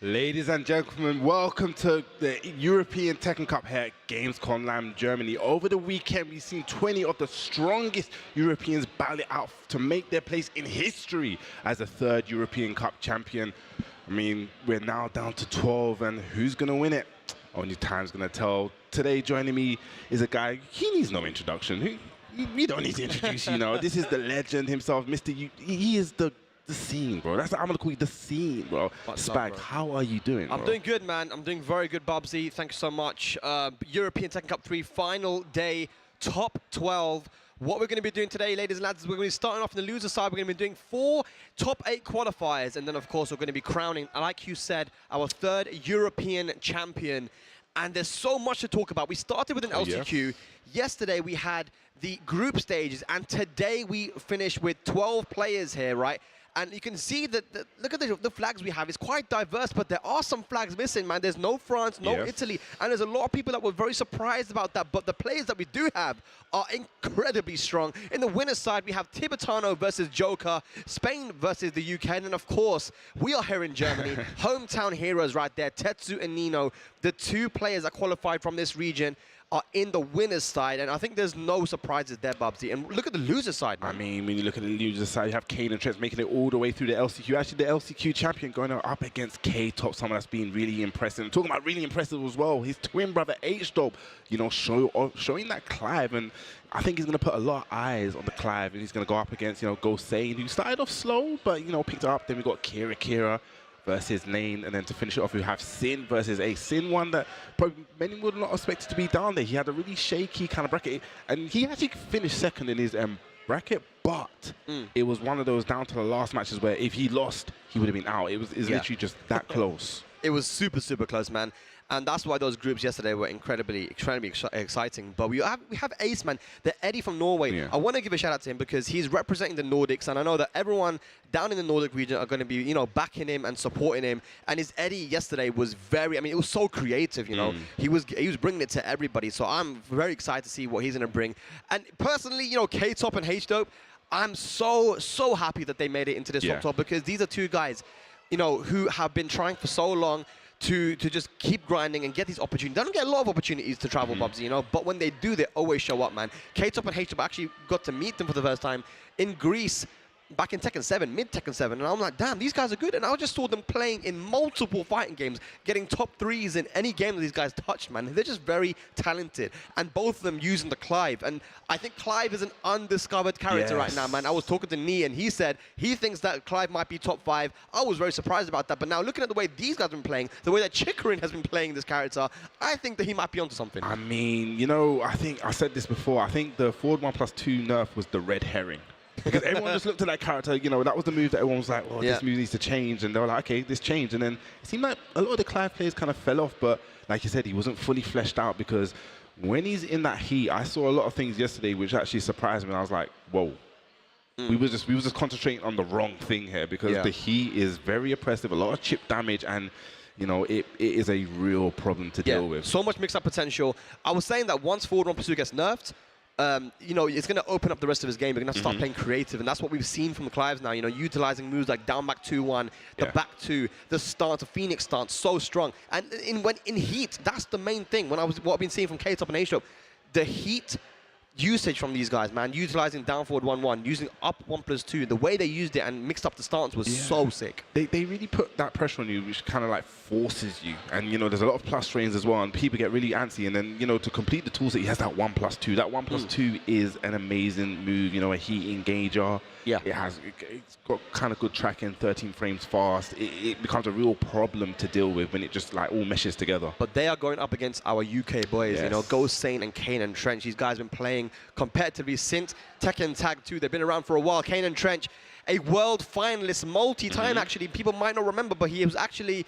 Ladies and gentlemen, welcome to the European Tekken Cup here at Gamescom Lamb, Germany. Over the weekend, we've seen 20 of the strongest Europeans battle it out to make their place in history as a third European Cup champion. I mean, we're now down to 12, and who's going to win it? Only time's going to tell. Today, joining me is a guy, he needs no introduction. We don't need to introduce you, know. This is the legend himself, Mr. He is the scene, bro. I'm gonna call you the scene, bro. Spag, how are you doing, bro? I'm doing good, man. I'm doing very good, Bubsy. Thank you so much. European Tekken Cup 3 final day, top 12. What we're going to be doing today, ladies and lads, is we're going to be starting off on the loser side. We're going to be doing 4 top 8 qualifiers, and then, of course, we're going to be crowning, like you said, our third European champion. And there's so much to talk about. We started with an LCQ. Yes. Yesterday, we had the group stages, and today we finished with 12 players here, right? And you can see that, look at the flags we have. It's quite diverse, but there are some flags missing, man. There's no France, no Italy, and there's a lot of people that were very surprised about that. But the players that we do have are incredibly strong. In the winner's side, we have Tibetano versus Joka, Spain versus the UK, and then, of course, we are here in Germany. Hometown heroes right there, Tetsu and Nino, the 2 players that qualified from this region, are in the winner's side, and I think there's no surprises there, Bubsy. And look at the loser side, man. I mean, when you look at the loser side, you have KaneAndTrench making it all the way through the LCQ. Actually, the LCQ champion going up against K-Top, someone that's been really impressive. And talking about really impressive as well, his twin brother H-Dope, you know, showing that Clive, and I think he's going to put a lot of eyes on the Clive, and he's going to go up against, you know, Gosain, who started off slow, but, you know, picked it up. Then we got Kira versus Lane, and then to finish it off, we have Sin versus Ace. Sin, one that probably many would not expect to be down there. He had a really shaky kind of bracket, and he actually finished second in his bracket, but it was one of those down to the last matches where if he lost, he would have been out. It was literally just that close. It was super, super close, man. And that's why those groups yesterday were incredibly exciting. But we have Ace, man, the Eddie from Norway. Yeah. I want to give a shout out to him because he's representing the Nordics, and I know that everyone down in the Nordic region are going to be, you know, backing him and supporting him. And his Eddie yesterday was very, I mean, it was so creative, you know. He was bringing it to everybody. So I'm very excited to see what he's going to bring. And personally, you know, K-Top and H-Dope, I'm so happy that they made it into this top 12 because these are 2 guys, you know, who have been trying for so long to just keep grinding and get these opportunities. They don't get a lot of opportunities to travel, Bubsy, you know, but when they do, they always show up, man. K-Top and H-Top actually got to meet them for the first time in Greece back in Tekken 7, mid-Tekken 7, and I'm like, damn, these guys are good. And I just saw them playing in multiple fighting games, getting top 3s in any game that these guys touched, man. They're just very talented, and both of them using the Clive. And I think Clive is an undiscovered character right now, man. I was talking to Nee, and he said he thinks that Clive might be top 5. I was very surprised about that, but now looking at the way these guys have been playing, the way that Chikarin has been playing this character, I think that he might be onto something. I mean, you know, I think I said this before, I think the forward 1+2 nerf was the red herring. Because everyone just looked at that character, you know, that was the move that everyone was like, oh, this move needs to change. And they were like, okay, this changed. And then it seemed like a lot of the Clive players kind of fell off. But like you said, he wasn't fully fleshed out because when he's in that heat, I saw a lot of things yesterday which actually surprised me. And I was like, whoa. We were just concentrating on the wrong thing here because the heat is very oppressive, a lot of chip damage, and you know, it is a real problem to deal with. So much mix-up potential. I was saying that once forward 1+2 gets nerfed, you know, it's going to open up the rest of his game. We're going to have to start playing creative, and that's what we've seen from the Clives now, you know, utilizing moves like down back 2-1, the back 2, the stance, the Phoenix stance, so strong. And when in heat, that's the main thing. What I've been seeing from K-Top and H-Dope, the heat usage from these guys, man, utilizing down forward 1-1, using up 1+2, the way they used it and mixed up the stance was so sick. They really put that pressure on you, which kind of like forces you. And, you know, there's a lot of plus strains as well, and people get really antsy. And then, you know, to complete the toolset, he has that 1+2. That 1+2 is an amazing move, you know, a heat engager. It's got kind of good tracking, 13 frames fast. It becomes a real problem to deal with when it just like all meshes together. But they are going up against our UK boys, you know, Gosain and KaneAndTrench. These guys have been playing competitively since Tekken Tag 2. They've been around for a while. KaneAndTrench, a world finalist, multi-time actually. People might not remember, but he was actually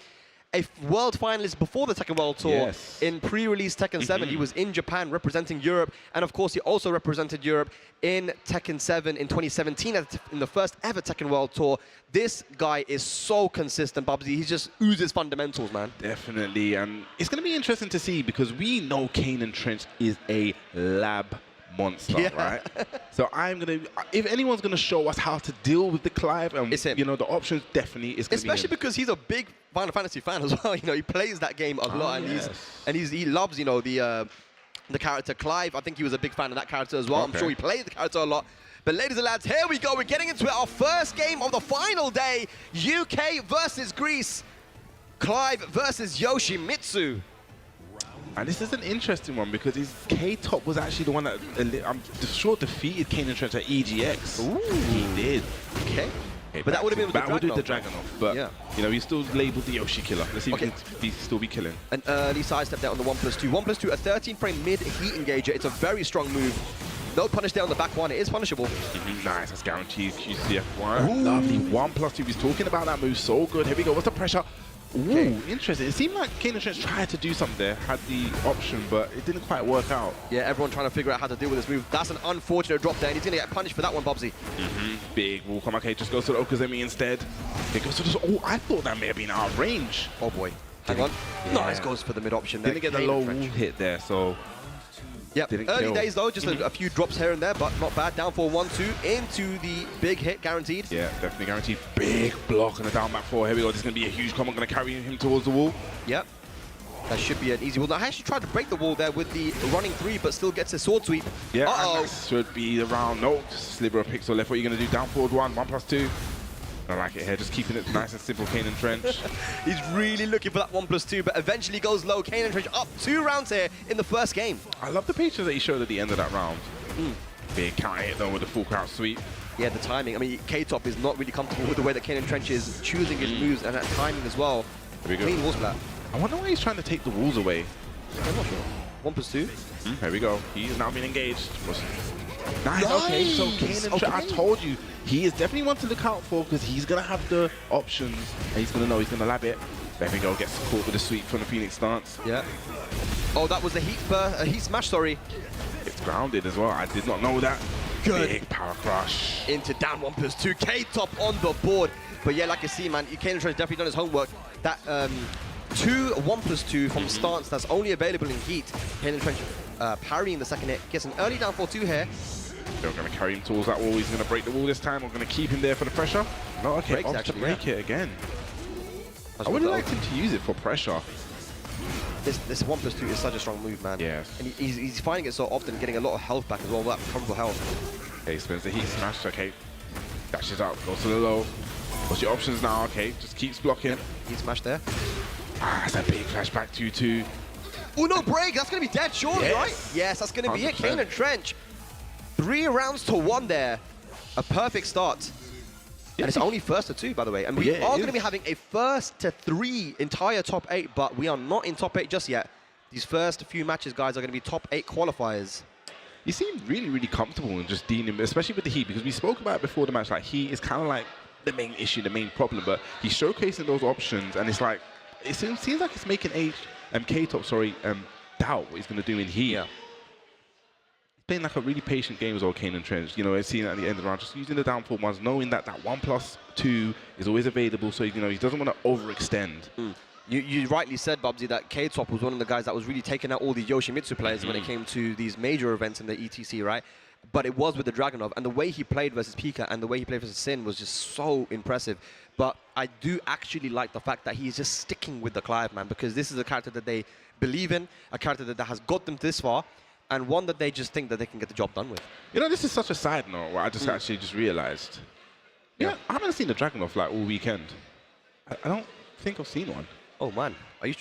a world finalist before the Tekken World Tour in pre-release Tekken 7. He was in Japan representing Europe, and of course he also represented Europe in Tekken 7 in 2017 in the first ever Tekken World Tour. This guy is so consistent, Bubsy. He just oozes fundamentals, man. Definitely, and it's going to be interesting to see because we know KaneAndTrench is a lab monster, right? So I'm gonna, if anyone's gonna show us how to deal with the Clive, and it's him. you know, the options definitely is gonna Especially be him. because he's a big Final Fantasy fan as well. You know, he plays that game a lot, and he loves, you know, the character Clive. I think he was a big fan of that character as well. I'm sure he played the character a lot. But ladies and lads, here we go. We're getting into it. Our first game of the final day. UK versus Greece. Clive versus Yoshimitsu. And this is an interesting one because his K-Top was actually the one that I'm sure defeated KaneAndTrench at EGX. Ooh. He did. Okay. But that would have been with the Dragunov. But, you know, he's still labeled the Yoshi killer. Let's see if he can still be killing. An early sidestep there on the 1+2. 1+2, a 13-frame mid-heat engager. It's a very strong move. No punish there on the back one. It is punishable. Nice. That's guaranteed QCF1. Lovely. 1+2. He's talking about that move so good. Here we go. What's the pressure? Ooh, interesting. It seemed like KaneAndTrench tried to do something there, had the option, but it didn't quite work out. Yeah, everyone trying to figure out how to deal with this move. That's an unfortunate drop there, and he's going to get punished for that one, Bobsy. Big wall come. Okay, just goes to the Okazemi instead. It goes to this. Oh, I thought that may have been out of range. Oh, boy. Hang on. Nice, goes for the mid option there. Didn't get the low wall hit there, so... Early days though, just a few drops here and there, but not bad. Down for 1-2 into the big hit, guaranteed. Yeah, definitely guaranteed. Big block on the down back 4. Here we go. This is going to be a huge combo. Going to carry him towards the wall. Yep. That should be an easy wall. Now, I actually tried to break the wall there with the running 3, but still gets a sword sweep. Yeah, and that should be the round. No, sliver of pixel left. What are you going to do? Down forward 1+2. I like it here, just keeping it nice and simple, KaneAndTrench. He's really looking for that 1+2, but eventually goes low. KaneAndTrench up 2 rounds here in the first game. I love the patience that he showed at the end of that round. Big counter hit though with the full crouch sweep. Yeah, the timing. I mean, K-Top is not really comfortable with the way that KaneAndTrench is choosing his moves and that timing as well. Here we go. Clean wall splat. I wonder why he's trying to take the walls away. I'm not sure. 1+2. Here we go. He's now been engaged. Nice. Okay, so KaneAndTrench, I told you, he is definitely one to look out for because he's going to have the options and he's going to know he's going to lab it. There we go, gets caught with a sweep from the Phoenix stance. Yeah. Oh, that was a heat smash, sorry. It's grounded as well. I did not know that. Good. Big power crush. Into down 1+2. K-Top on the board. But yeah, like you see, man, KaneAndTrench definitely done his homework. That 1+2 from stance that's only available in heat. KaneAndTrench parrying the second hit. Gets an early down 4-2 here. They're going to carry him towards that wall. He's going to break the wall this time. We're going to keep him there for the pressure. No, okay, opts to break it again. I would have liked him to use it for pressure. This 1+2 is such a strong move, man. Yes. And he's finding it so often, getting a lot of health back as well, that comfortable health. Okay, spins the heat smash. Okay, dashes out, goes to the low. What's your options now? Okay, just keeps blocking. Yep. Heat smash there. Ah, that's a big flashback 2-2. Oh, no break. That's going to be dead, surely, right? Yes, that's going to be it. KaneAndTrench. 3 rounds to 1 there. A perfect start. And it's only first to 2, by the way. And we are going to be having a first to 3 entire top 8, but we are not in top 8 just yet. These first few matches, guys, are going to be top 8 qualifiers. He seemed really, really comfortable in just dealing, especially with the heat, because we spoke about it before the match. Like, he is kind of like the main issue, the main problem, but he's showcasing those options, and it's like, it seems like it's making K-Top, doubt what he's going to do in heat. Yeah. Playing like a really patient game as well, KaneAndTrench. You know, seeing at the end of the round, just using the downfall ones, knowing that that 1+2 is always available, so you know he doesn't want to overextend. You rightly said, Bubsy, that K-Top was one of the guys that was really taking out all the Yoshimitsu players when it came to these major events in the ETC, right? But it was with the Dragunov, and the way he played versus Pika and the way he played versus Sin was just so impressive. But I do actually like the fact that he's just sticking with the Clive, man, because this is a character that they believe in, a character that has got them this far, and one that they just think that they can get the job done with. You know, this is such a side note where I just actually just realized. Yeah, I haven't seen the Dragunov like all weekend. I don't think I've seen one. Oh, man. Are you...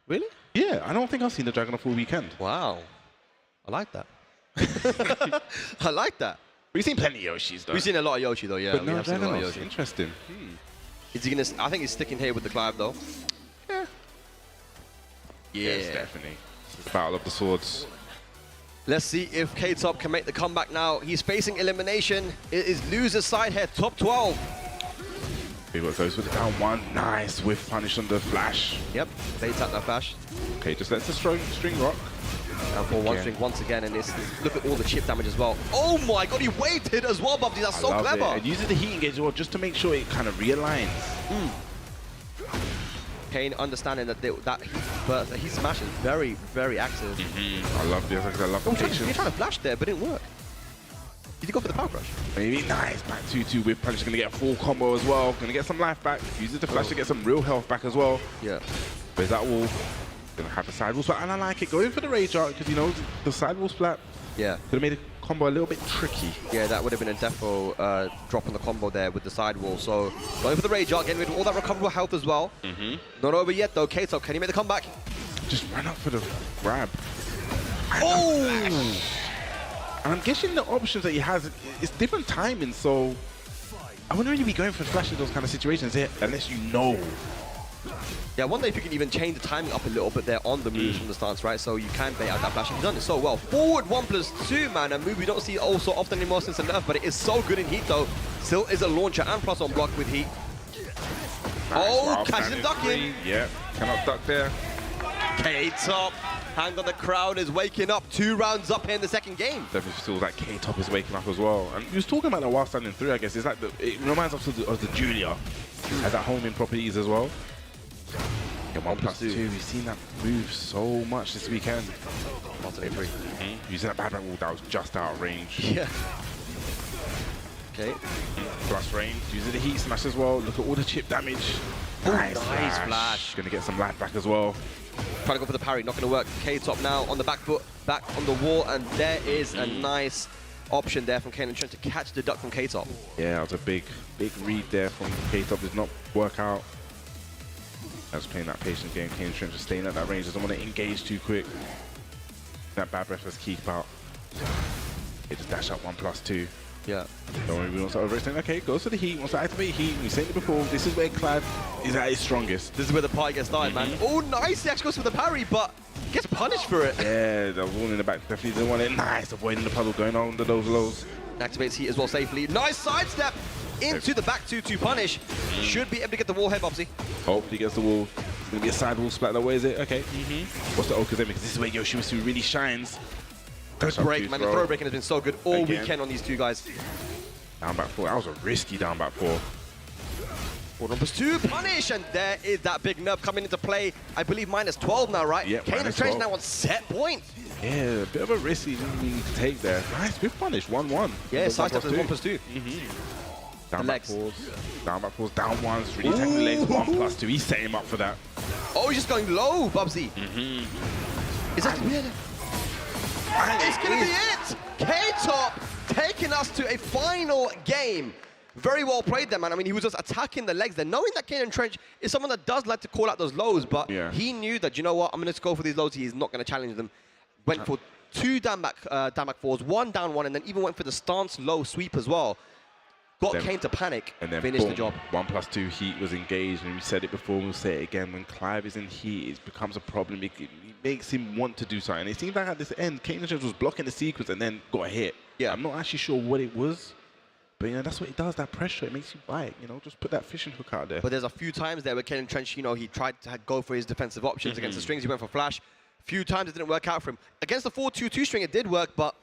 Really? Yeah, I don't think I've seen the Dragunov all weekend. Wow. I like that. I like that. We've seen plenty of Yoshis, though. We've seen a lot of Yoshi, though, yeah. But no, we have seen a lot of Dragunov. Yoshi. Interesting. Is he gonna... I think he's sticking here with the Clive, though. Yeah. Yes, definitely. It's the battle of the swords. Let's see if K-Top can make the comeback now. He's facing elimination. It is loser's side here, top 12. Here goes with the down 1. Nice whiff punish on the flash. Yep, they tap that flash. Okay, just lets the string rock. And for one string once again, and look at all the chip damage as well. Oh my god, he waited as well, Bubsy. That's so clever. And uses the heat engage as well just to make sure it kind of realigns. Kane understanding that that he smash is very, very active. I love this. I love the patience. He's trying to flash there, but it didn't work. Did he go for the power crush? Maybe nice. Back 2-2 with punch. Going to get a full combo as well. Going to get some life back. Uses the flash to get some real health back as well. Yeah. There's that wall. Going to have the sidewall splat, and I like it. Going for the rage art because, you know, the sidewall splat Yeah. could have made the combo a little bit tricky. Yeah, that would have been a defo drop on the combo there with the sidewall. So going for the rage art, getting rid of all that recoverable health as well. Not over yet though. K-Top, can he make the comeback? Just ran up for the grab. Oh! And I'm guessing the options that he has, it's different timing, so I wouldn't really be going for flash in those kind of situations here unless you know. Yeah, I wonder if you can even change the timing up a little bit there on the moves from the stance, right? So you can bait out that flash. He's done it so well. Forward 1+2, man. A move we don't see all so often anymore since the nerf, but it is so good in heat, though. Still is a launcher and plus on block with heat. Nice, catches him ducking. Yeah, cannot duck there. K-Top. Hang on, the crowd is waking up. 2 rounds up here in the second game. Definitely feels like K-Top is waking up as well. And he was talking about that while standing through, I guess. It's like it reminds us of the Julia. Has that homing properties as well. Yeah, 1+2. We've seen that move so much this weekend. Using that bad wall that was just out of range. Yeah. Okay. Plus range. Using the heat smash as well. Look at all the chip damage. Nice flash. Gonna get some life back as well. Trying to go for the parry, not going to work. K-Top now on the back foot, back on the wall, and there is a nice option there from KaneAndTrench to catch the duck from K-Top. Yeah, that was a big read there from K-Top. Did not work out. I was playing that patience game. KaneAndTrench just staying at that range. Doesn't want to engage too quick. That bad breath was keep out. It just dash up 1+2. Yeah. Don't worry, we don't start overextending. Okay, goes for the heat, wants to activate heat. We said it before, this is where Clive is at his strongest. This is where the party gets started, man. Oh, nice. He actually goes for the parry, but gets punished for it. Yeah, the wall in the back definitely didn't want it. Nice, avoiding the puddle, going on under those lows. Activates heat as well safely. Nice sidestep into the back 2-2 punish. Should be able to get the wall here, Bobsy. Hopefully gets the wall. It's going to be a side wall splat. Where is it? Okay. What's the Okazemi? Because this is where Yoshimitsu really shines. Good break, man. The throw breaking has been so good all weekend on these two guys. Down back 4. That was a risky down back 4. 4+2 punish, and there is that big nerf coming into play. I believe -12 now, right? Yep, KaneAndTrench now on set point. Yeah, a bit of a risk he didn't need to take there. Nice, good punish. 1-1. Yeah, sidestep is 1+2. Down back 4s. Down back 4s. Down 1s. Really taking the legs. 1+2. He's setting him up for that. Oh, he's just going low, Bubsy. Is that weird? It's going to be it! K-Top taking us to a final game. Very well played there, man. I mean, he was just attacking the legs there, knowing that KaneAndTrench is someone that does like to call out those lows, but he knew that, you know what, I'm going to go for these lows. He is not going to challenge them. Went for 2 down back 4s, 1 down 1, and then even went for the stance low sweep as well. Got Kane to panic and then finished the job. 1+2 heat was engaged, and we said it before, we'll say it again. When Clive is in heat, it becomes a problem. It makes him want to do something. It seems like at this end, KaneAndTrench was blocking the sequence and then got a hit. Yeah, I'm not actually sure what it was, but you know that's what it does. That pressure, it makes you bite. You know, just put that fishing hook out there. But there's a few times there where KaneAndTrench, you know, he tried to go for his defensive options against the strings. He went for flash. A few times it didn't work out for him. Against the 4-2-2 string, it did work, but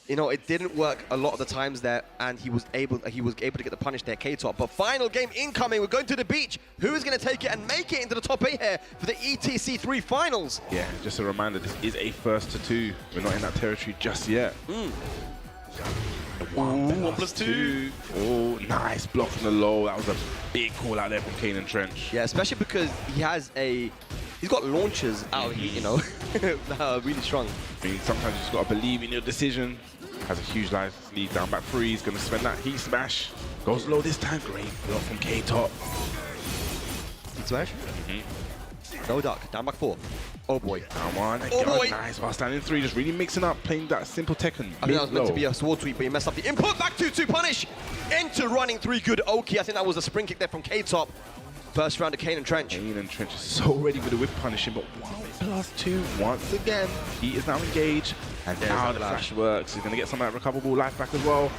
you know, it didn't work a lot of the times there, and he was able to get the punish there, K-Top. But final game incoming. We're going to the beach. Who is going to take it and make it into the top 8 here for the ETC3 finals? Yeah, just a reminder, this is a 1-2. We're not in that territory just yet. 1+2. Oh, nice block from the low. That was a big call out there from KaneAndTrench. Yeah, especially because he's got launchers out of heat, you know, that are really strong. I mean, sometimes you just got to believe in your decision. Has a huge life lead, down back 3. He's going to spend that heat smash. Goes low this time. Great block from K-Top. Heat smash? No duck. Down back 4. Oh boy. Down 1. Oh boy. Nice. While standing 3, just really mixing up, playing that simple Tekken. I think that was meant to be a sword sweep, but he messed up the input. Back 2-2 punish. Into running 3. Good Oki. I think that was a spring kick there from K-Top. First round of KaneAndTrench. KaneAndTrench is so ready with the whip punishing, but 1+2 once again. He is now engaged, and now the flash works. He's going to get some of that recoverable life back as well.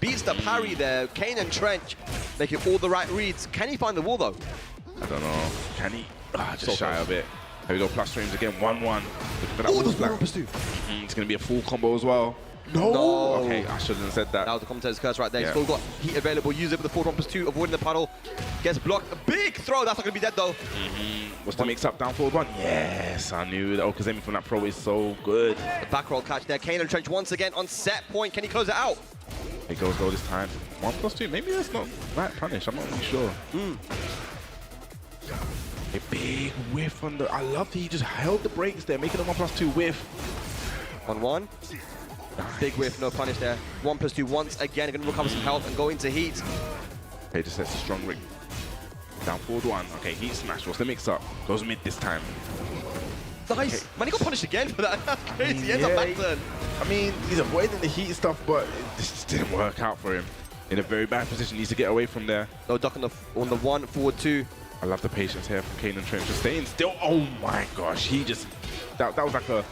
Beats the parry there. KaneAndTrench making all the right reads. Can he find the wall though? I don't know. Can he? Just shy of it. Here we go, plus streams again. 1-1. Looking for that wall splat. It's going to be a full combo as well. No! Okay, I shouldn't have said that. That was the commentator's curse right there. He's still got heat available. Use it with the 4+2, avoiding the puddle. Gets blocked. A big throw. That's not going to be dead, though. What's the mix-up? Down forward one. Yes, I knew that. Okazemi from that pro is so good. The back roll catch there. KaneAndTrench once again on set point. Can he close it out? It goes low this time. 1+2. Maybe that's not right punish. I'm not really sure. A big whiff on the... I love that he just held the brakes there, making a 1+2 whiff. 1-1. Nice. Big whiff, no punish there. 1+2 once again. Going to recover some health and go into heat. Okay, just sets a strong ring. Down forward one. Okay, heat smash. What's the mix-up? Goes mid this time. Nice. Okay. Man, he got punished again for that. That's crazy. He ends up back turn. I mean, he's avoiding the heat stuff, but this just didn't work out for him. In a very bad position. Needs to get away from there. No duck on the 1, forward 2. I love the patience here from KaneAndTrench. Just staying still. Oh my gosh. He just... That was like a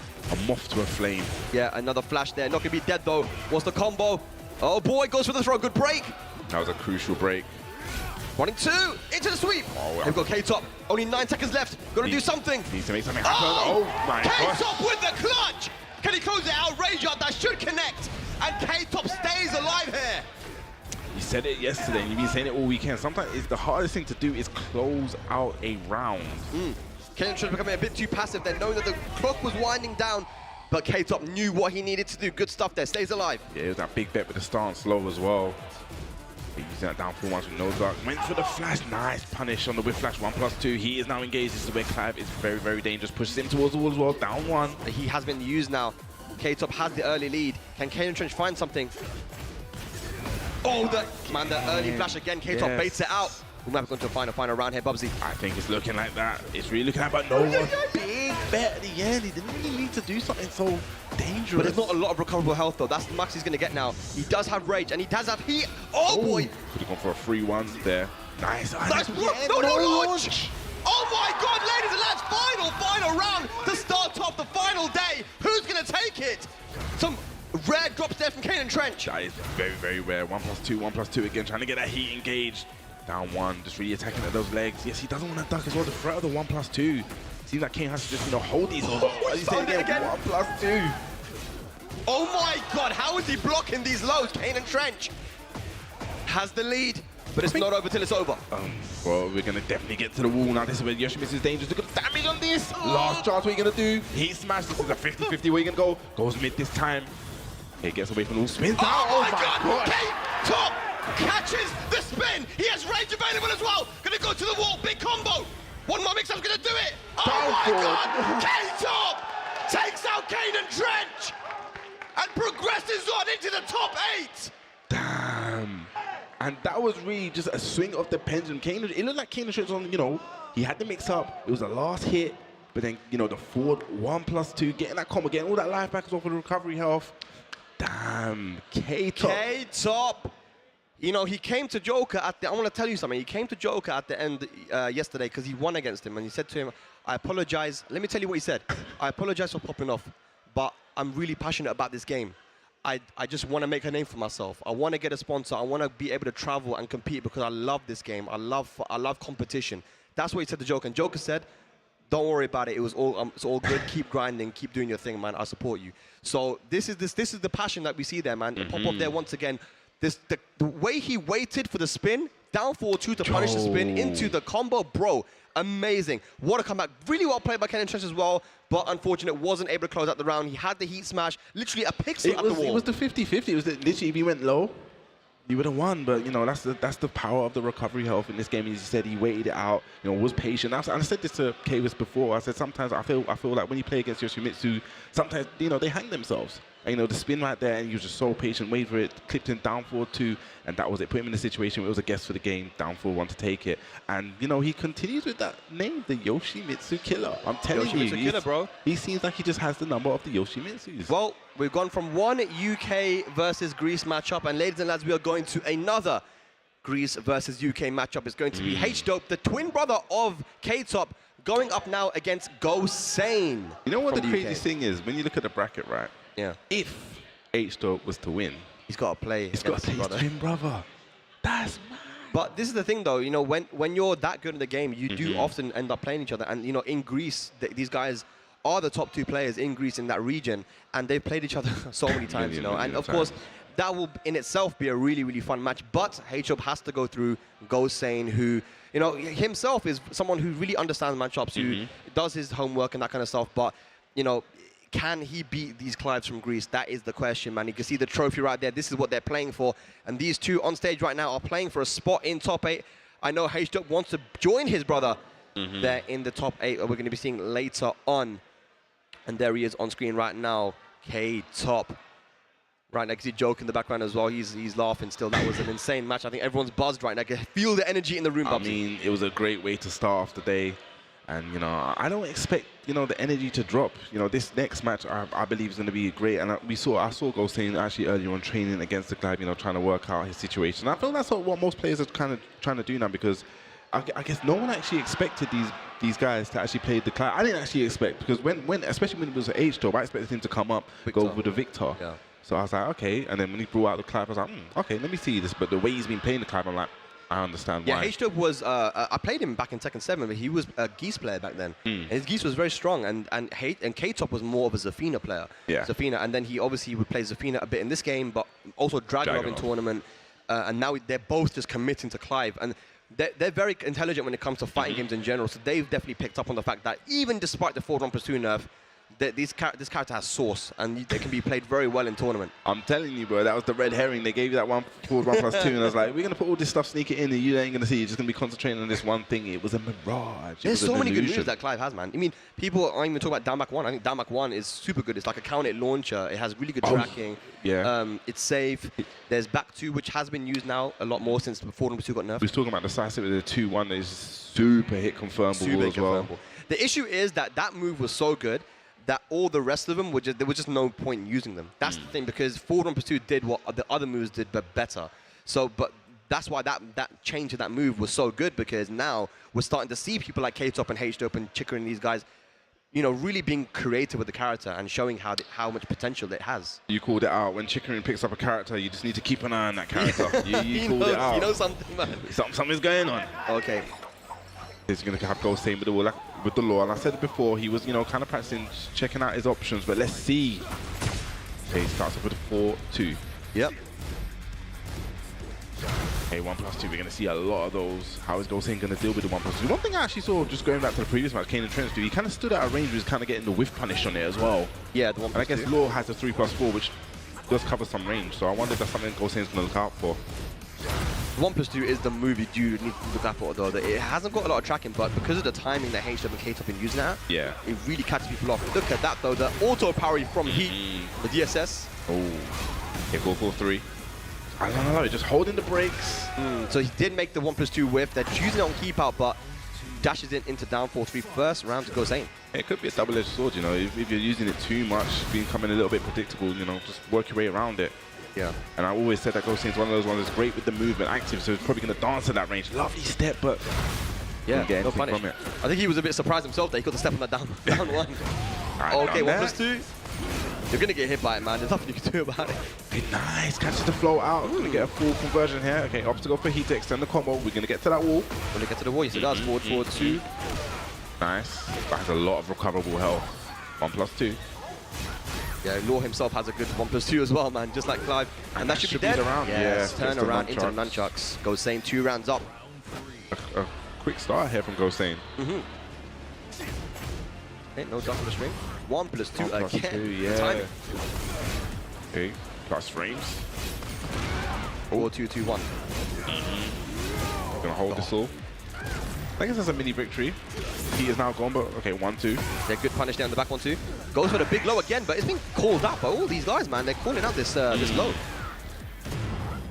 moth to a flame. Yeah, another flash there. Not going to be dead, though. What's the combo? Oh, boy. Goes for the throw. Good break. That was a crucial break. 1-2 into the sweep. Oh, well. We've got K-Top. Only 9 seconds left. Got to do something. Needs to make something happen. Oh my gosh. K-Top with the clutch. Can he close it out? Rage-Up, that should connect. And K-Top stays alive here. You said it yesterday, and you've been saying it all weekend. Sometimes it's the hardest thing to do is close out a round. KaneAndTrench becoming a bit too passive there, knowing that the clock was winding down. But K-Top knew what he needed to do. Good stuff there. Stays alive. Yeah, it was that big bet with the stance low as well. Using that down full once with no duck. Went for the flash. Nice punish on the whip flash. 1+2. He is now engaged. This is where Clive is very, very dangerous. Pushes him towards the wall as well. Down one. He has been used now. K-Top has the early lead. Can KaneAndTrench find something? Oh, the early flash again. K-Top baits it out. We might be going to a final round here, Bubsy. I think it's looking like that. It's really looking like that, but no one. Big bet at the end. He didn't really need to do something so dangerous. But there's not a lot of recoverable health, though. That's the max he's going to get now. He does have rage, and he does have heat. Oh, boy. Could have gone for a 3-1 there. Nice. Nice block. No launch. Oh, my God, ladies and lads. Final round to start off the final day. Who's going to take it? Some rare drops there from KaneAndTrench. That is very, very rare. 1+2, 1+2 again, trying to get that heat engaged. Down one, just really attacking at those legs. Yes, he doesn't want to duck as well. The threat of the 1+2. Seems like Kane has to just, hold these. He's saying again. 1+2. Oh my God, how is he blocking these lows? KaneAndTrench has the lead, but it's not over till it's over. Well, we're going to definitely get to the wall now. This is where Yoshimitsu is dangerous. Look at the damage on this. Last chance, what are you going to do? Heat smash. This is a 50-50. Where you going to go? Goes mid this time. He gets away from the wall. Spins out. Oh my God. K-Top catches the spin. He has range available as well. Going to go to the wall. Big combo. One more mix-up's going to do it. Oh my God. K-Top takes out KaneAndTrench and progresses on into the top 8. Damn. And that was really just a swing of the pendulum. It looked like KaneAndTrench was on, he had the mix-up. It was the last hit. But then, the forward 1+2, getting that combo, getting all that life back as well for the recovery health. Damn. K-Top. K-Top. He came to Joka at the... I want to tell you something. He came to Joka at the end yesterday because he won against him. And he said to him, I apologize. Let me tell you what he said. I apologize for popping off, but I'm really passionate about this game. I just want to make a name for myself. I want to get a sponsor. I want to be able to travel and compete because I love this game. I love competition. That's what he said to Joka. And Joka said, don't worry about it. It's all good. Keep grinding. Keep doing your thing, man. I support you. So this is the passion that we see there, man. Pop off there once again. The way he waited for the spin, down forward 2 to punish the spin into the combo, bro, amazing. What a comeback. Really well played by KaneAndTrench as well, but unfortunate, wasn't able to close out the round. He had the heat smash, literally a pixel at the wall. It was the 50-50. It was literally, if he went low, he would have won. But, that's the power of the recovery health in this game. As you said, he waited it out, was patient. And I said this to Kayvis before. I said sometimes I feel like when you play against Yoshimitsu, sometimes, they hang themselves. And, the spin right there, and he was just so patient, waited for it, clipped him down forward 2, and that was it. Put him in a situation where it was a guess for the game, down forward 1 to take it. And, he continues with that name, the Yoshimitsu Killer. I'm telling you, Killer, bro. He seems like he just has the number of the Yoshimitsus. Well, we've gone from one UK versus Greece matchup, and ladies and lads, we are going to another Greece versus UK matchup. It's going to be H-Dope, the twin brother of K-Top, going up now against Gosain. You know what the craziest thing is? When you look at the bracket, right? Yeah. If H-Dope was to win, he's got to play. He's got to play his twin brother. That's mad. But this is the thing, though. When you're that good in the game, you do often end up playing each other. And in Greece, these guys are the top 2 players in Greece in that region, and they've played each other so many times. And of course, that will in itself be a really, really fun match. But Jodd has to go through Gosain, who, you know, himself is someone who really understands matchups, who does his homework and that kind of stuff. But, you know, can he beat these Clives from Greece? That is the question, man. You can see the trophy right there. This is what they're playing for. And these two on stage right now are playing for a spot in top 8. I know Jodd wants to join his brother there in the top 8, we're going to be seeing later on. And there he is on screen right now, K-Top. Right now, I can see Joka in the background as well. He's laughing still. That was an insane match. I think everyone's buzzed right now. I can feel the energy in the room. I mean, it was a great way to start off the day. And, you know, I don't expect, you know, the energy to drop. You know, this next match, I believe, is going to be great. And I saw Gosain actually earlier on training against the Clive, you know, trying to work out his situation. I feel that's what most players are kind of trying to do now, because I guess no one actually expected these guys to actually play the Clive. I didn't actually expect, because especially when it was an H-Top, I expected him to come up, go with the Victor. Yeah. So I was like, okay. And then when he brought out the Clive, I was like, okay, let me see this. But the way he's been playing the Clive, I'm like, I understand why. Yeah, Jodd was, I played him back in Tekken 7, but he was a Geese player back then. And his Geese was very strong, and K-Top was more of a Zafina player. Yeah. Zafina, and then he obviously would play Zafina a bit in this game, but also Dragunov in tournament. And now they're both just committing to Clive. And they're very intelligent when it comes to fighting games in general, so they've definitely picked up on the fact that even despite the 4-1+2 nerf, this character has sauce, and they can be played very well in tournament. I'm telling you, bro, that was the red herring. They gave you that 1+2, and I was like, we're going to put all this stuff, sneak it in, and you ain't going to see. You're just going to be concentrating on this one thing. It was a mirage. There's so many good moves that Clive has, man. I mean, people aren't even talking about down back 1. I think down back 1 is super good. It's like a counter launcher. It has really good tracking. Yeah. It's safe. There's back 2, which has been used now a lot more since the 4-2 got nerfed. We was talking about decisive with the 2-1 that is super hit confirmable as well. The issue is that move was so good that all the rest of them there was just no point in using them. That's the thing, because 4-1+2 did what the other moves did, but better. So, but that's why that change of that move was so good, because now we're starting to see people like K-Top and H-Top and Chicker and these guys, you know, really being creative with the character and showing how much potential it has. You called it out. When Chickering picks up a character, you just need to keep an eye on that character. you called it out. You know something, man. Something's going on. Okay. He's going to have Gosain with the law. And I said it before, he was, you know, kind of practicing, checking out his options. But let's see. Okay, he starts off with a 4-2. Yep. Okay, 1+2. We're going to see a lot of those. How is Gosain going to deal with the 1+2? One thing I actually saw, just going back to the previous match, KaneAndTrench, he kind of stood out of range. He was kind of getting the whiff punish on it as well. Yeah, the 1+2. And I guess Law has a 3+4, which does cover some range. So I wonder if that's something Gosain's going to look out for. 1+2 is the move you do need to look out for, though. It hasn't got a lot of tracking, but because of the timing that H-Top and K-Top have been using it, it really catches people off. Look at that, though. The auto parry from Heat, the DSS. Oh, okay, 4-4-3. I don't know, just holding the brakes. So he did make the 1+2 whiff. They're choosing it on keep out, but dashes it into down 4-3 first round to Gosain. It could be a double-edged sword, you know. If you're using it too much, becoming a little bit predictable, you know, just work your way around it. Yeah. And I always said that Gosain's one of those ones that's great with the movement, active, so he's probably going to dance at that range. Lovely step, but yeah, no punish. From it. I think he was a bit surprised himself that he got to step on that down 1. Okay, 1+2. You're going to get hit by it, man. There's nothing you can do about it. Okay, nice. Catches the flow out. We're going to get a full conversion here. Okay, obstacle for Heat to extend the combo. We're going to get to that wall. Going to get to the wall. Yes, it does. Forward, 2. Nice. That has a lot of recoverable health. 1+2. Yeah, Law himself has a good 1+2 as well, man, just like Clive. And that should be dead. Around. Yes, turn around into the nunchucks. Gosain 2 rounds up. A quick start here from Gosain. Okay, no jump on the string. 1+2 again. 2, yeah. Okay, plus frames. 4-2-2-1. Gonna hold this all. I guess that's a mini victory. He is now gone, but okay, 1-2. They're good punish down the back 1-2. Goes for the big low again, but it's been called out by all these guys, man. They're calling out this this low.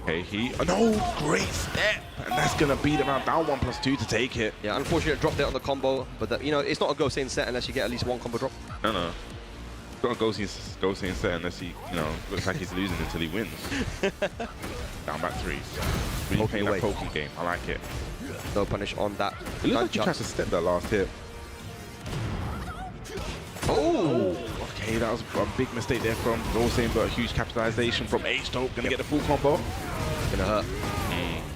Okay, no, great step, and that's gonna beat him out down 1+2 to take it. Yeah, unfortunate drop there on the combo, but you know, it's not a Gosain set unless you get at least 1 combo drop. No. It's not a Gosain set unless he, you know, looks like he's losing until he wins. Down back 3. Really playing that Pokey game. I like it. No punish on that. It looks like he tried to step that last hit. Oh! Okay, that was a big mistake there from Gosain, but a huge capitalization from H-Top. Gonna get the full combo. Gonna hurt.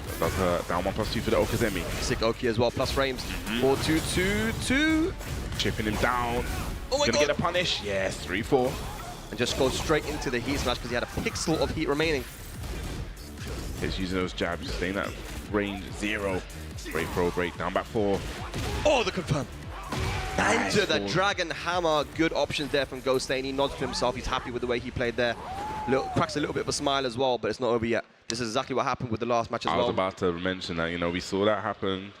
That does hurt. Down 1+2 for the Okazemi. Sick Oki as well, plus frames. 4-2-2-2. Chipping him down. Oh my God. Gonna get a punish. Yes, 3-4. And just goes straight into the heat smash because he had a pixel of heat remaining. It's using those jabs, staying at range 0. Great throw break, down back 4. Oh, the confirm. Nice. Into the Dragon Hammer. Good options there from Gosain. He nods to himself. He's happy with the way he played there. Cracks a little bit of a smile as well, but it's not over yet. This is exactly what happened with the last match as well. I was about to mention that, we saw that happen.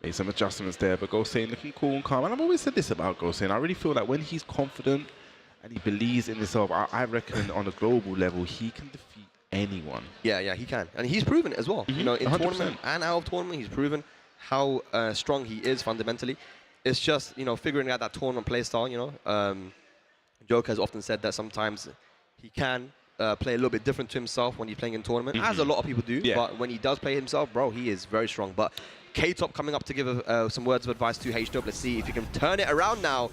Made some adjustments there, but Gosain looking cool and calm. And I've always said this about Gosain. I really feel that when he's confident and he believes in himself, I reckon on a global level, he can defeat anyone. Yeah, he can. And he's proven it as well. In 100%. tournament and out of tournament, he's proven how strong he is fundamentally. It's just, figuring out that tournament play style, Joka has often said that sometimes he can play a little bit different to himself when he's playing in tournament, as a lot of people do. Yeah. But when he does play himself, bro, he is very strong. But K-Top coming up to give some words of advice to H-Top. Let's see if he can turn it around now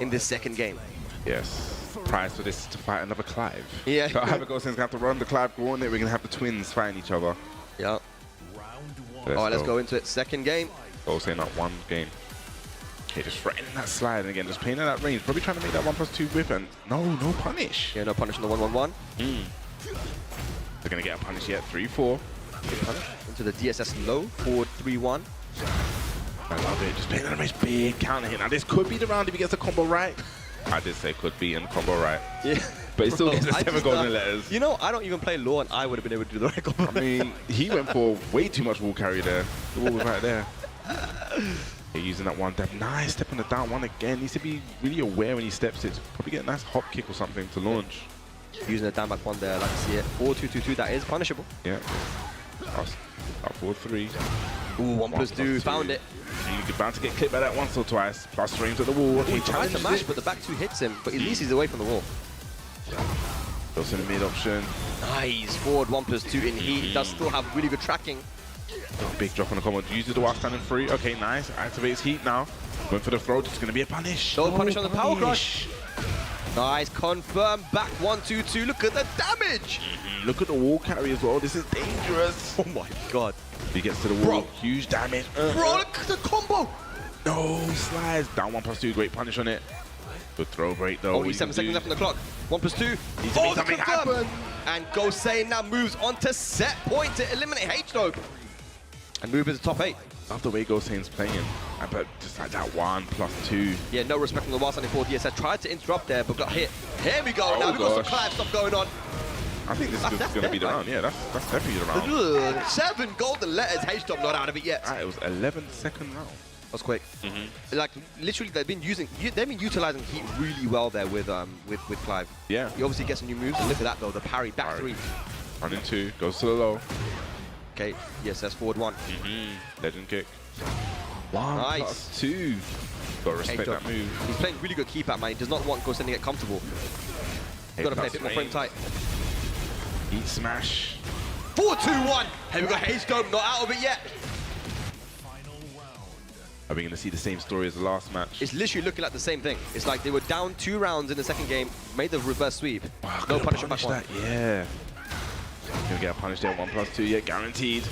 in this second game. Yes. Prize for this is to fight another Clive. Yeah. So Gosain's going to have to run the Clive gauntlet. We're going to have the twins fighting each other. Yeah. All right, let's go into it. Second game. Gosain up 1 game. Okay, just threatening that slide, and again, just playing at that range. Probably trying to make that 1+2 whip, and no punish. Yeah, no punish on the 1-1-1. They're going to get a punish yet. 3-4. Good punish. Into the DSS low. Forward 3-1. I love it. Just playing that range. Big counter hit. Now, this could be the round if he gets the combo right. I did say could be in the combo right. Yeah. But he still gets the 7 golden letters. I don't even play Law, and I would have been able to do the right combo. I mean, he went for way too much wall carry there. The wall was right there. Using that 1 dab. Nice, stepping the down 1 again. Needs to be really aware when he steps it. Probably get a nice hop kick or something to launch. Using the down back 1 there, I like to see it. 4-2-2-2, that is punishable. Yeah. Up 4-3. Ooh, 1+2, found it. You're bound to get clipped by that once or twice. Plus frames at the wall. Okay, He tried to mash, but the back 2 hits him. But at least he's away from the wall. Goes in the mid option. Nice. Forward 1+2 in heat. Does still have really good tracking. Big drop on the combo. Uses the while standing free. Okay, nice. Activates heat now. Going for the throw. It's going to be a punish. No punish on the power crush. Nice. Confirm. Back 1-2-2. Look at the damage. Look at the wall carry as well. This is dangerous. Oh my god. He gets to the wall. Bro. Huge damage. Bro, look at the combo. No, slides. Down 1+2. Great punish on it. Good throw break though. Only 7 seconds left on the clock. 1+2. Needs to make something happen. And Gosain now moves on to set point to eliminate H-Dope. And move into top 8. Love the way Gosain's playing. But just like that 1+2. Yeah, no respect from the while standing forward. Yes, I tried to interrupt there, but got hit. Here we go. Now we've got some Clive stuff going on. I think this is going to be the round. Yeah, that's definitely the round. 7 golden letters. H-Top not out of it yet. It was 11-second round. That's quick. Like literally, they've been utilizing heat really well there with Clive. Yeah. He obviously gets some new moves. And look at that though, the parry back 3. Running 2, goes to the low. Okay, ESS forward 1. Legend kick. Nice. 1+2. Gotta respect that move. He's playing really good keep out, man. He does not want Gosain to get comfortable. He's got to play a bit more frame tight. Heat smash. 4-2-1. Here we go. H-Dope not out of it yet. Are we going to see the same story as the last match? It's literally looking like the same thing. It's like they were down 2 rounds in the second game, made the reverse sweep. Wow, no punish on back 1. That, yeah. Gonna get a punish there, 1+2, yeah, guaranteed.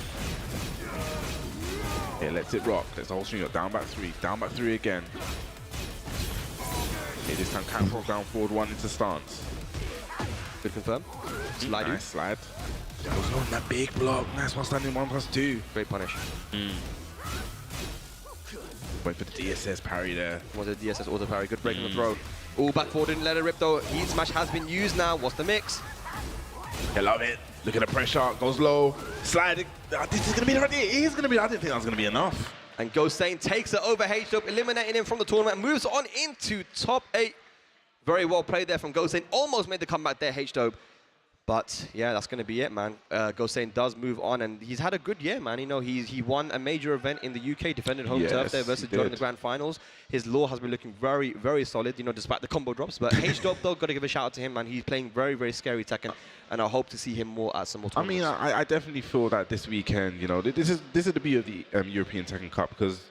Yeah, lets it rock. Let's the whole string up. Down back 3. Down back 3 again. Okay, this time cancel down forward 1 into stance. Good confirm. Slide. Nice slide. Also on that big block. Nice one standing 1+2. Great punish. Wait for the DSS parry there. Was it DSS auto parry? Good break on the throw. Oh, back forward didn't let it rip though. Heat smash has been used now. What's the mix? I love it. Look at the pressure. Goes low. Slide. This is going to be the right. It is going to be. I didn't think that was going to be enough. And Gosain takes it over H-Dope, eliminating him from the tournament, moves on into top 8. Very well played there from Gosain. Almost made the comeback there, H-Dope. But yeah, that's going to be it, man. Gosain does move on, and he's had a good year, man. He won a major event in the UK, defended home turf there versus Jodd in the grand finals. His lore has been looking very, very solid, despite the combo drops. But H-Dope, though, got to give a shout out to him, man. He's playing very, very scary Tekken, and I hope to see him more at some more tournaments. I mean, I definitely feel that this weekend, this is the beauty of the European Tekken Cup, because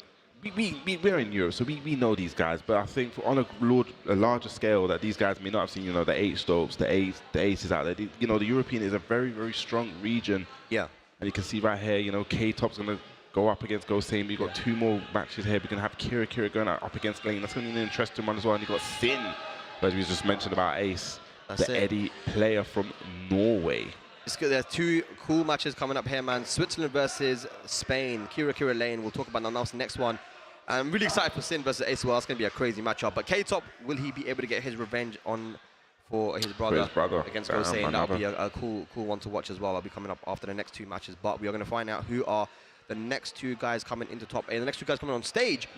we're in Europe, so we know these guys, but I think on a larger scale that these guys may not have seen, the H-Dopes, the Aces out there. The European is a very, very strong region. Yeah. And you can see right here, K-Top's going to go up against Gosain. We've got 2 more matches here. We're going to have Kira going up against Lane. That's going to be an interesting one as well. And you've got Sin, as we just mentioned about Ace, the Eddie player from Norway. There's two cool matches coming up here, man. Switzerland versus Spain. Kira Lane. We'll talk about that next one. I'm really excited for Sin versus Ace as well. It's going to be a crazy matchup. But K-Top, will he be able to get his revenge for his brother against Gosain? That'll be a cool one to watch as well. That'll be coming up after the next two matches. But we are going to find out who are the next two guys coming into top 8. The next two guys coming on stage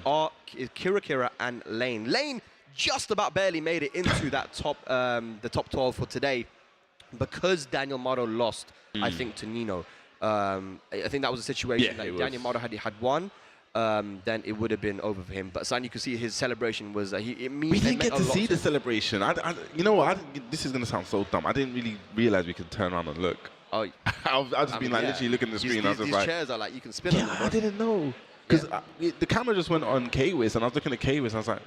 are Kira and Lane. Lane just about barely made it into that the top 12 for today because Daniel Mado lost, I think, to Nino. I think that was a situation that Daniel Mado had won. Then it would have been over for him. But San, you could see his celebration was we didn't get to see the celebration. You know what? This is going to sound so dumb. I didn't really realize we could turn around and look. Oh, I've just been like literally looking at the screen. I was just these like, chairs are like you can spin on them. I didn't know because the camera just went on K-Wiz and I was looking at K-Wiz. I was like,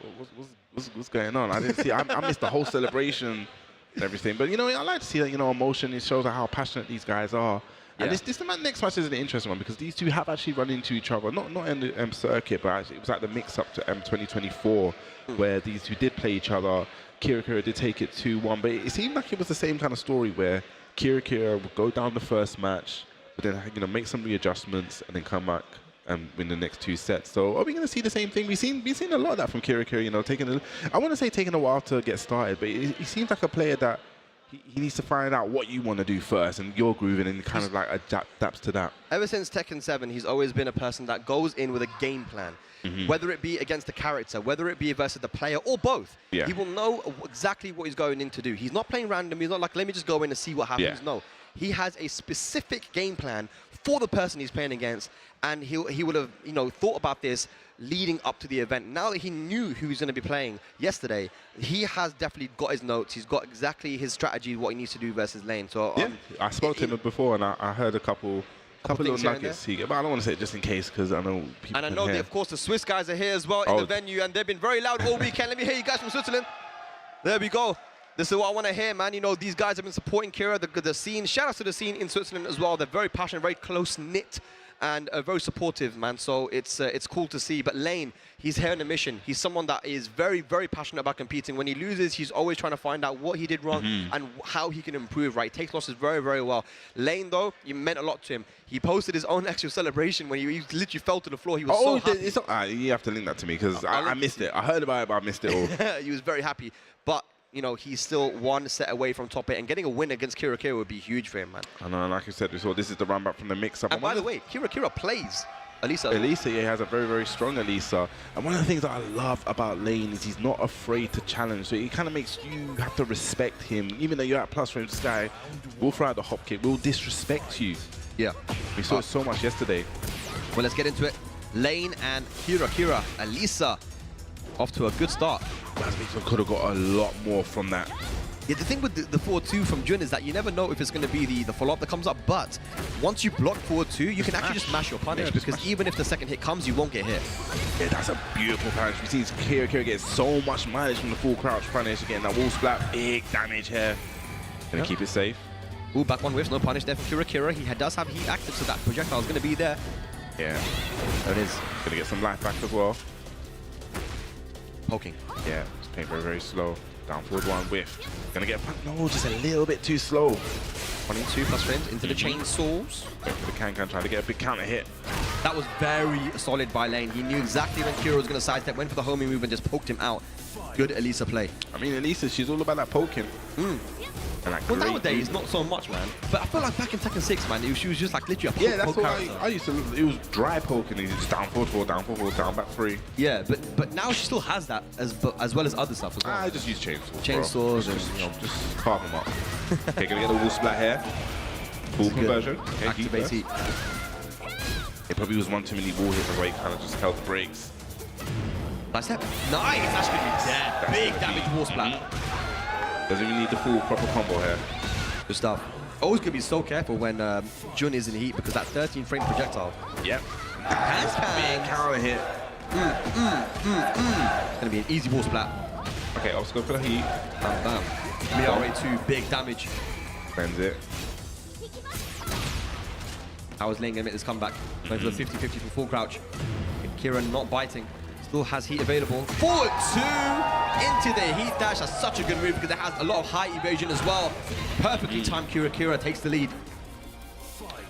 what's going on? I didn't see. I missed the whole celebration and everything. But you know, I like to see that emotion. It shows how passionate these guys are. And this next match is an interesting one because these two have actually run into each other, not in the M circuit, but actually it was at the mix-up to M 2024 where these two did play each other. Kira did take it 2-1, but it seemed like it was the same kind of story where Kira would go down the first match, but then make some readjustments and then come back and win the next two sets. So are we going to see the same thing? We've seen a lot of that from Kira. I want to say taking a while to get started, but he seems like a player that he needs to find out what you want to do first and your groove and kind of like adapts to that. Ever since Tekken 7, he's always been a person that goes in with a game plan. Whether it be against the character, whether it be versus the player, or both. He will know exactly what he's going in to do. He's not playing random. He's not like, let me just go in and see what happens. No. He has a specific game plan for the person he's playing against, and he would have thought about this leading up to the event. Now that he knew who he's going to be playing yesterday, he has definitely got his notes. He's got exactly his strategy, what he needs to do versus Lane. So I spoke to him before, and I heard a couple little nuggets. But I don't want to say it just in case because I know people. And I know, of course, the Swiss guys are here as well in the venue, and they've been very loud all weekend. Let me hear you guys from Switzerland. There we go. This is what I want to hear, man. These guys have been supporting Kira, the scene. Shout out to the scene in Switzerland as well. They're very passionate, very close-knit, and very supportive, man. So it's cool to see. But Lane, he's here on a mission. He's someone that is very, very passionate about competing. When he loses, he's always trying to find out what he did wrong and how he can improve, right? He takes losses very, very well. Lane, though, it meant a lot to him. He posted his own actual celebration when he literally fell to the floor. He was so happy. You have to link that to me because I missed it. I heard about it, but I missed it all. He was very happy. But he's still one set away from top 8, and getting a win against Kira would be huge for him, man. I know, like I said, this is the run back from the mix-up. And by the way, Kira plays Elisa. Elisa, he has a very, very strong Elisa. And one of the things that I love about Lane is he's not afraid to challenge. So it kind of makes you have to respect him. Even though you're at plus range, this guy will throw out the hop kick, will disrespect you. Yeah. We saw it so much yesterday. Well, let's get into it. Lane and Kira, Elisa, off to a good start. Could have got a lot more from that. Yeah, the thing with the 4-2 from Jun is that you never know if it's going to be the follow-up that comes up, but once you block forward 2, you can actually just mash your punish, because even if the second hit comes, you won't get hit. Yeah, that's a beautiful punish. We see Kira get so much mileage from the full crouch punish, getting that wall splat, big damage here. Gonna keep it safe. Ooh, back one whiff, no punish there for Kira. He does have heat active, so that projectile is going to be there. Yeah. There it is. Gonna get some life back as well. Poking. Yeah, just playing very, very slow. Down forward one, whiffed. Gonna get a no, just a little bit too slow. 1-2 plus frames into the chainsaws. Going for the can, trying to get a big counter hit. That was very solid by Lane. He knew exactly when Kira was gonna sidestep, went for the homing move and just poked him out. Good Elisa play. I mean, Elisa, she's all about that poking. And that well, nowadays, not so much, man. But I feel like back in Tekken 6, man, she was just like literally a poke. Yeah, that's what I used to. It was dry poking. He's just down forward 4, down forward 4, down back 3. Yeah, but now she still has that as well as other stuff as well. I just use chainsaws. Chainsaws and just carve them up. Okay, gonna get a wall splat here. Full conversion. Okay, activate heat. It probably was one too many wall hits away. Kind of just held the brakes. Nice step. Nice. That's gonna be dead. Big damage wall splat. Doesn't even need the full proper combo here. Good stuff. Always gonna be so careful when Jun is in the heat because that 13 frame projectile. Yep. Big counter hit. Gonna be an easy wall splat. Okay, let's go for the heat. Bam, bam. MRA2, big damage. Cleanse it. How is Lane gonna make this comeback? Going for the 50-50 from full crouch. Kira not biting. Still has heat available. Forward 2 into the heat dash. That's such a good move because it has a lot of high evasion as well. Perfectly timed Kira takes the lead.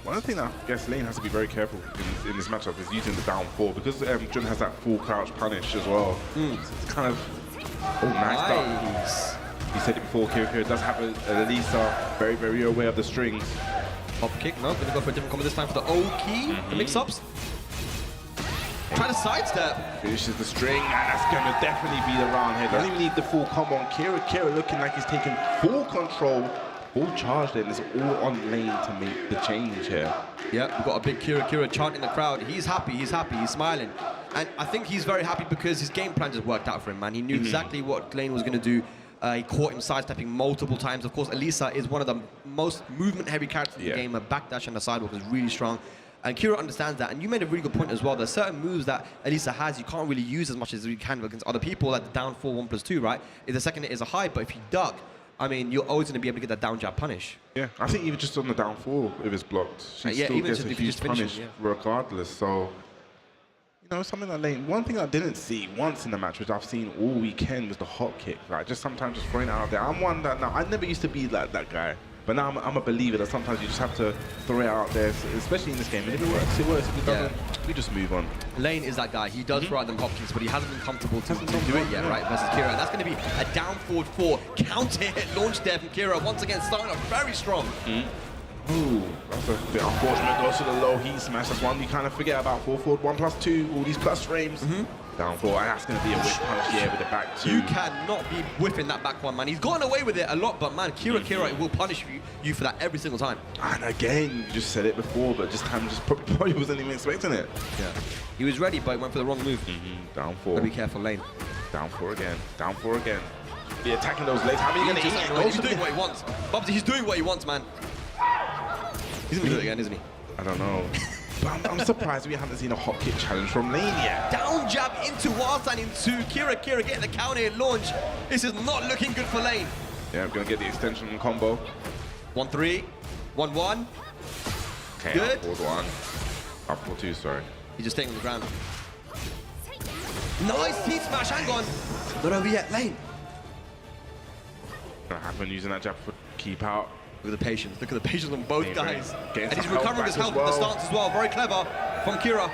One thing that I guess Lane has to be very careful in this matchup is using the down 4 because Jun has that full crouch punish as well. It's kind of nice. He said it before, Kira does have a Elisa very aware of the strings. Hop kick, no, gonna go for a different combo this time for the O key, the mix-ups. Try to sidestep. Finishes the string, and that's gonna definitely be the round here. Doesn't even need the full combo on Kira. Kira looking like he's taking full control. Full charge then, it's all on Lane to make the change here. Yeah, we've got a big Kira chanting in the crowd. He's happy, he's smiling. And I think he's very happy because his game plan just worked out for him, man. He knew exactly what Lane was gonna do. He caught him sidestepping multiple times. Of course, Elisa is one of the most movement-heavy characters in the game. A backdash and a sidewalk is really strong. And Kira understands that. And you made a really good point as well. There's certain moves that Elisa has you can't really use as much as you can against other people, like the down 4 1+2, right? If the second hit is a high, but if you duck, I mean, you're always going to be able to get that down jab punish. Yeah, I think even just on the down 4, if it's blocked, she still even gets a if you huge just finish punish regardless. So, you know, something like Lane. One thing I didn't see once in the match, which I've seen all weekend, was the hop kick. Like, just sometimes just throwing it out there. I'm one that now, I never used to be like that guy. But now I'm a believer that sometimes you just have to throw it out there, especially in this game. And if it works, it works. If it doesn't, we just move on. Lane is that guy. He does throw out them hop kicks, but he hasn't been comfortable to do it yet, right, versus Kira. And that's going to be a down forward 4 counter hit launch there from Kira. Once again, starting off very strong. Ooh, that's a bit unfortunate. Goes to the low heat smash. That's one you kind of forget about. 4 forward, 1+2, all these plus frames. Down 4, and that's going to be a whip punch here with the back 2. You cannot be whipping that back one, man. He's gotten away with it a lot, but man, Kira will punish you for that every single time. And again, you just said it before, but just probably wasn't even expecting it. Yeah. He was ready, but he went for the wrong move. Down 4. Gotta be careful, Lane. Down 4 again. Down 4 again. Be attacking those legs. How many are you going to eat? He's doing what he wants. Bubsy, he's doing what he wants, man. He's going to do it again, isn't he? I don't know. But I'm surprised we haven't seen a hop kick challenge from Lane yet. Down jab into Gosain into Kira getting the counter hit launch. This is not looking good for Lane. Yeah, I'm going to get the extension combo. 1-3, 1-1. Okay, good. Up forward 1. Up forward 2, sorry. He's just staying on the ground. Nice heat smash, hang on. Not over yet, Lane. Gonna happen using that jab for keep out. Look at the patience. Look at the patience on both guys. And he's recovering recovering his health with the stance as well. Very clever from Kira.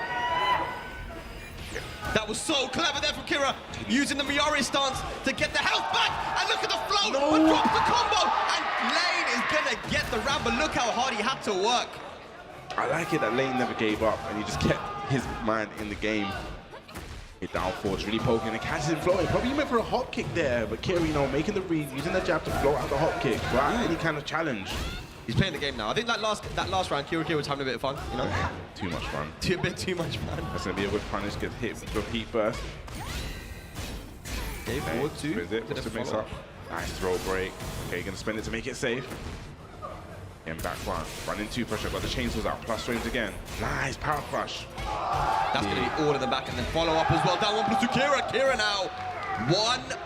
That was so clever there from Kira. Using the Miari stance to get the health back. And look at the float. But drops the combo. And Lane is going to get the round. But look how hard he had to work. I like it that Lane never gave up. And he just kept his mind in the game. Hit down forward, really poking and catches him floating. Probably went for a hop kick there, but Kira, you know, making the read, using the jab to float out the hop kick, right? Any kind of challenge. He's playing the game now. I think that last round, Kira was having a bit of fun, you know? Too much fun. A bit too much fun. That's going to be a whip punish, get hit with heat first. Okay, forward 2. What's the mix up? Nice throw break. Okay, you're going to spend it to make it safe. And back 1. Running 2 pressure, got the chainsaws out. Plus frames again. Nice power crush. That's going to be all in the back and then follow up as well. Down 1+2 Kira. Kira now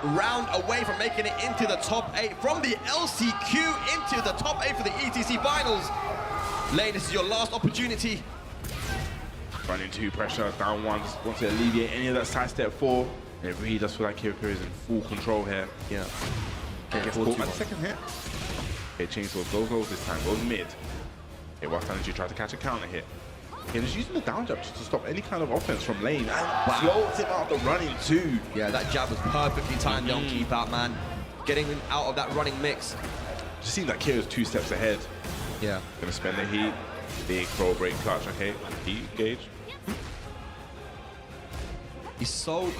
1 round away from making it into the top 8. From the LCQ into the top 8 for the ETC finals. Lane, this is your last opportunity. Running 2 pressure, down 1. Just wants to alleviate any of that side step 4. And it really does feel like Kira is in full control here. Yeah. Okay, gets caught by the second hit. Okay, chainsaw goes low this time, goes mid. Okay, whilst you try to catch a counter hit. Okay, just using the down jab just to stop any kind of offense from Lane. And floats him out the running too. Yeah, that jab was perfectly timed on keep out, man. Getting him out of that running mix. Just seems like Kira's 2 steps ahead. Yeah. Gonna spend the heat. Big throw break clutch, okay. Heat gauge. He's so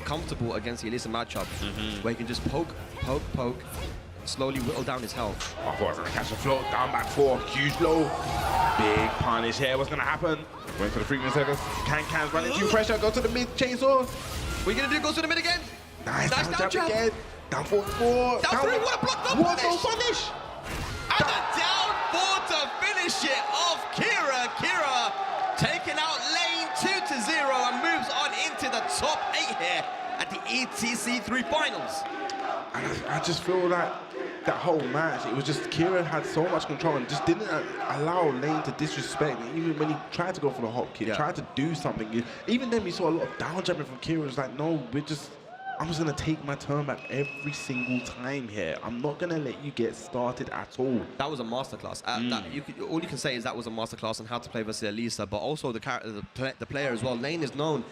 comfortable against the Elisa matchup where he can just poke, slowly whittle down his health. I thought I was gonna catch a float, down back 4, huge low. Big punish here, what's gonna happen? Went for the frequent service. Can's running 2 pressure, go to the mid chainsaw. What are you gonna do? Go to the mid again? Nice down jab again. Down 4, Down 3, what a block punish. And the down 4 to finish it off Kira. Kira taking out Lane 2-0 and moves on into the top 8 here at the ETC 3 finals. And I just feel like that whole match, it was just Kira had so much control and just didn't allow Lane to disrespect. Even when he tried to go for the hop kick, tried to do something, even then we saw a lot of down jumping from Kira. It was like, no, I'm just gonna take my turn back every single time here. I'm not gonna let you get started at all. That was a masterclass. All you can say is that was a masterclass on how to play versus Elisa, but also the player as well. Lane is known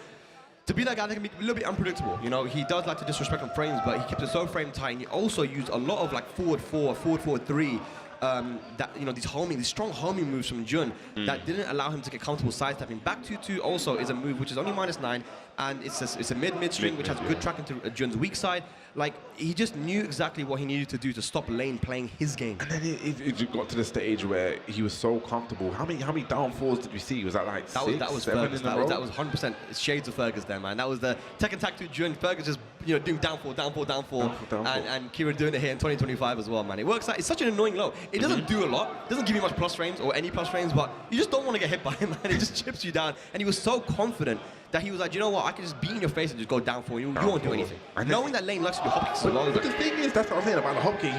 to be that guy that can be a little bit unpredictable. You know, he does like to disrespect on frames, but he keeps it so frame tight. And he also used a lot of like forward 4, forward 3. That, you know, these strong homing moves from Jun that didn't allow him to get comfortable sidestepping. Back 2-2 also is a move which is only -9, and it's a mid string which has good tracking to Jun's weak side. Like, he just knew exactly what he needed to do to stop Lane playing his game. And then it got to the stage where he was so comfortable. How many down fours did we see? Was that like that was 7 Fergus. in a row? That was 100% shades of Fergus there, man. That was the Tekken Tag 2 Jun. Fergus just, you know, doing down 4, and Kira doing it here in 2025 as well, man. It works out. It's such an annoying low. It doesn't do a lot. It doesn't give you much plus frames or any plus frames, but you just don't want to get hit by him, man. It just chips you down. And he was so confident that he was like, you know what, I can just be in your face and just go down 4. You won't do anything. And knowing that Lane likes to do hop kicks so long. But the thing is, that's what I'm saying about the hop kick.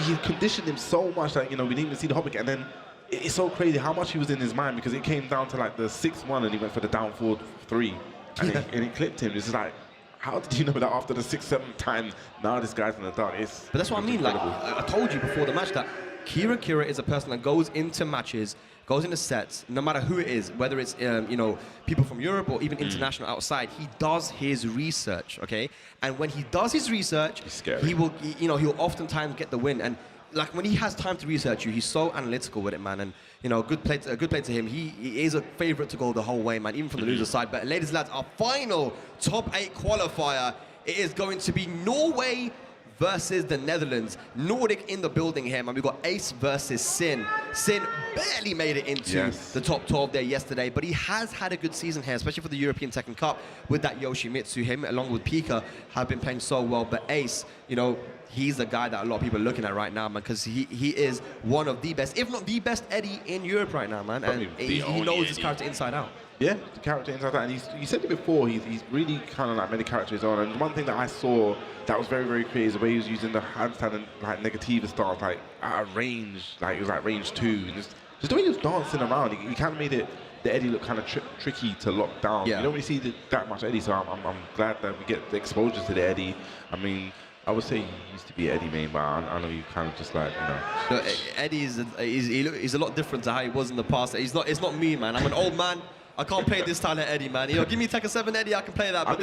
He conditioned him so much that, you know, we didn't even see the hop kick. And then it's so crazy how much he was in his mind, because it came down to like the 6-1 and he went for the down 4-3. And it clipped him. It's just like, how did you know that after the 6-7 times, now this guy's in the dark? But that's what I mean. Like, I told you before the match that Kira is a person that goes into matches, goes into sets, no matter who it is, whether it's you know, people from Europe or even international outside, he does his research, okay? And when he does his research, he'll oftentimes get the win. And like, when he has time to research you, he's so analytical with it, man. And, you know, good play to him. He is a favorite to go the whole way, man, even from the loser side. But ladies and lads, our final top 8 qualifier, it is going to be Norway versus the Netherlands. Nordic in the building here, man. We've got Ace versus Sin. Sin barely made it into the top 12 there yesterday, but he has had a good season here, especially for the European Tekken Cup with that Yoshimitsu. Him, along with Pika, have been playing so well. But Ace, you know, he's the guy that a lot of people are looking at right now, man, because he is one of the best, if not the best Eddie in Europe right now, man. And he knows his character inside out. Yeah, the character inside out. And you said it before, he's really kind of like made the character his own. And one thing that I saw that was very, very clear is the way he was using the handstand and like negativa stance, like at a range, like it was like range 2. And just the way he was dancing around, he kind of made the Eddie look kind of tricky to lock down. You don't really see that much Eddie, so I'm glad that we get the exposure to the Eddie. I mean, I would say he used to be Eddie main, but I know you kind of just like, you know. No, Eddie he's a lot different to how he was in the past. It's not me, man. I'm an old man. I can't play this style of Eddie, man. You know, give me Tekken 7 Eddie, I can play that. But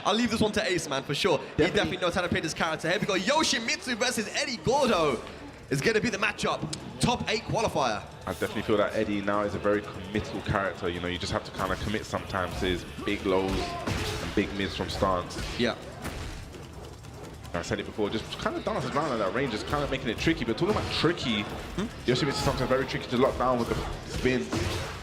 I'll leave this one to Ace, man, for sure. He definitely knows how to play this character. Here we go, Yoshimitsu versus Eddie Gordo is going to be the matchup. Top 8 qualifier. I definitely feel that Eddie now is a very committal character. You know, you just have to kind of commit sometimes to his big lows and big mids from stance. Yeah. I said it before, just kind of dances around at that range, just kind of making it tricky. But talking about tricky, Yoshimitsu is sometimes very tricky to lock down with the spin.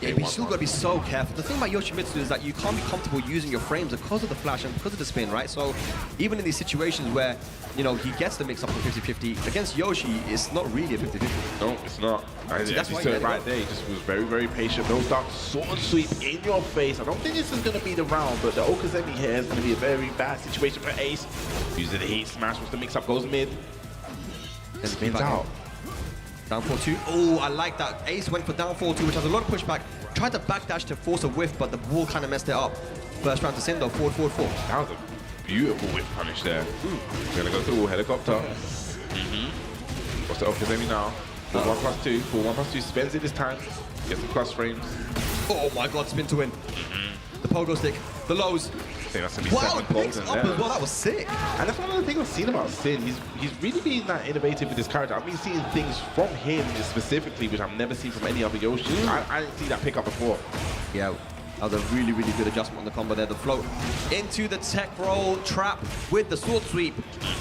Yeah, but you still got to be so careful. The thing about Yoshimitsu is that you can't be comfortable using your frames because of the flash and because of the spin, right? So even in these situations where, you know, he gets the mix-up on 50-50, against Yoshi, it's not really a 50-50. No, it's not. As you said right there, he just was very, very patient. No dark sword sweep in your face. I don't think this is going to be the round, but the Okazemi here is going to be a very bad situation for Ace. Using the heat smash with the mix-up, goes mid. And spins out. Down 4-2. Oh, I like that. Ace went for down 4-2, which has a lot of pushback. Tried to backdash to force a whiff, but the wall kind of messed it up. First round to Sin though, forward, forward, forward. That was a beautiful whiff punish there. We're going to go through helicopter. What's the Okazemi now? 4-1+2. 4-1+2. Spends it this time. Gets some plus frames. Oh my god, spin to win. The pogo stick. The lows. Wow, it picks up as well. That was sick. And that's one of the things I've seen about Sin. He's really been that innovative with this character. I've been seeing things from him specifically, which I've never seen from any other Yoshi. I didn't see that pick up before. Yeah, that was a really, really good adjustment on the combo there. The float into the tech roll trap with the sword sweep.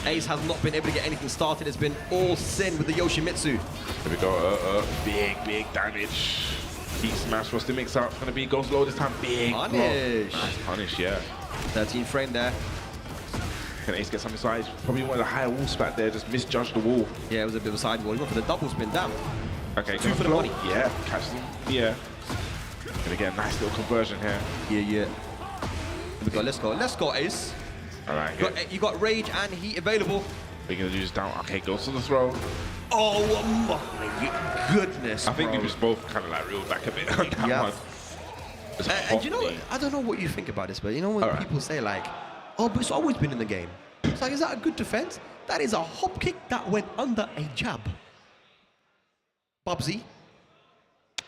Ace has not been able to get anything started. It's been all Sin with the Yoshimitsu. Here we go. Big damage. Heat smash. What's the mix up? Gonna be goes low this time. Big punish. Nice punish, yeah. 13 frame there. Can Ace get something side? Probably one of the higher wall spat there, just misjudged the wall. Yeah, it was a bit of a side wall. He went for the double spin down. Okay, 2 for the money. Yeah, catches him. Yeah. And again, nice little conversion here. Yeah. Here we go, let's go, Ace. All right, You got Rage and Heat available. We're going to use down. Okay, goes to the throw. Oh my goodness, I think bro. we just both kind of like reeled back a bit on that Yeah. one. And you know, I don't know what you think about this, but you know when people say like, oh, but it's always been in the game. It's like, is that a good defense? That is a hop kick that went under a jab. Bubsy.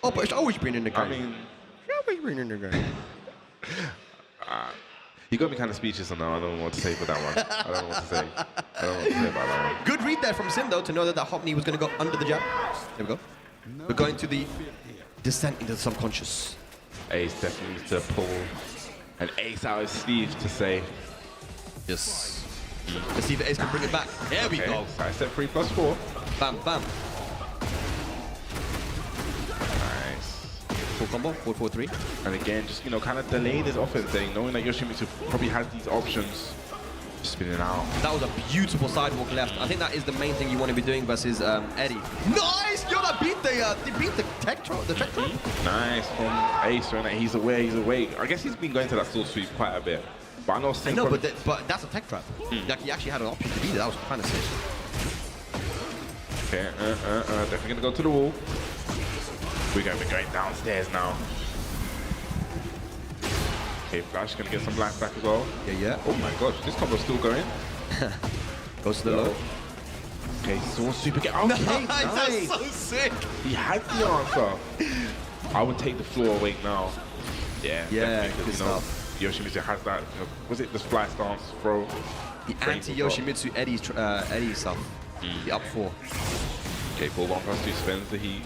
Oh, but it's always been in the game. I mean, it's always been in the game. you got me kind of speechless on that. I don't know what to say for that one. I don't know what to say. I don't know what to say about that one. Good read there from Sin, though, to know that that hop knee was going to go under the jab. There we go. We're going to the descent into the subconscious. Ace definitely needs to pull an ace out his sleeve to say. Yes. Let's see if Ace can bring it back. There we go. Side step 3+4. Bam, bam. Nice. Full combo, 4-4-3. And again, just, you know, kind of delaying his offense there, knowing that Yoshimitsu probably has these options. Spinning out. That was a beautiful sidewalk left. I think that is the main thing you want to be doing versus Eddie. Nice! Jodd beat the tech trap. Nice from Ace, right? He's away. I guess he's been going to that still sweep quite a bit. But I know Sin. No, but that's a tech trap. Like, he actually had an option to be there. That was kind of sick. Okay, definitely gonna go to the wall. We're gonna be going downstairs now. Okay, Flash gonna get some life back as well. Yeah. Oh my gosh, this combo's still going. Goes to the low. Okay, Sword Super get. Okay, nice. That's so sick. He had the answer. I would take the floor awake now. Yeah, good stuff. Yoshimitsu has that. You know, was it the fly stance throw? The anti-Yoshimitsu Eddie stuff. The up 4. Okay, 4-1+2 spins the heat.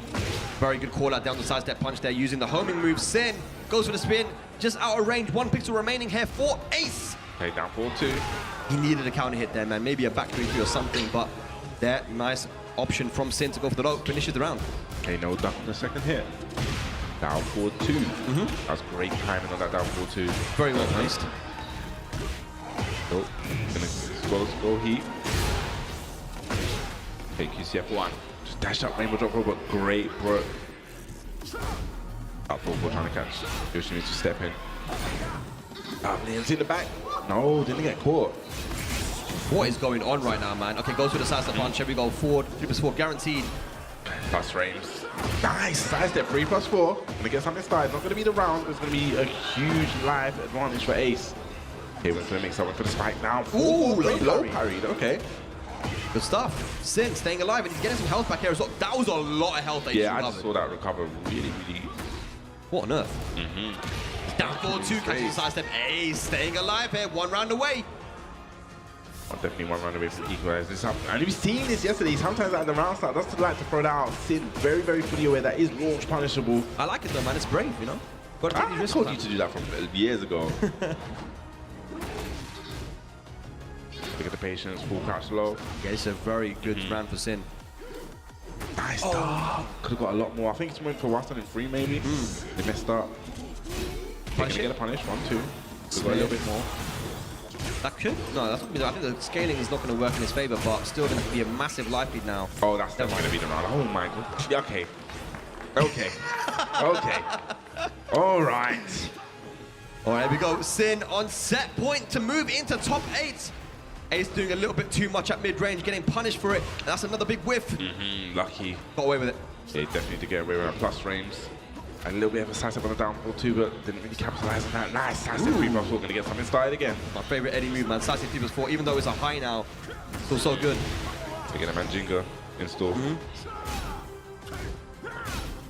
Very good call out down the side step punch there using the homing move. Sin goes for the spin. Just out of range. 1 pixel remaining here for Ace. Okay, down 4-2. He needed a counter hit there, man. Maybe a back 3-3 or something, but that nice option from Sin to go for the low. Finishes the round. Okay, no duck on the second hit. Down 4-2. That's great timing on that down 4-2. Very well placed. Nope. Gonna go heat. Okay, QCF1. Just dashed up rainbow drop roll, but great bro. Up 4-4 trying to catch. Yoshimitsu step in. Liam's in the back. No, didn't get caught. What is going on right now, man? Okay, goes for the side step punch. Here we go. Forward, 3+4 guaranteed. Plus frames. Nice! Side step 3+4. Gonna get something started. Not gonna be the round, but it's gonna be a huge live advantage for Ace. Okay, we're gonna make something for the spike now. Ooh, low parried. Okay. Good stuff. Sin staying alive, and he's getting some health back here as well. That was a lot of health that he Yeah, I recovered. just saw that recover really. What on earth? Down 4-2, catching the side step. Ace staying alive here, 1 round away. I'm definitely 1 round away from equalize this up. And we've seen this yesterday. Sometimes at the round start, does like to throw that out. Sin very fully aware that is launch punishable. I like it though, man. It's brave, you know? Got to take these I risks. told you to do that from years ago. Look at the patience, full crouch low. Yeah, it's a very good round for Sin. Nice start. Could have got a lot more. I think it's went for Watson in 3 maybe. They messed up. They're gonna get a punish, 1-2. Could got a little bit more. That could? No, that's not. I think the scaling is not going to work in his favor, but still going to be a massive life lead now. Oh, that's definitely gonna be the round. Oh my god. Okay. All right. All right, here we go. Sin on set point to move into top 8. Ace doing a little bit too much at mid-range, getting punished for it. And that's another big whiff. Lucky. Got away with it. Yeah, definitely to get away with our plus frames. And a little bit of a side step on the downfall too, but didn't really capitalize on that. Nice side step 3+4, gonna get something started again. My favorite Eddie move, man. Side step 3+4, even though it's a high now, still so good. To get a Manjinga install.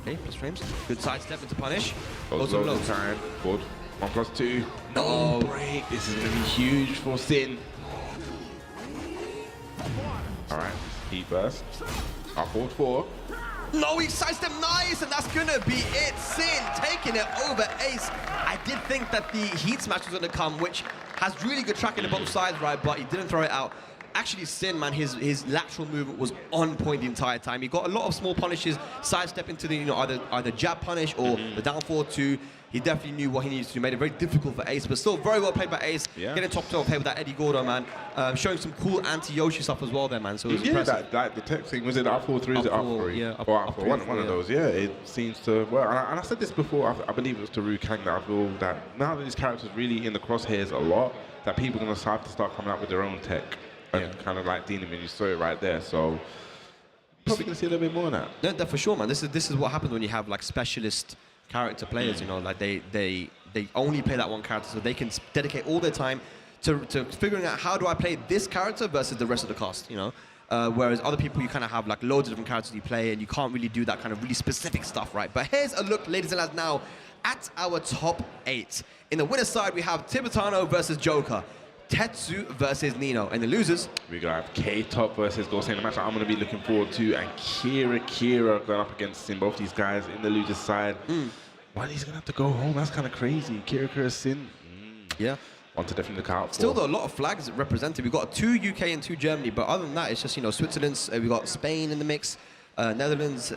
Okay, plus frames. Good side step into punish. Goes low this time. Forward. 1+2. No break. This is gonna be huge for Sin. All right, heat burst. Up forward 4. No, he sidestepped nice, and that's gonna be it. Sin taking it over Ace. I did think that the heat smash was gonna come, which has really good tracking on both sides, right? But he didn't throw it out. Actually, Sin, man, his lateral movement was on point the entire time. He got a lot of small punishes, sidestep into the, you know, either jab punish or the down 4-2. He definitely knew what he needed to do. Made it very difficult for Ace, but still very well played by Ace. Yeah. Getting top 12 here with that Eddie Gordo, man. Showing some cool anti-Yoshi stuff as well there, man. So it was impressive. That the tech thing, was it up 4-3 or is it up 3? Yeah, up 4. One of those, yeah. It seems to work. And I said this before, I believe it was to Ryu Kang, that I feel that now that these characters really in the crosshairs a lot, that people are going to have to start coming up with their own tech. and kind of like dealing with. You saw it right there. So probably gonna see a little bit more of that. No, that for sure, man. This is what happens when you have like specialist character players. You know, like they only play that one character, so they can dedicate all their time to figuring out how do I play this character versus the rest of the cast. You know. Whereas other people, you kind of have like loads of different characters you play, and you can't really do that kind of really specific stuff, right? But here's a look, ladies and lads, now at our top 8. In the winner's side, we have Tibetano versus Joka, Tetsu versus Nino, and the losers. We're gonna have K-Top versus Gosain, a match that I'm gonna be looking forward to, and Kira going up against Sin. Both these guys in the loser's side. Why he's gonna have to go home? That's kind of crazy. Kira Sin. Yeah. One to definitely look out for. Still, though, a lot of flags represented. We've got 2 UK and 2 Germany, but other than that, it's just, you know, Switzerland's, we've got Spain in the mix, Netherlands,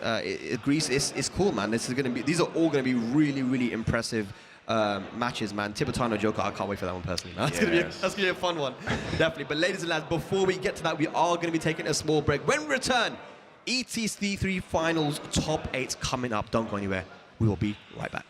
Greece. It's cool, man. These are all going to be really, really impressive matches, man. Tibetano, Joka, I can't wait for that one personally, man. That's gonna be a fun one, definitely. But ladies and lads, before we get to that, we are going to be taking a small break. When we return, ETC3 Finals Top 8 coming up. Don't go anywhere. We will be right back.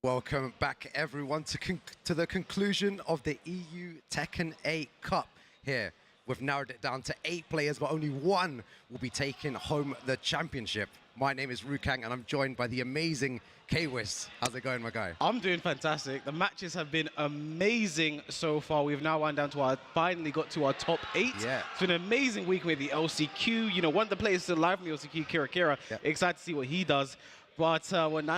Welcome back, everyone, to the conclusion of the EU Tekken 8 Cup here. We've narrowed it down to 8 players, but only one will be taking home the championship. My name is Rukang, and I'm joined by the amazing K-Wiz. How's it going, my guy? I'm doing fantastic. The matches have been amazing so far. We've now wound down to finally got to our top 8. Yeah. It's been an amazing week with the LCQ. You know, one of the players still alive from the LCQ, Kira. Yeah. Excited to see what he does. But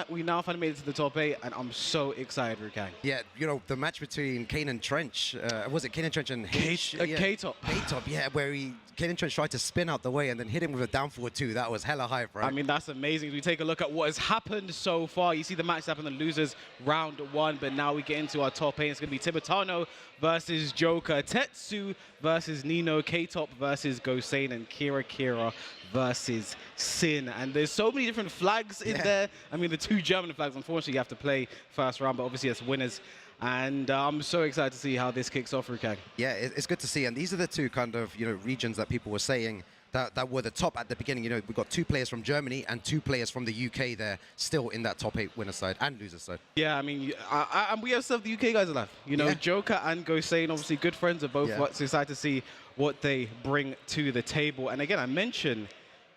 we now finally made it to the top 8, and I'm so excited, Rukang. Yeah, you know, the match between KaneAndTrench, was it KaneAndTrench and K-Top. K-Top, yeah, where KaneAndTrench tried to spin out the way and then hit him with a down forward 2. That was hella hype, right? I mean, that's amazing. We take a look at what has happened so far. You see the match happen, the losers round 1, but now we get into our top 8. It's going to be Tibetano versus Joka, Tetsu versus Nino, K-Top versus Gosain, and Kira versus Sin. And there's so many different flags in there. I mean, the 2 German flags, unfortunately, you have to play first round, but obviously it's winners. And I'm so excited to see how this kicks off, Rukang. Yeah, it's good to see. And these are the 2 kind of, you know, regions that people were saying that were the top at the beginning. You know, we've got 2 players from Germany and 2 players from the UK there, still in that top 8 winner side and loser side. Yeah, I mean, and we have some of the UK guys alive. You know, Joka and Gosain, obviously good friends of both. So excited to see what they bring to the table. And again, I mentioned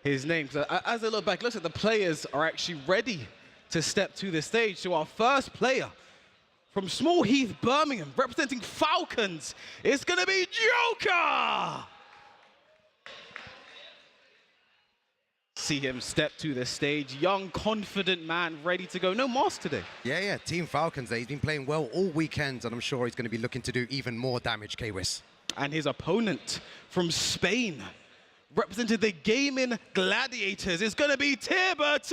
his name. So as I look back, looks like the players are actually ready to step to the stage. So our first player from Small Heath, Birmingham, representing Falcons, it's going to be Joka! See him step to the stage. Young, confident man, ready to go. No mask today. Yeah, Team Falcons there. He's been playing well all weekend, and I'm sure he's going to be looking to do even more damage, K-Wiz. And his opponent from Spain, represented the gaming gladiators, is going to be Tibetano!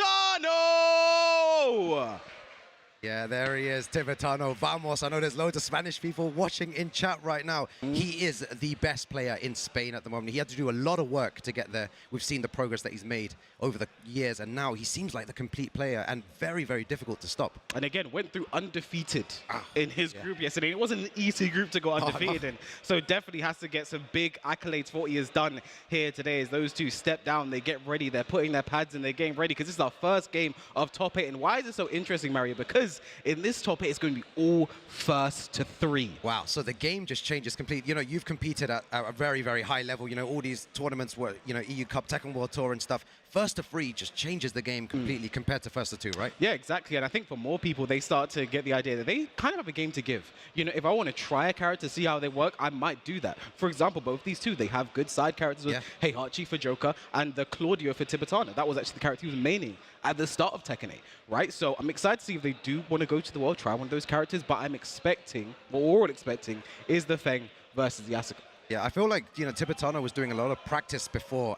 Yeah, there he is, Tibetano. Vamos. I know there's loads of Spanish people watching in chat right now. He is the best player in Spain at the moment. He had to do a lot of work to get there. We've seen the progress that he's made over the years, and now he seems like the complete player and very, very difficult to stop. And again, went through undefeated in his group yesterday. It wasn't an easy group to go undefeated in. So definitely has to get some big accolades for what he has done here today. As those 2 step down, they get ready. They're putting their pads in, they're getting ready, because this is our first game of top 8. And why is it so interesting, Mario? Because in this top 8, it's going to be all first to 3. Wow, so the game just changes completely. You know, you've competed at a very, very high level. You know, all these tournaments were, you know, EU Cup, Tekken World Tour and stuff. First to 3 just changes the game completely compared to first to 2, right? Yeah, exactly. And I think for more people, they start to get the idea that they kind of have a game to give. You know, if I want to try a character, see how they work, I might do that. For example, both these 2, they have good side characters with Heihachi for Joka and the Claudio for Tibetano. That was actually the character he was maining at the start of Tekken 8, right? So I'm excited to see if they do want to go to the world, try one of those characters, but I'm expecting, what we're all expecting, is the Feng versus the Asuka. Yeah, I feel like, you know, Tibetano was doing a lot of practice before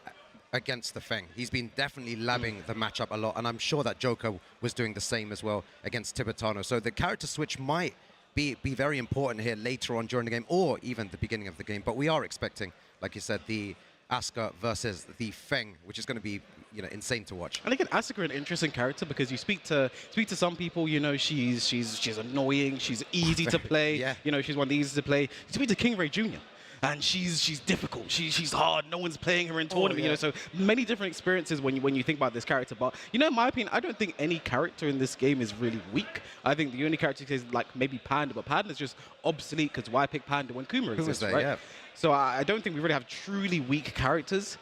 against the Feng. He's been definitely labbing the matchup a lot, and I'm sure that Joka was doing the same as well against Tibetano. So the character switch might be very important here later on during the game, or even the beginning of the game. But we are expecting, like you said, the Asuka versus the Feng, which is going to be, you know, insane to watch. And again, Asuka an interesting character, because you speak to some people, you know, she's annoying, she's easy to play, you know, she's one of the easiest to play. You speak to King Ray Jr., and she's difficult, she's hard, no one's playing her in tournament, you know, so many different experiences when you think about this character. But, you know, in my opinion, I don't think any character in this game is really weak. I think the only character is like maybe Panda, but Panda's just obsolete, because why pick Panda when Kuma exists, right? Yeah. So I don't think we really have truly weak characters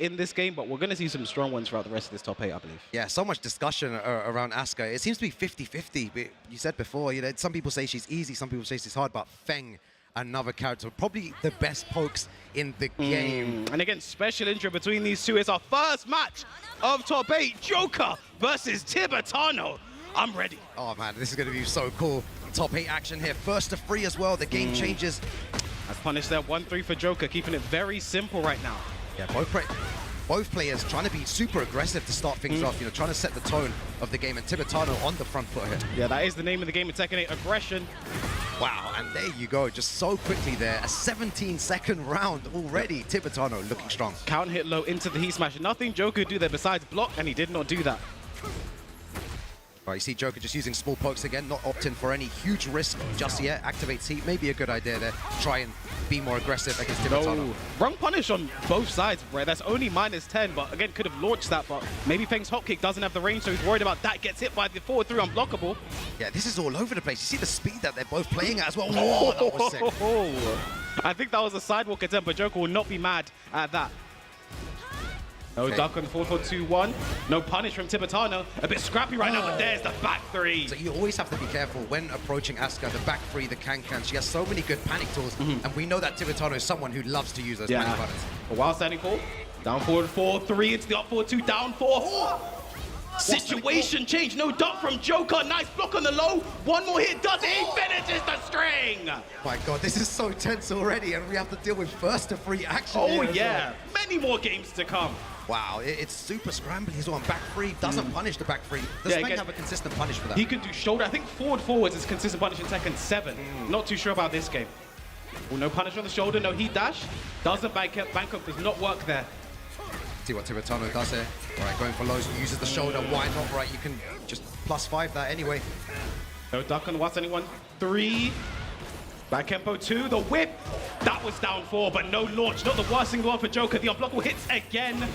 in this game, but we're going to see some strong ones throughout the rest of this top 8, I believe. Yeah, so much discussion around Asuka. It seems to be 50-50. You said before, you know, some people say she's easy, some people say she's hard, but Feng, another character, probably the best pokes in the game. And again, special intro between these 2. It's our first match of top 8, Joka versus Tibetano. I'm ready. Oh man, this is going to be so cool. Top 8 action here, first to 3 as well. The game changes. As punished there, 1-3 for Joka, keeping it very simple right now. Yeah, both players trying to be super aggressive to start things off, you know, trying to set the tone of the game, and Tibetano on the front foot here. Yeah, that is the name of the game in Tekken 8, aggression. Wow, and there you go, just so quickly there, a 17-second round already. Tibetano looking strong. Count hit low into the heat smash. Nothing Joka could do there besides block, and he did not do that. Right, you see Joka just using small pokes again, not opting for any huge risk just yet. Activates heat, maybe a good idea there. Try and be more aggressive against Tibetano. No, wrong punish on both sides, bro. That's only -10, but again, could have launched that, but maybe Feng's hop kick doesn't have the range, so he's worried about that. Gets hit by the forward 3 unblockable. Yeah, this is all over the place. You see the speed that they're both playing at as well. Oh, that was sick. I think that was a sidewalk attempt, but Joka will not be mad at that. No duck on 4-4-2-1. No punish from Tibetano. A bit scrappy right now, but there's the back 3. So you always have to be careful when approaching Asuka, the back 3, the can-can. She has so many good panic tools, and we know that Tibetano is someone who loves to use those panic buttons. A wild standing 4. Down forward 4-3 into the up 4-2, down 4. Situation change. No duck from Joka. Nice block on the low. One more hit does it. He finishes the string. My God, this is so tense already, and we have to deal with first to free action. Oh, yeah. Many more games to come. Wow, it's super scrambly as well. Back 3 doesn't punish the back 3. Does Feng have a consistent punish for that? He can do shoulder. I think forwards is consistent punish in Tekken 7. Not too sure about this game. Oh, no punish on the shoulder. No heat dash. Doesn't bank up. Does not work there. See what Tibetano does here. All right, going for lows, uses the shoulder. Why not? Right, you can just +5 that anyway. No duck on the what's anyone. 3. Back tempo 2. The whip. That was down 4, but no launch. Not the worst single one for Joka. The unblockable hits again.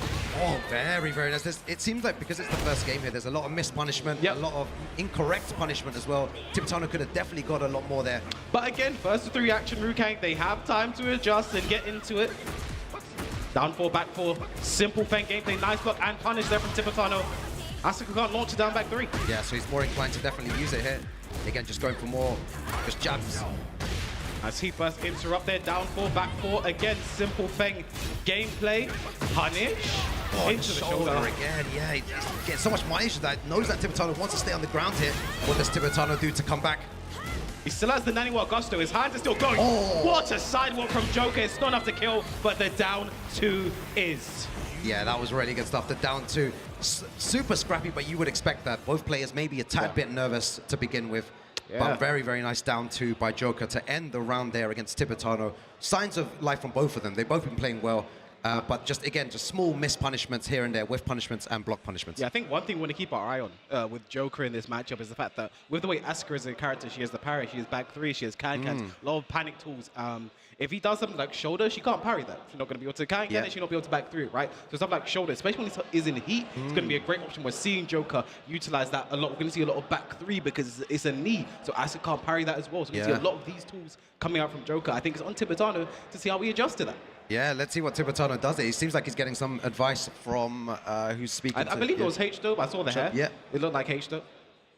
Oh, very, very nice. It seems like because it's the first game here, there's a lot of missed punishment, a lot of incorrect punishment as well. Tibetano could have definitely got a lot more there. But again, first to 3 action Rukang. They have time to adjust and get into it. Down 4, back 4. Simple Feng gameplay. Nice block and punish there from Tibetano. Asuka can't launch it down back 3. Yeah, so he's more inclined to definitely use it here. Again, just going for more, just jabs. As heat burst interrupt there, down 4, back 4. Again, simple Feng gameplay. Punish. Into the shoulder again. Yeah, he's getting so much mileage that knows that Tibetano wants to stay on the ground here. What does Tibetano do to come back? He still has the Naniwa Gusto. His hands are still going. What a sidewalk from Joka. It's not enough to kill, but the down 2 is. Yeah, that was really good stuff. The down 2, super scrappy, but you would expect that. Both players maybe a tad bit nervous to begin with. But very, very nice down 2 by Joka to end the round there against Tibetano. Signs of life from both of them. They've both been playing well. But just, again, just small missed punishments here and there, whiff punishments and block punishments. Yeah, I think one thing we want to keep our eye on with Joka in this matchup is the fact that with the way Asuka is a character, she has the parry, she has back 3, she has can-cans, a lot of panic tools. If he does something like shoulder, she can't parry that. She's not going to be able to can-can it, she'll not be able to back 3, right? So stuff like shoulder, especially when he is in heat, it's going to be a great option. We're seeing Joka utilize that a lot. We're going to see a lot of back 3 because it's a knee, so Asuka can't parry that as well. So we're going to see a lot of these tools coming out from Joka. I think it's on Tibetano to see how we adjust to that. Yeah, let's see what Tibetano does. It seems like he's getting some advice from who's speaking. I believe it was H-Dope. I saw the hair. Yeah. It looked like H-Dope.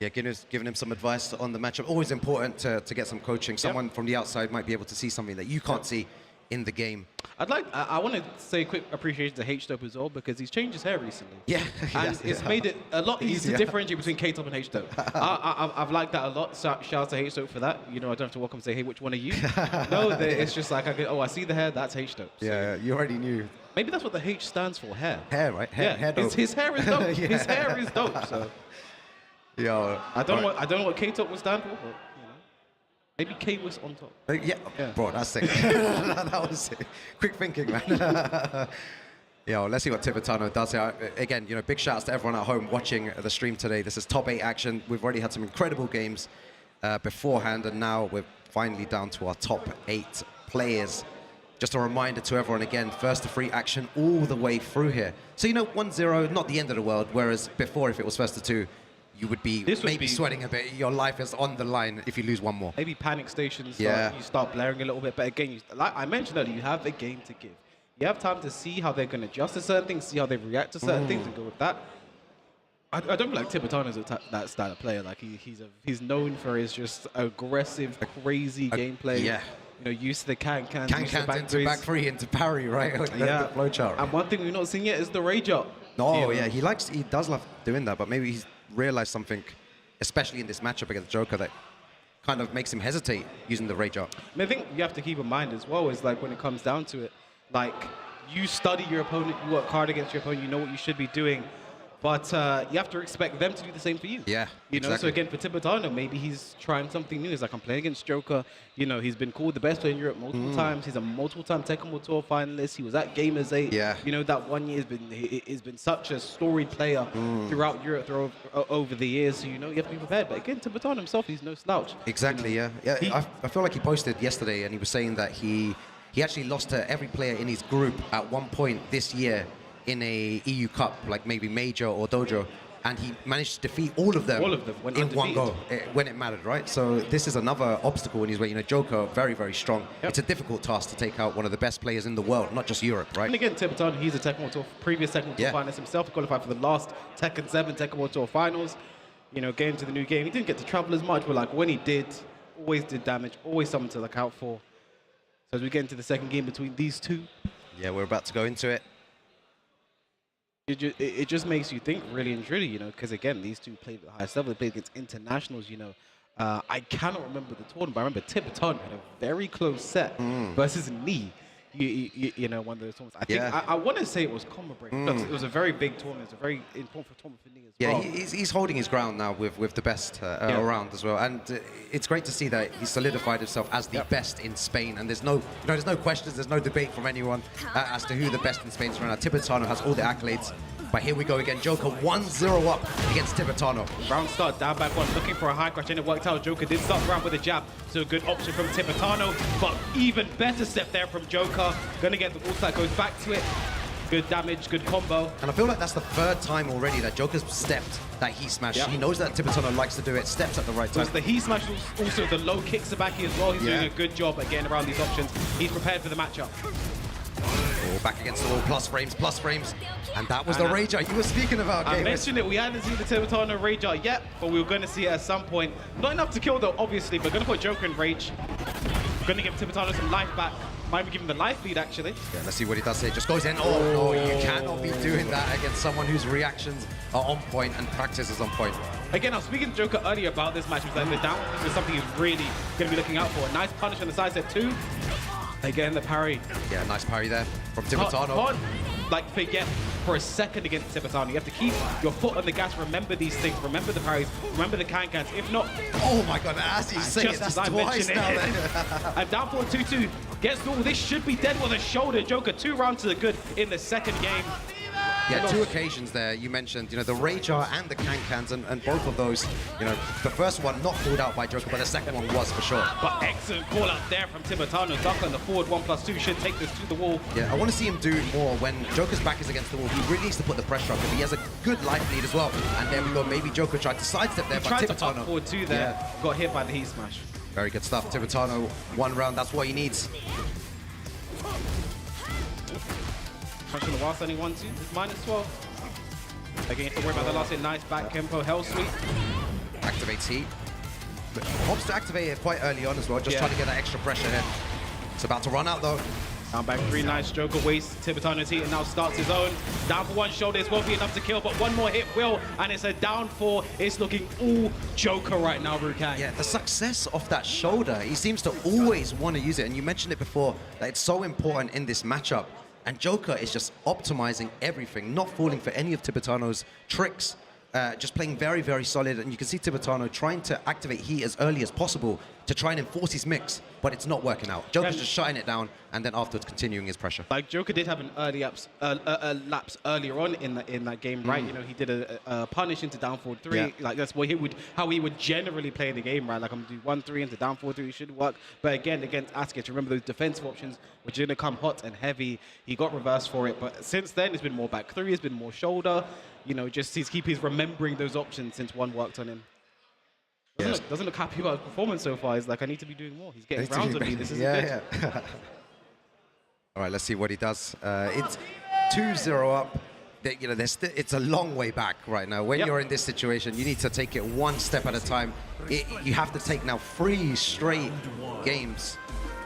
Yeah, giving him some advice on the matchup. Always important to get some coaching. Someone from the outside might be able to see something that you can't see in the game. I want to say a quick appreciation to H-Dope as well because he's changed his hair recently. Yeah. And it's made it a lot easier to differentiate between K-Top and H-Dope. I've liked that a lot. Shout out to H-Dope for that. You know, I don't have to walk up and say, hey, which one are you? No, it's just like, I see the hair, that's H-Dope. So yeah, you already knew. Maybe that's what the H stands for, hair. Hair, right? Hair dope. His hair is dope. His hair is dope, so. Yo, I don't know what K-Top would stand for, but, you know. Maybe K was on top. Yeah, bro, that's sick. That was sick. Quick thinking, man. Yo, let's see what Tibetano does here. Again, you know, big shouts to everyone at home watching the stream today. This is top 8 action. We've already had some incredible games beforehand, and now we're finally down to our top 8 players. Just a reminder to everyone again, first to free action all the way through here. So, you know, 1-0, not the end of the world, whereas before, if it was first to 2, you would be maybe sweating a bit. Your life is on the line if you lose one more. Maybe panic stations, you start blaring a little bit. But again, like I mentioned earlier, you have a game to give. You have time to see how they're going to adjust to certain things, see how they react to certain things, and go with that. I don't feel like Tibetano's that style of player. Like he's known for his just aggressive, crazy gameplay. Yeah. You know, used to the can-cans into back 3, into parry, right? The flow chart. And one thing we've not seen yet is the rage up. No, yeah, he does love doing that, but maybe he's realized something, especially in this matchup against Joka, that kind of makes him hesitate using the rage up. I mean, I think you have to keep in mind as well is like when it comes down to it, like you study your opponent, you work hard against your opponent, you know what you should be doing. But you have to expect them to do the same for you. Yeah, You know, so again, for Tibetano, maybe he's trying something new. He's like, I'm playing against Joka. You know, he's been called the best player in Europe multiple times. He's a multiple-time TEKKEN World Tour finalist. He was at Gamers 8. Yeah. You know, that 1 year has been such a storied player throughout Europe over the years. So, you know, you have to be prepared. But again, Tibetano himself, he's no slouch. Exactly, yeah. I feel like he posted yesterday and he was saying that he actually lost to every player in his group at one point this year in a EU Cup, like maybe Major or Dojo, and he managed to defeat all of them when in one undefeated. go when it mattered, right? So this is another obstacle in his way. You know, Joka, very, very strong. Yep. It's a difficult task to take out one of the best players in the world, not just Europe, right? And again, Tibetano, he's a TEKKEN World Tour, previous TEKKEN World Tour finalist himself. He qualified for the last TEKKEN 7 TEKKEN World Tour finals. You know, getting to the new game. He didn't get to travel as much, but like when he did, always did damage, always something to look out for. So as we get into the second game between these two, Yeah, we're about to go into it. it just makes you think really and truly, you know, because again, these two played at the highest level. They played against internationals, you know. I cannot remember the tournament, but I remember Tibetano had a very close set versus Ni. You know, one of those tournaments. I think I want to say it was combo break. It was a very big tournament. It's a very important tournament for Ni as well. Yeah, he's holding his ground now with the best around as well, and it's great to see that he solidified himself as the best in Spain. And there's no questions, there's no debate from anyone as to who the best in Spain is right now. Tibetano has all the accolades. But here we go again. Joka 1-0 up against Tibetano. Round start, down back one, looking for a high crash, and it worked out. Joka did start the round with a jab, so a good option from Tibetano, but even better step there from Joka. Gonna get the wall side, goes back to it. Good damage, good combo. And I feel like that's the third time already that Joka's stepped that he smash. He knows that Tibetano likes to do it, steps at the right time. So the he smash, also the low kick Sabaki as well. He's doing a good job again around these options. He's prepared for the matchup. Oh, back against the wall, plus frames. And that was the Rager you were speaking about, I mentioned it, we hadn't seen the Tibetano Rager yet, but we were going to see it at some point. Not enough to kill though, obviously, but going to put Joka in rage. Going to give Tibetano some life back. Might be giving the life lead, actually. Yeah, let's see what he does here. Just goes in. Oh, no, you cannot be doing that against someone whose reactions are on point and practice is on point. Again, I was speaking to Joka earlier about this match. He was like, the down is something he's really going to be looking out for. A nice punish on the side set too. Again, the parry. Yeah, nice parry there from Tibetano. Can't, like, forget for a second against Tibetano. You have to keep your foot on the gas. Remember these things. Remember the parries. Remember the can-cans. If not... Oh, my God. As he's saying it, that's twice now. And down for 2-2. Gets all. This should be dead with a shoulder. Joka 2 rounds to the good in the second game. Yeah, 2 occasions there. You mentioned, you know, the Rager and the can-cans, and both of those, you know, the first one not called out by Joka, but the second one was for sure. But excellent call out there from Tibetano. Duck on the forward 1+2 should take this to the wall. Yeah, I want to see him do more when Joka's back is against the wall. He really needs to put the pressure up, and he has a good life lead as well. And there we go. Maybe Joka tried to sidestep there, but Tried to Tibetano up forward 2 there. Got hit by the heat smash. Very good stuff. Tibetano, 1 round. That's what he needs. Punch on the wall, sending 1-2. It's -12. Again, you have to worry about the last hit. Nice back tempo, hell sweep. Activates heat. But hopes to activate it quite early on as well, just trying to get that extra pressure here. It's about to run out though. Down back 3, nice Joka wastes Tibetano's heat and now starts his own. Down for 1 shoulder, it won't be enough to kill, but 1 more hit will, and it's a down 4. It's looking all Joka right now, Rukan. Yeah, the success of that shoulder, he seems to always want to use it, and you mentioned it before, that it's so important in this matchup. And Joka is just optimizing everything, not falling for any of Tibetano's tricks, just playing very, very solid. And you can see Tibetano trying to activate heat as early as possible to try and enforce his mix, but it's not working out. Joka's just shutting it down, and then afterwards continuing his pressure. Like Joka did have an early lapse earlier on in that game, right? You know, he did a punish into down forward 3. Yeah. Like that's what how he would generally play the game, right? Like I'm gonna do 1-3 into down forward 3, it should work. But again, against Askett, remember those defensive options which are gonna come hot and heavy. He got reversed for it, but since then it's been more back 3, it's been more shoulder. You know, just he's remembering those options since 1 worked on him. Doesn't look happy about his performance so far. He's like, I need to be doing more. He's getting rounds on me. This isn't good. Yeah. All right, let's see what he does. It's 2-0 up. You know, it's a long way back right now. When you're in this situation, you need to take it 1 step at a time. You have to take now 3 straight games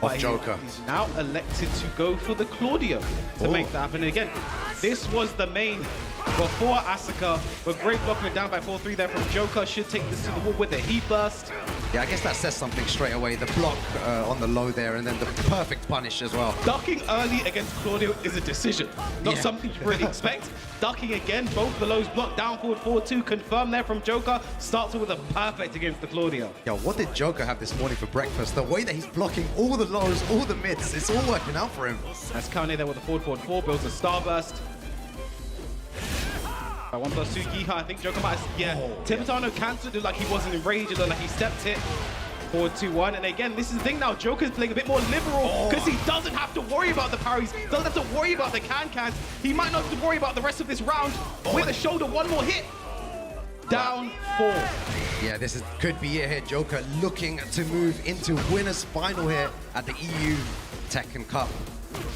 of Joka. He's now elected to go for the Claudio to make that happen. And again, this was the main before Asuka, but great blocking it down by 4-3 there from Joka. Should take this to the wall with a heat burst. Yeah, I guess that says something straight away. The block on the low there, and then the perfect punish as well. Ducking early against Claudio is a decision, not something you really expect. Ducking again, both the lows blocked, down forward 4-2, confirmed there from Joka. Starts with a perfect against the Claudio. Yo, what did Joka have this morning for breakfast? The way that he's blocking all the lows, all the mids, it's all working out for him. As Kane there with a forward 4, builds a starburst. By 1+2 Giha, I think Joka might have, Tibetano cancelled it like he wasn't enraged, it looked like he stepped it. Forward 2-1, and again, this is the thing now, Joker's playing a bit more liberal because he doesn't have to worry about the parries, doesn't have to worry about the can-cans. He might not have to worry about the rest of this round. With a shoulder, one more hit. Down 4. Yeah, this could be it here. Joka looking to move into winner's final here at the EU Tekken Cup.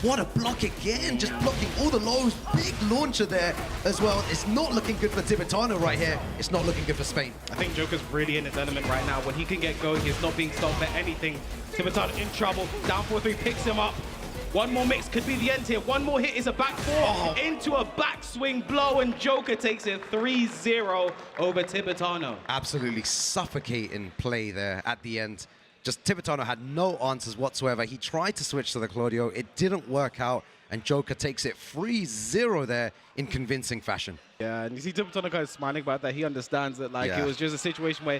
What a block again, just blocking all the lows. Big launcher there as well. It's not looking good for Tibetano right here. It's not looking good for Spain. I think Joker's really in his element right now. When he can get going, he's not being stopped by anything. Tibetano in trouble. Down 4-3, picks him up. One more mix could be the end here. One more hit is a back 4 into a backswing blow, and Joka takes it 3-0 over Tibetano. Absolutely suffocating play there at the end. Just Tibetano had no answers whatsoever. He tried to switch to the Claudio. It didn't work out, and Joka takes it 3-0 there in convincing fashion. Yeah, and you see Tibetano kind of smiling about that. He understands that, like, it was just a situation where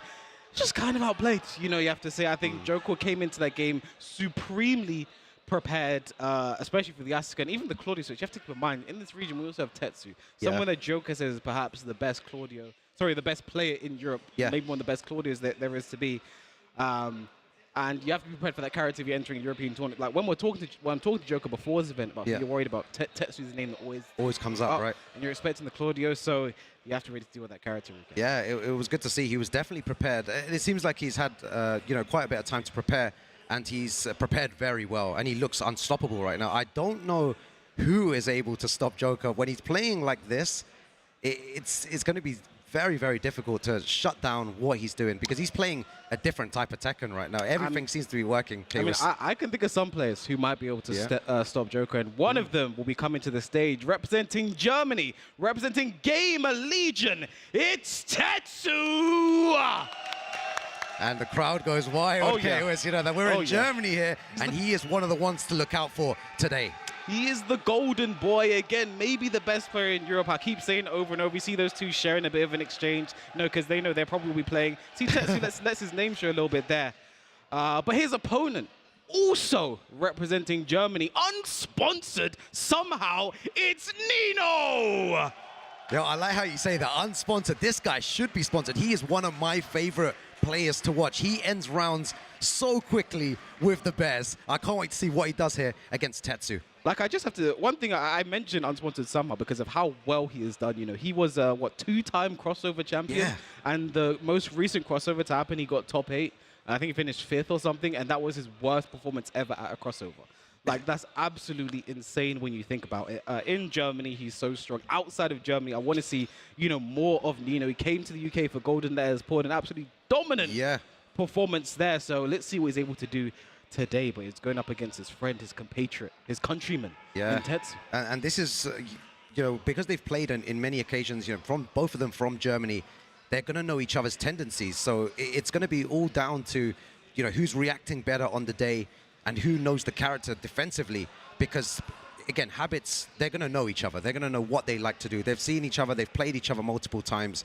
just kind of outplayed. You know, you have to say, I think Joka came into that game supremely prepared, especially for the Asuka and even the Claudio switch. You have to keep in mind, in this region, we also have Tetsu. Someone that Joka says is perhaps the best the best player in Europe. Maybe one of the best Claudios that there is to be. And you have to be prepared for that character if you're entering a European tournament. Like when I'm talking to Joka before this event about who you're worried about, Tetsu's the name that always comes up, right? And you're expecting the Claudio, so you have to really deal with that character. Yeah, it was good to see. He was definitely prepared. It seems like he's had quite a bit of time to prepare, and he's prepared very well, and he looks unstoppable right now. I don't know who is able to stop Joka when he's playing like this. It's going to be very, very difficult to shut down what he's doing because he's playing a different type of Tekken right now. Everything seems to be working. I can think of some players who might be able to stop Joka, and one of them will be coming to the stage representing Germany, representing Gamer Legion. It's Tetsu! And the crowd goes wild, KOS, you know, that we're in Germany here, and he is one of the ones to look out for today. He is the golden boy again, maybe the best player in Europe. I keep saying it over and over. We see those two sharing a bit of an exchange, because they know they're probably be playing. See, Tetsu lets his name show a little bit there. But his opponent, also representing Germany, unsponsored somehow, it's Nino! Yo, I like how you say that, unsponsored. This guy should be sponsored. He is one of my favorite players to watch. He ends rounds so quickly with the Bears. I can't wait to see what he does here against Tetsu. Like, I just have to, one thing I mentioned unsponsored somehow because of how well he has done. You know, he was two-time crossover champion, and the most recent crossover to happen, he got top 8. I think he finished 5th or something, and that was his worst performance ever at a crossover. Like, that's absolutely insane when you think about it. In Germany, he's so strong. Outside of Germany, I want to see, more of Nino. He came to the UK for Golden Layers, poured an absolutely dominant performance there. So let's see what he's able to do today. But he's going up against his friend, his compatriot, his countryman in Tetsu. And this is, because they've played in many occasions, from both of them from Germany, they're going to know each other's tendencies. So it's going to be all down to, who's reacting better on the day and who knows the character defensively, because, again, habits, they're going to know each other. They're going to know what they like to do. They've seen each other. They've played each other multiple times.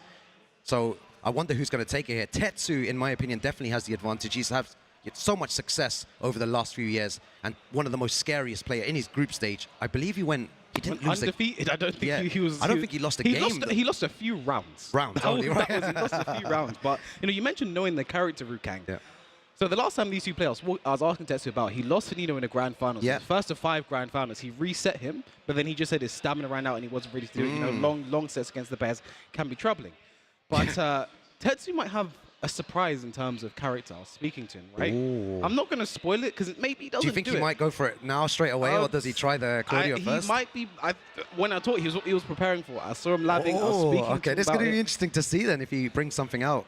So I wonder who's going to take it here. Tetsu, in my opinion, definitely has the advantage. He's had so much success over the last few years, and one of the most scariest player in his group stage. I believe he didn't lose undefeated. I don't think he was. I don't think he lost a game. He lost a few rounds. He lost a few rounds. But you mentioned knowing the character, Rukang. Yeah. So the last time these two players, I was asking Tetsu about, he lost to Nino in the grand finals. Yeah. First of 5 grand finals, he reset him, but then he just said his stamina ran out and he wasn't ready to do it. Long sets against the Bears can be troubling. But Tetsu might have a surprise in terms of character. I was speaking to him, right? Ooh. I'm not going to spoil it because maybe he doesn't do it. Do you think he might go for it now straight away, or does he try the Claudio first? He might be. When I talked, he was preparing for it. I saw him labbing. I was speaking to him okay, this is going to be interesting to see then if he brings something out.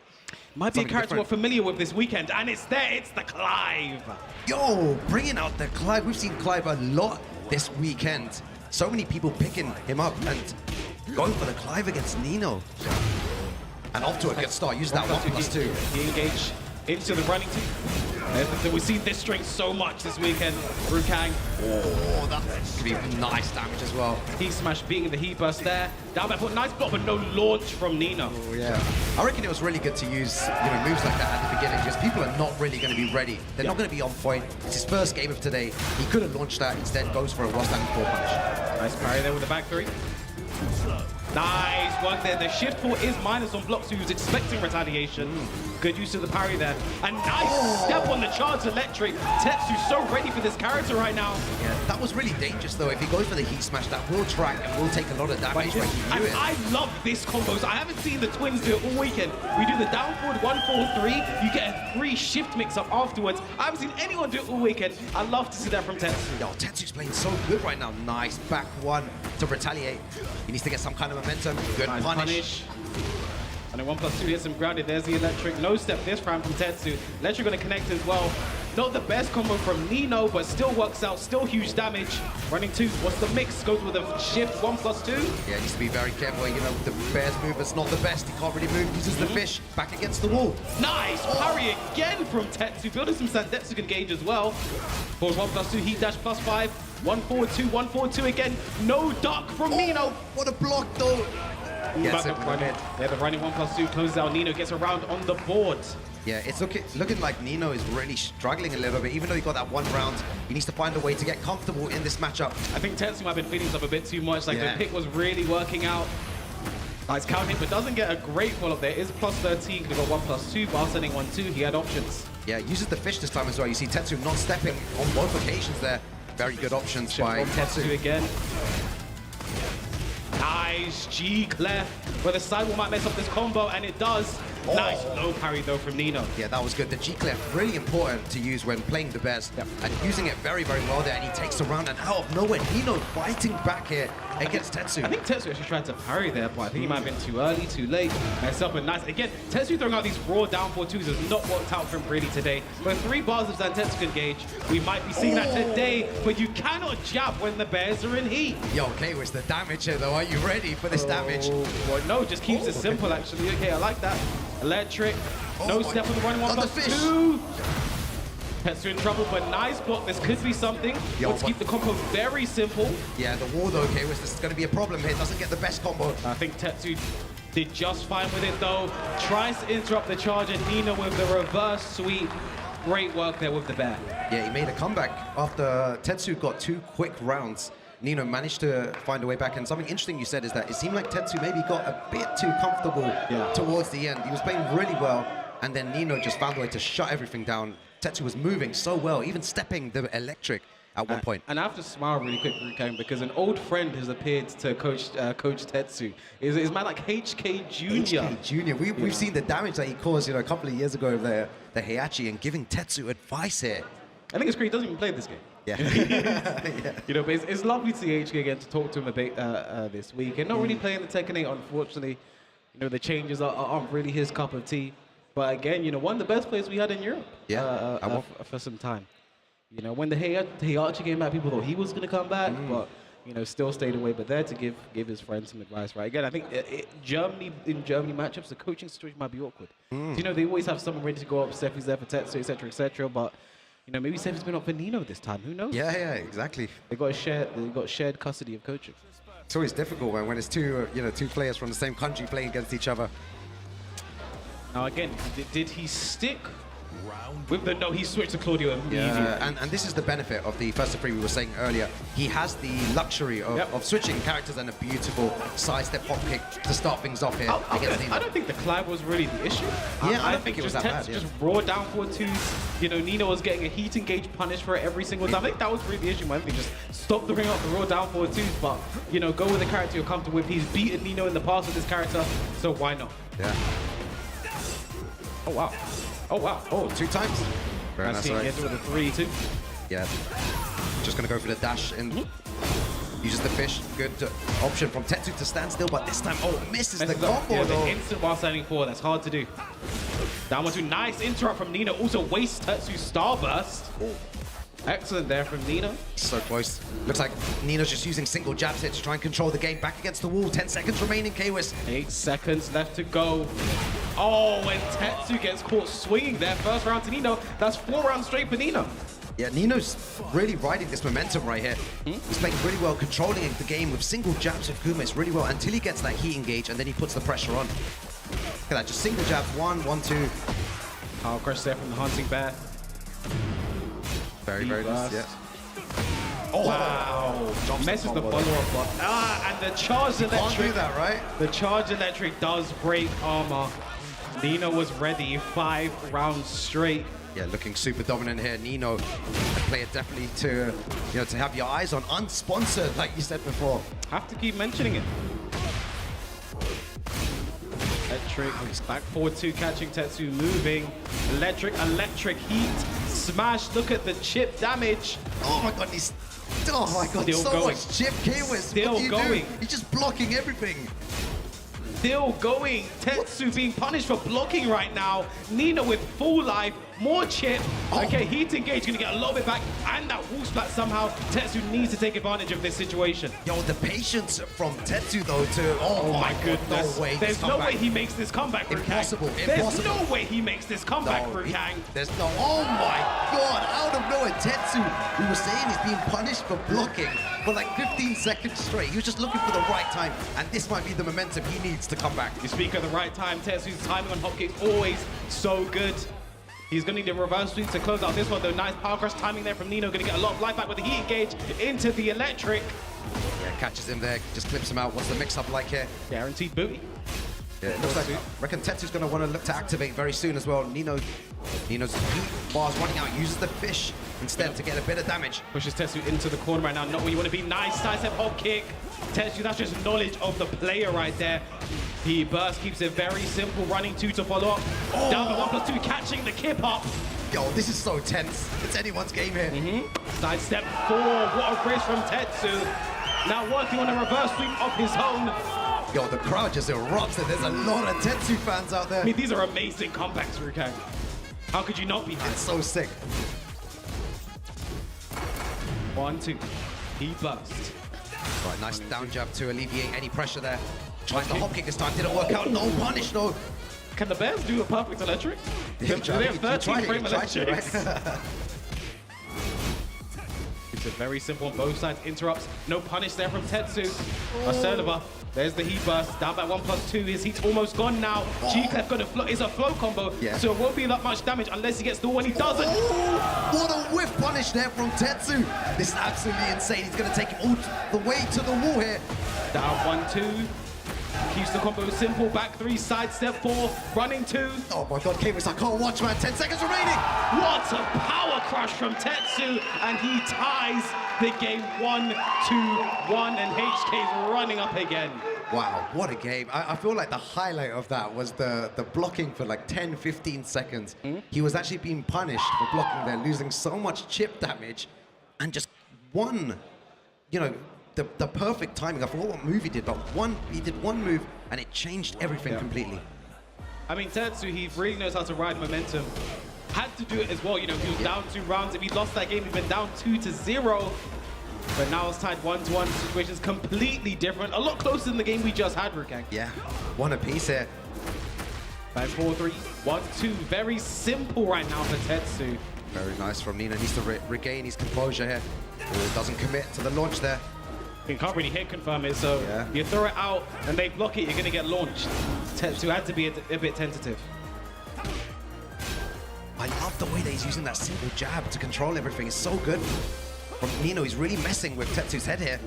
Might be a character we're familiar with this weekend, and it's there. It's the Clive. Yo, bringing out the Clive. We've seen Clive a lot this weekend. So many people picking him up and going for the Clive against Nino. And off to a good start. Use that 1+2. He engaged. into the running team. We've seen this strength so much this weekend. Rukang. Oh, that's going to be nice damage as well. Heat smash beating the heat burst there. Down by foot, nice block, but no launch from Nino. Oh, yeah. I reckon it was really good to use moves like that at the beginning because people are not really going to be ready. They're not going to be on point. It's his first game of today. He could have launched that, instead goes for a raw standing 4 punish. Nice parry there with the back 3. Nice work there. The shift 4 is minus on blocks, who was expecting retaliation. Good use of the parry there. And nice step on the charge electric. Tetsu's so ready for this character right now. Yeah, that was really dangerous though. If he goes for the heat smash, that will track and will take a lot of damage when he do it. I love this combos. I haven't seen the twins do it all weekend. We do the down forward 1-4-3. You get a 3 shift mix up afterwards. I haven't seen anyone do it all weekend. I love to see that from Tetsu. Yo, Tetsu's playing so good right now. Nice back 1 to retaliate. He needs to get some kind of momentum. Good nice punish. And then 1+2 hits him grounded. There's the electric. No step this round from Tetsu. Electric going to connect as well. Not the best combo from Nino, but still works out. Still huge damage. Running 2. What's the mix? Goes with a shift 1+2. Yeah, needs to be very careful. You know, the Bear's movement's not the best. He can't really move. Uses the fish back against the wall. Nice parry again from Tetsu. Building some Sandetsu engage as well. Forward 1+2. Heat dash +5. 1-4-2. 1-4-2 again. No duck from Nino. What a block though. Yes, running. Yeah, the running 1+2 closes out. Nino gets around on the board. Yeah, it's looking like Nino is really struggling a little bit. Even though he got that 1 round, he needs to find a way to get comfortable in this matchup. I think Tetsu might have been feeding himself a bit too much. Like the pick was really working out. Nice count hit, but doesn't get a great follow-up there. Is +13, could have got 1+2, but sending 1-2, he had options. Yeah, uses the fish this time as well. You see Tetsu not stepping on both occasions there. Very good options by Tetsu again. Nice G-Clef, where the sidewall might mess up this combo, and it does. Nice low parry though from Nino. Yeah, that was good. The G-Clef, really important to use when playing the best. And using it very, very well there, and he takes a round, and out of nowhere, Nino fighting back here against Tetsu. I think Tetsu actually tried to parry there, but I think he might have been too early, too late. Messed up, and nice. Again, Tetsu throwing out these raw down 4-2s has not worked out for him really today. But 3 bars of Sandetsu engage, we might be seeing that today, but you cannot jab when the Bears are in heat. Yo, okay, where's the damage here though? Are you ready for this damage? Well, no, just keeps it simple actually. Okay, I like that. Electric, no step on the running 1+2. Tetsu in trouble, but nice block. This could be something. Let's keep the combo very simple. Yeah, the wall though, okay, this is going to be a problem here. Doesn't get the best combo. I think Tetsu did just fine with it though. Tries to interrupt the charge, and Nino with the reverse sweep. Great work there with the bear. Yeah, he made a comeback after Tetsu got 2 quick rounds. Nino managed to find a way back, and something interesting you said is that it seemed like Tetsu maybe got a bit too comfortable towards the end. He was playing really well, and then Nino just found a way to shut everything down. Tetsu was moving so well, even stepping the electric at one point. And I have to smile really quick, Rukang, because an old friend has appeared to coach Tetsu. Is man like HK Jr. HK Jr. We've seen the damage that he caused, a couple of years ago with the Heihachi, and giving Tetsu advice here. I think it's great he doesn't even play this game. Yeah. But it's lovely to see HK again, to talk to him a bit this week. And not really playing the Tekken 8, unfortunately. The changes aren't really his cup of tea. But again, one of the best players we had in Europe for some time. When the Heihachi came back, people thought he was going to come back, but still stayed away. But there to give his friends some advice, right? Again, I think in Germany matchups, the coaching situation might be awkward. They always have someone ready to go up. Steffi's there for Tetsu, etc., etc. But maybe Steffi's been up for Nino this time. Who knows? Yeah, exactly. They got shared custody of coaching. It's always difficult when it's two players from the same country playing against each other. Now again, did he stick with the no? He switched to Claudio immediately. Yeah, and this is the benefit of the first of 3 we were saying earlier. He has the luxury of switching characters and a beautiful sidestep hop kick to start things off here against Nino. I don't think the collab was really the issue. Yeah, I don't think it was that bad. Just raw down 4-2s. Nino was getting a heat engage punish for it every single time. I think that was really the issue. I think just stop the ring up the raw down 4-2s, but go with the character you're comfortable with. He's beaten Nino in the past with this character, so why not? Yeah. Oh wow. Oh wow. Oh, 2 times. Very nice. Gets with a 3-2. Yeah. Just gonna go for the dash and uses the fish. Good option from Tetsu to stand still, but this time, misses the combo though. The instant while standing 4, that's hard to do. Down 1-2, nice interrupt from Nino. Also wastes Tetsu's starburst. Excellent there from Nino. So close. Looks like Nino's just using single jabs here to try and control the game. Back against the wall. 10 seconds remaining, Kwis. 8 seconds left to go. Oh, and Tetsu gets caught swinging there. First round to Nino. That's 4 rounds straight for Nino. Yeah, Nino's really riding this momentum right here. He's playing really well, controlling the game with single jabs with Kumis really well until he gets that heat engage and then he puts the pressure on. Look at that, just single jabs, 1, 1, 2. Power crush there from the Hunting Bear. Very, very nice. Yeah. Oh, wow. Messes the follow-up block. And the charged electric. Can't do that, right? The charged electric does break armor. Nino was ready 5 rounds straight. Yeah, looking super dominant here. Nino, a player definitely to, to have your eyes on, unsponsored, like you said before. Have to keep mentioning it. Electric, back forward 2, catching Tetsu, moving. Electric heat, smash. Look at the chip damage. Oh my god, oh my god, Still so going. much chip K-Wiz. Still going. He's just blocking everything. Still going. Tetsu being punished for blocking right now. Nino with full life. More chip. Okay, heat engage, gonna get a little bit back. And that wall splat somehow. Tetsu needs to take advantage of this situation. Yo, the patience from Tetsu though to, oh my goodness. No way. There's no way he makes this comeback, Impossible. There's no way he makes this comeback, Rukang. There's no, oh my god, out of nowhere, Tetsu, we were saying he's being punished for blocking for like 15 seconds straight. He was just looking for the right time, and this might be the momentum he needs to come back. You speak of the right time, Tetsu's timing on hopkicks always so good. He's going to need a reverse sweep to close out this one, though. Nice power crush timing there from Nino. Going to get a lot of life back with the heat engage into the electric. Yeah, catches him there, just clips him out. What's the mix-up like here? Guaranteed booty. Yeah, it looks like, I reckon Tetsu's going to want to look to activate very soon as well. Nino's heat bars running out, uses the fish instead to get a bit of damage. Pushes Tetsu into the corner right now, not where you want to be. Nice sidestep hop kick. Tetsu, that's just knowledge of the player right there. He burst, keeps it very simple, running 2 to follow up. Down to 1+2, catching the kip up. Yo, this is so tense. It's anyone's game here. Sidestep 4, what a brace from Tetsu. Now working on a reverse sweep of his own. Yo, the crowd just erupts and there's a lot of Tetsu fans out there. I mean, these are amazing comebacks, Rukang. How could you not be hyped? It's so sick. 1, 2, he burst. Right, nice down jab to alleviate any pressure there. Tries the hop kick this time, didn't work out. No punish, no. Can the Bears do a perfect electric? Do they have 13 frame electrics? Right? It's a very simple on both sides. Interrupts. No punish there from Tetsu. Asertiva. There's the heat burst. Down by 1+2. His heat's almost gone now. G-Clef got is a flow combo, so it won't be that much damage unless he gets the wall, and he doesn't. What a whiff punish there from Tetsu. This is absolutely insane. He's going to take him all the way to the wall here. Down 1-2. Keeps the combo simple. Back 3, sidestep 4, running 2. Oh my god, K-Wiz, I can't watch, man. 10 seconds remaining. What a power crush from Tetsu, and he ties the game 1-1, and HK's running up again. Wow, what a game. I feel like the highlight of that was the blocking for like 10, 15 seconds. He was actually being punished for blocking there, losing so much chip damage, and just won, the perfect timing. I forgot what move he did, but he did one move and it changed everything completely. I mean, Tetsu, he really knows how to ride momentum. Had to do it as well, he was down 2 rounds. If he lost that game, he'd been down 2-0. But now it's tied 1-1. Situation's completely different. A lot closer than the game we just had, Rukang. Yeah, one apiece here. Back 4-3, 1-2. Very simple right now for Tetsu. Very nice from Nino. Needs to regain his composure here. Doesn't commit to the launch there. You can't really hit confirm it, so you throw it out and they block it, you're going to get launched. Tetsu had to be a bit tentative. I love the way that he's using that single jab to control everything. It's so good. From Nino, he's really messing with Tetsu's head here.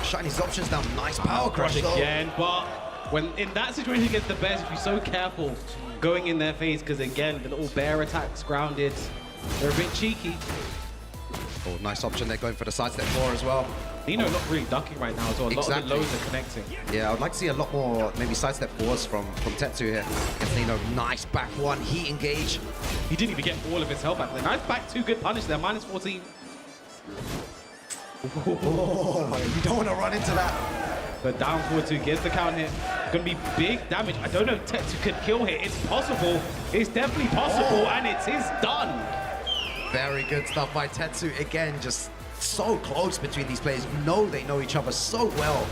Shutting his options down. Nice power crush again, but when in that situation against the Bears, if you're so careful going in their face, because again, the little bear attacks grounded, they're a bit cheeky. Oh, nice option there, going for the sidestep 4 as well. Nino not really ducking right now as well. A lot of the lows are connecting. Yeah, I'd like to see a lot more maybe sidestep 4s from Tetsu here. Against Nino, nice back 1, heat engage. He didn't even get all of his health back there. Nice back 2, good punish there, -14. Oh, you don't want to run into that. But down 4-2 gets the count hit. Gonna be big damage. I don't know if Tetsu could kill here. It's possible. It's definitely possible, and it is done. Very good stuff by Tetsu. Again, just so close between these players. They know each other so well.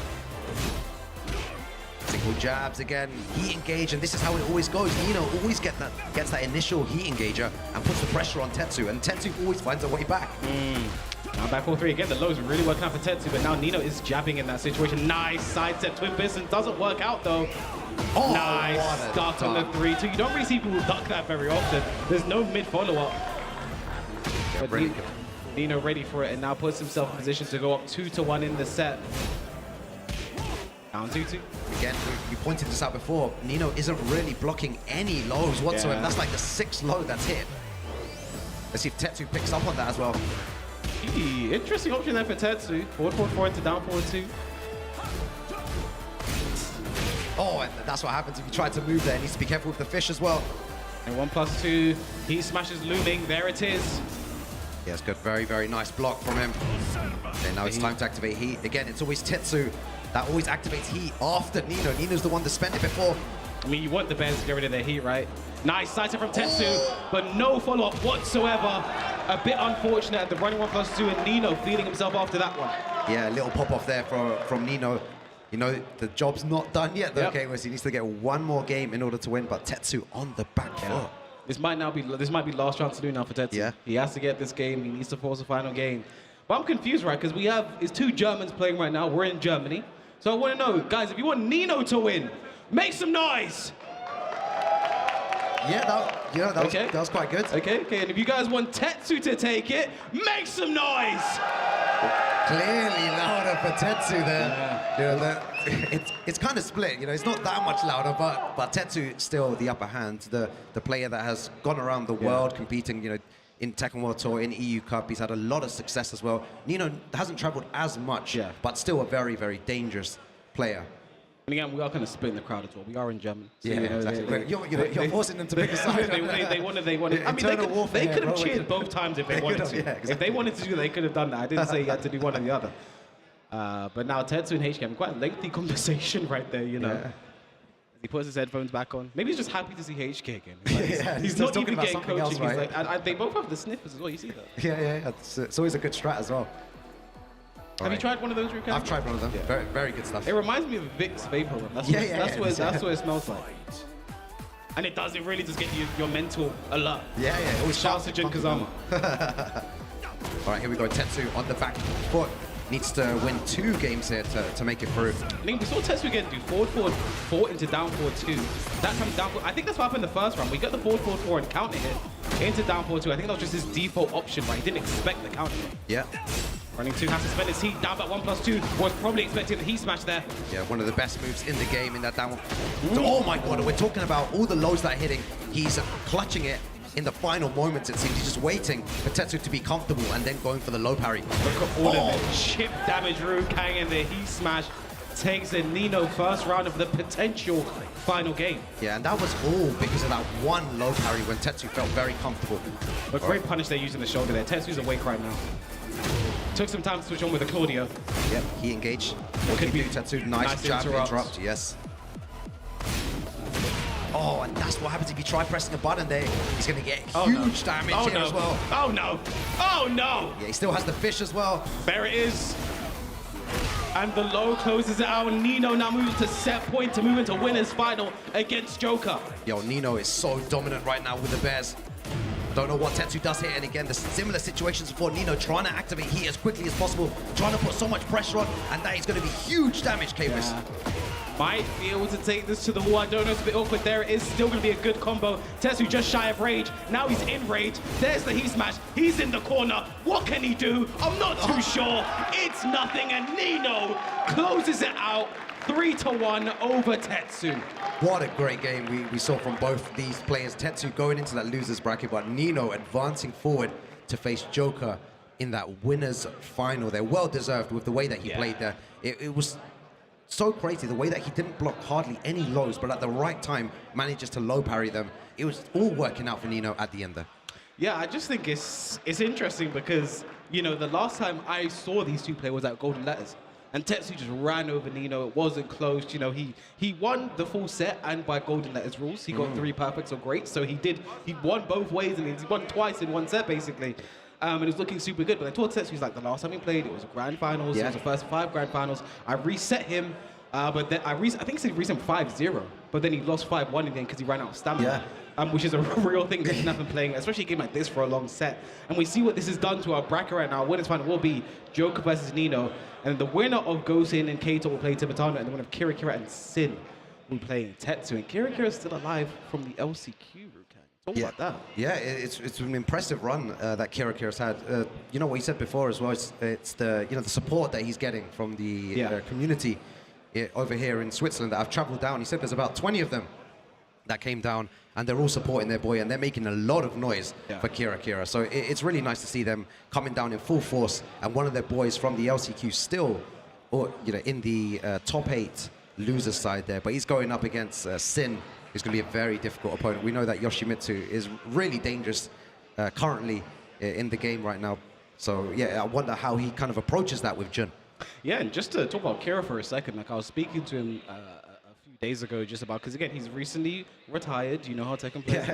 Full jabs again, heat engage, and this is how it always goes. Nino always gets that initial heat engager and puts the pressure on Tetsu, and Tetsu always finds a way back. Now back 4-3 again. The lows are really working out for Tetsu, but now Nino is jabbing in that situation. Nice sidestep twin piston. Doesn't work out though. Oh, nice start on the 3-2. You don't really see people duck that very often. There's no mid follow-up. Yeah, really good. Nino ready for it and now puts himself in position to go up 2-1 in the set. Down 2-2. Again, you pointed this out before. Nino isn't really blocking any lows whatsoever. Yeah. That's like the 6th low that's hit. Let's see if Tetsu picks up on that as well. Interesting option there for Tetsu. Forward 4-4 into down 4-2. Oh, and that's what happens if you try to move there. Needs to be careful with the fish as well. And 1+2. Heat smash is looming. There it is. Yes, good. Very, very nice block from him. Okay, now it's time to activate heat. Again, it's always Tetsu that always activates heat after Nino. Nino's the one to spend it before. I mean, you want the Bears to get rid of their heat, right? Nice sidestep from Tetsu, but no follow-up whatsoever. A bit unfortunate at the running 1+2, and Nino feeling himself after that one. Yeah, a little pop-off there from Nino. You know, the job's not done yet, though, Yep. okay? He needs to get one more game in order to win, but Tetsu on the back foot. This might be last chance to do now for Tetsu. Yeah. He has to get this game. He needs to force a final game. But I'm confused, right? Because it's 2 Germans playing right now. We're in Germany. So I want to know, guys, if you want Nino to win, make some noise. Yeah, that was quite good. Okay, and if you guys want Tetsu to take it, make some noise. Clearly louder for Tetsu there. Yeah. You know, it's kind of split. You know, it's not that much louder, but Tetsu still the upper hand. The player that has gone around the world competing. You know, in Tekken World Tour, in EU Cup, he's had a lot of success as well. Nino hasn't traveled as much, but still a very, very dangerous player. And again, we are kind of splitting the crowd as well. We are in Germany. So, Yeah, you know, exactly. You're forcing them to pick a side. they wanted. I mean, they could have cheered both times if they wanted to. Yeah, exactly. If they wanted to do that, they could have done that. I didn't say you had to do one or the other. But now Tetsu and HK having quite a lengthy conversation right there, you know. Yeah. He puts his headphones back on. Maybe he's just happy to see HK again. Like, he's not talking even about getting something coaching. else, right? He's like, they both have the sniffers as well. You see that? Yeah. It's always a good strat as well. Have you tried one of those, Ruka? I've tried one of them. Yeah. Very, very good stuff. It reminds me of Vicks Vapor Rub. That's what it smells like. And it really does get your mental alert. Yeah. Always Shouts to Jin Kazama. All right, here we go. Tetsu on the back foot. Needs to win 2 games here to make it through. I think we saw Tetsu again do forward 4 into down 4-2. That time down 4. I think that's what happened in the first round. We got the forward 4 and counter hit into down 4-2. I think that was just his default option, right? He didn't expect the counter hit. Yeah. Running 2 has to spend his heat down by 1+2. Was probably expecting the heat smash there. Yeah, one of the best moves in the game in that down one. So, oh my God, we're talking about all the lows that are hitting. He's clutching it in the final moments, it seems. He's just waiting for Tetsu to be comfortable and then going for the low parry. Look at all of it. Chip damage, Kang, and the heat smash takes the Nino first round of the potential final game. Yeah, and that was all because of that one low parry when Tetsu felt very comfortable. But great punish there using the shoulder there. Tetsu's awake right now. Took some time to switch on with the Claudio. Yep, he engaged. What Could can he be do, Tetsu? Nice jab, interrupt, yes. Oh, and that's what happens if you try pressing a button there. He's going to get huge damage here as well. Oh, no. Oh, no. Yeah, he still has the fish as well. There it is. And the low closes it out. Nino now moves to set point to move into winner's final against Joka. Yo, Nino is so dominant right now with the Bears. Don't know what Tetsu does here, and again, the similar situations for Nino, trying to activate heat as quickly as possible, trying to put so much pressure on, and that is going to be huge damage, K-Wiz. Might be able to take this to the wall. I don't know, it's a bit awkward. There it is, still going to be a good combo. Tetsu just shy of rage. Now he's in rage. There's the heat smash. He's in the corner. What can he do? I'm not too sure. It's nothing, and Nino closes it out 3-1 over Tetsu. What a great game we saw from both these players. Tetsu going into that loser's bracket, but Nino advancing forward to face Joka in that winner's final. They're well deserved with the way that he played there. It was so crazy, the way that he didn't block hardly any lows, but at the right time manages to low parry them. It was all working out for Nino at the end there. Yeah, I just think it's interesting because, you know, the last time I saw these two play was at Golden Letters. And Tetsu just ran over Nino. It wasn't close. You know, he won the full set, and by Golden Letters rules, he got 3 perfects or great. So he won both ways, and he won twice in one set, basically. And it was looking super good. But I told Tetsu, he's like, the last time he played, it was grand finals. It was the first 5 grand finals. I reset him But then I think he said recent 5-0, but then he lost 5-1 again because he ran out of stamina. Which is a real thing that nothing playing, especially a game like this for a long set. And we see what this has done to our bracket right now. Winners final will be Joka versus Nino, and the winner of Gosain and Kato will play Tibetano, and the winner of Kira and Sin will play Tetsu. And Kira is still alive from the LCQ. Talk about that. Yeah, it's an impressive run that Kira's had. You know what he said before as well. It's the the support that he's getting from the community over here in Switzerland that I've travelled down. He said there's about 20 of them that came down, and they're all supporting their boy, and they're making a lot of noise for Kira. So it's really nice to see them coming down in full force, and one of their boys from the LCQ still, in the top 8 losers side there. But he's going up against Sin, who's going to be a very difficult opponent. We know that Yoshimitsu is really dangerous currently in the game right now. So yeah, I wonder how he kind of approaches that with Jun. Yeah, and just to talk about Kira for a second, like I was speaking to him a few days ago just about, because again, he's recently retired. You know how Tekken players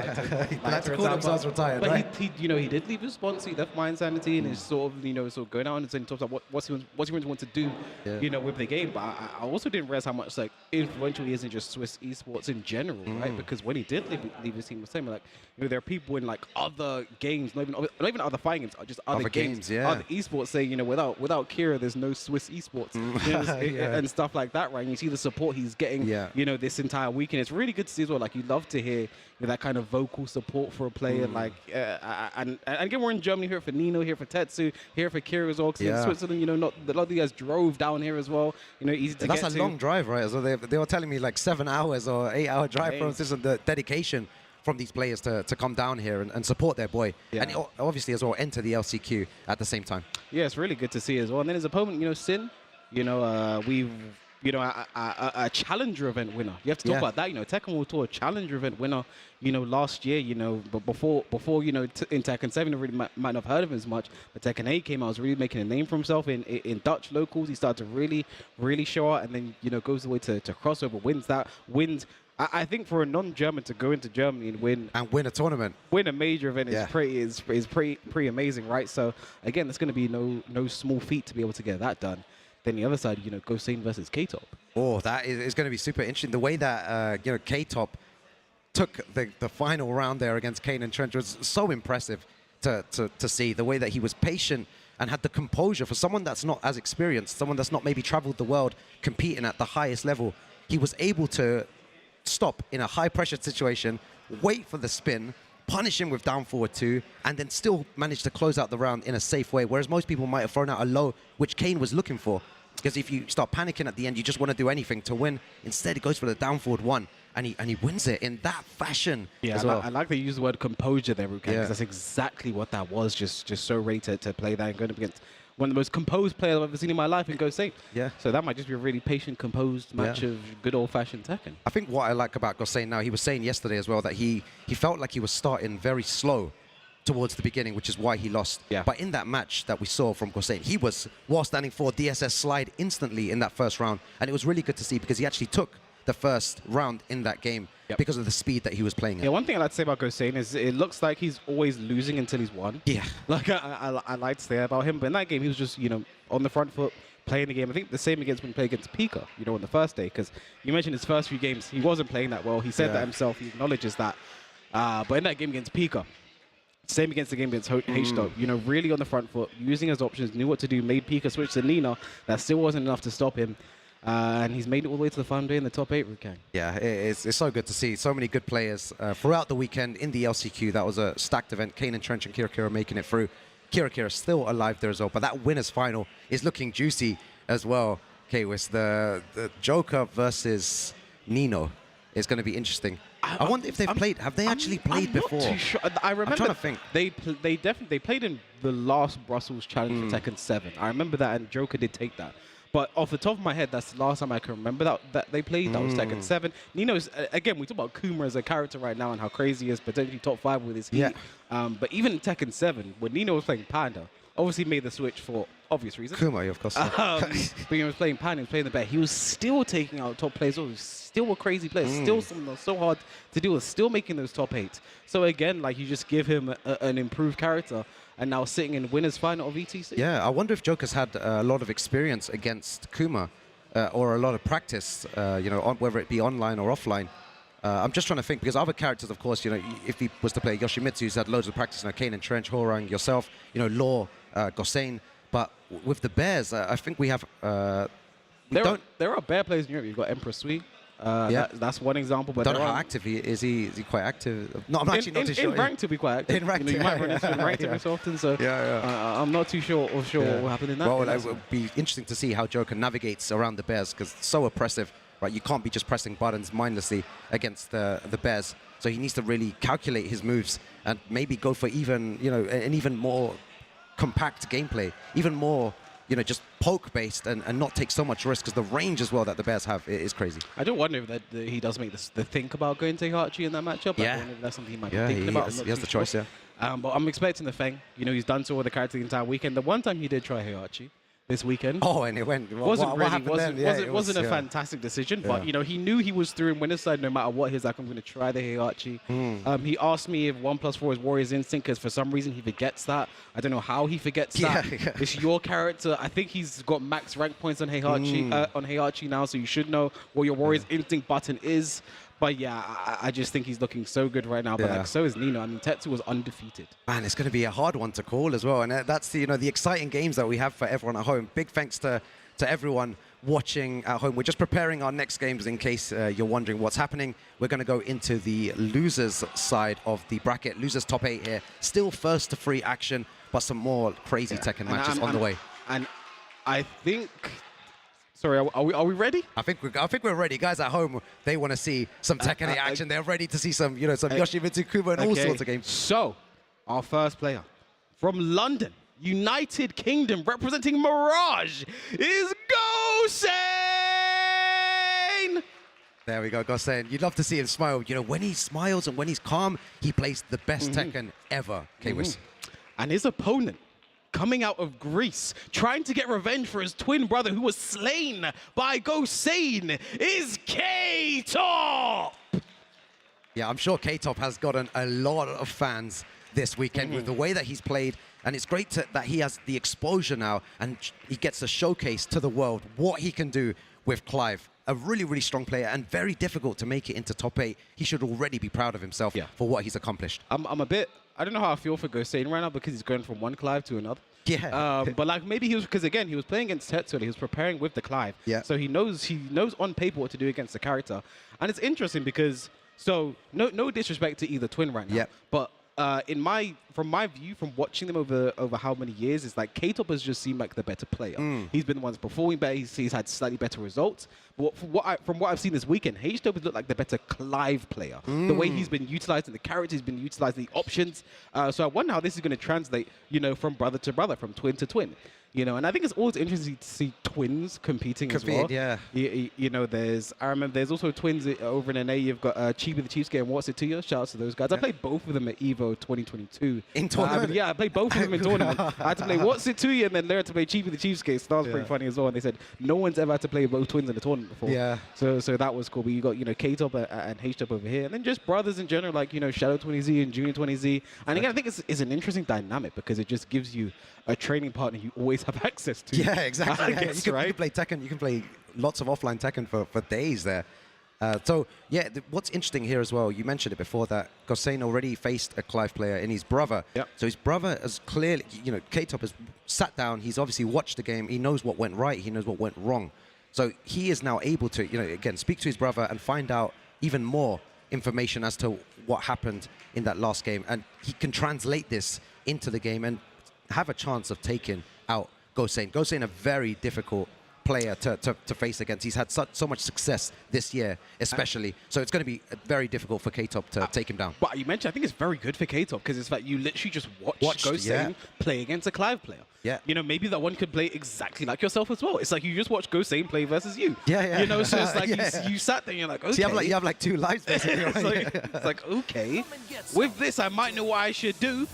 like to call themselves retired, but right? he did leave his sponsor, he left Mind Sanity, and is sort of going out and saying talks about what's he going to want to do, with the game. But I also didn't realize how much like influential he is in just Swiss esports in general, right? Because when he did leave his team, was saying like, there are people in like other games, not even other fighting games, just other games, other esports saying, without Kira, there's no Swiss esports, and stuff like that, right? And you see the support he's getting, this entire weekend. It's really good to see as well. Like, you love to hear that kind of vocal support for a player. Like, and again, we're in Germany, here for Nino, here for Tetsu, here for Kira as well. Because in Switzerland, not a lot of you guys drove down here as well. Easy to get to. That's a long drive, right? So they were telling me like 7 hours or 8-hour drive from this, and the dedication from these players to come down here and support their boy. And obviously as well enter the LCQ at the same time. Yeah, it's really good to see as well. And then his opponent, Sin, we've a challenger event winner. You have to talk about that. Tekken World Tour challenger event winner. Last year. But before in Tekken 7, you really might not have heard of him as much. But Tekken 8 came out, was really making a name for himself in Dutch locals. He started to really show out, and then goes away to crossover, wins. I think for a non-German to go into Germany and win a tournament, win a major event is pretty amazing, right? So again, it's going to be no small feat to be able to get that done. Then the other side, Gosain versus K-Top. Oh, that is going to be super interesting. The way that K-Top took the final round there against KaneAndTrench was so impressive to see. The way that he was patient and had the composure for someone that's not as experienced, someone that's not maybe traveled the world competing at the highest level. He was able to stop in a high-pressure situation, wait for the spin, punish him with down forward 2, and then still manage to close out the round in a safe way, whereas most people might have thrown out a low, which Kane was looking for. Because if you start panicking at the end, you just want to do anything to win. Instead, he goes for the down forward 1, and he wins it in that fashion as well. I like that you use the word composure there, Rukan, because that's exactly what that was, just so ready to play that and going up against one of the most composed players I've ever seen in my life in Gosain. So that might just be a really patient, composed match of good old-fashioned Tekken. I think what I like about Gosain now, he was saying yesterday as well that he felt like he was starting very slow towards the beginning, which is why he lost. But in that match that we saw from Gosain, he was, while standing for DSS slide instantly in that first round. And it was really good to see because he actually took the first round in that game because of the speed that he was playing at. One thing I'd like to say about Gosain is it looks like he's always losing until he's won. Like I like to say about him, but in that game he was just on the front foot playing the game. I think the same against when he played against Pika, on the first day, because you mentioned his first few games he wasn't playing that well. He said that himself. He acknowledges that. But in that game against Pika, same against the game against H-Dog, really on the front foot, using his options, knew what to do, made Pika switch to Nino. That still wasn't enough to stop him. And he's made it all the way to the final day in the top 8, Rukan. Yeah, it's so good to see so many good players throughout the weekend in the LCQ. That was a stacked event. KaneAndTrench and Kira making it through. Kira still alive there as well, but that winners final is looking juicy as well. Kwis, the Joka versus Nino is going to be interesting. I wonder if they've played. Have they actually played before? Not too sure. I remember. I'm trying to think. They definitely played in the last Brussels Challenge for Tekken 7. I remember that, and Joka did take that. But off the top of my head, that's the last time I can remember that they played. That was Tekken 7. Nino's, again, we talk about Kuma as a character right now and how crazy he is, potentially top 5 with his heat. But even in Tekken 7, when Nino was playing Panda, obviously made the switch for obvious reasons. Kuma, of course. But he was playing Panda, he was playing the bet. He was still taking out top players. He was still a crazy player. Still someone that's so hard to deal with. Still making those top 8. So again, like, you just give him an improved character. And now sitting in winners final of ETC. Yeah, I wonder if Joker's had a lot of experience against Kuma or a lot of practice, whether it be online or offline. I'm just trying to think, because other characters, of course, if he was to play Yoshimitsu, he's had loads of practice, KaneAndTrench, Horang, yourself, Law, Gosain. But with the Bears, I think we have... There are bear players in Europe. You've got Emperor Sui. That's one example. But don't know how active he is. Is he quite active? No, I'm actually not too sure. In ranked, to be quite active. In ranked, you might run into ranked every so often. So I'm not too sure what will happen in that. Well, it would be interesting to see how Joka navigates around the Bears, because it's so oppressive. Right, you can't be just pressing buttons mindlessly against the Bears. So he needs to really calculate his moves and maybe go for even an even more compact gameplay, even more just poke-based and not take so much risk, because the range as well that the Bears have is crazy. I do wonder if that he does make the think about going to Heihachi in that matchup. Yeah. I wonder if that's something he might be thinking about. He has the choice, But I'm expecting the Feng. He's done so with the character the entire weekend. The one time he did try Heihachi this weekend. Oh, and it went. Wasn't wasn't a fantastic decision, but he knew he was through in winner's side no matter what. He's like, I'm going to try the Heihachi. He asked me if 1+4 is Warrior's Instinct, because for some reason he forgets that. I don't know how he forgets that. It's your character. I think he's got max rank points on Heihachi now, so you should know what your Warrior's Instinct button is. But yeah, I just think he's looking so good right now. But so is Nino. I mean, Tetsu was undefeated. Man, it's going to be a hard one to call as well. And that's the exciting games that we have for everyone at home. Big thanks to everyone watching at home. We're just preparing our next games in case you're wondering what's happening. We're going to go into the losers side of the bracket. Losers top 8 here. Still first to free action, but some more crazy Tekken matches on the way. And I think... Sorry, are we ready? I think we're ready. Guys at home, they want to see some Tekken action. They're ready to see some Yoshimitsu Kubo and all sorts of games. So, our first player from London, United Kingdom, representing Mirage, is Gosain. There we go, Gosain. You'd love to see him smile. When he smiles and when he's calm, he plays the best Tekken ever. K-Wiz. And his opponent, coming out of Greece, trying to get revenge for his twin brother who was slain by Gosain, is K-Top! Yeah, I'm sure K-Top has gotten a lot of fans this weekend with the way that he's played, and it's great that he has the exposure now, and he gets a showcase to the world what he can do with Clive. A really, really strong player, and very difficult to make it into top 8. He should already be proud of himself for what he's accomplished. I don't know how I feel for Gosain right now, because he's going from one Clive to another. Yeah. But like maybe because again, he was playing against Tetsu, he was preparing with the Clive. Yeah. So he knows on paper what to do against the character. And it's interesting because, no disrespect to either twin right now. Yeah. But from my view, from watching them over how many years, it's like K-Top has just seemed like the better player. He's been the one that's performing better. He's had slightly better results. But from what I've seen this weekend, H-Top has looked like the better Clive player. The way he's been utilizing the character, he's been utilizing the options. So I wonder how this is going to translate, you from brother to brother, from twin to twin. And I think it's always interesting to see twins competing as well. Yeah. I remember there's also twins over in NA. You've got Chibi the Chiefscape and What's It To You. Shout out to those guys. I played both of them at EVO 2022. In tournament? I played both of them in tournament. I had to play What's It To You and then learn to play Chibi the Chiefscape. So that was pretty funny as well. And they said no one's ever had to play both twins in a tournament before. Yeah. So that was cool. But you got K-Top and H-Top over here, and then just brothers in general, like Shadow 20Z and Junior 20Z. And again, I think it's an interesting dynamic because it just gives you a training partner you always have access to. Yeah, exactly. Guess, you can play Tekken. You can play lots of offline Tekken for days there. What's interesting here as well, you mentioned it before, that Gosain already faced a Clive player in his brother. Yep. So his brother has clearly, K-Top has sat down, he's obviously watched the game, he knows what went right, he knows what went wrong. So he is now able to, again, speak to his brother and find out even more information as to what happened in that last game. And he can translate this into the game and have a chance of taking out Gosain. Gosain, a very difficult player to face against. He's had so much success this year, especially. So it's going to be very difficult for K-Top to take him down. But you mentioned, I think it's very good for K-Top because it's like you literally just watch Gosain play against a Clive player. Yeah. Maybe that one could play exactly like yourself as well. It's like you just watch Gosain play versus you. Yeah. So it's like you sat there and you're like, okay. So you have like 2 lives basically. It's like, okay, with this I might know what I should do.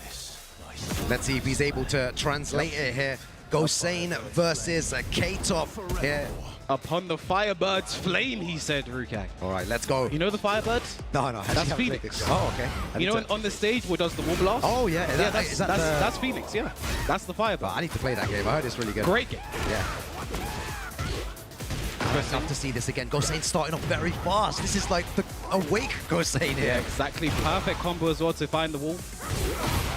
Let's see if he's able to translate it here. Gosain versus K-Top here. Upon the Firebird's flame, he said, Rukag. All right, let's go. You know the Firebirds? No. That's Phoenix. Oh, okay. On the stage where does the War Blast? Oh, yeah. That's Phoenix, yeah. That's the Firebird. I need to play that game. I heard it's really good. Great game. Yeah. I'd love to see this again. Gosain starting off very fast. This is like the awake Gosain here. Yeah, exactly. Perfect combo as well to find the wall.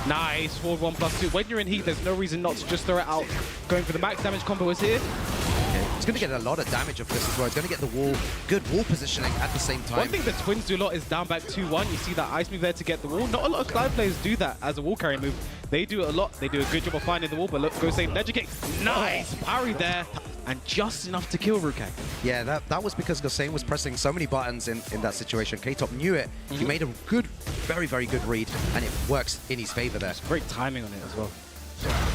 Nice, forward 1+2. When you're in heat, there's no reason not to just throw it out. Going for the max damage combo is here. He's going to get a lot of damage of this as well. He's going to get the wall, good wall positioning at the same time. One thing the Twins do a lot is down back 2-1. You see that ice move there to get the wall. Not a lot of Clive players do that as a wall carry move. They do it a lot. They do a good job of finding the wall, but look, Gosain ledger kick. Nice parry there, and just enough to kill Rukang. Yeah, that was because Gosain was pressing so many buttons in that situation. K-Top knew it. He made a good, very, very good read, and it works in his favor there. Great timing on it as well.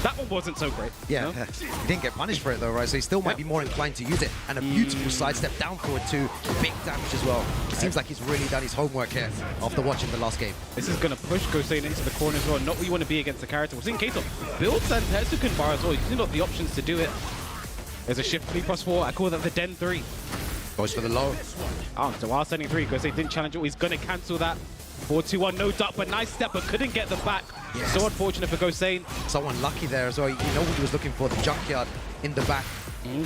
That one wasn't so great. Yeah, you know? He didn't get punished for it though, right? So he still might be more inclined to use it. And a beautiful sidestep down forward too. Big damage as well. It seems like he's really done his homework here after watching the last game. This is going to push Gosain into the corner as well. Not what you want to be against the character. We're seeing K-Top builds and Tetsu can bar as well. He's got the options to do it. There's a shift 3+4. I call that the Den 3. Goes for the low. Oh, so while sending 3, Gosain didn't challenge it. He's going to cancel that. 4-2-1, no duck, but nice step, but couldn't get the back. Yes. So unfortunate for Gosain. So unlucky there as well. You know what he was looking for, the junkyard in the back.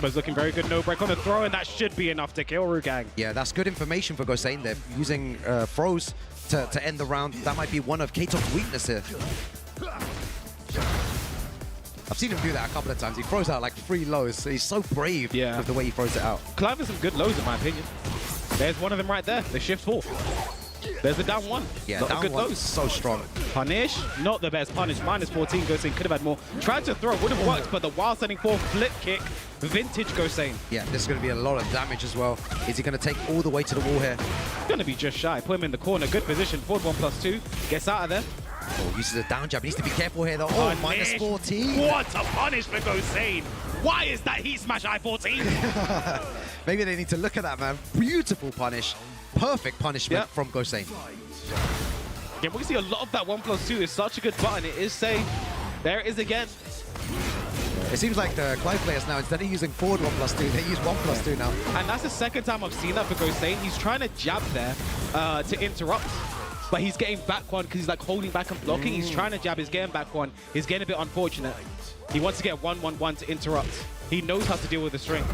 But looking very good, no break on the throw, and that should be enough to kill Rukang. Yeah, that's good information for Gosain there. Using throws to end the round. That might be one of K-Top's weakness here. I've seen him do that a couple of times. He throws out like 3 lows. So he's so brave with the way he throws it out. Clive has some good lows in my opinion. There's one of them right there, the shift 4. There's the down 1. Yeah, not down a good 1 lows. so strong. Punish, not the best punish. -14, Gosain could have had more. Tried to throw, would have worked, but the while sending 4 flip kick, vintage Gosain. Yeah, this is going to be a lot of damage as well. Is he going to take all the way to the wall here? Going to be just shy. Put him in the corner, good position. Forward 1+2, gets out of there. Oh, uses a down jab. He needs to be careful here though. Oh, -14. What a punish for Gosain. Why is that heat smash I-14? Maybe they need to look at that, man. Beautiful punish. Perfect punishment from Gosain. Yeah, we see a lot of that 1+2 is such a good button. It is safe. There it is again. It seems like the Clive players now, instead of using forward 1+2, they use 1+2 now. And that's the second time I've seen that for Gosain. He's trying to jab there to interrupt. But he's getting back one because he's like holding back and blocking. He's trying to jab, he's getting back one. He's getting a bit unfortunate. He wants to get 1-1-1 to interrupt. He knows how to deal with the string.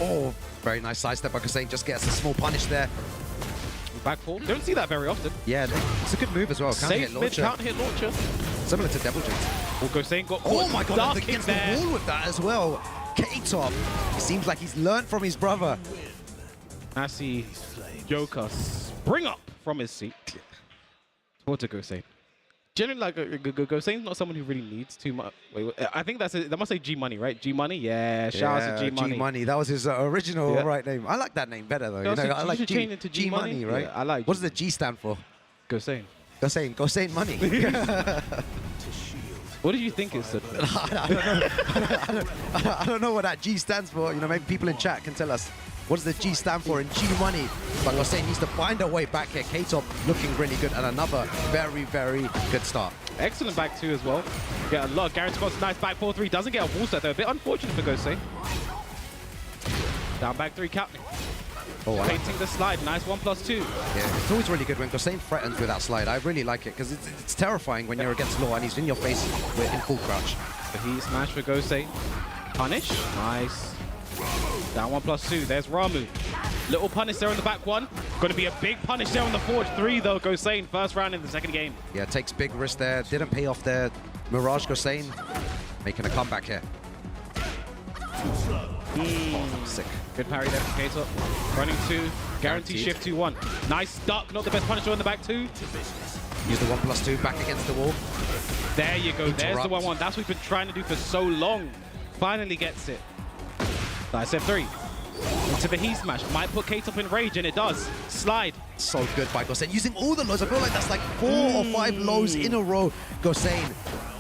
Oh, very nice sidestep by Gosain. Just gets a small punish there. Back 4. Don't see that very often. Yeah, it's a good move as well. Safe mid counter hit launcher. Similar to Devil Jinx. Well, Gosain got oh my god, against the wall with that as well. K-Top. It seems like he's learned from his brother. I see Joka spring up from his seat. What to Gosain? Generally, like Gosain's not someone who really needs too much. Wait, I think that must say G Money, right? G Money, yeah. Shout out to G Money. G Money. That was his original right name. I like that name better though. No, you know, so I like change it to G Money, right? Yeah, I like. What does the G stand for? Gosain. Gosain Money. What do you think it stood for? I don't know what that G stands for. You know, maybe people in chat can tell us. What does the G stand for in G Money? But Gosain needs to find a way back here. K-Top looking really good, and another very, very good start. Excellent back 2 as well. Get a lot of guaranteed spots. Nice back 4-3. Doesn't get a wall set though. A bit unfortunate for Gosain. Down back 3 counting. Oh, Painting the slide. Nice 1+2. Yeah, it's always really good when Gosain threatens with that slide. I really like it because it's terrifying when you're against Law and he's in your face in full crouch. The heat smash for Gosain. Punish. Nice. Down 1+2. There's Ramu. Little punish there on the back 1. Going to be a big punish there on the forward 3 though. Gosain first round in the second game. Yeah, takes big risk there. Didn't pay off there. Mirage Gosain making a comeback here. Sick. Good parry there from K-Top. Running 2. Guaranteed shift 2-1. Nice duck. Not the best punisher on the back 2. Use the 1+2 back against the wall. There you go. Interrupt. There's the 1-1. That's what we've been trying to do for so long. Finally gets it. Nice F3. Into the heat smash. Might put K-Top in rage, and it does. Slide. So good by Gosain. Using all the lows. I feel like that's like 4 or 5 lows in a row. Gosain.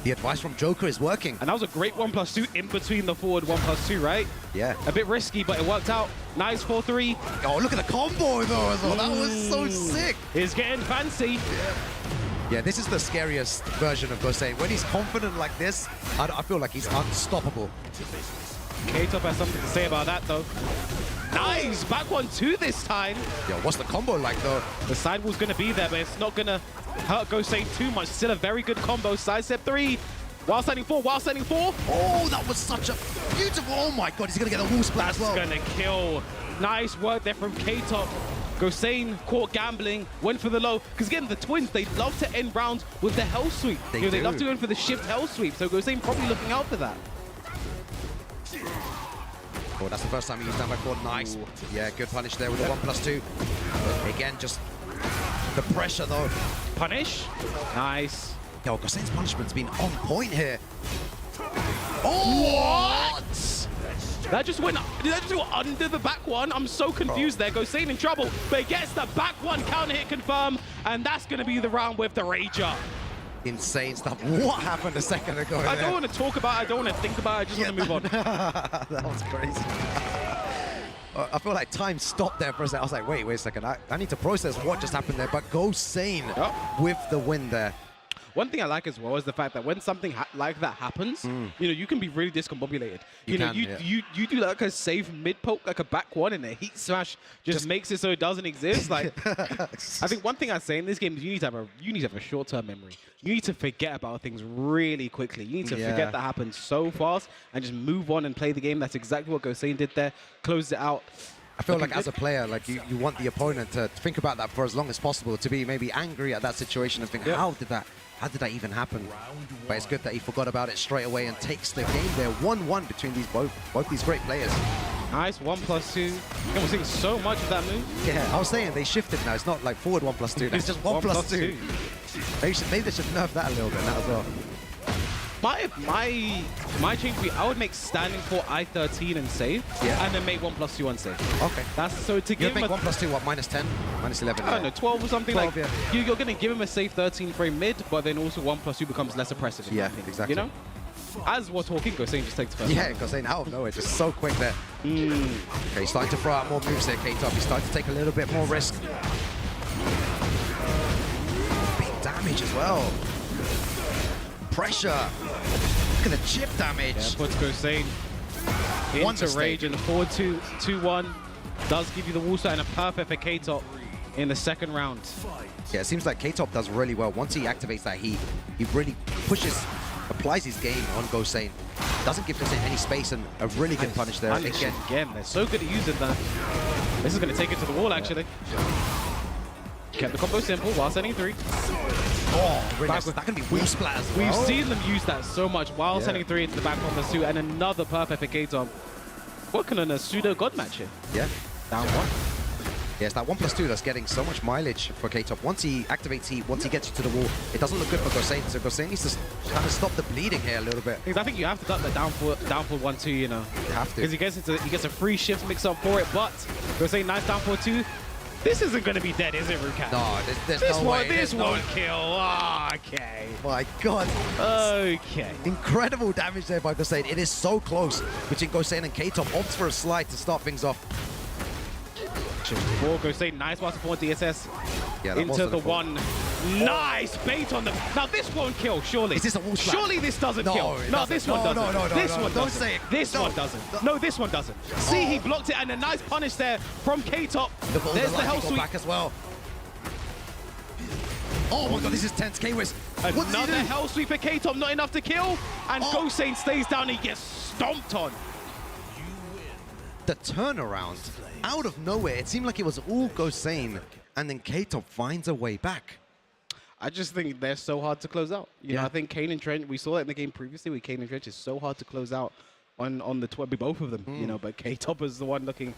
The advice from Joka is working. And that was a great 1+2 in between the forward 1+2, right? Yeah. A bit risky, but it worked out. Nice 4-3. Oh, look at the combo though as well. That was so sick. He's getting fancy. Yeah, this is the scariest version of Gosain. When he's confident like this, I feel like he's unstoppable. K-Top has something to say about that, though. Nice! Back 1-2 this time. Yo, what's the combo like, though? The sidewall's going to be there, but it's not going to hurt Gosain too much. Still a very good combo. Side step 3. While standing 4. While standing 4. Oh, that was such a beautiful... Oh, my God. He's going to get a wall splat as well. That's going to kill Nice work there from K-Top. Gosain caught gambling, went for the low. Because again, the twins, they love to end rounds with the hell sweep. They love to go in for the shift hell sweep. So Gosain probably looking out for that. Oh, that's the first time he used down by 4. Nice. Ooh. Yeah, good punish there with the 1+2. Again, just the pressure though. Punish. Nice. Yo, Gosain's punishment's been on point here. Oh! What? That just went under the back one. I'm so confused there. Gosain in trouble, but he gets the back one counter hit confirm, and that's going to be the round with the Rager. Insane stuff. What happened a second ago? I don't want to talk about it. I don't want to think about it. I just want to move on. That was crazy. I feel like time stopped there for a second. I was like, wait a second. I need to process what just happened there. But Gosain with the win there. One thing I like as well is the fact that when something like that happens, you know, you can be really discombobulated. You do like a safe mid poke, like a back one, and a heat smash just makes it so it doesn't exist. Like, I think one thing I say in this game is you need to have a short-term memory. You need to forget about things really quickly. You need to forget that happened so fast and just move on and play the game. That's exactly what Gosain did there. Closed it out. I feel like as a player, like you want the opponent to think about that for as long as possible, to be maybe angry at that situation and think, how did that even happen? But it's good that he forgot about it straight away and takes the game there. 1-1 between these both these great players. Nice 1+2. We're seeing so much of that move. Yeah, I was saying they shifted now. It's not like forward 1+2. It's just 1+2. Maybe they should nerf that a little bit now as well. My change would be I would make standing for I-13 and save, and then make 1+2 unsafe. Okay. That's so to give him make 1+2 what, -10, -11? I don't know, 12 or something 12, like. You're going to give him a safe 13 frame mid, but then also 1+2 becomes less oppressive. Yeah, exactly. You know, as we're talking, Gosain just takes the first. Yeah, Gosain out of nowhere, just so quick there. Okay, he's starting to throw out more moves there, K-Top. He's starting to take a little bit more risk. Big damage as well. Pressure. Look at the chip damage. Yeah, puts Gosain into rage and 4-2-2-1 does give you the wall start and a perfect for K-Top in the second round. Yeah, it seems like K-Top does really well. Once he activates that heat, he really applies his game on Gosain. Doesn't give Gosain any space, and a really good punish there. Again, they're so good at using that. This is going to take it to the wall, actually. Kept the combo simple while sending 3. Oh, really nice. That can be wheel splat as well. We've seen them use that so much while sending 3 into the back 1+2, and another perfect for K-Top. Working on a pseudo god match here. Yeah. Down 1. Yeah, it's that 1+2 that's getting so much mileage for K-Top. Once he activates heat, once he gets you to the wall, it doesn't look good for Gosain. So Gosain needs to kind of stop the bleeding here a little bit. I think you have to duck the down for 1-2, you know. You have to. Because he gets a free shift mix up for it, but Gosain nice down 4-2. This isn't going to be dead, is it, Rukat? No, there's no way. This won't kill. Oh, okay. My God. Okay. Incredible damage there by Gosain. It is so close between Gosain and K-Top. Opts for a slide to start things off. For Gosain, nice while support DSS into the 1. Nice bait on the. Now this won't kill, surely. Is this a wall slap? Surely this doesn't kill. No, this one doesn't. No, this one don't doesn't. say it. This one doesn't. No, this one doesn't. See, he blocked it, and a nice punish there from K-Top. There's the hell sweep back as well. Oh my God, this is tense. K-Wiz. Another hell sweep for K-Top, not enough to kill, and Gosain stays down. He gets stomped on. The turnaround out of nowhere. It seemed like it was all Gosain, and then K-Top finds a way back. I just think they're so hard to close out. You know, I think KaneAndTrench, we saw it in the game previously with KaneAndTrench, is so hard to close out on the both of them, you know, but K-Top is the one looking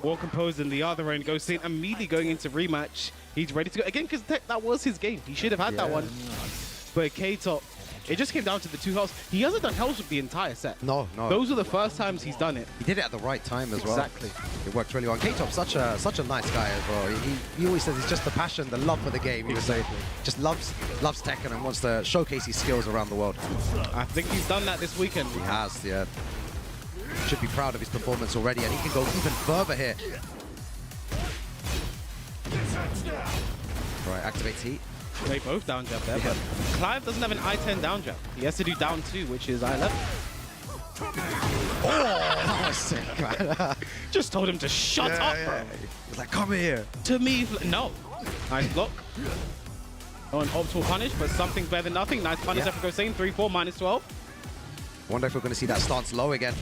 more composed than the other, and Gosain immediately going into rematch. He's ready to go again because that was his game. He should have had that one. But K-Top, it just came down to the 2 hells. He hasn't done hells with the entire set. No. Those are the first times he's done it. He did it at the right time as well. Exactly. It worked really well. K-Top's such a nice guy as well. He always says it's just the passion, the love for the game. He would say just loves Tekken and wants to showcase his skills around the world. I think he's done that this weekend. He has, yeah. Should be proud of his performance already, and he can go even further here. Right, activates heat. They both down jab there, but Clive doesn't have an I-10 down jab. He has to do down 2, which is I-11. Oh, that was sick, man. Just told him to shut up, bro. He's like, come here. To me, no. Nice block. Oh, an optimal punish, but something better than nothing. Nice punish there for Gosain. 3-4, -12. Wonder if we're going to see that stance low again.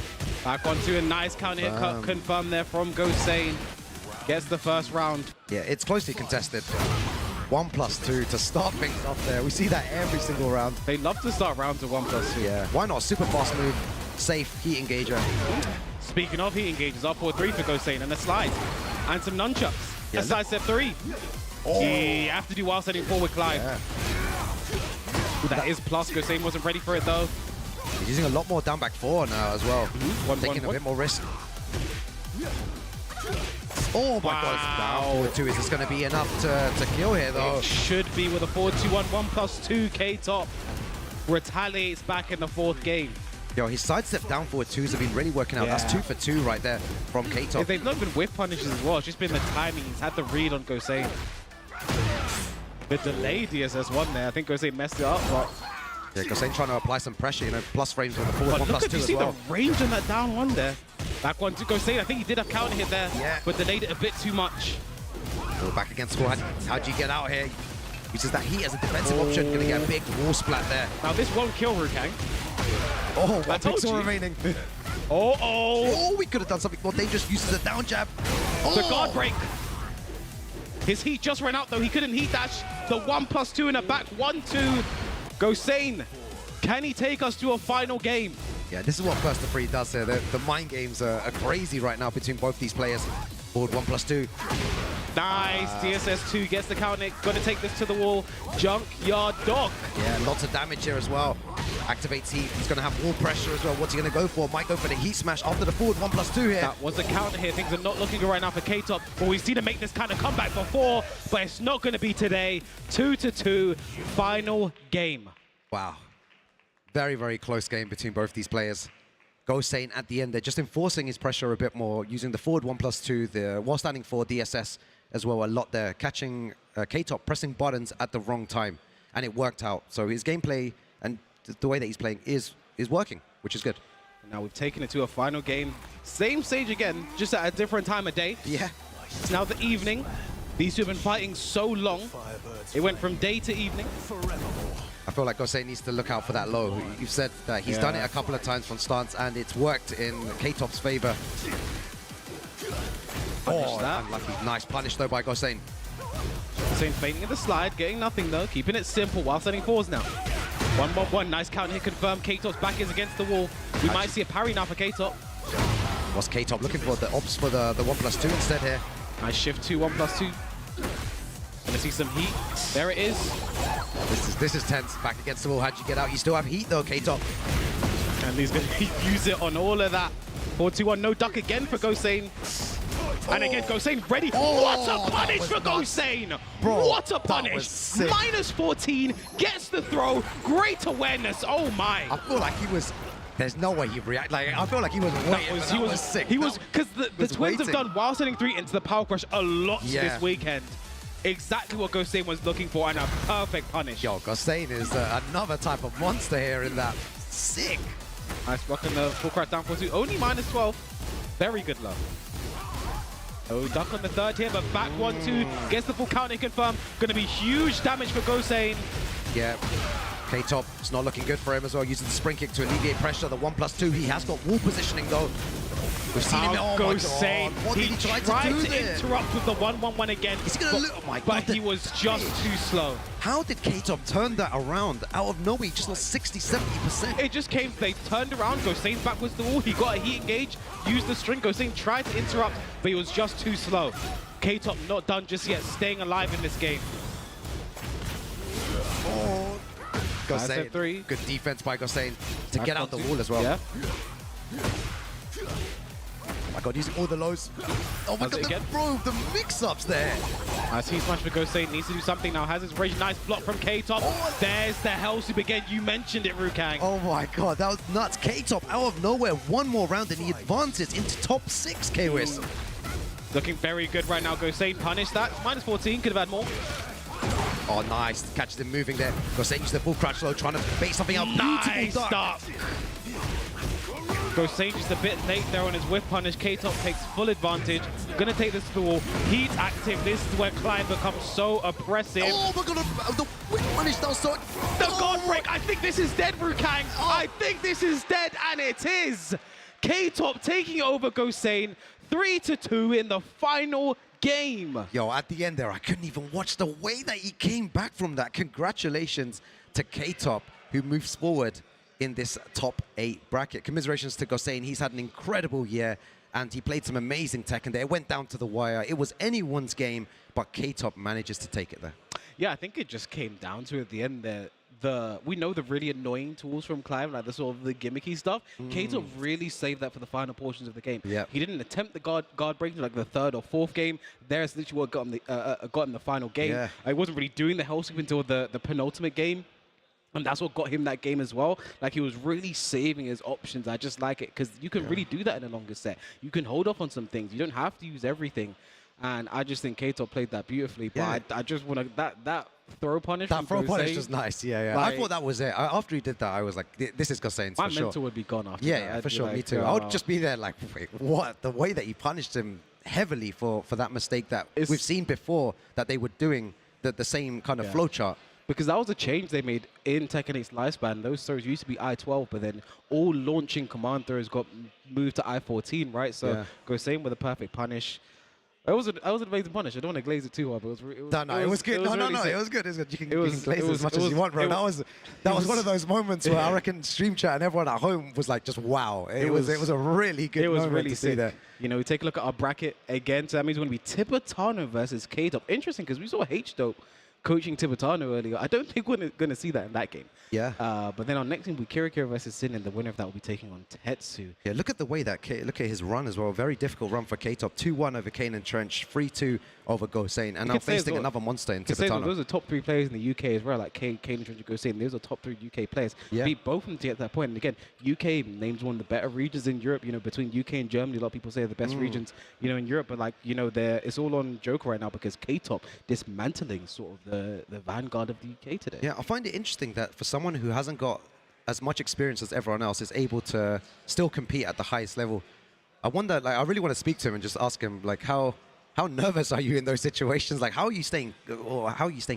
Back onto a nice counter hit cut confirmed there from Gosain. Gets the first round. Yeah, it's closely contested. 1+2 to start things off there. We see that every single round. They love to start rounds with 1+2. Yeah, why not? Super fast move, safe, heat engager. Speaking of heat engages, up forward 3 for Gosain and a slide. And some nunchucks. Yeah, A side step 3. Oh. You have to do while setting forward climb. Yeah. Ooh, that is plus. Gosain wasn't ready for it though. He's using a lot more down back 4 now as well. Taking a bit more risk. Oh my God, down forward 2. Is this going to be enough to kill here though? It should be with a 4-2-1, 1+2. K-Top retaliates back in the 4th game. Yo, his sidestep down forward 2s have been really working out. Yeah. That's 2 for 2 right there from K-Top. They've not been whip punishes as well. It's just been the timing. He's had the read on Gosain. The delayed DSS1 there. I think Gosain messed it up, but Yeah, Gosain trying to apply some pressure, you know, plus frames on the forward 1+2 look at, you as see well. the range on that down one there. Back one to Gosain. I think he did have counter hit there, but delayed it a bit too much. We're back against squad. How'd you get out here? Uses that heat as a defensive option. Gonna get a big wall splat there. Now this won't kill Rukang. Oh, I one told pixel you. remaining. Oh, We could have done something more dangerous. Uses a down jab. the guard break. His heat just ran out though. He couldn't heat dash. The 1+2 in the back. 1-2. Gosain. Can he take us to a final game? Yeah, this is what First to Free does here. The mind games are crazy right now between both these players. Forward 1+2. Nice. DSS2 gets the counter. Gonna take this to the wall. Junkyard Dog. Yeah, lots of damage here as well. Activates heat. He's going to have wall pressure as well. What's he going to go for? Might go for the heat smash after the forward 1+2 here. That was a counter here. Things are not looking good right now for K-Top. But we've seen him make this kind of comeback before, but it's not going to be today. 2-2, final game. Wow. Very, very close game between both these players. Gosain at the end, they're just enforcing his pressure a bit more, using the forward 1+2, the while standing for DSS as well a lot there, catching K-Top pressing buttons at the wrong time. And it worked out. So his gameplay and the way that he's playing is working, which is good. Now we've taken it to a final game. Same stage again, just at a different time of day. Yeah. It's now the evening. These two have been fighting so long. It went from day to evening. I feel like Gosain needs to look out for that low. You've said that he's done it a couple of times from stance and it's worked in K-Top's favor. That. Unlucky. Nice punish though by Gosain. Gosain feinting in the slide, getting nothing though, keeping it simple while setting fours now. 1-1-1, nice counter hit confirmed. K-Top's back is against the wall. We might see a parry now for K-Top. What's K-Top looking for? The ops for the 1+2 instead here. Nice shift 2, 1+2. Gonna see some heat. There it is. This is tense. Back against the wall. How'd you get out? You still have heat though, K-Top. And he's gonna use it on all of that. 4-2-1, no duck again for Gosain. And again, Gosain ready. What a punish for Gosain! Bro, what a that punish! was sick. -14, gets the throw. Great awareness. Oh my! I feel like he was. There's no way he reacted. Like I feel like he was waiting. That was sick. He was because the twins have done while setting 3 into the power crush a lot this weekend. Exactly what Gosain was looking for and a perfect punish. Yo, Gosain is another type of monster here in that. Sick. Nice block on the full crash down 4-2. Only -12. Very good love. Oh, duck on the third here, but back 1-2. Gets the full counter confirmed. Gonna be huge damage for Gosain. Yeah. K-Top, it's not looking good for him as well. Using the spring kick to alleviate pressure. The 1+2, he has got wall positioning though. We've seen him. Oh Gosain. What did he try to do interrupt with the 1-1-1 again. Is he gonna look? Oh my God. But he was just too slow. How did K-Top turn that around? Out of nowhere, he just lost 60-70%. It just came, they turned around, Gosain's back was the wall, he got a heat engage, used the string, Gosain tried to interrupt, but he was just too slow. K-Top not done just yet, staying alive in this game. Oh, Gosain, 3. good defense by Gosain to get out the wall as well. Yeah. Oh my God, using all the lows. Oh my God, bro, the mix-ups there. Nice heat smash for Gosain, needs to do something now, has his rage, nice block from K-Top. Oh. There's the hell soup again, you mentioned it, Rukang. Oh my God, that was nuts. K-Top out of nowhere, one more round and he advances into top 6, K-Wiz. Looking very good right now, Gosain punished that, -14, could have had more. Oh, nice, catches him moving there. Gosain used the full crouch low, trying to bait something out. Nice Beautiful duck. stop. Gosain just a bit late there on his whiff punish. K-Top takes full advantage. Gonna take this to the wall. Heat active. This is where Clive becomes so oppressive. Oh my god, the whiff punish down so... The guard break. I think this is dead, Rukang. I think this is dead, and it is. K-Top taking over Gosain 3-2 in the final game. Yo, at the end there, I couldn't even watch the way that he came back from that. Congratulations to K-Top, who moves forward in this top 8 bracket. Commiserations to Gosain. He's had an incredible year, and he played some amazing Tekken there. It went down to the wire. It was anyone's game, but K-Top manages to take it there. Yeah, I think it just came down to at the end there. We know the really annoying tools from Clive, like the sort of the gimmicky stuff. K-Top really saved that for the final portions of the game. Yep. He didn't attempt the guard break like the 3rd or 4th game. There's literally what got him the final game. Yeah. I wasn't really doing the hell sweep until the penultimate game. And that's what got him that game as well. Like, he was really saving his options. I just like it because you can really do that in a longer set. You can hold off on some things. You don't have to use everything. And I just think K-Top played that beautifully. But Yeah. I just want to... That throw punish. That throw punish was nice, yeah. Like, I thought that was it. After he did that, I was like, this is Gosain's for sure. My mental would be gone after that. Yeah, for sure, like, me too. I would just be there like, wait, what? The way that he punished him heavily for that mistake that we've seen before, that they were doing the same kind of flowchart. Because that was a change they made in Tekken 8's lifespan. Those throws used to be I-12, but then all launching command throws got moved to I-14, right? So Gosain with a perfect punish. It was an amazing punish. I don't want to glaze it too hard, but it was It was good. It was good. You can glaze it as much as you want, bro. That was one of those moments where I reckon stream chat and everyone at home was like, just wow. It was a really good moment to see that. You know, we take a look at our bracket again. So that means it's going to be Tibetano versus K-Top. Interesting, because we saw H-Dope coaching Tibetano earlier. I don't think we're going to see that in that game. Yeah. But then our next game will be Kira versus Sin, and the winner of that will be taking on Tetsu. Yeah, look at the way that look at his run as well. Very difficult run for K-Top. 2-1 over KaneAndTrench, 3-2 over Gosain, and now facing another monster in Tibetano. Those are top 3 players in the UK as well, like KaneAndTrench and Gosain. Those are top 3 UK players. Yeah. Beat both of them to get to that point. And again, UK names one of the better regions in Europe. You know, between UK and Germany, a lot of people say are the best regions, you know, in Europe. But like, you know, it's all on Joka right now because K-Top dismantling sort of the vanguard of the UK today. Yeah, I find it interesting that for someone who hasn't got as much experience as everyone else is able to still compete at the highest level. I wonder, like, I really want to speak to him and just ask him, like, how nervous are you in those situations? Like, how are you staying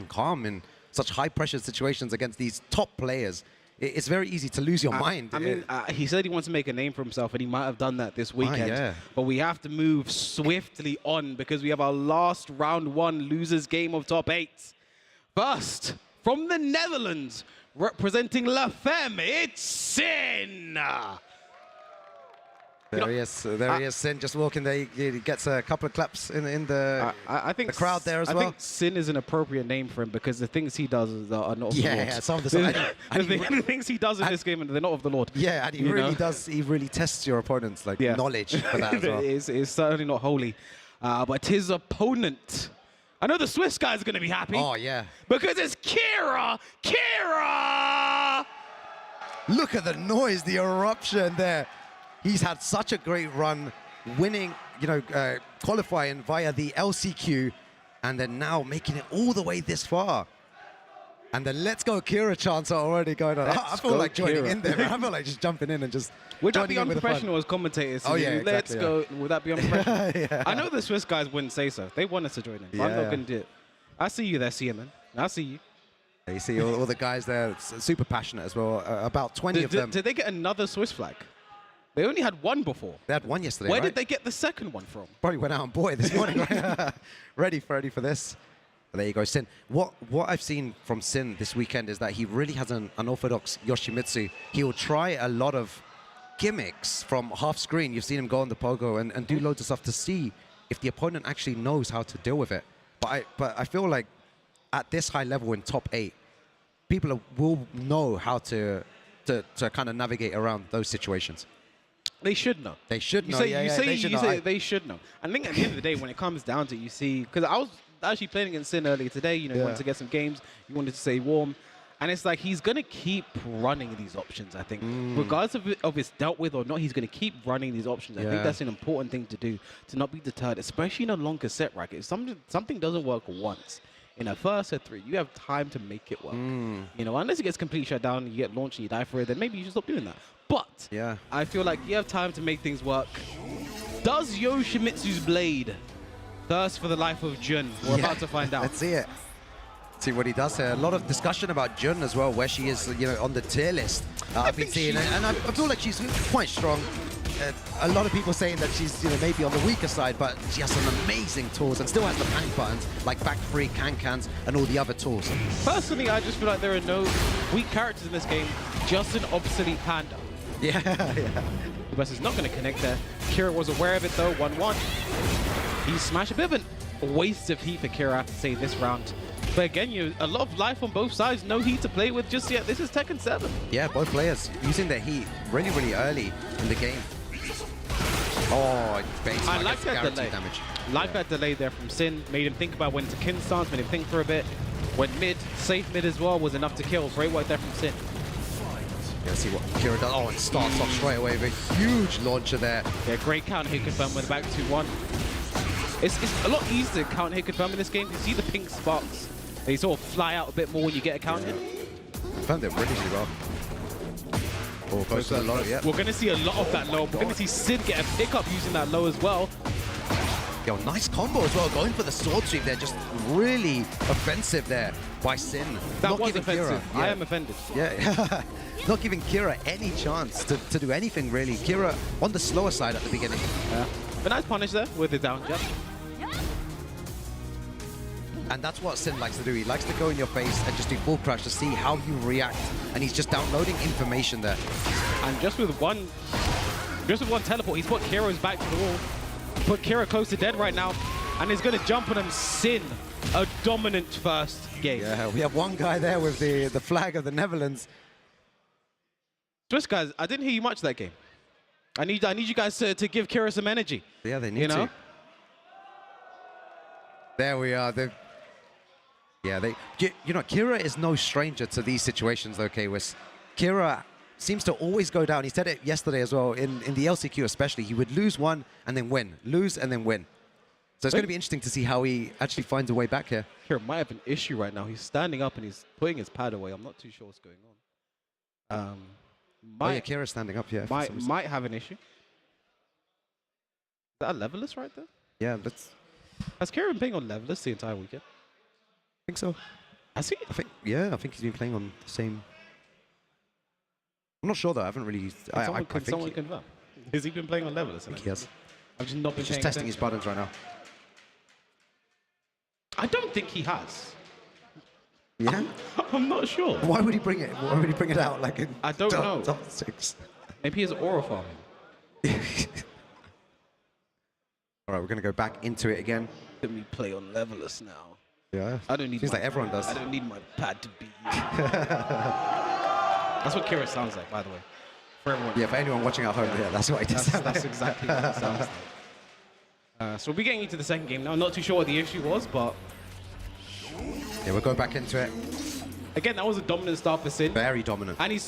calm in such high pressure situations against these top players? It's very easy to lose your mind. I mean, he said he wants to make a name for himself, and he might have done that this weekend. But we have to move swiftly on because we have our last round 1 losers game of top 8. First, from the Netherlands, representing La Femme, it's Sin. There he is, Sin just walking there. He gets a couple of claps in the crowd there as well. I think Sin is an appropriate name for him because the things he does are not of the Lord. Yeah, some of the things he does in this game, they're not of the Lord. Yeah, and he really does. He really tests your opponent's knowledge for that as well. It's certainly not holy, but his opponent. I know the Swiss guy's going to be happy. Oh, yeah. Because it's Kira! Kira! Look at the noise, the eruption there. He's had such a great run, winning, qualifying via the LCQ, and then now making it all the way this far. And the Let's Go Kira chants are already going on. I feel like joining in there, man. I feel like just jumping in and just would that be unprofessional as commentators? Oh, yeah, exactly, Let's go. Would that be unprofessional? Yeah. I know the Swiss guys wouldn't say so. They want us to join in. Yeah. I'm not going to do it. I see you there, CMN. I see you. You see all the guys there, super passionate as well. About 20 of them. Did they get another Swiss flag? They only had one before. They had one yesterday, Where right? did they get the second one from? Probably went out on boy this morning, right? ready for this. But there you go, Sin. What I've seen from Sin this weekend is that he really has an unorthodox Yoshimitsu. He will try a lot of gimmicks from half screen. You've seen him go on the pogo and do loads of stuff to see if the opponent actually knows how to deal with it. But I feel like at this high level in top 8, people will know how to kind of navigate around those situations. They should know. They should know. They should know. I think at the end of the day, when it comes down to it, you see, because I was actually playing against Sin earlier today. You know, you wanted to get some games. You wanted to stay warm. And it's like he's going to keep running these options, I think. Regardless of it's dealt with or not, he's going to keep running these options. I think that's an important thing to do, to not be deterred, especially in a longer set racket. If something doesn't work once, in a first or 3, you have time to make it work. You know, unless it gets completely shut down, you get launched and you die for it, then maybe you should stop doing that. But I feel like you have time to make things work. Does Yoshimitsu's blade thirst for the life of Jun? We're about to find out. Let's see it. See what he does here. A lot of discussion about Jun as well, where she is, you know, on the tier list. I've been seeing, and I feel like she's quite strong. A lot of people saying that she's, you know, maybe on the weaker side, but she has some amazing tools and still has the panic buttons like back free, can-cans, and all the other tools. Personally, I just feel like there are no weak characters in this game, just an obsolete panda. Yeah. The best is not going to connect there. Kira was aware of it though, 1-1. He smashed a bit of a waste of heat for Kira, I have to say, this round. But again, a lot of life on both sides, no heat to play with just yet. This is Tekken 7. Yeah, both players using their heat really, really early in the game. Oh, I like that delay. Damage. That delay there from Sin. Made him think about when to kin stance, made him think for a bit. Went mid, safe mid as well, was enough to kill. Great work there from Sin. Let's see what Kira does. Oh, and starts off straight away with a huge launcher there. Yeah, great counter hit confirm with back 2-1. It's a lot easier to counter hit confirm in this game. You see the pink sparks. They sort of fly out a bit more when you get a counter hit. Confirmed it really well. Oh, close to the low, yeah. We're going to see a lot of that low. We're going to see Sin get a pickup using that low as well. Yo, nice combo as well. Going for the sword sweep there. Just really offensive there by Sin. That was offensive. Kira, I am offended. Yeah. Not giving Kira any chance to do anything, really. Kira on the slower side at the beginning. Yeah. But nice punish there with the down jump. And that's what Sin likes to do. He likes to go in your face and just do full crouch to see how you react. And he's just downloading information there. And just with one teleport, he's put Kira's back to the wall. Put Kira close to dead right now. And he's going to jump on him. Sin, a dominant first game. Yeah, we have one guy there with the flag of the Netherlands. Just guys, I didn't hear you much that game. I need you guys to give Kira some energy. Yeah, they need to. There we are. Yeah, you know, Kira is no stranger to these situations, though, K-Wiz. Kira seems to always go down. He said it yesterday as well, in the LCQ especially. He would lose one and then win. Lose and then win. So it's going to be interesting to see how he actually finds a way back here. Kira might have an issue right now. He's standing up and he's putting his pad away. I'm not too sure what's going on. Kira's standing up here. Might have an issue. Is that a levelist right there? Yeah, that's... Has Kira been playing on levelist the entire weekend? I think so. Has he? I think he's been playing on the same... I'm not sure though, I haven't really... Can someone confirm? Has he been playing on levelist? I think he has. I've just not been He's just testing his buttons right now. I don't think he has. Yeah? I'm not sure. Why would he bring it? Why would he bring it out like in I don't know. Top 6? Maybe he's aura farming. All right, we're going to go back into it again. Let me play on levelist now. Yeah. I don't need. Seems like everyone does. I don't need my pad to beat you. That's what Kira sounds like, by the way. For everyone. Yeah, for anyone watching at home, yeah, that's what it does. That's exactly what it sounds like. So we'll be getting into the second game now. I'm not too sure what the issue was, but yeah, we'll go back into it. Again, that was a dominant start for Sin. Very dominant. And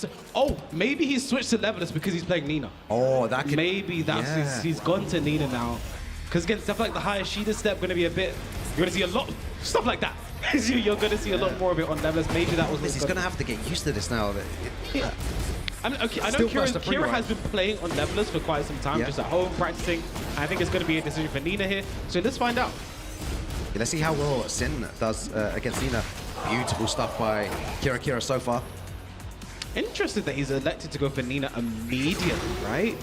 maybe he's switched to levelist because he's playing Nino. Oh, that could... Maybe that's he's gone to Nino now. Because again, stuff like the higher Shida step going to be a bit... You're going to see a lot of stuff like that. You're going to see a lot more of it on levelist. Maybe that was... He's going to have to get used to this now. Yeah. I mean, okay, I know Kira has been playing on levelist for quite some time, just at home, practicing. I think it's going to be a decision for Nina here. So let's find out. Yeah, let's see how well Sin does against Nina. Beautiful stuff by Kira so far. Interested that he's elected to go for Nina immediately, right?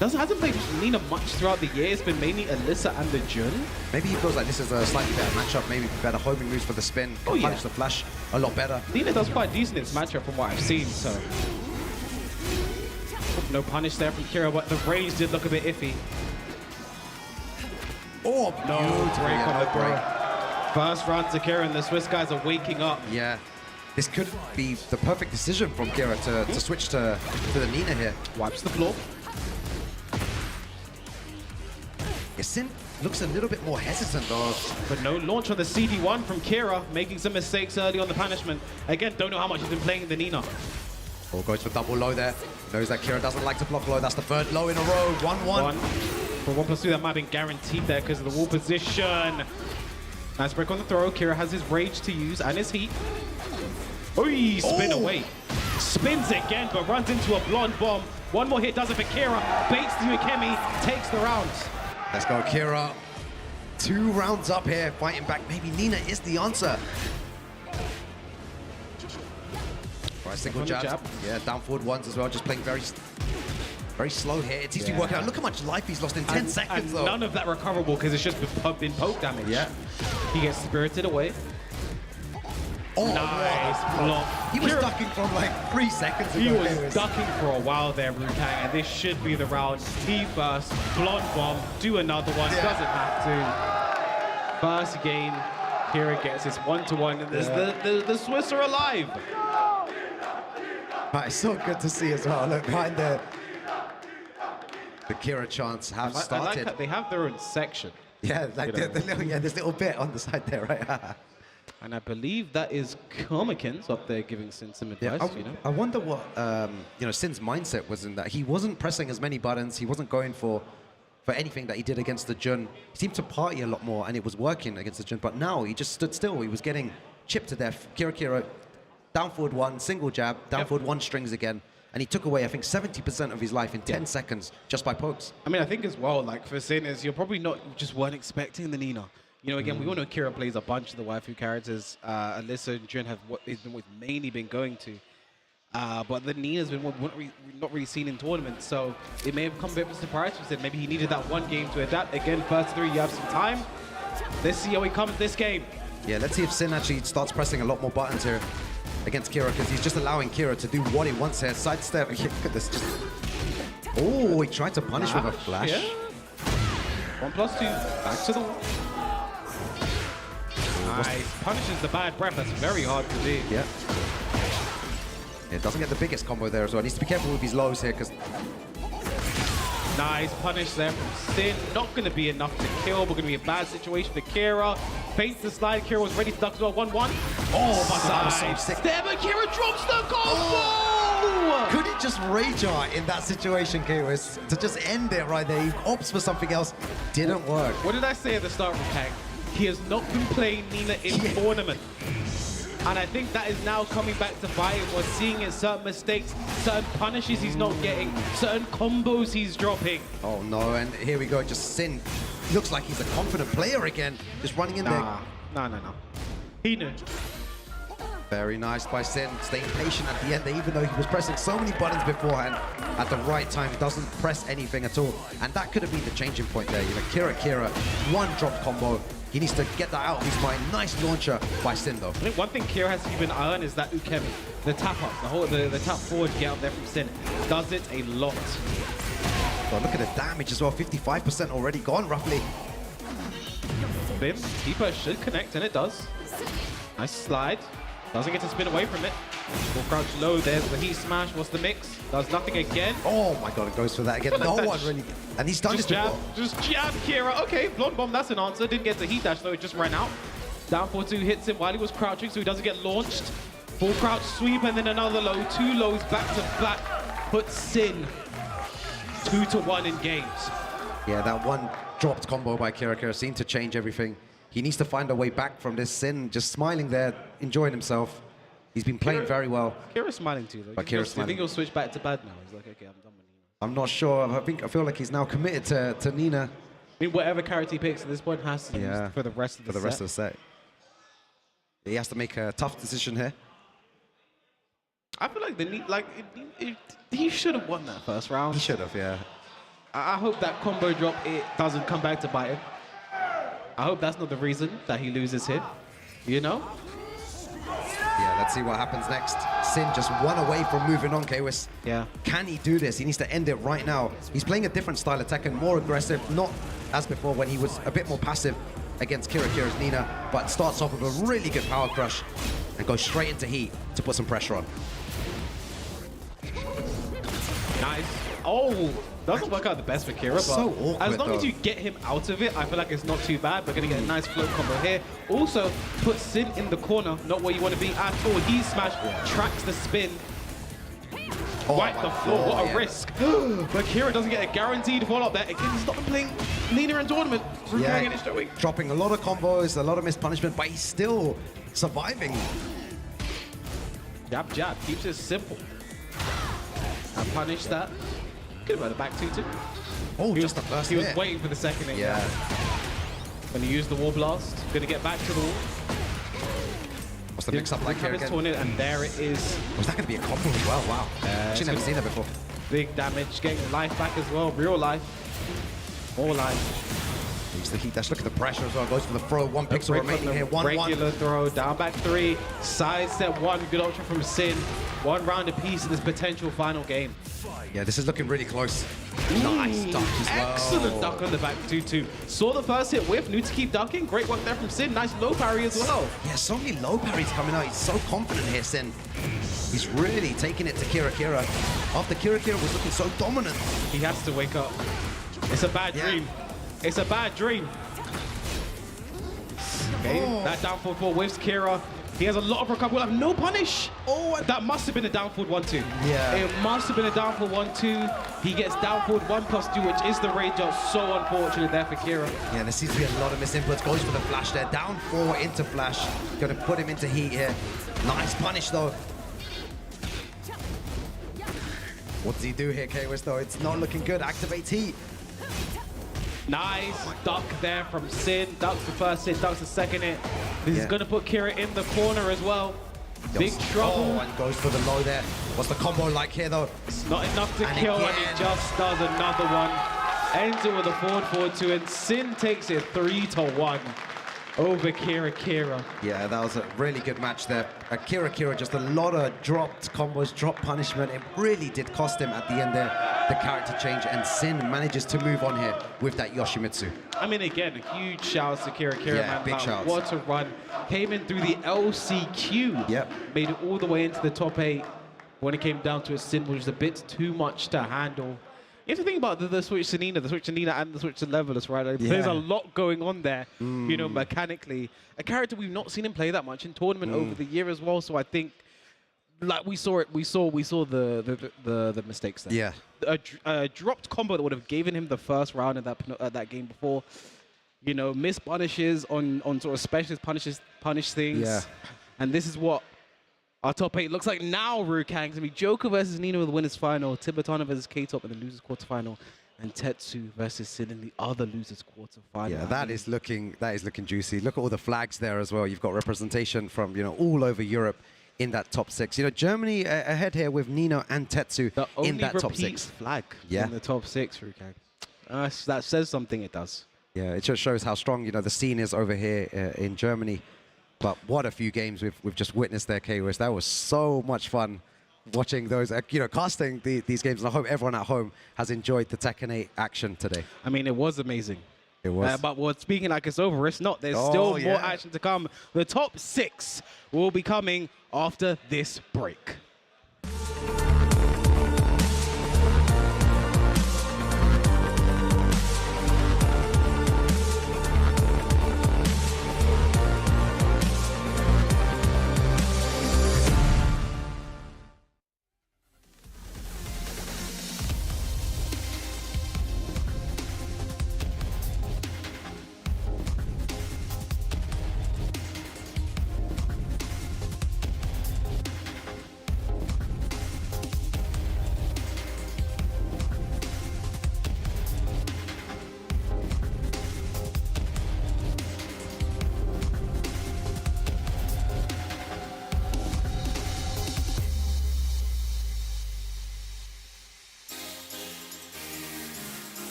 Hasn't played Nina much throughout the year. It's been mainly Alyssa and the Jun. Maybe he feels like this is a slightly better matchup, maybe better homing moves for the spin, punish the flash a lot better. Nina does quite decent in this matchup from what I've seen, so... No punish there from Kira, but the range did look a bit iffy. Oh, no break on the break. First round to Kira, and the Swiss guys are waking up. Yeah. This could be the perfect decision from Kira to switch to the Nina here. Wipes the floor. Sin looks a little bit more hesitant though. But no launch on the CD1 from Kira, making some mistakes early on the punishment. Again, don't know how much he's been playing the Nina. Oh, goes for double low there. Knows that Kira doesn't like to block low. That's the third low in a row. 1-1. For 1+2, that might have been guaranteed there because of the wall position. Nice break on the throw. Kira has his rage to use and his heat. Oy, spin away. Spins again, but runs into a blonde bomb. One more hit does it for Kira. Baits to Ukemi, takes the round. Let's go, Kira. 2 rounds up here, fighting back. Maybe Nina is the answer. Right, single jab. Yeah, down forward ones as well, just playing very slow here. It seems to be working out. Look how much life he's lost in 10 seconds, and though. None of that recoverable because it's just been poke damage. Yeah. He gets spirited away. Oh, nice block. He was ducking from like 3 seconds ago. He was ducking for a while there, Rukang, and this should be the round. He burst, blonde bomb, do another one, doesn't have to. First game, Kira gets his 1-to-1, and the Swiss are alive. Right, it's so good to see as well. Look, behind the Kira chants have started. I like that they have their own section. Yeah, like this little bit on the side there, right? And I believe that is KaneAndTrench up there giving Sin some advice, you know? I wonder what, Sin's mindset was in that. He wasn't pressing as many buttons. He wasn't going for anything that he did against the Jun. He seemed to party a lot more, and it was working against the Jun. But now he just stood still. He was getting chipped to death. Kira, down forward 1, single jab, down forward 1 strings again. And he took away, I think, 70% of his life in 10 seconds just by pokes. I mean, I think as well, like for Sin, is you're probably weren't expecting the Nina. You know, again, we all know Kira plays a bunch of the waifu characters. Alyssa and Jun have mainly been going to. But the Nina's been not really seen in tournaments, so it may have come a bit of a surprise. We said maybe he needed that 1 game to adapt. Again, first 3, you have some time. Let's see how he comes this game. Yeah, let's see if Sin actually starts pressing a lot more buttons here against Kira, because he's just allowing Kira to do what he wants here. Sidestep. Look at this. Oh, he tried to punish with a flash. Yeah. 1+2. Back to the wall. Nice. Punishes the bad breath. That's very hard to do. Yeah. It doesn't get the biggest combo there as well. Needs to be careful with his lows here, because... Nice punish there from Sin. Not going to be enough to kill, but going to be a bad situation for Kira. Feints the slide. Kira was ready to duck as well. 1-1. Oh, but that was so sick. There, but Kira drops the combo! Oh. Could he just rage art in that situation, Kiwis? To just end it right there. He opts for something else. Didn't work. What did I say at the start of the pack? He has not been playing Nina in tournament. And I think that is now coming back to bite him. We're seeing in certain mistakes, certain punishes he's not getting, certain combos he's dropping. Oh no, and here we go, just Sin. Looks like he's a confident player again. Just running in there. No. He knew. Very nice by Sin, staying patient at the end, even though he was pressing so many buttons beforehand. At the right time, doesn't press anything at all. And that could have been the changing point there. You know, Kira, 1 drop combo. He needs to get that out of his mind. Nice launcher by Sin, though. I think one thing Kira has to keep an eye on is that Ukemi, the tap up, the tap forward get out there from Sin, does it a lot. Oh, look at the damage as well. 55% already gone, roughly. Bim, keeper should connect, and it does. Nice slide. Doesn't get to spin away from it. Full crouch low, there's the heat smash. What's the mix? Does nothing again. Oh my god, it goes for that again. No one really. And he's done this before. Just jab, Kira. Okay, blonde bomb, that's an answer. Didn't get the heat dash though, it just ran out. Down 4-2 hits him while he was crouching, so he doesn't get launched. Full crouch sweep and then another low. 2 lows back to back. Puts Sin 2-1 in games. Yeah, that 1 dropped combo by Kira seemed to change everything. He needs to find a way back from this. Sin just smiling there, enjoying himself. He's been playing very well. Kira's smiling too, though. But Kira's smiling. I think he'll switch back to bad now. He's like, okay, I'm done with Nina. I'm not sure. I feel like he's now committed to Nina. I mean, whatever character he picks at this point has to use for the rest of the set. For the rest of the set. He has to make a tough decision here. I feel like he should have won that first round. He should have, yeah. I hope that combo drop, it doesn't come back to bite him. I hope that's not the reason that he loses here, you know? Yeah, let's see what happens next. Sin just 1 away from moving on, Kwis. Yeah. Can he do this? He needs to end it right now. He's playing a different style of Tekken, more aggressive, not as before when he was a bit more passive against Kira's Nina, but starts off with a really good power crush and goes straight into heat to put some pressure on. Nice. Oh, doesn't work out the best for Kira, but so awkward, as long as you get him out of it, I feel like it's not too bad. We're going to get a nice float combo here. Also, put Sin in the corner, not where you want to be at all. He smash, tracks the spin. Wipe the floor, what a risk. But Kira doesn't get a guaranteed follow-up there. Again, he's not been playing Nino in tournament. Dropping a lot of combos, a lot of missed punishment, but he's still surviving. Jab, jab, keeps it simple. And punish that. Could have had a back 2-2. Oh, just the first hit. He was waiting for the second hit. Yeah. When he used the wall blast, gonna get back to the wall. What's the mix-up like here again? And there it is. Was that going to be a combo as well? Wow. Actually never seen that before. Big damage, getting life back as well. Real life. More life. Use the heat dash. Look at the pressure as well. Goes for the throw. 1 pixel remaining here. 1-1. Regular throw. Down back 3. Side step 1. Good option from Sin. 1 round apiece in this potential final game. Yeah, this is looking really close. Nice duck as well. Excellent duck on the back 2-2. Saw the first hit whiff. Knew to keep ducking. Great work there from Sin. Nice low parry as well. Yeah, so many low parries coming out. He's so confident here, Sin. He's really taking it to Kira. After Kira was looking so dominant. He has to wake up. It's a bad dream. It's a bad dream. Okay, that down forward 4 whiffs Kira. He has a lot of recovery. We'll have no punish. Oh, that must have been a down forward 1-2. Yeah. It must have been a down forward 1-2. He gets down forward 1+2, which is the rage up. So unfortunate there for Kira. Yeah, there seems to be a lot of misinputs. Goes for the flash there. Down 4 into flash. Going to put him into heat here. Nice punish though. What does he do here, K-Wiz though? It's not looking good. Activates heat. Nice duck there from Sin. Ducks the first hit, ducks the second hit. This is going to put Kira in the corner as well. Big trouble. Oh, and goes for the low there. What's the combo like here though? It's not enough to kill, and he just does another one. Ends it with a forward 2, and Sin takes it 3-1 over Kira. Yeah, that was a really good match there. Kira, just a lot of dropped combos, dropped punishment. It really did cost him at the end there, the character change, and Sin manages to move on here with that Yoshimitsu. I mean, again, huge shouts to Kira, man. Big shouts. What a run. Came in through the LCQ. Yep. Made it all the way into the top 8. When it came down to it, Sin was a bit too much to handle. You have to think about the switch to Nina, and the switch to Leveless, right? Like, there's a lot going on there, you know, mechanically. A character we've not seen him play that much in tournament over the year as well. So I think, like we saw the mistakes there. Yeah. A dropped combo that would have given him the first round of that game before. You know, missed punishes on sort of specialist punish things. Yeah. And this is what our top 8 looks like now, Rukang. It's going to be Joka versus Nino in the winners final, Tibetano versus K-Top in the losers quarterfinal, and Tetsu versus Sin in the other losers quarterfinal. Yeah, that is looking juicy. Look at all the flags there as well. You've got representation from, you know, all over Europe in that top 6. You know, Germany ahead here with Nino and Tetsu in that top 6. Flag in the top 6, Rukang. That says something, it does. Yeah, it just shows how strong, you know, the scene is over here in Germany. But what a few games we've just witnessed there, K-Wiz. That was so much fun watching those, you know, casting these games. And I hope everyone at home has enjoyed the Tekken 8 action today. I mean, it was amazing. It was. But we're speaking like it's over. It's not. There's still more action to come. The top 6 will be coming after this break.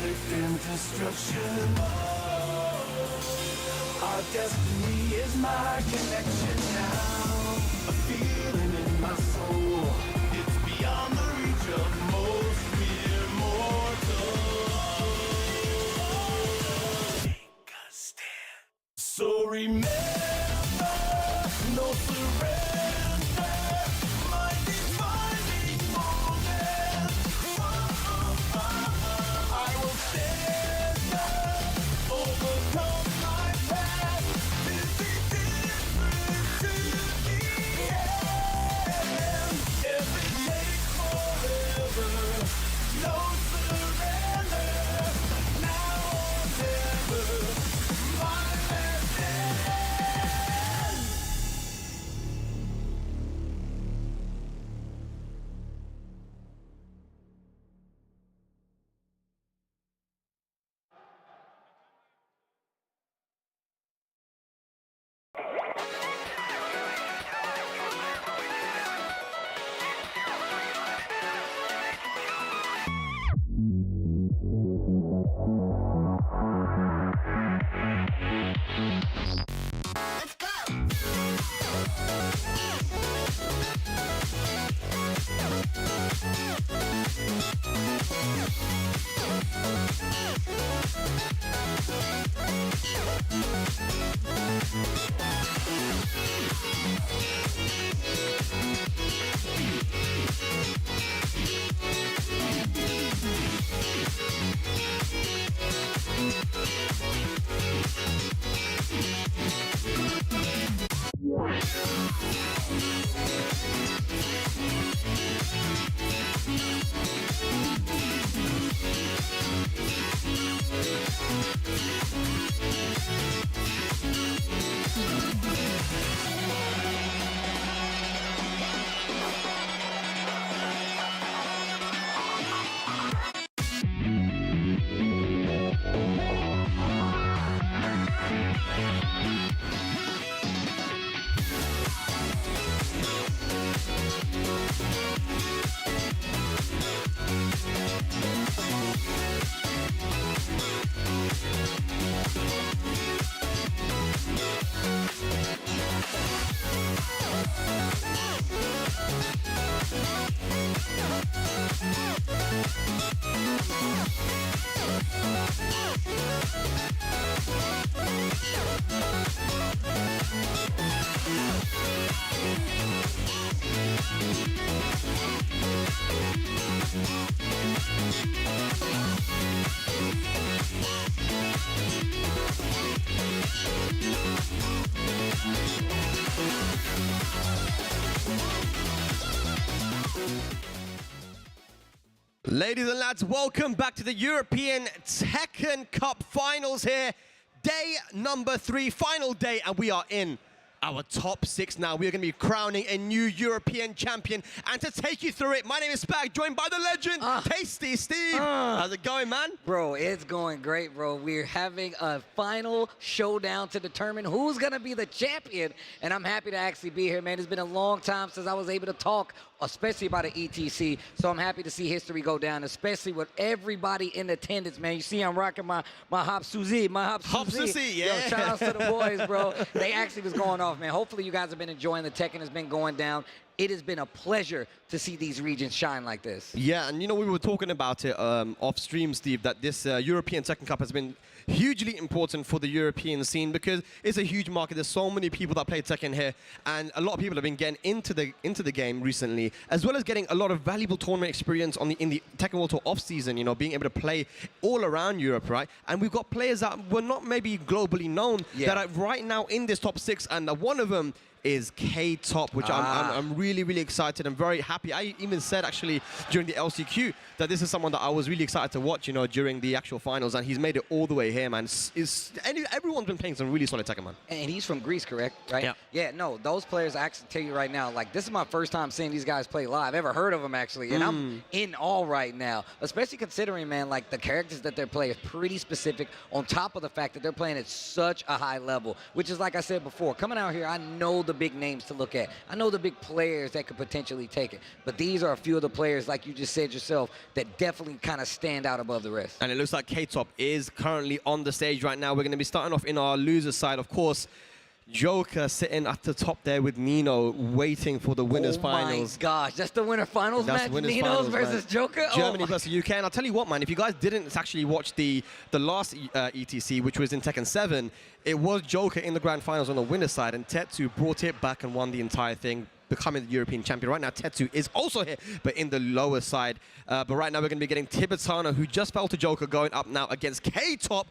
conflict and destruction. Our destiny is my connection now. A feeling in my soul. It's beyond the reach of most mere mortals. Take a stand. So remember, no surrender. My defining moment. I will stand up, overcome my past. This is different to the end. If it takes forever, no surrender. Now or never, my last stand. Ladies and lads, welcome back to the European Tekken Cup finals here. Day number 3, final day, and we are in our top 6 now. We are going to be crowning a new European champion. And to take you through it, my name is Spag, joined by the legend, Tasty Steve. How's it going, man? Bro, it's going great, bro. We're having a final showdown to determine who's going to be the champion. And I'm happy to actually be here, man. It's been a long time since I was able to talk, especially about an ETC. So I'm happy to see history go down, especially with everybody in attendance, man. You see I'm rocking my Hop Suzy, Hop Suzy, yeah. Yo, shout out to the boys, bro. They actually was going off, man. Hopefully you guys have been enjoying the Tekken has been going down. It has been a pleasure to see these regions shine like this. Yeah, and you know, we were talking about it off stream, Steve, that this European Tekken Cup has been hugely important for the European scene because it's a huge market. There's so many people that play Tekken here, and a lot of people have been getting into the game recently, as well as getting a lot of valuable tournament experience in the Tekken World Tour off season. You know, being able to play all around Europe, right? And we've got players that were not maybe globally known that are right now in this top 6, and one of them is K-Top, which I'm really, really excited and very happy. I even said actually during the LCQ that this is someone that I was really excited to watch, you know, during the actual finals, and he's made it all the way here, man. Everyone's been playing some really solid Tekken, man. And he's from Greece, correct? Right? Yeah. Yeah, no, those players, I actually tell you right now, like, this is my first time seeing these guys play live. Ever heard of them, actually, and I'm in awe right now, especially considering, man, like, the characters that they're playing are pretty specific, on top of the fact that they're playing at such a high level, which is, like I said before, coming out here, I know the big names to look at. I know the big players that could potentially take it. But these are a few of the players, like you just said yourself, that definitely kind of stand out above the rest. And it looks like K-Top is currently on the stage right now. We're going to be starting off in our loser side, of course. Joka sitting at the top there with Nino, waiting for the winners' finals. Oh my gosh, that's the winner finals match? Ninos versus Joka? Germany versus UK. And I'll tell you what, man, if you guys didn't actually watch the last ETC, which was in Tekken 7, it was Joka in the grand finals on the winner's side, and Tetsu brought it back and won the entire thing, becoming the European champion. Right now, Tetsu is also here, but in the lower side. But right now, we're going to be getting Tibetano, who just fell to Joka, going up now against K-Top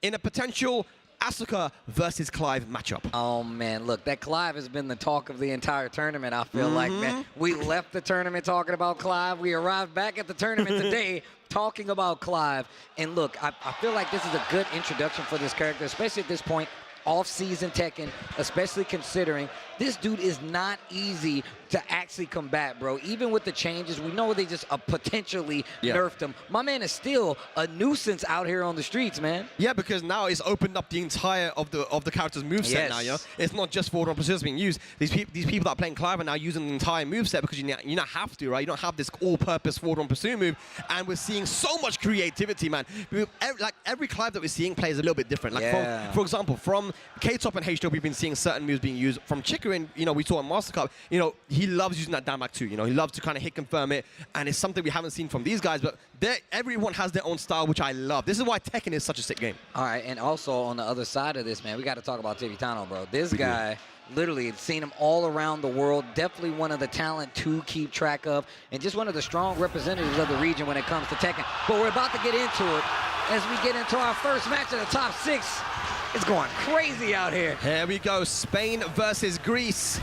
in a potential Asuka versus Clive matchup. Oh, man, look, that Clive has been the talk of the entire tournament, I feel like, man. We left the tournament talking about Clive. We arrived back at the tournament today talking about Clive. And look, I feel like this is a good introduction for this character, especially at this point, off-season Tekken, especially considering this dude is not easy to actually combat, bro. Even with the changes, we know they just potentially nerfed him. My man is still a nuisance out here on the streets, man. Yeah, because now it's opened up the entire of the character's moveset now, yo. It's not just forward on precision being used. These people that are playing Clive are now using the entire moveset because you not have to, right? You don't have this all-purpose forward on pursuit move, and we're seeing so much creativity, man. Every Clive that we're seeing plays a little bit different. Like for example, from K-Top and H-Top, we've been seeing certain moves being used. From Chicorin, you know, we saw in Master Cup, you know, he loves using that down back too. You know, he loves to kind of hit confirm it, and it's something we haven't seen from these guys, but everyone has their own style, which I love. This is why Tekken is such a sick game. All right, and also on the other side of this, man, we got to talk about Tibetano, bro. This guy, literally, seen him all around the world. Definitely one of the talent to keep track of, and just one of the strong representatives of the region when it comes to Tekken. But we're about to get into it as we get into our first match of the top 6. It's going crazy out here. Here we go, Spain versus Greece.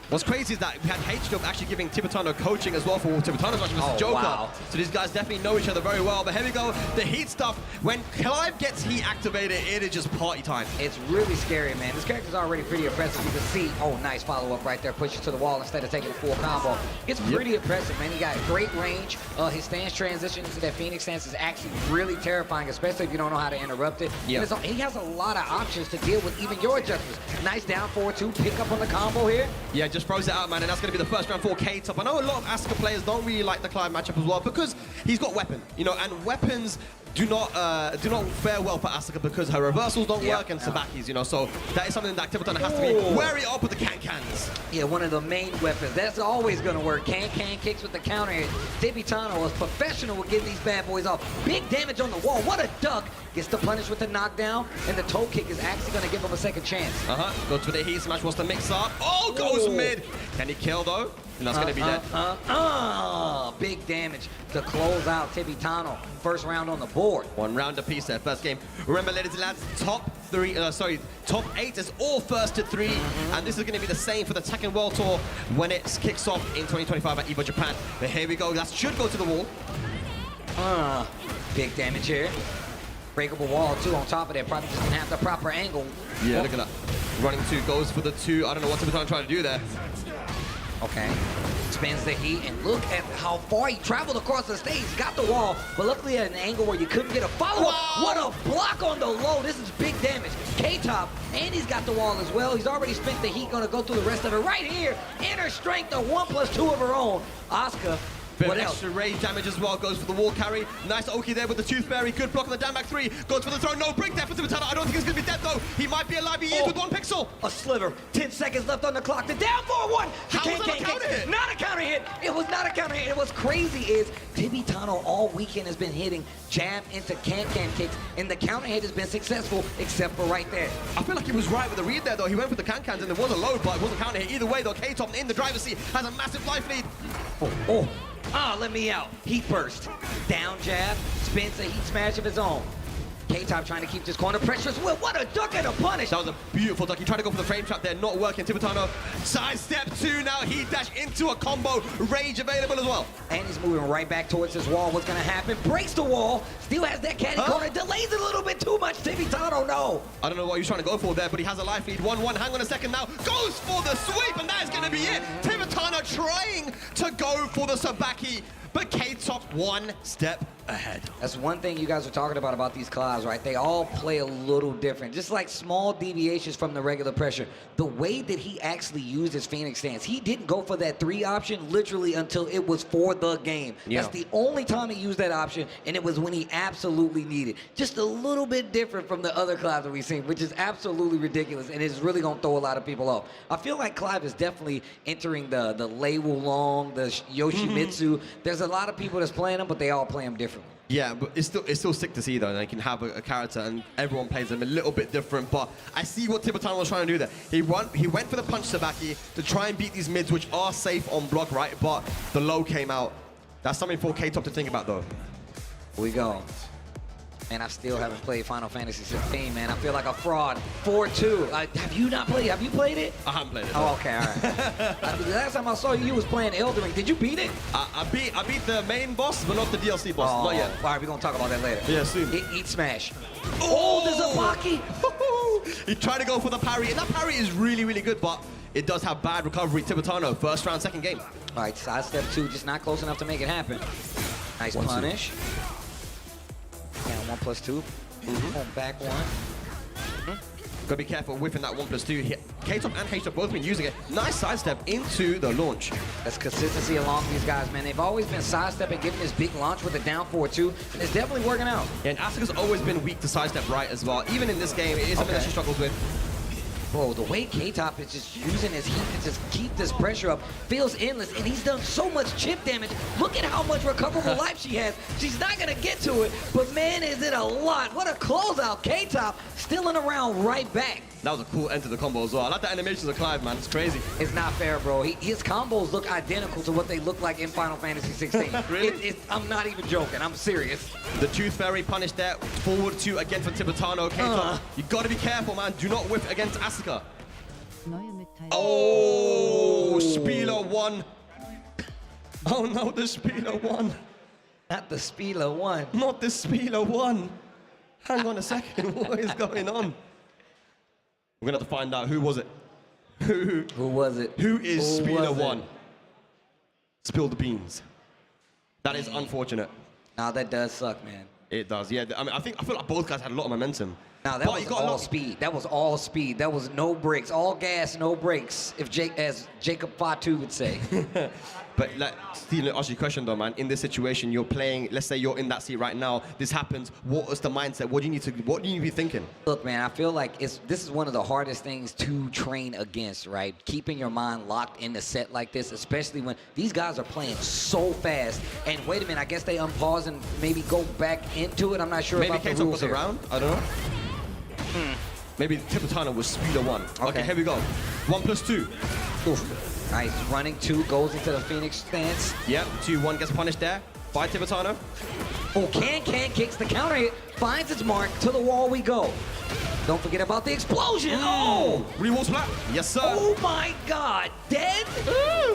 What's crazy is that we had H-Dub actually giving Tibetano coaching as well for Tibetano's match versus Joka. Wow. So these guys definitely know each other very well. But here we go, the heat stuff. When Clive gets heat activated, it is just party time. It's really scary, man. This character's already pretty impressive. You can see, oh, nice follow-up right there. Pushes to the wall instead of taking a full combo. It's pretty impressive, man. He got great range. His stance transition into that Phoenix stance is actually really terrifying, especially if you don't know how to interrupt it. He has a lot of options to deal with even your adjustments. Nice down forward 2, pick up on the combo here. Yeah, just froze it out, man, and that's going to be the first round for K-Top. I know a lot of Asuka players don't really like the Clive matchup as well because he's got weapon, you know, and weapons do not fare well for Asuka because her reversals don't work and Sabaki's, you know, so that is something that Tibetano has to be wary of with the can-cans. Yeah, one of the main weapons. That's always going to work. Can-can kicks with the counter hit. Tibetano is professional with getting these bad boys off. Big damage on the wall. What a duck. Gets the punish with the knockdown, and the toe kick is actually going to give him a second chance. Go to the heat smash, wants to mix up. Oh, goes mid. Can he kill, though? And that's going to be dead. Big damage to close out Tibetano. First round on the board. 1 round apiece there, first game. Remember, ladies and lads, top 8 is all first to 3, and this is going to be the same for the Tekken World Tour when it kicks off in 2025 at EVO Japan. But here we go, that should go to the wall. Big damage here. Breakable wall, too, on top of that. Probably just didn't have the proper angle. Yeah, look at that. Running 2, goes for the 2. I don't know what Tibetano trying to do there. Okay. Spins the heat, and look at how far he traveled across the stage. Got the wall, but luckily at an angle where you couldn't get a follow-up. What a block on the low. This is big damage. K-Top, and he's got the wall as well. He's already spent the heat, gonna go through the rest of it. Right here, inner strength, a 1+2 of her own. Asuka. What else? Extra rage damage as well, goes for the wall carry. Nice Oki there with the Tooth Fairy. Good block on the down back 3. Goes for the throw. No break there for Tibetano. I don't think he's going to be dead though. He might be alive. He is with 1 pixel. A sliver. 10 seconds left on the clock. The down forward 1. How was that a counter hit? Not a counter hit. It was not a counter hit. And what's crazy is Tibetano all weekend has been hitting jab into can-can kicks, and the counter hit has been successful except for right there. I feel like he was right with the read there though. He went for the can-cans and there was a load, but it wasn't counter hit. Either way though, K-Top in the driver's seat has a massive life lead. Let me out. Heat burst. Down jab. Spins a heat smash of his own. K-Top trying to keep this corner pressure as well. What a duck and a punish. That was a beautiful duck. He tried to go for the frame trap there, not working. Tibetano sidestep 2 now. Heat dash into a combo. Rage available as well. And he's moving right back towards his wall. What's going to happen? Breaks the wall. Still has that caddy corner. Delays it a little bit too much. Tibetano, no. I don't know what he was trying to go for there, but he has a life lead. 1-1. Hang on a second now. Goes for the sweep, and that is going to be it. Tibetano trying to go for the Sabaki, but K-Top one step ahead. That's one thing you guys are talking about these collabs, right? They all play a little different. Just like small deviations from the regular pressure. The way that he actually used his Phoenix stance, he didn't go for that 3 option literally until it was for the game. Yeah. That's the only time he used that option, and it was when he absolutely needed. Just a little bit different from the other collabs that we've seen, which is absolutely ridiculous, and it's really going to throw a lot of people off. I feel like Clive is definitely entering the Lei Wulong, the Yoshimitsu. There's a lot of people that's playing him, but they all play him differently. Yeah, but it's still sick to see though. They can have a character and everyone plays them a little bit different. But I see what Tibetano was trying to do there. He went for the punch Sabaki to try and beat these mids, which are safe on block, right? But the low came out. That's something for K-Top to think about though. Here we go. Man, I still haven't played Final Fantasy 16, man. I feel like a fraud. 4-2. Have you not played? Have you played it? I haven't played it. Oh, okay, all right. The last time I saw you, you was playing Elden Ring. Did you beat it? I beat the main boss, but not the DLC boss. Not yet. All right, we're going to talk about that later. Yeah, soon. Eat Smash. Oh, there's a Baki. He tried to go for the parry, and that parry is really, really good, but it does have bad recovery. Tibetano, first round, second game. All right, sidestep 2, just not close enough to make it happen. Nice punish. And 1+2. Back 1. Gotta be careful whiffing that 1+2. K-Top and H-Top both been using it. Nice sidestep into the launch. That's consistency along these guys, man. They've always been sidestepping, getting this big launch with a down 4-2, and it's definitely working out. Yeah, and Asuka's always been weak to sidestep right as well. Even in this game, it is something that she struggles with. Bro, the way K-Top is just using his heat to just keep this pressure up feels endless, and he's done so much chip damage. Look at how much recoverable life she has. She's not gonna get to it, but man, is it a lot. What a closeout. K-Top still in a round right back. That was a cool end to the combo as well. I like the animations of Clive, man. It's crazy. It's not fair, bro. His combos look identical to what they look like in Final Fantasy 16. Really? I'm not even joking. I'm serious. The Tooth Fairy punish there. Forward 2 again from Tibetano. K-Top, you gotta be careful, man. Do not whiff against Asuka. Oh, Spieler 1. Oh no, the Spieler 1. Not the Spieler 1. Not the Spieler 1. Hang on a second. What is going on? We're gonna have to find out who was it. Who was it? Who is Who Spieler was it? 1? Spill the beans. That is unfortunate. Nah, that does suck, man. It does, yeah. I mean, I feel like both guys had a lot of momentum. Now that was all speed. That was all speed. That was no brakes. All gas, no brakes. As Jacob Fatu would say. But like, Steven, ask you a question though, man. In this situation, you're playing. Let's say you're in that seat right now. This happens. What is the mindset? What do you need to be thinking? Look, man, I feel like this is one of the hardest things to train against, right? Keeping your mind locked in a set like this, especially when these guys are playing so fast. And wait a minute, I guess they unpause and maybe go back into it. I'm not sure Maybe about the K-Top rules was here. around. I don't know. Maybe Tibetano was Spieler 1. Okay, here we go. 1+2. Oof. Nice, running 2, goes into the Phoenix stance. Yep, 2-1 gets punished there by Tibetano. Oh, Can kicks the counter hit, finds its mark, to the wall we go. Don't forget about the explosion. Oh! Reward splat. Yes, sir. Oh my God, dead?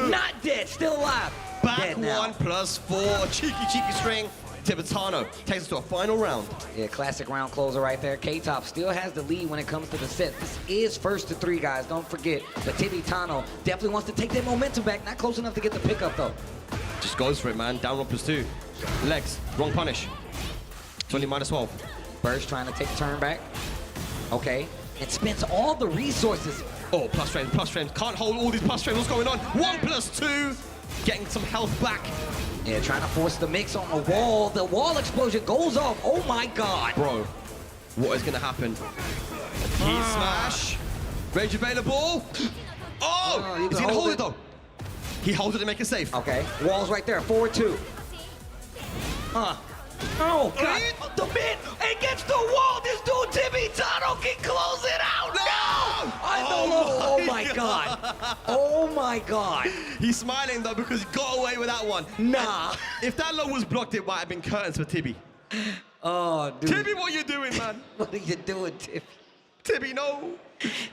Not dead, still alive. Back Dead now. 1+4. Cheeky string. Tibetano takes us to a final round. Yeah, classic round closer right there. K-Top still has the lead when it comes to the set. This is first to 3, guys. Don't forget. But Tibetano definitely wants to take that momentum back. Not close enough to get the pickup, though. Just goes for it, man. Down 1+2. Legs. Wrong punish. 20 -12. Burst trying to take the turn back. Okay. And spends all the resources. Oh, plus frames. Can't hold all these plus frames. What's going on? 1+2. Getting some health back. Yeah, trying to force the mix on the wall. The wall explosion goes off. Oh my God. Bro, what is gonna happen? Key smash. Rage available. Oh, you is he can gonna hold hold it. it though? He holds it to make it safe. Okay, wall's right there. 4-2. Oh, God. The mid against the wall. This dude, Tibetano, can close it out. No! Oh my God. Oh my God. He's smiling though because he got away with that one. Nah. If that low was blocked, it might have been curtains for Tibby. Oh, dude. Tibby, what you doing, man? What are you doing, Tibby? Tibby, no.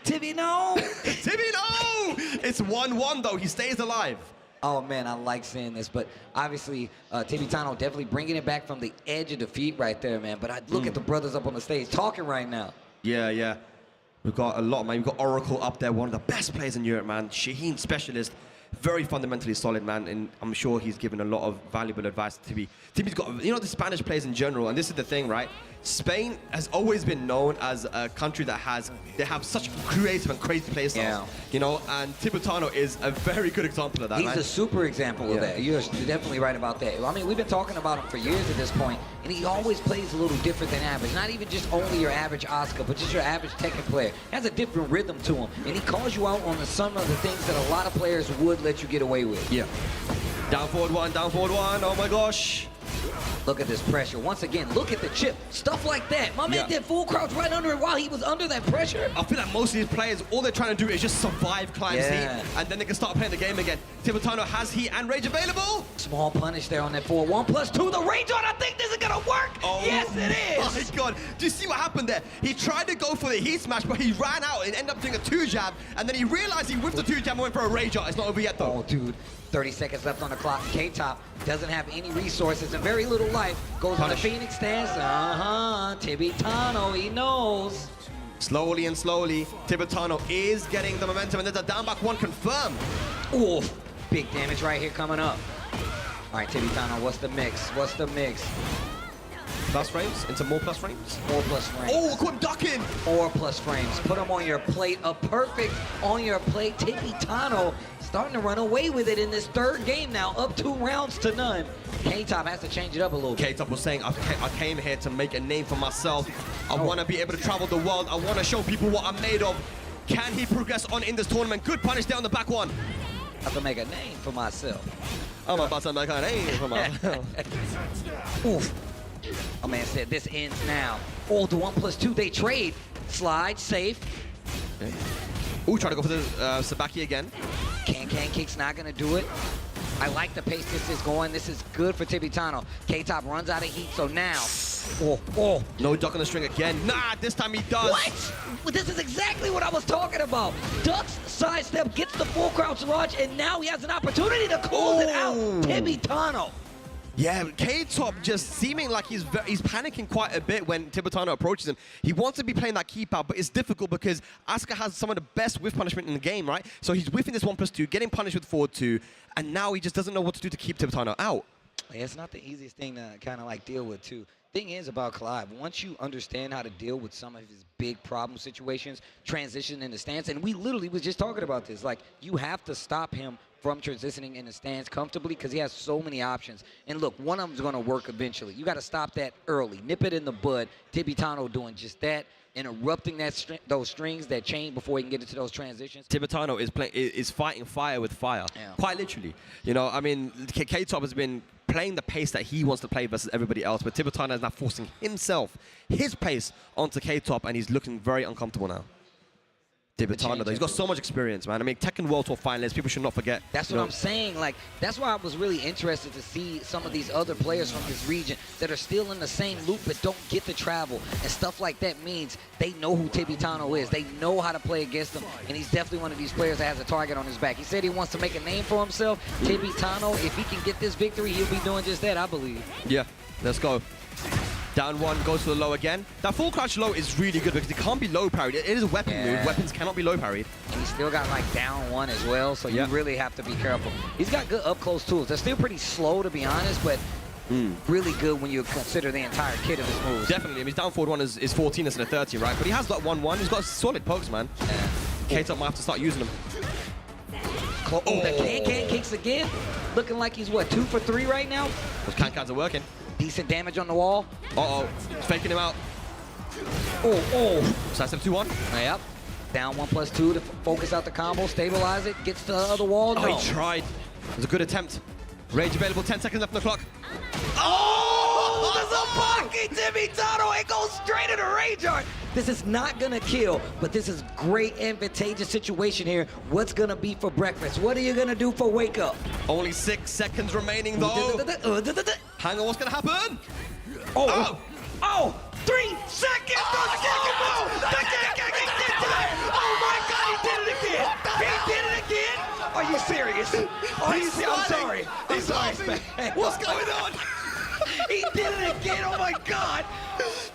Tibby, no. Tibby, no. It's 1-1 though. He stays alive. Oh, man, I like seeing this. But obviously, Tibetano definitely bringing it back from the edge of defeat right there, man. But I look at the brothers up on the stage talking right now. Yeah. We've got a lot, man. We've got Oracle up there, one of the best players in Europe, man. Shaheen specialist. very fundamentally solid, man, and I'm sure he's given a lot of valuable advice to Tibi. Tibi's got, you know, the Spanish players in general, and this is the thing, right? Spain has always been known as a country that they have such creative and crazy play styles, you know, and Tibetano is a very good example of that. He's a super example of that. You're definitely right about that. I mean, we've been talking about him for years at this point, and he always plays a little different than average. Not even just only your average Oscar, but just your average Tekken player. He has a different rhythm to him, and he calls you out on some of the things that a lot of players would let you get away with. Yeah. Down forward one, oh my gosh. Look at this pressure. Once again, look at the chip. Stuff like that. My man did full crouch right under it while he was under that pressure. I feel like most of these players, all they're trying to do is just survive climb heat, and then they can start playing the game again. Tibetano has heat and rage available. Small punish there on that 4-1+2. The rage on, I think this is going to work. Oh, yes, it is. My God. Do you see what happened there? He tried to go for the heat smash, but he ran out and ended up doing a 2-jab, and then he realized he whiffed the 2-jab and went for a rage art. It's not over yet, though. Oh, dude. 30 seconds left on the clock. K-Top doesn't have any resources and very little life. Goes on the Phoenix stance. Tibetano, he knows. Slowly and slowly, Tibetano is getting the momentum, and there's a down back one confirmed. Ooh, big damage right here coming up. All right, Tibetano, what's the mix? What's the mix? Plus frames? Into more plus frames? 4 plus frames. Oh, look him ducking! 4 plus frames. Put him on your plate. A perfect on your plate. Tibetano starting to run away with it in this third game now, up 2 rounds to none. K-Top has to change it up a little bit. K-Top was saying, I came here to make a name for myself. I want to be able to travel the world. I want to show people what I'm made of. Can he progress on in this tournament? Good punish there on the back one. I have to make a name for myself. I'm about to make a name for myself. Oof. Oh man said this ends now. Oh, the 1+2 they trade. Slide, safe. Okay. Ooh, try to go for the Sabaki again. Can kick's not gonna do it. I like the pace this is going. This is good for Tibetano. K-Top runs out of heat, so now. Oh. No duck on the string again. Nah, this time he does. What? Well, this is exactly what I was talking about. Ducks, sidestep, gets the full crouch launch, and now he has an opportunity to close it out. Tibetano. Yeah, K-Top just seeming like he's panicking quite a bit when Tibetano approaches him. He wants to be playing that keep out, but it's difficult because Asuka has some of the best whiff punishment in the game, right? So he's whiffing this 1+2, getting punished with forward 2, and now he just doesn't know what to do to keep Tibetano out. Yeah, it's not the easiest thing to kind of like deal with too. Thing is about Clive, once you understand how to deal with some of his big problem situations, transition in the stance, and we literally was just talking about this, like you have to stop him from transitioning in the stance comfortably because he has so many options. And look, one of them's going to work eventually. You got to stop that early, nip it in the bud. Tibetano doing just that, interrupting that those strings, that chain before he can get into those transitions. Tibetano is fighting fire with fire, quite literally. You know, I mean, K-Top has been playing the pace that he wants to play versus everybody else, but Tibetano is now forcing his pace onto K-Top, and he's looking very uncomfortable now. Tibetano, though, he's got so much experience, man. I mean, Tekken World Tour finalists, people should not forget. That's what I'm saying. Like, that's why I was really interested to see some of these other players from this region that are still in the same loop but don't get to travel. And stuff like that means they know who Tibetano is. They know how to play against him. And he's definitely one of these players that has a target on his back. He said he wants to make a name for himself. Tibetano, if he can get this victory, he'll be doing just that, I believe. Yeah, let's go. Down one, goes for the low again. That full crouch low is really good because it can't be low parried. It is a weapon move. Weapons cannot be low parried. And he's still got like down one as well, so you really have to be careful. He's got good up close tools. They're still pretty slow, to be honest, but really good when you consider the entire kit of his moves. Definitely. I mean, his down forward one is 14 instead of 30, right? But he has that 1-1. He's got solid pokes, man. K-Top might have to start using them. The can kicks again. Looking like he's, what, 2 for 3 right now? Those can-cans are working. Decent damage on the wall. Uh-oh. Faking him out. Side step 2-1. Yep. Down 1+2 to focus out the combo, stabilize it, gets to the other wall. Oh, he tried. It was a good attempt. Rage available, 10 seconds left on the clock. Oh! There's a pocket, Tibetano. It goes straight into Rage Art. This is not going to kill, but this is great advantageous situation here. What's going to be for breakfast? What are you going to do for wake up? Only 6 seconds remaining, though. Hang on, what's going to happen? 3 seconds! Oh my God, he did it again! He did it again! Are you serious? I'm sorry. I'm sorry. What's going on? He did it again! Oh my God!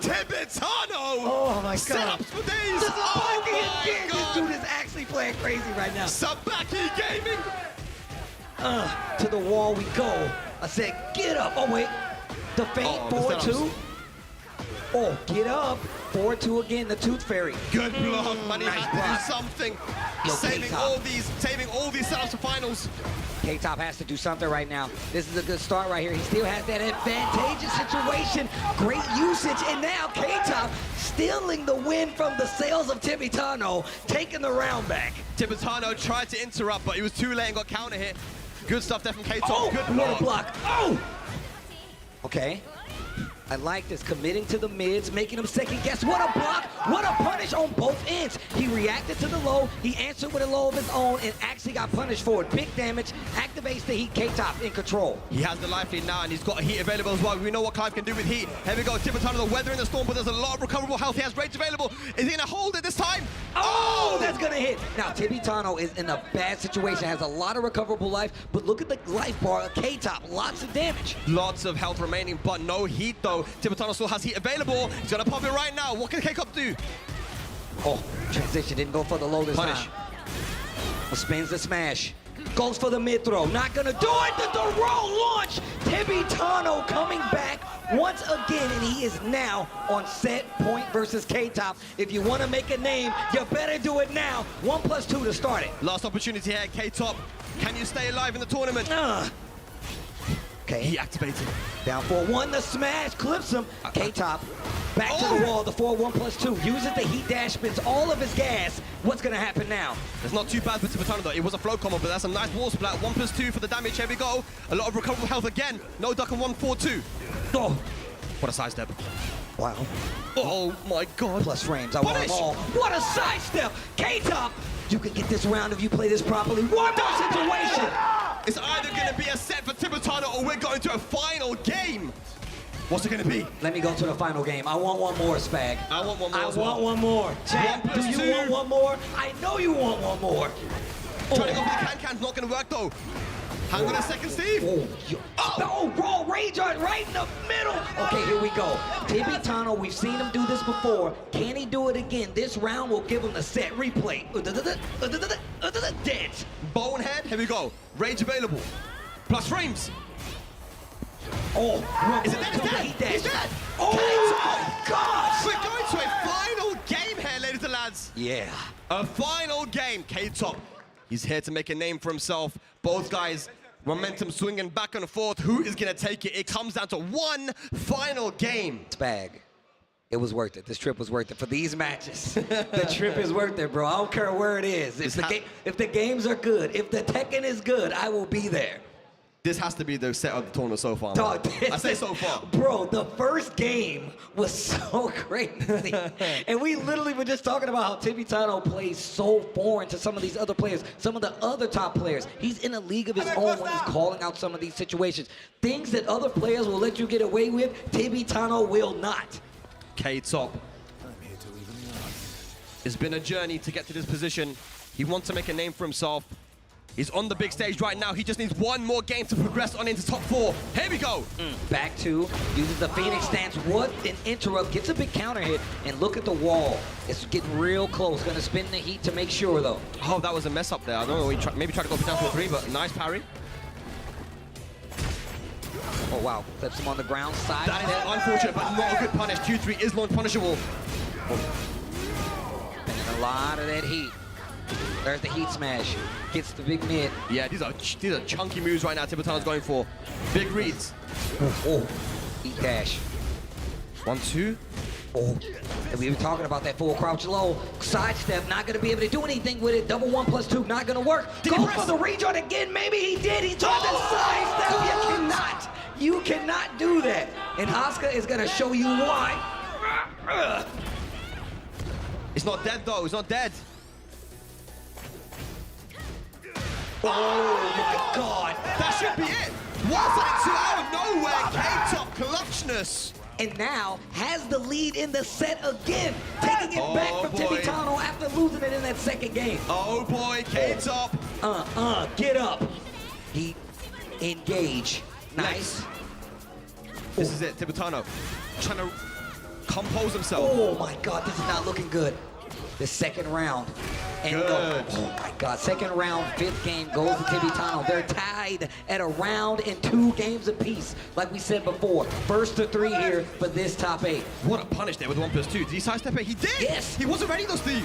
Tibetano! Oh my God! Setups for days! This is again! This dude is actually playing crazy right now. Sabaki Gaming! To the wall we go. I said, get up. Oh, wait. The feint, forward 2. Oh, get up. Forward 2 again, the Tooth Fairy. Good block, man. He Nice had block. to do something. Yo, saving K-Top. all these setups for finals. K-Top has to do something right now. This is a good start right here. He still has that advantageous situation. Great usage, and now K-Top stealing the win from the sails of Tibetano, taking the round back. Tibetano tried to interrupt, but he was too late and got counter hit. Good stuff there from K-Top. Oh, Good what a block. block. Oh! Okay. I like this, committing to the mids, making him second guess. What a block, what a punish on both ends. He reacted to the low, he answered with a low of his own, and actually got punished for it. Big damage, activates the heat, K-Top in control. He has the life lead now, and he's got heat available as well. We know what Clive can do with heat. Here we go, Tibetano, the weather in the storm, but there's a lot of recoverable health. He has rage available. Is he gonna hold it this time? Oh, that's gonna hit. Now, Tibetano is in a bad situation, has a lot of recoverable life, but look at the life bar of K-Top, lots of damage. Lots of health remaining, but no heat though. Tibetano still has heat available. He's gonna pop it right now. What can K-Top do? Oh, transition, didn't go for the low this Punish. time. Spins the smash. Goes for the mid throw, not gonna do it. The roll launch. Tibetano coming back once again, and he is now on set point versus K-Top. If you want to make a name, you better do it now. 1+2 to start it. Last opportunity here, K-Top. Can you stay alive in the tournament? Okay. He activated. Down 4-1, the smash clips him. K-Top back to the wall, the 4-1+2. Uses the heat dash, spins all of his gas. What's gonna happen now? It's not too bad for Tibetano though. It was a flow combo, but that's a nice wall splat. 1+2 for the damage. Here we go. A lot of recoverable health again. No duck on 1-4-2. Oh, What a sidestep. wow. Oh my god. Plus frames, I want them all. What a sidestep! K-Top, you can get this round if you play this properly. One more situation! It's either gonna be a set for Tibetano or we're going to a final game. What's it gonna be? Let me go to the final game. I want one more, Spag. I want one more I as well. want one more. Chat, do you 1+2. want one more? I know you want one more. Trying to go for the can-can's not gonna work though. Hang on a second, Steve. Raw rage art right in the middle. Okay, here we go. Tibetano, we've seen him do this before. Can he do it again? This round will give him the set replay. Dead. Bonehead, here we go. Rage available. Plus frames. Oh, Is it dead? He's dead. Heat dash. He's dead. Oh my gosh. We're going to a final game here, ladies and lads. Yeah. A final game. K-Top, he's here to make a name for himself. Both guys, momentum swinging back and forth. Who is gonna take it? It comes down to one final game. Spag. It was worth it. This trip was worth it for these matches. The trip is worth it, bro. I don't care where it is. If the games are good, if the Tekken is good, I will be there. This has to be the set of the tournament so far. Dog, I say so far. Bro, the first game was so crazy. And we literally were just talking about how Tibetano plays so foreign to some of these other players, some of the other top players. He's in a league of his own when he's calling out some of these situations. Things that other players will let you get away with, Tibetano will not. K-Top. It's been a journey to get to this position. He wants to make a name for himself. He's on the big stage right now. He just needs one more game to progress on into top 4. Here we go. Back 2, uses the Phoenix stance. What an interrupt. Gets a big counter hit, and look at the wall. It's getting real close. Gonna spin the heat to make sure, though. Oh, that was a mess up there. I don't know. He maybe tried to go for down for 3, but nice parry. Oh, wow. Clips him on the ground side. That is unfortunate, but not a good punish. Q3 is launch punishable. And a lot of that heat. There's the heat smash. Gets the big mid. Yeah, these are chunky moves right now Tibetano's going for. Big reads. Oh, heat dash. 1-2. Oh, and we were talking about that full crouch low. Sidestep, not gonna be able to do anything with it. Double 1+2, not gonna work. Go for the rejoin again, maybe he did. He tried to sidestep. You cannot do that. And Asuka is gonna show you why. It's not dead though, it's not dead. Oh my God. That should be it. Wasn't it too out of nowhere? K-Top clutchness. And now has the lead in the set again, taking it back from Tibetano after losing it in that second game. Oh boy, K-Top. Get up. He engage. Nice. This is it, Tibetano trying to compose himself. Oh my God, this is not looking good. The second round. And Good. oh my God, second round, 5th game goes to Tibetano. They're tied at a round and 2 games apiece. Like we said before, 1st to 3 here for this top 8. What a punish there with 1+2. Did he sidestep it? He did! Yes! He wasn't ready, though, Steve.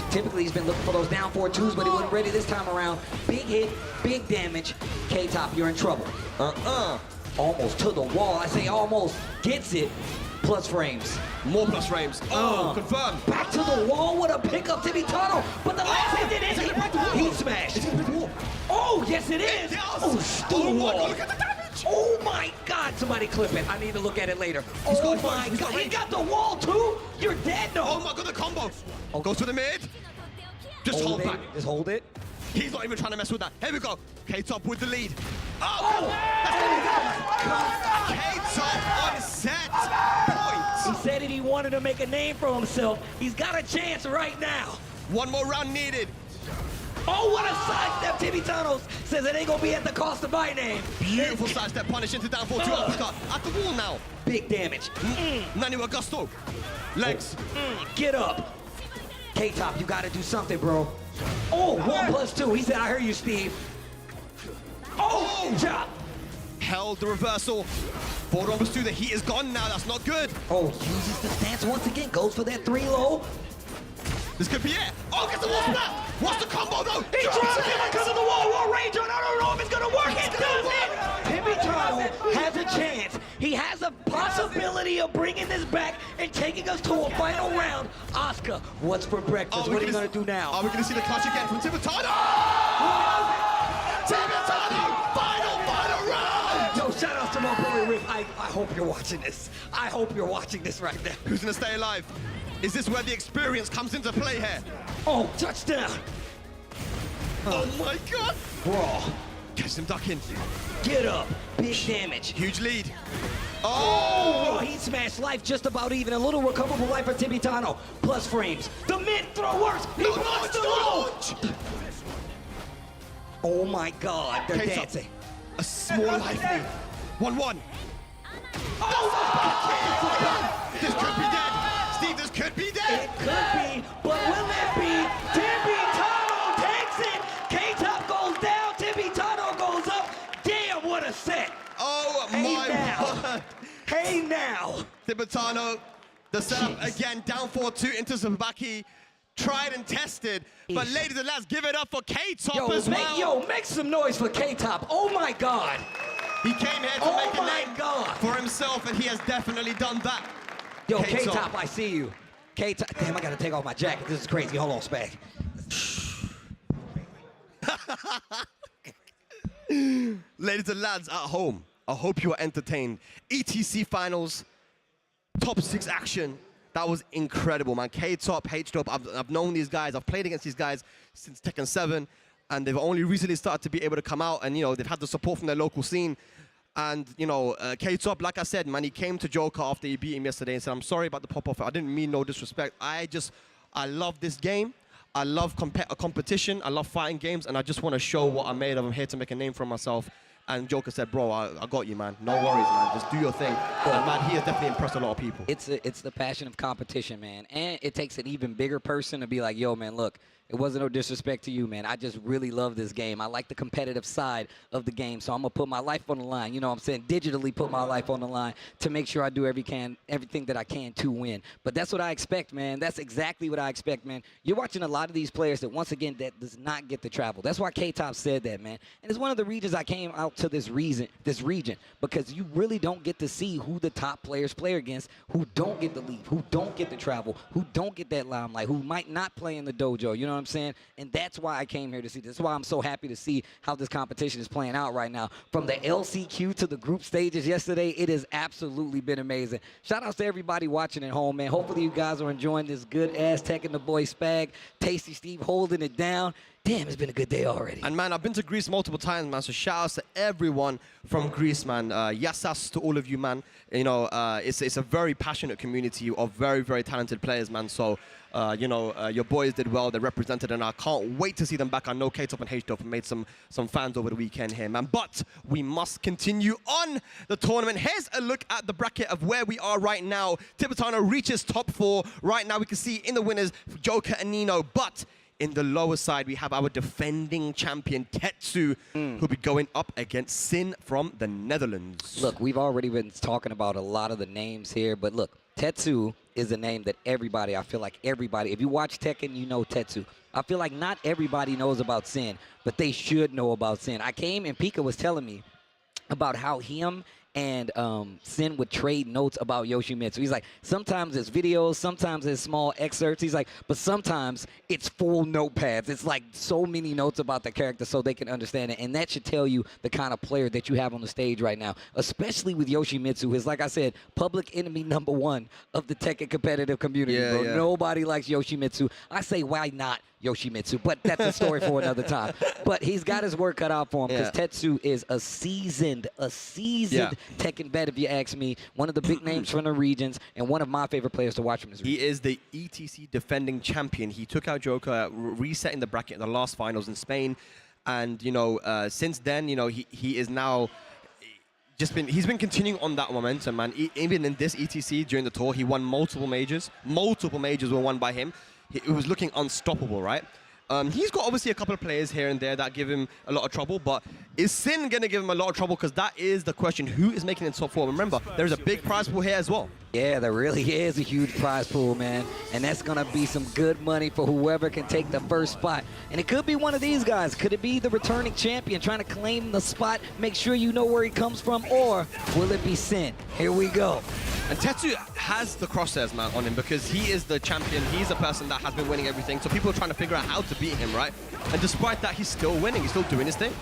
Typically, he's been looking for those down 4-2s, but he wasn't ready this time around. Big hit, big damage. K-Top, you're in trouble. Almost to the wall. I say almost. Gets it. Plus frames. More plus frames. Oh, confirmed. Back to the wall with a pickup, Tibetano. But the last hit didn't hit. He smashed. Oh, yes, it is. Oh, still wall. Look at the damage. Oh, my God. Somebody clip it. I need to look at it later. Oh, my God. He got the wall, too? You're dead, no. Oh, my God, the combo. Oh, goes to the mid. Just hold back. Just hold it. He's not even trying to mess with that. Here we go. K-Top with the lead. Oh! K-Top on set He point. said that he wanted to make a name for himself. He's got a chance right now. One more round needed. Oh, what a sidestep. Tibetano says it ain't gonna be at the cost of my name. Beautiful sidestep punish into down 4-2 uppercut. At the wall now. Big damage. Nani Augusto. Legs. Get up. K-Top, you gotta do something, bro. Oh, 1+2. He said, I heard you, Steve. Oh, chop. Held the reversal. 4-2. The heat is gone now. That's not good. Oh, uses the stance once again. Goes for that 3 low. This could be it. Oh, gets the wall snap. What's the combo, though? He drops it because of the wall range on. I don't know if it's gonna work. It doesn't. Tibetano has a chance. He has a possibility of bringing this back and taking us to a final round. Oscar, what's for breakfast? What are you gonna do now? Are we gonna see the clutch again from Tibetano? Tibetano! Final round! Yo, shout out to my boy Rick. I hope you're watching this. I hope you're watching this right now. Who's gonna stay alive? Is this where the experience comes into play here? Oh, touchdown. Oh my God! Brawl. Catch him ducking. Get up. Big damage. Huge lead. Oh, he smashed life just about even. A little recoverable life for Tibetano. Plus frames. The mid throw works. He blocks the low. Oh my God, they're K-Top. dancing. A small life lead. 1-1. Oh, This could be dead. Steve, this could be dead. it could be, but will it be? Tibetano takes it. K-Top goes down. Tibetano goes up. Damn, what a set. Oh Hey my now. God. Hey now. Tibetano, the setup Jeez. again, down 4-2 into Sabaki. Tried and tested. But Eesh. ladies and lads, give it up for K-Top as well. Make some noise for K-Top. Oh my God. He came here to Oh make a my name God. for himself, and he has definitely done that. Yo, K-Top. K-Top, I see you. K-Top, damn, I gotta take off my jacket. This is crazy. Hold on, Spag. Ladies and lads at home, I hope you are entertained. ETC finals, top 6 action. That was incredible, man. K-Top, H-Top, I've known these guys. I've played against these guys since Tekken 7, and they've only recently started to be able to come out, and, you know, they've had the support from their local scene. And, you know, K-Top, like I said, man, he came to Joka after he beat him yesterday and said, I'm sorry about the pop-off. I didn't mean no disrespect. I love this game. I love competition. I love fighting games, and I just want to show what I'm made of. I'm here to make a name for myself. And Joka said, bro, I got you, man. No worries, man. Just do your thing. And, man, he has definitely impressed a lot of people. It's the passion of competition, man. And it takes an even bigger person to be like, yo, man, look, it wasn't no disrespect to you, man. I just really love this game. I like the competitive side of the game, so I'm going to put my life on the line. You know what I'm saying? Digitally put my life on the line to make sure I do everything that I can to win. But that's what I expect, man. That's exactly what I expect, man. You're watching a lot of these players that, once again, that does not get to travel. That's why K-Top said that, man. And it's one of the reasons I came out to this region, because you really don't get to see who the top players play against, who don't get to leave, who don't get to travel, who don't get that limelight, who might not play in the dojo. You know what I'm saying? And that's why I came here to see this. That's why I'm so happy to see how this competition is playing out right now. From the LCQ to the group stages yesterday, it has absolutely been amazing. Shout outs to everybody watching at home, man. Hopefully you guys are enjoying this good ass Tekken the boy Spag, Tasty Steve holding it down. damn, it's been a good day already. And man, I've been to Greece multiple times, man. So shout outs to everyone from Greece, man. Yassas to all of you, man. You know, it's a very passionate community of very, very talented players, man. So, you know, your boys did well. They represented, and I can't wait to see them back. I know K-Top and H-Top made some fans over the weekend here, man. But we must continue on the tournament. Here's a look at the bracket of where we are right now. Tibetano reaches top 4. Right now, we can see in the winners, Joka and Nino. But in the lower side, we have our defending champion, Tetsu, who'll be going up against Sin from the Netherlands. Look, we've already been talking about a lot of the names here, but look, Tetsu is a name that everybody, I feel like everybody, if you watch Tekken, you know Tetsu. I feel like not everybody knows about Sin, but they should know about Sin. I came and Pika was telling me about how him and Sin would trade notes about Yoshimitsu. He's like, sometimes it's videos, sometimes it's small excerpts. He's like, but sometimes it's full notepads. It's like so many notes about the character so they can understand it. And that should tell you the kind of player that you have on the stage right now, especially with Yoshimitsu, who's, like I said, public enemy #1 of the Tekken competitive community, bro. Yeah. Nobody likes Yoshimitsu. I say, why not Yoshimitsu? But that's a story for another time. But he's got his work cut out for him because Tetsu is a seasoned Tekken vet, if you ask me. One of the big names from the regions and one of my favorite players to watch from his region. He is the ETC defending champion. He took out Joka, resetting the bracket in the last finals in Spain. And, you know, since then, you know, he is now he's been continuing on that momentum, man. Even in this ETC during the tour, he won multiple majors. Multiple majors were won by him. It was looking unstoppable, right? He's got obviously a couple of players here and there that give him a lot of trouble, but is Sin going to give him a lot of trouble? Because that is the question. Who is making it top 4? Remember, there's a big prize pool here as well. Yeah, there really is a huge prize pool, man. And that's going to be some good money for whoever can take the first spot. And it could be one of these guys. Could it be the returning champion trying to claim the spot? Make sure you know where he comes from. Or will it be Sin? Here we go. And Tetsu has the crosshairs, man, on him because he is the champion. He's the person that has been winning everything. So people are trying to figure out how to beat him, right? And despite that, he's still winning. He's still doing his thing.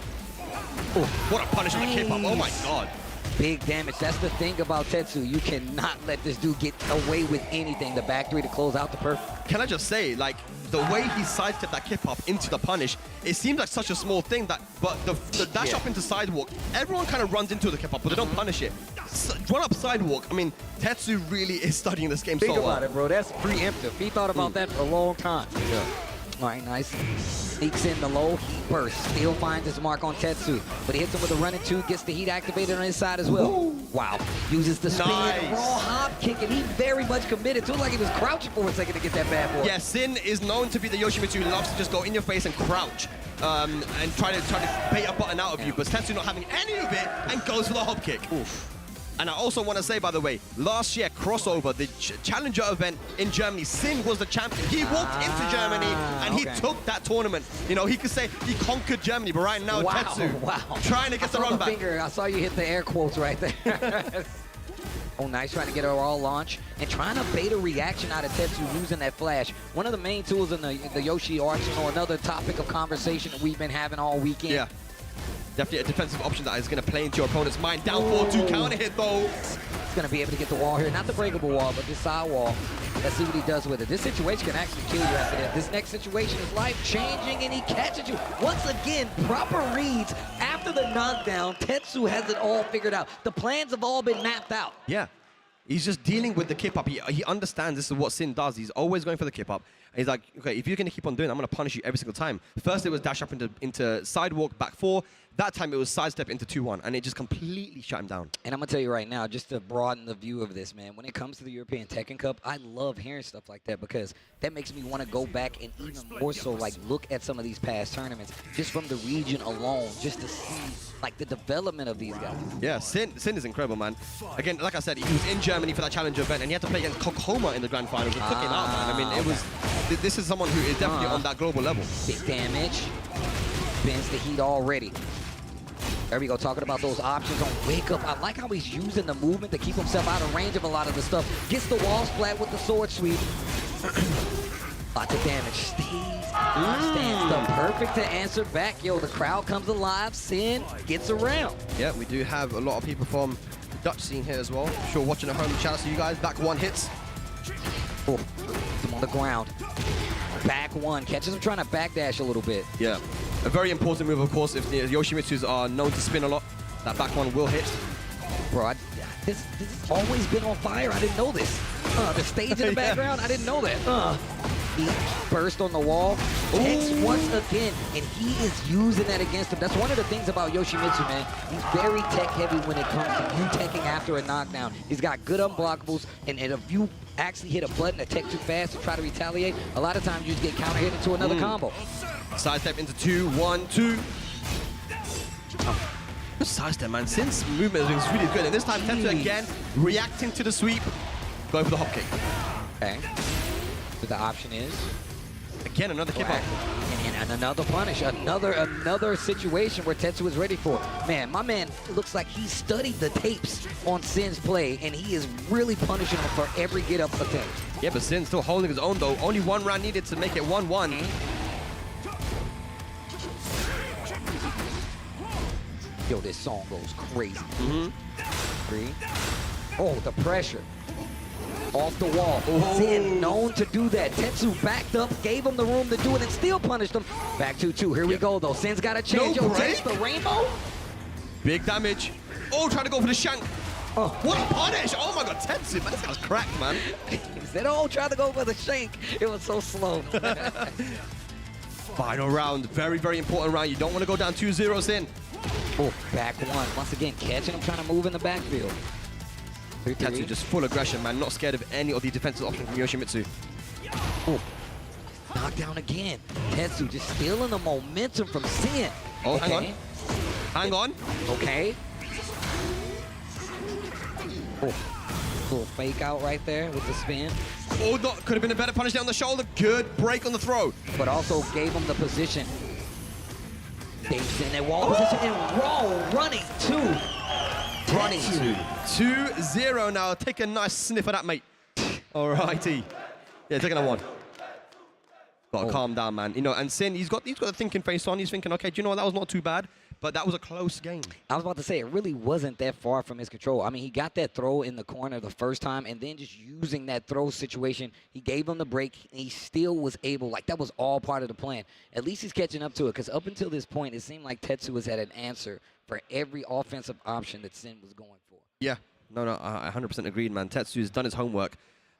Oh, what a punish on the K-pop. Oh, my God. Big damage. That's the thing about Tetsu. You cannot let this dude get away with anything. The back 3 to close out the perfect. Can I just say, like, the way he sidestepped that kip-up into the punish, it seems like such a small thing that, but the dash up into sidewalk, everyone kind of runs into the kip-up, but they don't punish it. Run up sidewalk. I mean, Tetsu really is studying this game so well. Think about it, bro. That's preemptive. He thought about that for a long time. Yeah. All right, nice. Sneaks in the low heat burst. Still finds his mark on Tetsu, but he hits him with a running 2, gets the heat activated on his side as well. Ooh. Wow. Uses the spin, raw hop kick, and he very much committed. It looked like he was crouching for a second to get that bad boy. Yeah, Sin is known to be the Yoshimitsu who loves to just go in your face and crouch and try to bait a button out of you, but Tetsu not having any of it and goes for the hop kick. Oof. And I also want to say, by the way, last year, Crossover, the Challenger event in Germany, Sin was the champion. He walked into Germany, and he took that tournament. You know, he could say he conquered Germany, but right now, Tetsu trying to get the run back. I saw you hit the air quotes right there. Oh, nice, trying to get a raw launch and trying to bait a reaction out of Tetsu using that flash. One of the main tools in the Yoshi arsenal, another topic of conversation that we've been having all weekend. Yeah. Definitely a defensive option that is going to play into your opponent's mind. Down 4-2 counter hit, though. He's going to be able to get the wall here. Not the breakable wall, but this side wall. Let's see what he does with it. This situation can actually kill you after this. This next situation is life-changing, and he catches you. Once again, proper reads. After the knockdown, Tetsu has it all figured out. The plans have all been mapped out. Yeah. He's just dealing with the kip-up. He understands this is what Sin does. He's always going for the kip-up. He's like, okay, if you're going to keep on doing it, I'm going to punish you every single time. First, it was dash up into sidewalk, back 4. That time, it was sidestep into 2-1, and it just completely shut him down. And I'm going to tell you right now, just to broaden the view of this, man, when it comes to the European Tekken Cup, I love hearing stuff like that because that makes me want to go back and even more so, like, look at some of these past tournaments just from the region alone, just to see, like, the development of these guys. Yeah, Sin is incredible, man. Again, like I said, he was in Germany for that Challenger event, and he had to play against Kokoma in the Grand Finals. It took him out, man. I mean, it was... This is someone who is definitely on that global level. Big damage. Bends the heat already. There we go, talking about those options on Wake Up. I like how he's using the movement to keep himself out of range of a lot of the stuff. Gets the wall splat with the sword sweep. Lots of damage. Stands up perfect to answer back. Yo, the crowd comes alive. Sin gets around. Yeah, we do have a lot of people from the Dutch scene here as well. Sure, watching at home. Shout out to you guys. Back 1 hits. Oh, he's on the ground. back one. Catches him trying to backdash a little bit. Yeah. A very important move, of course, if the Yoshimitsus are known to spin a lot. That back one will hit. Bro, this has always been on fire. I didn't know this. The stage in the background, I didn't know that. He burst on the wall. Tex once again, and he is using that against him. That's one of the things about Yoshimitsu, man. He's very tech heavy when it comes to you teching after a knockdown. He's got good unblockables, and if you actually hit a button to tech too fast to try to retaliate, a lot of times you just get counter hit into another combo. Sidestep into 2, 1, 2. Good sidestep, man. Sin's movement is really good. And this time, Tetsu again, reacting to the sweep, going for the hop kick. Okay. So the option is? Again, another kick off. And another punish. Another situation where Tetsu is ready for. Man, my man looks like he studied the tapes on Sin's play, and he is really punishing him for every get-up attempt. Yeah, but Sin's still holding his own, though. Only one round needed to make it 1-1. Yo, this song goes crazy. 3. Oh, the pressure. Off the wall. Sin known to do that. Tetsu backed up, gave him the room to do it, and still punished him. Back 2-2. Here we go, though. Sin's got to change. Yo, Tex the rainbow. Big damage. Oh, trying to go for the shank. What a punish! Oh my god, Tetsu, man, this guy's cracked, man. He said, oh, try to go for the shank. It was so slow. Final round. Very, very important round. You don't want to go down 2-0, Sin. Oh, back one. Once again, catching him, trying to move in the backfield. Tetsu just full aggression, man. Not scared of any of the defensive options from Yoshimitsu. Oh, knockdown again. Tetsu just stealing the momentum from Sin. Oh, hang on. Hang on. Okay. Oh, little fake out right there with the spin. Oh, no, could have been a better punish down the shoulder. Good break on the throw. But also gave him the position. Dave's in that wall position and running 2. Running 2. 2-0 now. Take a nice sniff of that, mate. All righty. Yeah, taking a 1. Gotta calm down, man. You know, and Sin, he's got the thinking face on. He's thinking, okay, do you know what? That was not too bad, but that was a close game. I was about to say, it really wasn't that far from his control. I mean, he got that throw in the corner the first time, and then just using that throw situation, he gave him the break, and he still was able, like, that was all part of the plan. At least he's catching up to it, because up until this point, it seemed like Tetsu was at an answer for every offensive option that Sin was going for. Yeah. No, I 100% agreed, man. Tetsu's done his homework.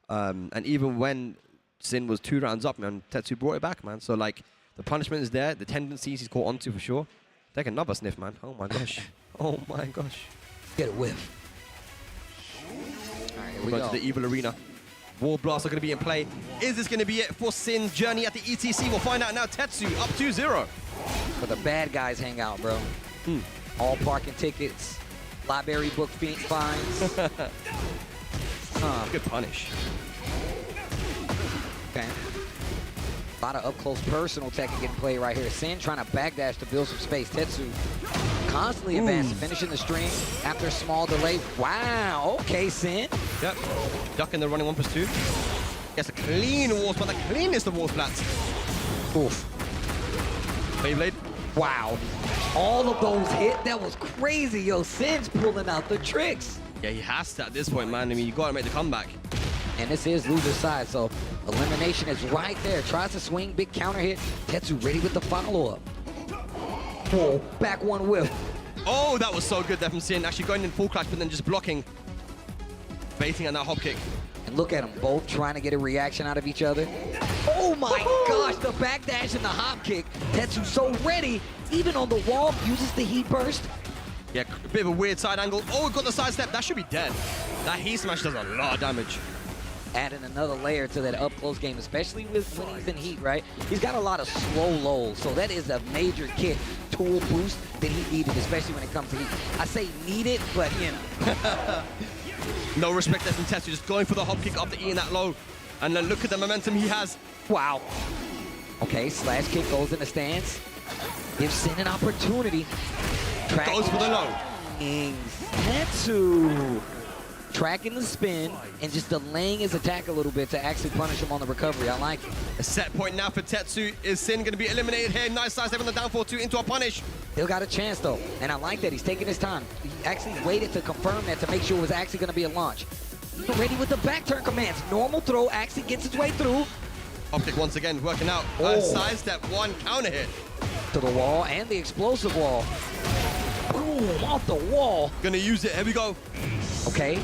And even when Sin was 2 rounds up, man, Tetsu brought it back, man. So, like, the punishment is there. The tendencies he's caught onto for sure. Take another sniff, man. Oh, my gosh. Oh, my gosh. Get a whiff. All right, here we go. To the Evil Arena. Wall blasts are going to be in play. Is this going to be it for Sin's journey at the ETC? We'll find out now. Tetsu up 2-0. For the bad guys hangout, bro. All parking tickets, library book fines. Good punish. Okay. A lot of up-close personal tech getting played right here. Sin trying to backdash to build some space. Tetsu constantly advancing, finishing the string after a small delay. Wow, okay, Sin. Yep. Ducking the running 1+2. Gets a clean wall splat, the cleanest of wall splats. Oof. Beyblade. Wow. All of those hit. That was crazy, yo. Sin's pulling out the tricks. Yeah, he has to at this point, man. I mean, you got to make the comeback. And this is loser's side, so elimination is right there. Tries to swing, big counter hit. Tetsu ready with the follow-up. Whoa, back one whiff. Oh, that was so good there from Sin. Actually going in full clutch, but then just blocking. Baiting on that hop kick. And look at them both trying to get a reaction out of each other. Oh my gosh, the backdash and the hop kick. Tetsu so ready, even on the wall, uses the heat burst. Yeah, a bit of a weird side angle. Oh, got the side step. That should be dead. That heat smash does a lot of damage. Adding another layer to that up-close game, especially when he's in heat, right? He's got a lot of slow lows, so that is a major kick, tool boost that he needed, especially when it comes to heat. I say needed, but you know. No respect there from Tetsu, just going for the hop kick up the E in that low. And then look at the momentum he has. Wow. Okay, slash kick goes in the stance. Gives Sin an opportunity. Goes for the low. Tetsu tracking the spin and just delaying his attack a little bit to actually punish him on the recovery. I like it. A set point now for Tetsu. Is Sin going to be eliminated here? Nice side step on the down 4-2 into a punish. Still got a chance though, and I like that. He's taking his time. He actually waited to confirm that to make sure it was actually going to be a launch. Ready with the back turn commands. Normal throw actually gets its way through. Hop kick once again, working out. Sidestep, one counter hit. To the wall and the explosive wall. Boom, off the wall. Gonna use it, here we go. Okay.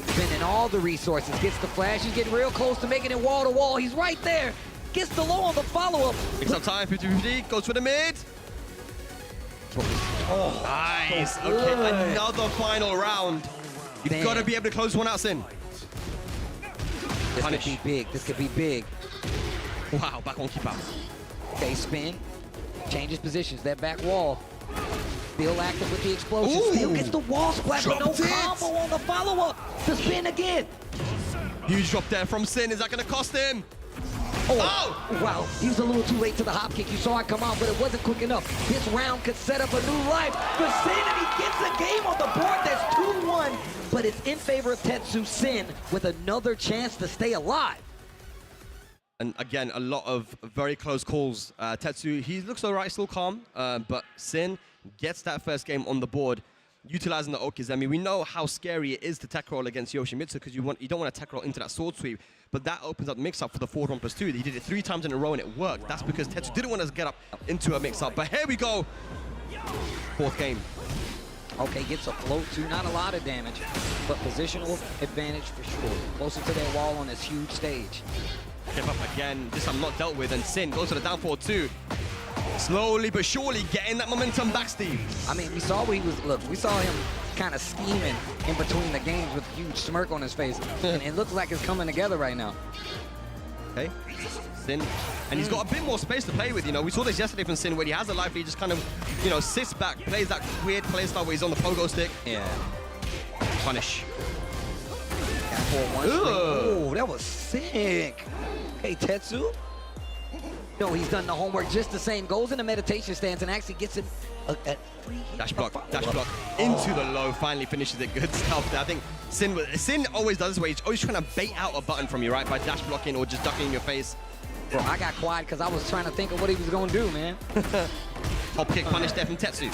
Spending all the resources, gets the flash. He's getting real close to making it wall to wall. He's right there. Gets the low on the follow-up. Picks up time, 50-50, goes for the mid. Oh, Nice, so okay, good. another final round. You've Damn. got to be able to close one out, Sin. This Punish. could be big. This could be big. Wow, back on keep out. Okay, spin. Changes positions. That back wall. Still active with the explosion. Ooh. Still gets the wall splash, but no Dropped it. combo on the follow-up. The spin again. Huge drop there from Sin. Is that going to cost him? Oh! Wow, he was a little too late to the hop kick. You saw it come out, but it wasn't quick enough. This round could set up a new life for Sin, and he gets the game on the board. That's 2-1, but it's in favor of Tetsu. Sin with another chance to stay alive. And again, a lot of very close calls. Tetsu, he looks all right, still calm, but Sin gets that first game on the board, utilizing the Okizemi. We know how scary it is to tech roll against Yoshimitsu because you don't want to tech roll into that sword sweep, but that opens up the mix-up for the forward 1+2. He did it 3 times in a row and it worked. That's because Tetsu didn't want to get up into a mix-up. But here we go. 4th game. Okay, gets a float too. Not a lot of damage, but positional advantage for sure. Closer to their wall on this huge stage. Step up again. This I'm not dealt with, and Sin goes to the down forward 2. Slowly but surely getting that momentum back, Steve. I mean, we saw what he was, look, we saw him kind of scheming in between the games with a huge smirk on his face. And it looks like it's coming together right now. Okay, Sin. And he's got a bit more space to play with, you know. We saw this yesterday from Sin when he has a life lead, he just kind of, you know, sits back, plays that weird play style where he's on the pogo stick. Yeah. Punish. Oh, that was sick. Hey, Tetsu. No, he's done the homework just the same. Goes in a meditation stance and actually gets him a free hit. Dash block into the low, finally finishes it. Good stuff there. I think Sin always does this way. He's always trying to bait out a button from you, right? By dash blocking or just ducking in your face. Bro, I got quiet because I was trying to think of what he was going to do, man. Hop kick punish there from Tetsu.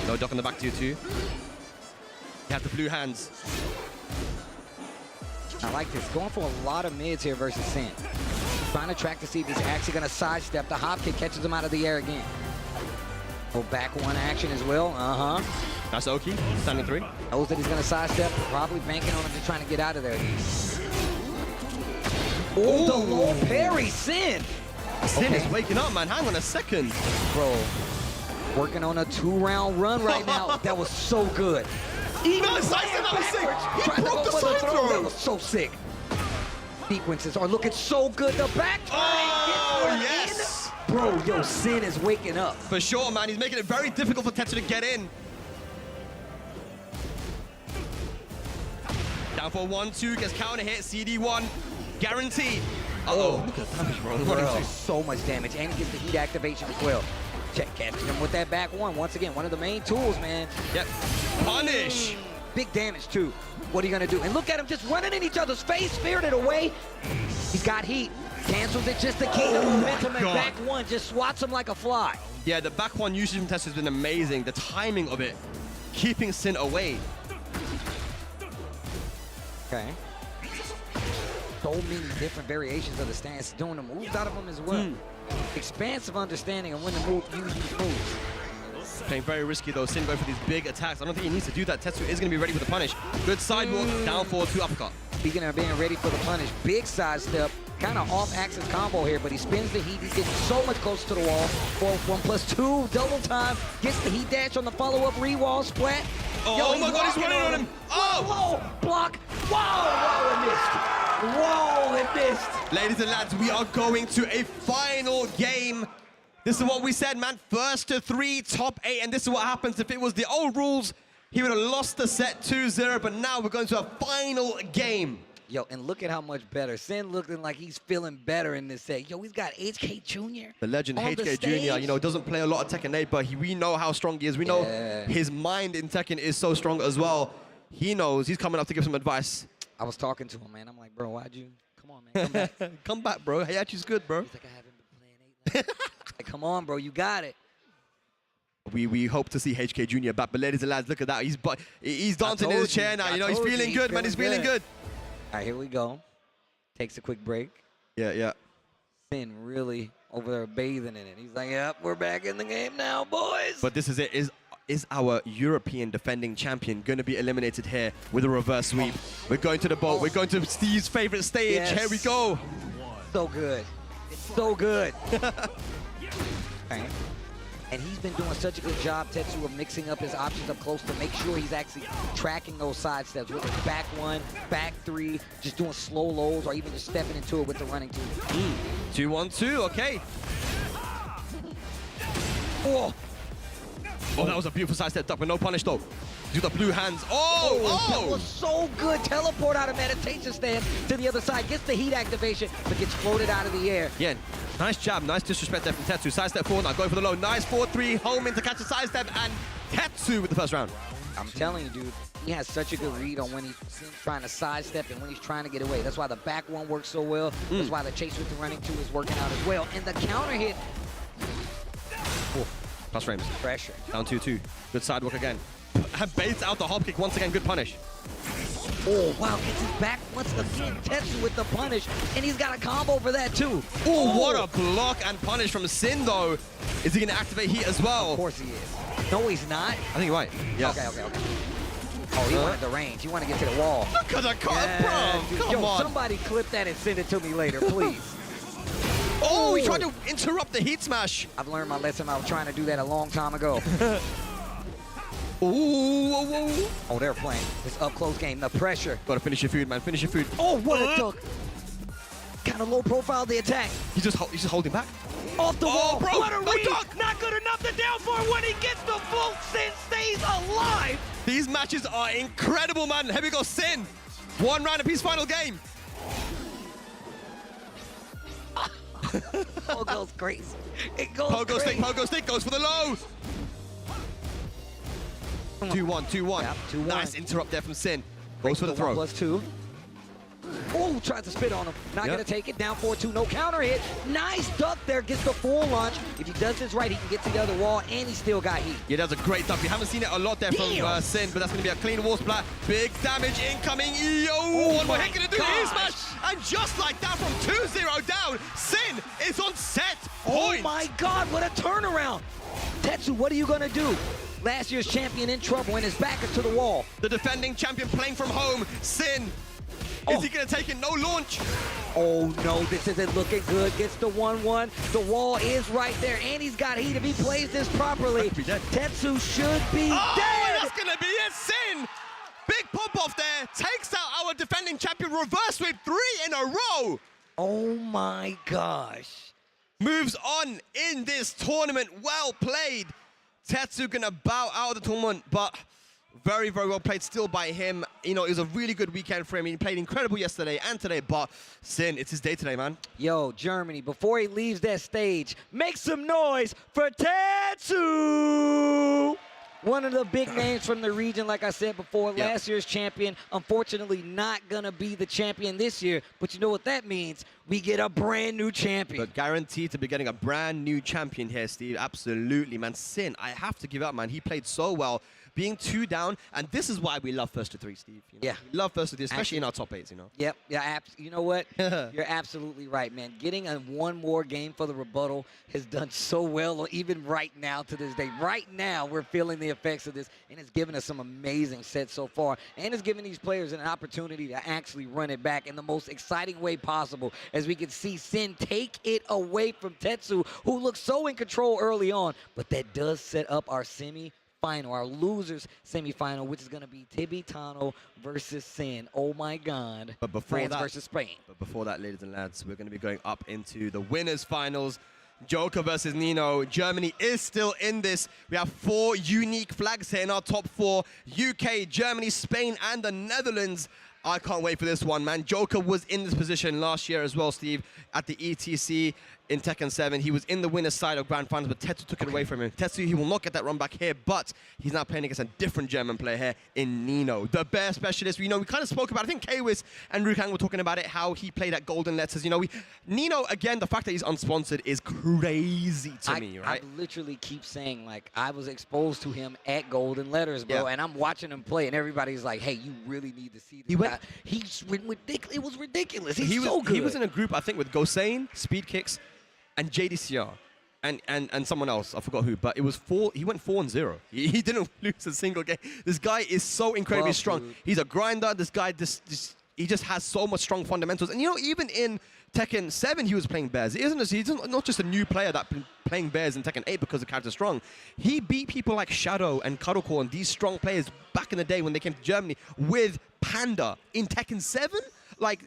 No duck on the back to you too. You have the blue hands. I like this. Going for a lot of mids here versus Sin. Trying to track to see if he's actually going to sidestep. The hop kick catches him out of the air again. Go back one action as well. That's Oki, standing 3. Knows that he's going to sidestep. Probably banking on him just trying to get out of there. Oh, the low parry, Sin. Sin is waking up, man. Hang on a second. Bro, working on a 2-round run right now. That was so good. Even No, that was sick. He trying to broke go the for the side throw. throw. That was so sick. Sequences are looking so good. The back turn. Oh, yes. Bro, yo, Sin is waking up. For sure, man. He's making it very difficult for Tetsu to get in. Down for 1-2, gets counter hit, CD1. Guaranteed. Uh-oh. Look at the damage, bro. Bro, so much damage. And he gets the heat activation as well. Check catching him with that back one. Once again, one of the main tools, man. Yep. Punish. Big damage, too. What are you going to do? And look at him just running in each other's face, spirited away. He's got heat. Cancels it just to keep the momentum, and back one just swats him like a fly. Yeah, the back one usage from Tetsu has been amazing. The timing of it, keeping Sin away. Okay. So many different variations of the stance, doing the moves out of them as well. Expansive understanding of when to use these moves. Playing very risky though. Sin going for these big attacks. I don't think he needs to do that. Tetsu is going to be ready for the punish. Good sidewalk, down forward, 2 uppercut. Speaking of being ready for the punish, big sidestep, kind of off-axis combo here, but he spins the heat. He's getting so much closer to the wall. 1+2, double time, gets the heat dash on the follow-up, re-wall, splat. Oh my God, he's running on him. Oh! Whoa, block. Whoa, it missed. Ladies and lads, we are going to a final game. This is what we said, man. First to 3, top 8, and this is what happens. If it was the old rules, he would have lost the set 2-0, but now we're going to a final game. Yo, and look at how much better. Sin looking like he's feeling better in this set. Yo, he's got HK Jr. The legend on the HK Jr., stage. you know, doesn't play a lot of Tekken 8, but we know how strong he is. We know his mind in Tekken is so strong as well. He knows he's coming up to give some advice. I was talking to him, man. I'm like, bro, why'd you? Come on, man. Come back. Come back, bro. Hayachi's good, bro. He's like, I haven't been playing 8. Like, come on, bro. You got it. We hope to see HK Jr. back, but ladies and lads, look at that. He's dancing in his chair now. You know, he's feeling good, man. He's feeling good. right, here we go. Takes a quick break. Yeah. Sin really over there bathing in it. He's like, yep, we're back in the game now, boys. But this is it. Is our European defending champion going to be eliminated here with a reverse sweep? We're going to the boat. We're going to Steve's favorite stage. Yes. Here we go. So good. It's so good. Okay. And he's been doing such a good job, Tetsu, of mixing up his options up close to make sure he's actually tracking those side steps, whether it's back 1, back 3, just doing slow lows, or even just stepping into it with the running 2. 2-1-2, okay. Oh, Oh, that was a beautiful side step duck, but no punish though. Do the blue hands. that Oh! was so good. Teleport out of meditation stand to the other side, gets the heat activation, but gets floated out of the air. Yeah, nice jab, nice disrespect there from Tetsu. Side step forward, now going for the low. Nice 4-3, home into catch a side step, and Tetsu with the first round. I'm telling you, dude, he has such a good read on when he's trying to sidestep and when he's trying to get away. That's why the back 1 works so well. That's why the chase with the running 2 is working out as well. And the counter hit. Plus frames. Pressure. Down 2-2. Good side work again. And baits out the hop kick once again. Good punish. Oh, wow, gets his back once again. Tetsu with the punish, and he's got a combo for that too. Oh, what a block and punish from Sin though. Is he going to activate heat as well? Of course he is. No, he's not. I think he might. Yeah. Okay. Oh, he wanted the range. He wanted to get to the wall. Look at the cut, bro. Come Yo, on. somebody clip that and send it to me later, please. Oh, he tried to interrupt the heat smash. I've learned my lesson. I was trying to do that a long time ago. Ooh. Oh, they're playing this up-close game. The pressure. Gotta finish your food, man. Finish your food. Oh, what a duck. Kind of low profile the attack. He's just holding back. Off the wall. Bro, What a no read. duck. Not good enough to down for it when he gets the full. Sin stays alive. These matches are incredible, man. Here we go, Sin. 1 round apiece, final game. Oh, goes crazy. It goes Pogo crazy. stick, goes for the low. 2-1. Yep, 2-1. Nice interrupt there from Sin. Goes for the throw. 1+2. Oh, tries to spit on him. Not Yep. gonna take it. Down 4-2. No counter hit. Nice duck there. Gets the full launch. If he does this right, he can get to the other wall, and he still got heat. Yeah, that's a great duck. We haven't seen it a lot there from Damn. Sin, but that's going to be a clean wall splat. Big damage incoming. Yo, one more my hit going to do gosh. the smash. And just like that, from 2-0 down, Sin is on set Oh point. my God, what a turnaround. Tetsu, what are you gonna do? Last year's champion in trouble, and his back is to the wall. The defending champion playing from home, Sin. Is he going to take it? No launch. Oh no, this isn't looking good. Gets the 1-1. The wall is right there, and he's got heat. If he plays this properly, Be dead. Tetsu should be Oh, dead. that's going to be it. Sin. Big pump off there. Takes out our defending champion. Reverse sweep 3 in a row. Oh my gosh. Moves on in this tournament. Well played. Tetsu gonna bow out of the tournament, but very, very well played still by him. You know, it was a really good weekend for him. He played incredible yesterday and today, but Sin, it's his day today, man. Yo, Germany, before he leaves that stage, make some noise for Tetsu! One of the big names from the region, like I said before, last year's champion. Unfortunately, not gonna be the champion this year, but you know what that means? We get a brand new champion. But guaranteed to be getting a brand new champion here, Steve. Absolutely, man. Sin, I have to give up, man. He played so well. Being 2 down, and this is why we love first to 3, Steve. You know? Yeah. We love first to 3, especially in our top 8s, you know. Yep. Yeah. You know what? You're absolutely right, man. Getting one more game for the rebuttal has done so well, even right now to this day. Right now, we're feeling the effects of this, and it's given us some amazing sets so far, and it's given these players an opportunity to actually run it back in the most exciting way possible, as we can see Sin take it away from Tetsu, who looked so in control early on, but that does set up our semi-final, our losers semi-final, which is going to be Tibetano versus Sin. Oh my God. But before France that, versus Spain. But before that, ladies and lads, we're going to be going up into the winners finals. Joka versus Nino. Germany is still in this. We have 4 unique flags here in our top 4. UK, Germany, Spain, and the Netherlands. I can't wait for this one, man. Joka was in this position last year as well, Steve, at the ETC. in Tekken 7. He was in the winner's side of Grand Finals, but Tetsu took it away from him. Tetsu, he will not get that run back here, but he's now playing against a different German player here in Nino, the bear specialist. We kind of spoke about, I think Kwis and Rukang were talking about it, how he played at Golden Letters. Nino, again, the fact that he's unsponsored is crazy to me, right? I literally keep saying, like, I was exposed to him at Golden Letters, bro, and I'm watching him play, and everybody's like, hey, you really need to see this guy. It was ridiculous. He's so good. He was in a group, I think, with Gosain, Speed Kicks, and JDCR, and someone else, I forgot who, but it was he went 4-0. He didn't lose a single game. This guy is so incredibly strong. Dude. He's a grinder. This guy, he just has so much strong fundamentals. And even in Tekken 7, he was playing bears. He's not just a new player that's been playing bears in Tekken 8 because the character's strong. He beat people like Shadow and Cuddlecore and these strong players back in the day when they came to Germany with Panda in Tekken 7. Like,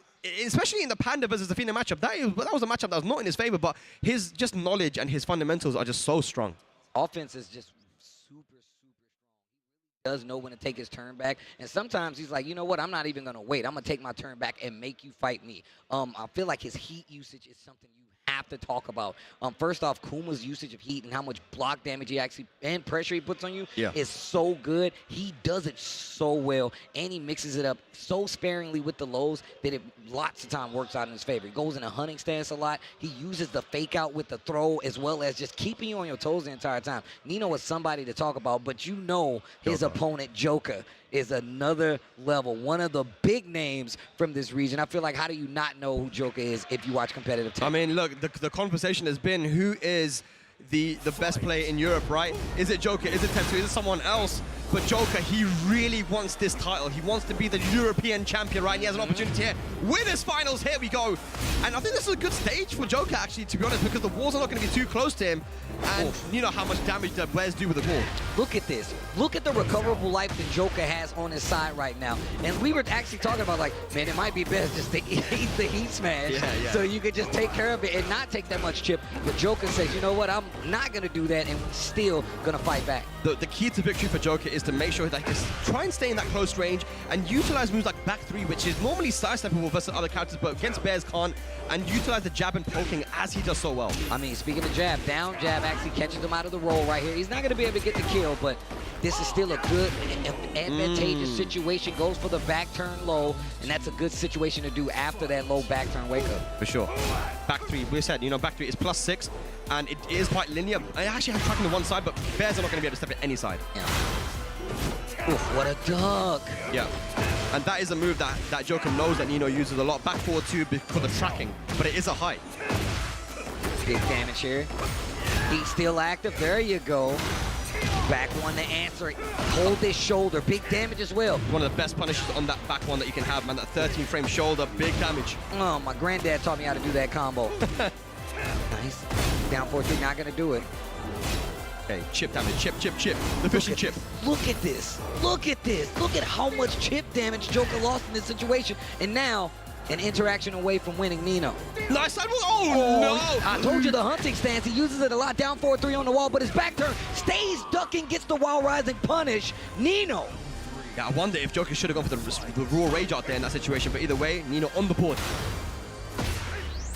especially in the Panda versus the Athena matchup, that was a matchup that was not in his favor, but his just knowledge and his fundamentals are just so strong. Offense is just super strong. He does know when to take his turn back, and sometimes he's like, you know what, I'm not even going to wait. I'm going to take my turn back and make you fight me. I feel like his heat usage is something you have to talk about. First off, Kuma's usage of heat and how much block damage he actually and pressure he puts on you is so good. He does it so well, and he mixes it up so sparingly with the lows that it lots of time works out in his favor. He goes in a hunting stance a lot. He uses the fake out with the throw as well as just keeping you on your toes the entire time. Nino is somebody to talk about, but his opponent, Joka, is another level, one of the big names from this region. I feel like, how do you not know who Joka is if you watch competitive Tekken? I mean, look, the conversation has been who is the best player in Europe, right? Is it Joka? Is it Tetsu? Is it someone else? But Joka, he really wants this title. He wants to be the European champion, right? And he has an opportunity here. Winners finals, here we go. And I think this is a good stage for Joka, actually, to be honest, because the walls are not going to be too close to him. And you know how much damage the Bears do with the wall. Look at this. Look at the recoverable life that Joka has on his side right now. And we were actually talking about, like, man, it might be best just to eat the heat smash so you could just take care of it and not take that much chip. But Joka says, you know what, I'm not going to do that, and we're still going to fight back. The key to victory for Joka is to make sure that he can try and stay in that close range and utilize moves like back three, which is normally sidesteppable versus other characters, but against Bears can't, and utilize the jab and poking as he does so well. I mean, speaking of jab, down jab actually catches him out of the roll right here. He's not going to be able to get the kill, but this is still a good, advantageous situation. Goes for the back turn low, and that's a good situation to do after that low back turn wake up. For sure. Back three, we said, back three is +6, and it is quite linear. I actually have tracking to one side, but Bears are not going to be able to step at any side. Yeah. Oof, what a duck. Yeah. And that is a move that Joka knows that Nino uses a lot. Back forward two for the tracking, but it is a height. Big damage here. He's still active. There you go. Back one to answer it. Hold this shoulder. Big damage as well. One of the best punishes on that back one that you can have, man. That 13-frame shoulder, big damage. Oh, my granddad taught me how to do that combo. Nice. Down 4-3, not going to do it. Okay, chip damage, chip. The fishing chip. Look at this. Look at this. Look at how much chip damage Joka lost in this situation. And now, an interaction away from winning Nino. Nice side move. Oh, no. I told you the hunting stance. He uses it a lot. Down 4-3 on the wall, but his back turn stays ducking, gets the wild rising punish. Nino. Yeah, I wonder if Joka should have gone for the raw rage out there in that situation, but either way, Nino on the board.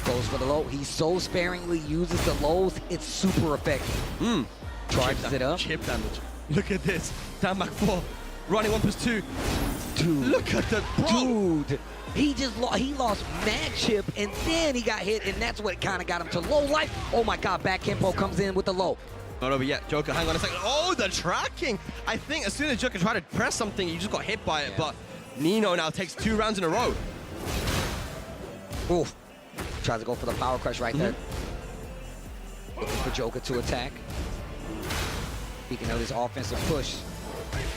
Goes for the low. He so sparingly uses the lows. It's super effective. Charges it up. Chip damage. Look at this. Down back 4. Running 1+2. Dude. Look at the dude. He lost mad chip, and then he got hit, and that's what kind of got him to low life. Oh my God, back Kenpo comes in with the low. Not over yet. Joka, hang on a second. Oh, the tracking. I think as soon as Joka tried to press something, he just got hit by it, but Nino now takes 2 rounds in a row. Oof. Tries to go for the power crush right there. Looking for Joka to attack. Speaking of this offensive push,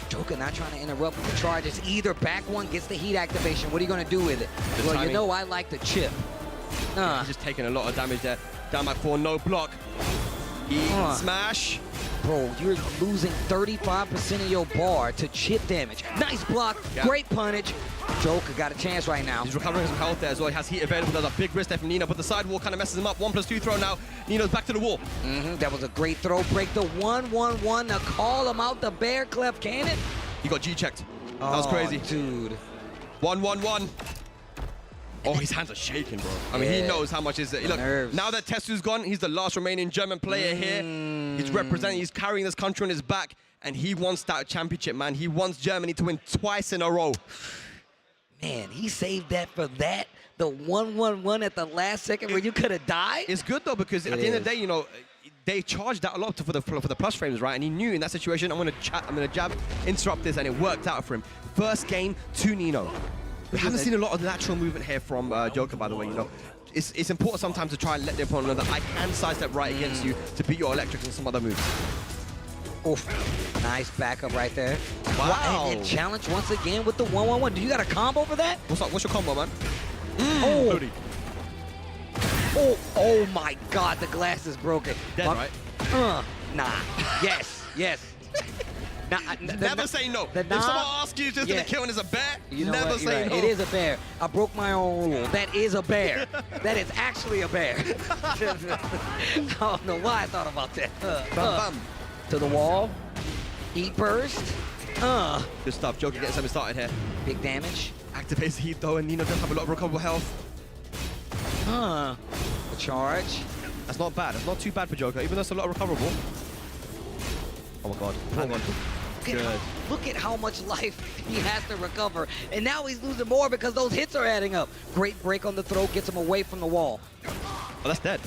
Joka not trying to interrupt with the charges either. Back one gets the heat activation. What are you going to do with it? Well, timing. I like the chip. He's just taking a lot of damage there. Down back 4, no block. Smash. Bro, you're losing 35% of your bar to chip damage. Nice block, great punish. Joka got a chance right now. He's recovering some health there as well. He has heat available. There's a big risk there from Nino, but the sidewall kind of messes him up. 1+2 throw now. Nino's back to the wall. That was a great throw. Break the 1-1-1 to call him out. The bear clef cannon. He got G-checked. That was crazy. Dude. 1-1-1. Oh, his hands are shaking, bro. I mean, he knows how much is it. Look, nerves. now that Tetsu's gone, he's the last remaining German player here. He's representing, he's carrying this country on his back, and he wants that championship, man. He wants Germany to win twice in a row. Man, he saved that for that. The 1-1-1 at the last second where you could have died. It's good, though, because at the end of the day, you know, they charged that a lot for the plus frames, right? And he knew in that situation, I'm gonna jab, interrupt this, and it worked out for him. First game to Nino. We haven't seen a lot of natural movement here from Joka, by the way. You know, it's important sometimes to try and let the opponent know that I can sidestep right against you to beat your electric and some other moves. Oof. Nice backup right there. Wow. And challenge once again with the 1-1-1. Do you got a combo for that? What's up? What's your combo, man? Oh. Booty. Oh my God, the glass is broken. Dead, right? Nah. Yes. Never say no. If someone asks you just to kill and it's a bear, you know never say no. It is a bear. I broke my own rule. That is a bear. That is actually a bear. I don't know why I thought about that. Bam. To the wall. Heat burst. Good stuff. Joka getting something started here. Big damage. Activates the heat though, and Nino does have a lot of recoverable health. A charge. That's not bad. That's not too bad for Joka, even though it's a lot of recoverable. Oh my God. Oh my God. Look at how much life he has to recover. And now he's losing more because those hits are adding up. Great break on the throat, gets him away from the wall. Oh, that's dead.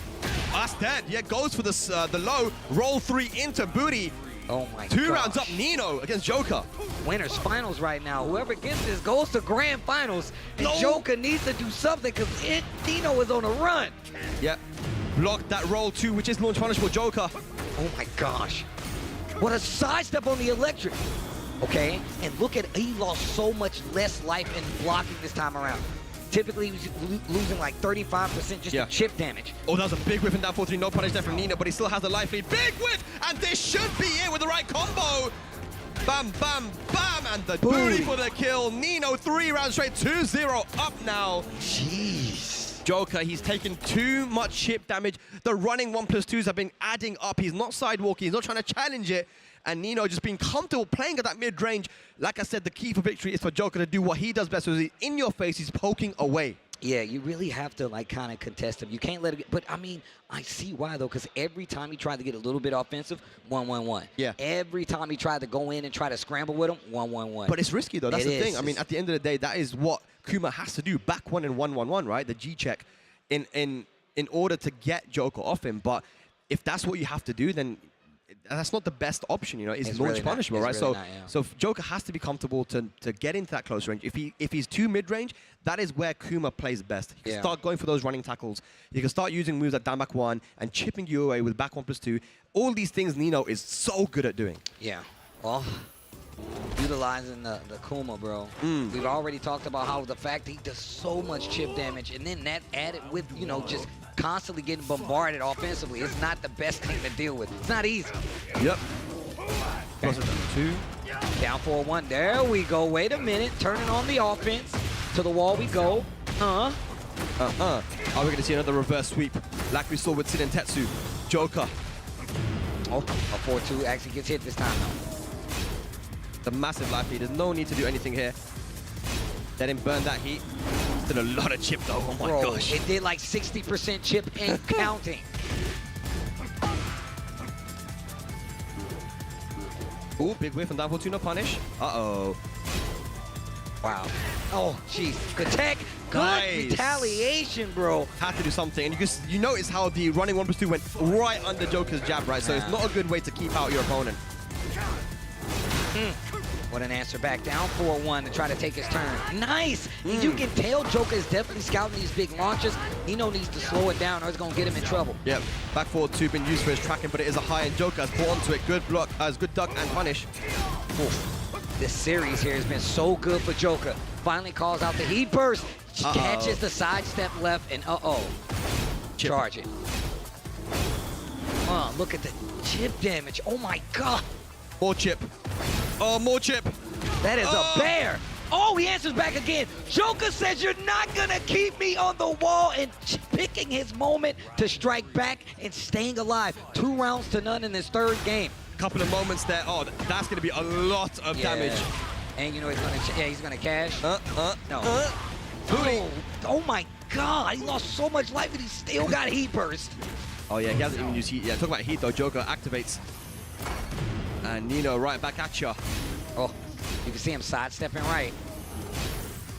That's dead. Yeah, goes for the low. Roll 3 into booty. Oh my God. 2 rounds up Nino against Joka. Winners finals right now. Whoever gets this goes to grand finals. And Joka needs to do something because Nino is on a run. Yep. Blocked that roll 2, which is launch punish for Joka. Oh my gosh. What a sidestep on the electric. Okay, and look at, he lost so much less life in blocking this time around. Typically, he was losing like 35% just to chip damage. Oh, that was a big whiff and down 4-3. No punish there from Nino, but he still has the life lead. Big whiff, and this should be it with the right combo. Bam, bam, bam, and the booty for the kill. Nino 3 rounds straight, 2-0 up now. Jeez. Joka, he's taken too much chip damage. The running 1+2s have been adding up. He's not sidewalking, he's not trying to challenge it. And Nino just being comfortable playing at that mid-range. Like I said, the key for victory is for Joka to do what he does best. So he's in your face, he's poking away. Yeah, you really have to like kind of contest him. You can't let it get, but I mean, I see why though, because every time he tried to get a little bit offensive, 1-1-1. Yeah. Every time he tried to go in and try to scramble with him, 1-1-1. But it's risky though, that's the thing. I mean, at the end of the day, that is what Kuma has to do. Back one in 1-1-1, right? The G-check in order to get Joka off him. But if that's what you have to do, then that's not the best option, you know. It's launch punishable, right? Really so Joka has to be comfortable to get into that close range. If he's too mid-range, that is where Kuma plays best. He can start going for those running tackles. You can start using moves like down back 1 and chipping you away with back 1+2. All these things Nino is so good at doing. Yeah. Well, utilizing the Kuma, bro. We've already talked about how the fact that he does so much chip damage, and then that added with, you know, just constantly getting bombarded offensively. It's not the best thing to deal with. It's not easy. Yep. Okay. 2. Down 4-1. There we go. Wait a minute. Turning on the offense. To the wall we go. Are we going to see another reverse sweep like we saw with Sin and Tetsu? Joka. Oh, a 4-2 actually gets hit this time though. The massive life lead. There's no need to do anything here. Let him burn that heat. Did a lot of chip though. Oh my gosh. It did like 60% chip and counting. Ooh, big whiff and down 4-2, no punish. Uh-oh. Wow. Oh, jeez. Good tech. Good retaliation, bro. Had to do something. And you notice how the running 1+2 went right under Joker's jab, right? So it's not a good way to keep out your opponent. What an answer back. Down 4-1 to try to take his turn. Nice! You can tell Joka is definitely scouting these big launches. Nino needs to slow it down or it's going to get him in trouble. Yep. Back forward 2 been used for his tracking, but it is a high, and Joka has brought onto it. Good block, good duck and punish. This series here has been so good for Joka. Finally calls out the heat burst. Catches the sidestep left and charge it. Look at the chip damage. Oh my God. More chip. Oh, more chip. That is a bear. Oh, he answers back again. Joka says, you're not going to keep me on the wall, and picking his moment to strike back and staying alive. 2 rounds to none in this 3rd game. Couple of moments there. Oh, that's going to be a lot of damage. And you know he's going to cash. No. Booty. Oh my God, he lost so much life and he still got heat burst. Oh yeah, he hasn't even used heat yet. Talk about heat though, Joka activates. And Nino right back at you. Oh, you can see him sidestepping right.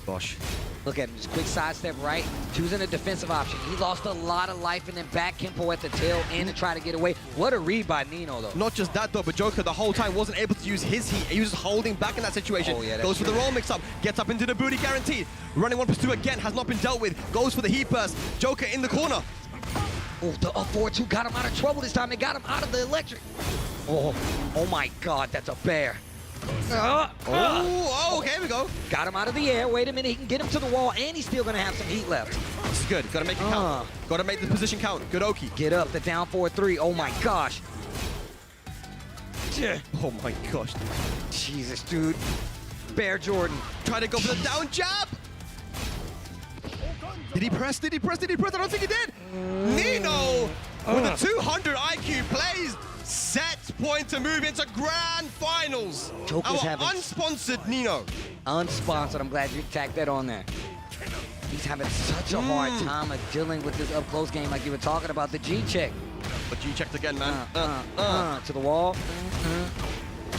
Gosh. Look at him, just quick sidestep right, choosing a defensive option. He lost a lot of life and then back Kenpo at the tail end to try to get away. What a read by Nino though. Not just that though, but Joka the whole time wasn't able to use his heat. He was holding back in that situation. Oh, yeah, goes for the roll mix-up, gets up into the booty guaranteed. Running 1+2 again, has not been dealt with. Goes for the heat burst. Joka in the corner. Oh, the up 4-2 got him out of trouble this time. It got him out of the electric. Oh my God, that's a bear. Okay, here we go. Got him out of the air. Wait a minute, he can get him to the wall, and he's still gonna have some heat left. This is good. Gotta make it count. Gotta make the position count. Good Oki. Get up, the down 4-3. Oh my gosh. Oh my gosh. Jesus, dude. Bear Jordan. Try to go for the down jab. Did he press? Did he press? Did he press? I don't think he did. Nino with a 200 IQ plays. Set point to move into grand finals. Joker's Our unsponsored Nino. Unsponsored. I'm glad you tacked that on there. He's having such a hard time of dealing with this up-close game like you were talking about. The G-check. But G-checked again, man. To the wall.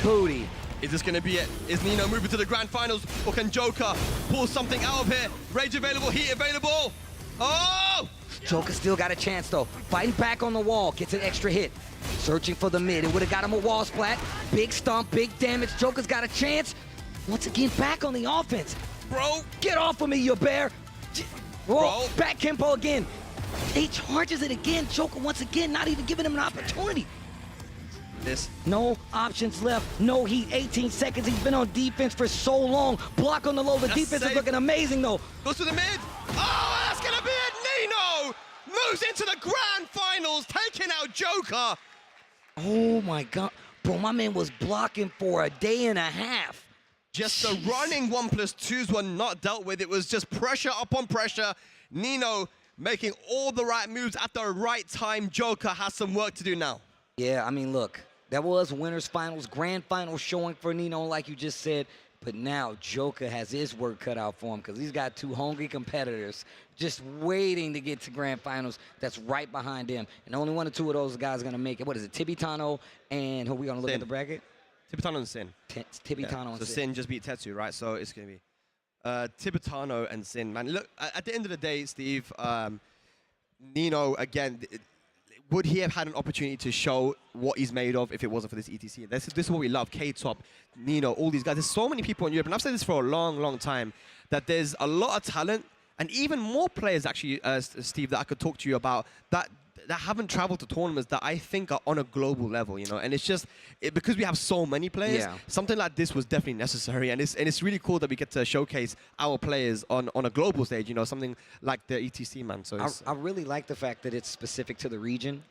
Booty. Is this going to be it? Is Nino moving to the grand finals? Or can Joka pull something out of here? Rage available, heat available. Oh! Joka still got a chance, though. Fighting back on the wall. Gets an extra hit. Searching for the mid. It would have got him a wall splat. Big stomp, big damage. Joka's got a chance. Once again, back on the offense. Bro. Get off of me, you bear. Bro. Back Kenpo again. He charges it again. Joka once again, not even giving him an opportunity. No options left. No heat. 18 seconds. He's been on defense for so long. Block on the low. The defense is looking amazing, though. Goes to the mid. Oh, that's going to be it. Nino moves into the grand finals, taking out Joka. Oh, my God. Bro, my man was blocking for a day and a half. Just the running 1+2s were not dealt with. It was just pressure upon pressure. Nino making all the right moves at the right time. Joka has some work to do now. Yeah, I mean, look, that was winners finals, grand finals showing for Nino, like you just said. But now Joka has his work cut out for him because he's got two hungry competitors just waiting to get to grand finals. That's right behind him. And only one or two of those guys are going to make it. What is it, Tibetano and who are we going to look at the bracket? Tibetano and Sin. Tibetano and so Sin. Sin just beat Tetsu, right? So it's going to be Tibetano and Sin. Man, look, at the end of the day, Steve, Nino, again, would he have had an opportunity to show what he's made of if it wasn't for this ETC? This is what we love. K-Top, Nino, all these guys. There's so many people in Europe, and I've said this for a long, long time, that there's a lot of talent and even more players, actually, Steve, that I could talk to you about that haven't traveled to tournaments that I think are on a global level, you know. And it's just because we have so many players, something like this was definitely necessary, and it's really cool that we get to showcase our players on a global stage, you know, something like the ETC, man. So I really like the fact that it's specific to the region.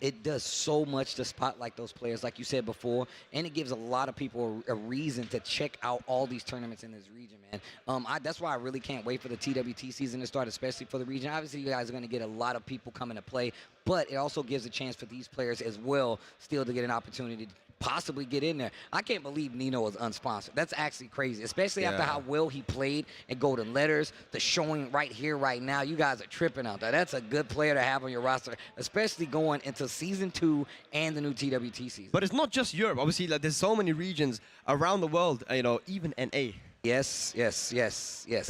It does so much to spotlight those players, like you said before, and it gives a lot of people a reason to check out all these tournaments in this region, man. That's why I really can't wait for the TWT season to start, especially for the region. Obviously, you guys are going to get a lot of people coming to play, but it also gives a chance for these players as well still to get an opportunity to possibly get in there. I can't believe Nino was unsponsored. That's actually crazy, especially after how well he played in Golden Letters. The showing right here, right now, you guys are tripping out there. That's a good player to have on your roster, especially going into Season 2 and the new TWT season. But it's not just Europe. Obviously, like, there's so many regions around the world, you know, even NA. Yes.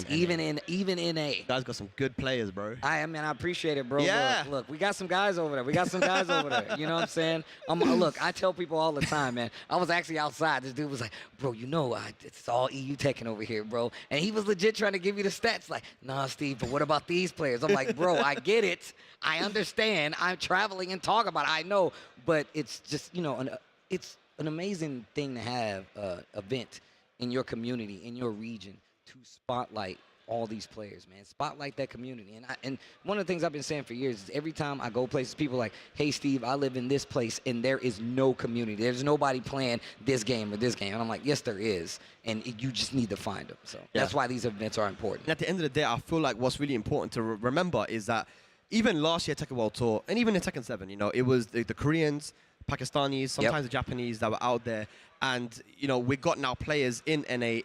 Even in NA. You guys got some good players, bro. I appreciate it, bro. Yeah. Look, we got some guys over there. You know what I'm saying? Look, I tell people all the time, man. I was actually outside. This dude was like, bro, you know, it's all EU Tekken over here, bro. And he was legit trying to give me the stats. Like, nah, Steve, but what about these players? I'm like, bro, I get it. I understand. I'm traveling and talking about it. I know. But it's just, you know, it's an amazing thing to have an event in your community, in your region, to spotlight all these players, man. Spotlight that community. And one of the things I've been saying for years is every time I go places, people are like, hey, Steve, I live in this place, and there is no community. There's nobody playing this game or this game. And I'm like, yes, there is. And you just need to find them. So that's why these events are important. And at the end of the day, I feel like what's really important to remember is that even last year Tekken World Tour, and even in Tekken 7, you know, it was the Koreans Pakistanis, sometimes the Japanese that were out there. And, you know, we got now players in NA,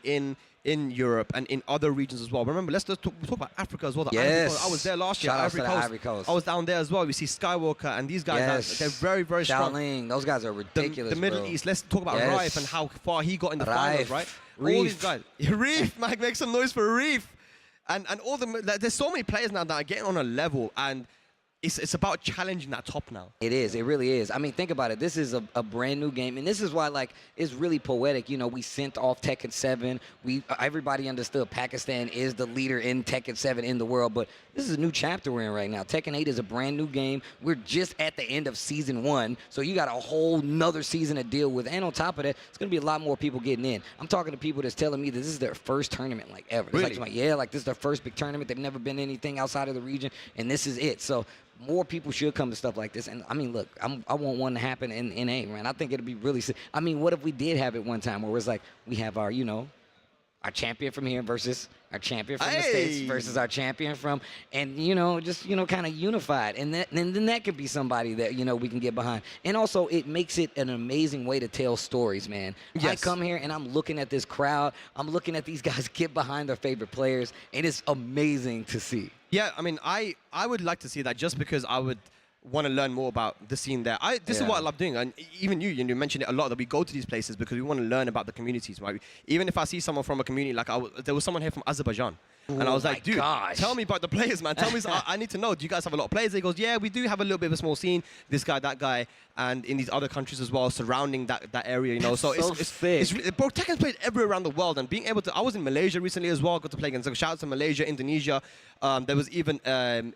in Europe, and in other regions as well. Remember, let's talk about Africa as well. Yes. I was there last year. Shout out to the Ivory Coast. I was down there as well. We see Skywalker and these guys, they're very, very strong. Shaolin, those guys are ridiculous, The Middle East, let's talk about Raif and how far he got in the finals, right? Reef. All these guys. Reef, Mike, make some noise for Reef. And all the, there's so many players now that are getting on a level, and it's about challenging that top now. It is. It really is. I mean, think about it. This is a brand new game, and this is why, like, it's really poetic. You know, we sent off Tekken 7. Everybody understood Pakistan is the leader in Tekken 7 in the world, but this is a new chapter we're in right now. Tekken 8 is a brand new game. We're just at the end of Season 1, so you got a whole nother season to deal with, and on top of that, it's going to be a lot more people getting in. I'm talking to people that's telling me that this is their first tournament, like, ever. Really? It's like, yeah, like, this is their first big tournament. They've never been anything outside of the region, and this is it. So more people should come to stuff like this. And I mean, look, I want one to happen in NA, man. I think it'd be really sick. I mean, what if we did have it one time where it's like we have our, you know, our champion from here versus our champion from the States versus our champion from, and, you know, just, you know, kind of unified. And then that could be somebody that, you know, we can get behind. And also, it makes it an amazing way to tell stories, man. Yes. I come here and I'm looking at this crowd. I'm looking at these guys get behind their favorite players, and it's amazing to see. Yeah, I mean, I would like to see that just because I would want to learn more about the scene there. This is what I love doing, and even you mentioned it a lot, that we go to these places because we want to learn about the communities, right? Even if I see someone from a community, like there was someone here from Azerbaijan, and I was like, dude, tell me about the players, man. Tell me, I need to know. Do you guys have a lot of players? He goes, yeah, we do have a little bit of a small scene, this guy, that guy, and in these other countries as well, surrounding that area, you know. So sick. Bro, Tekken's played everywhere around the world, and being able to, I was in Malaysia recently as well, got to play against, shout out to Malaysia, Indonesia. There was even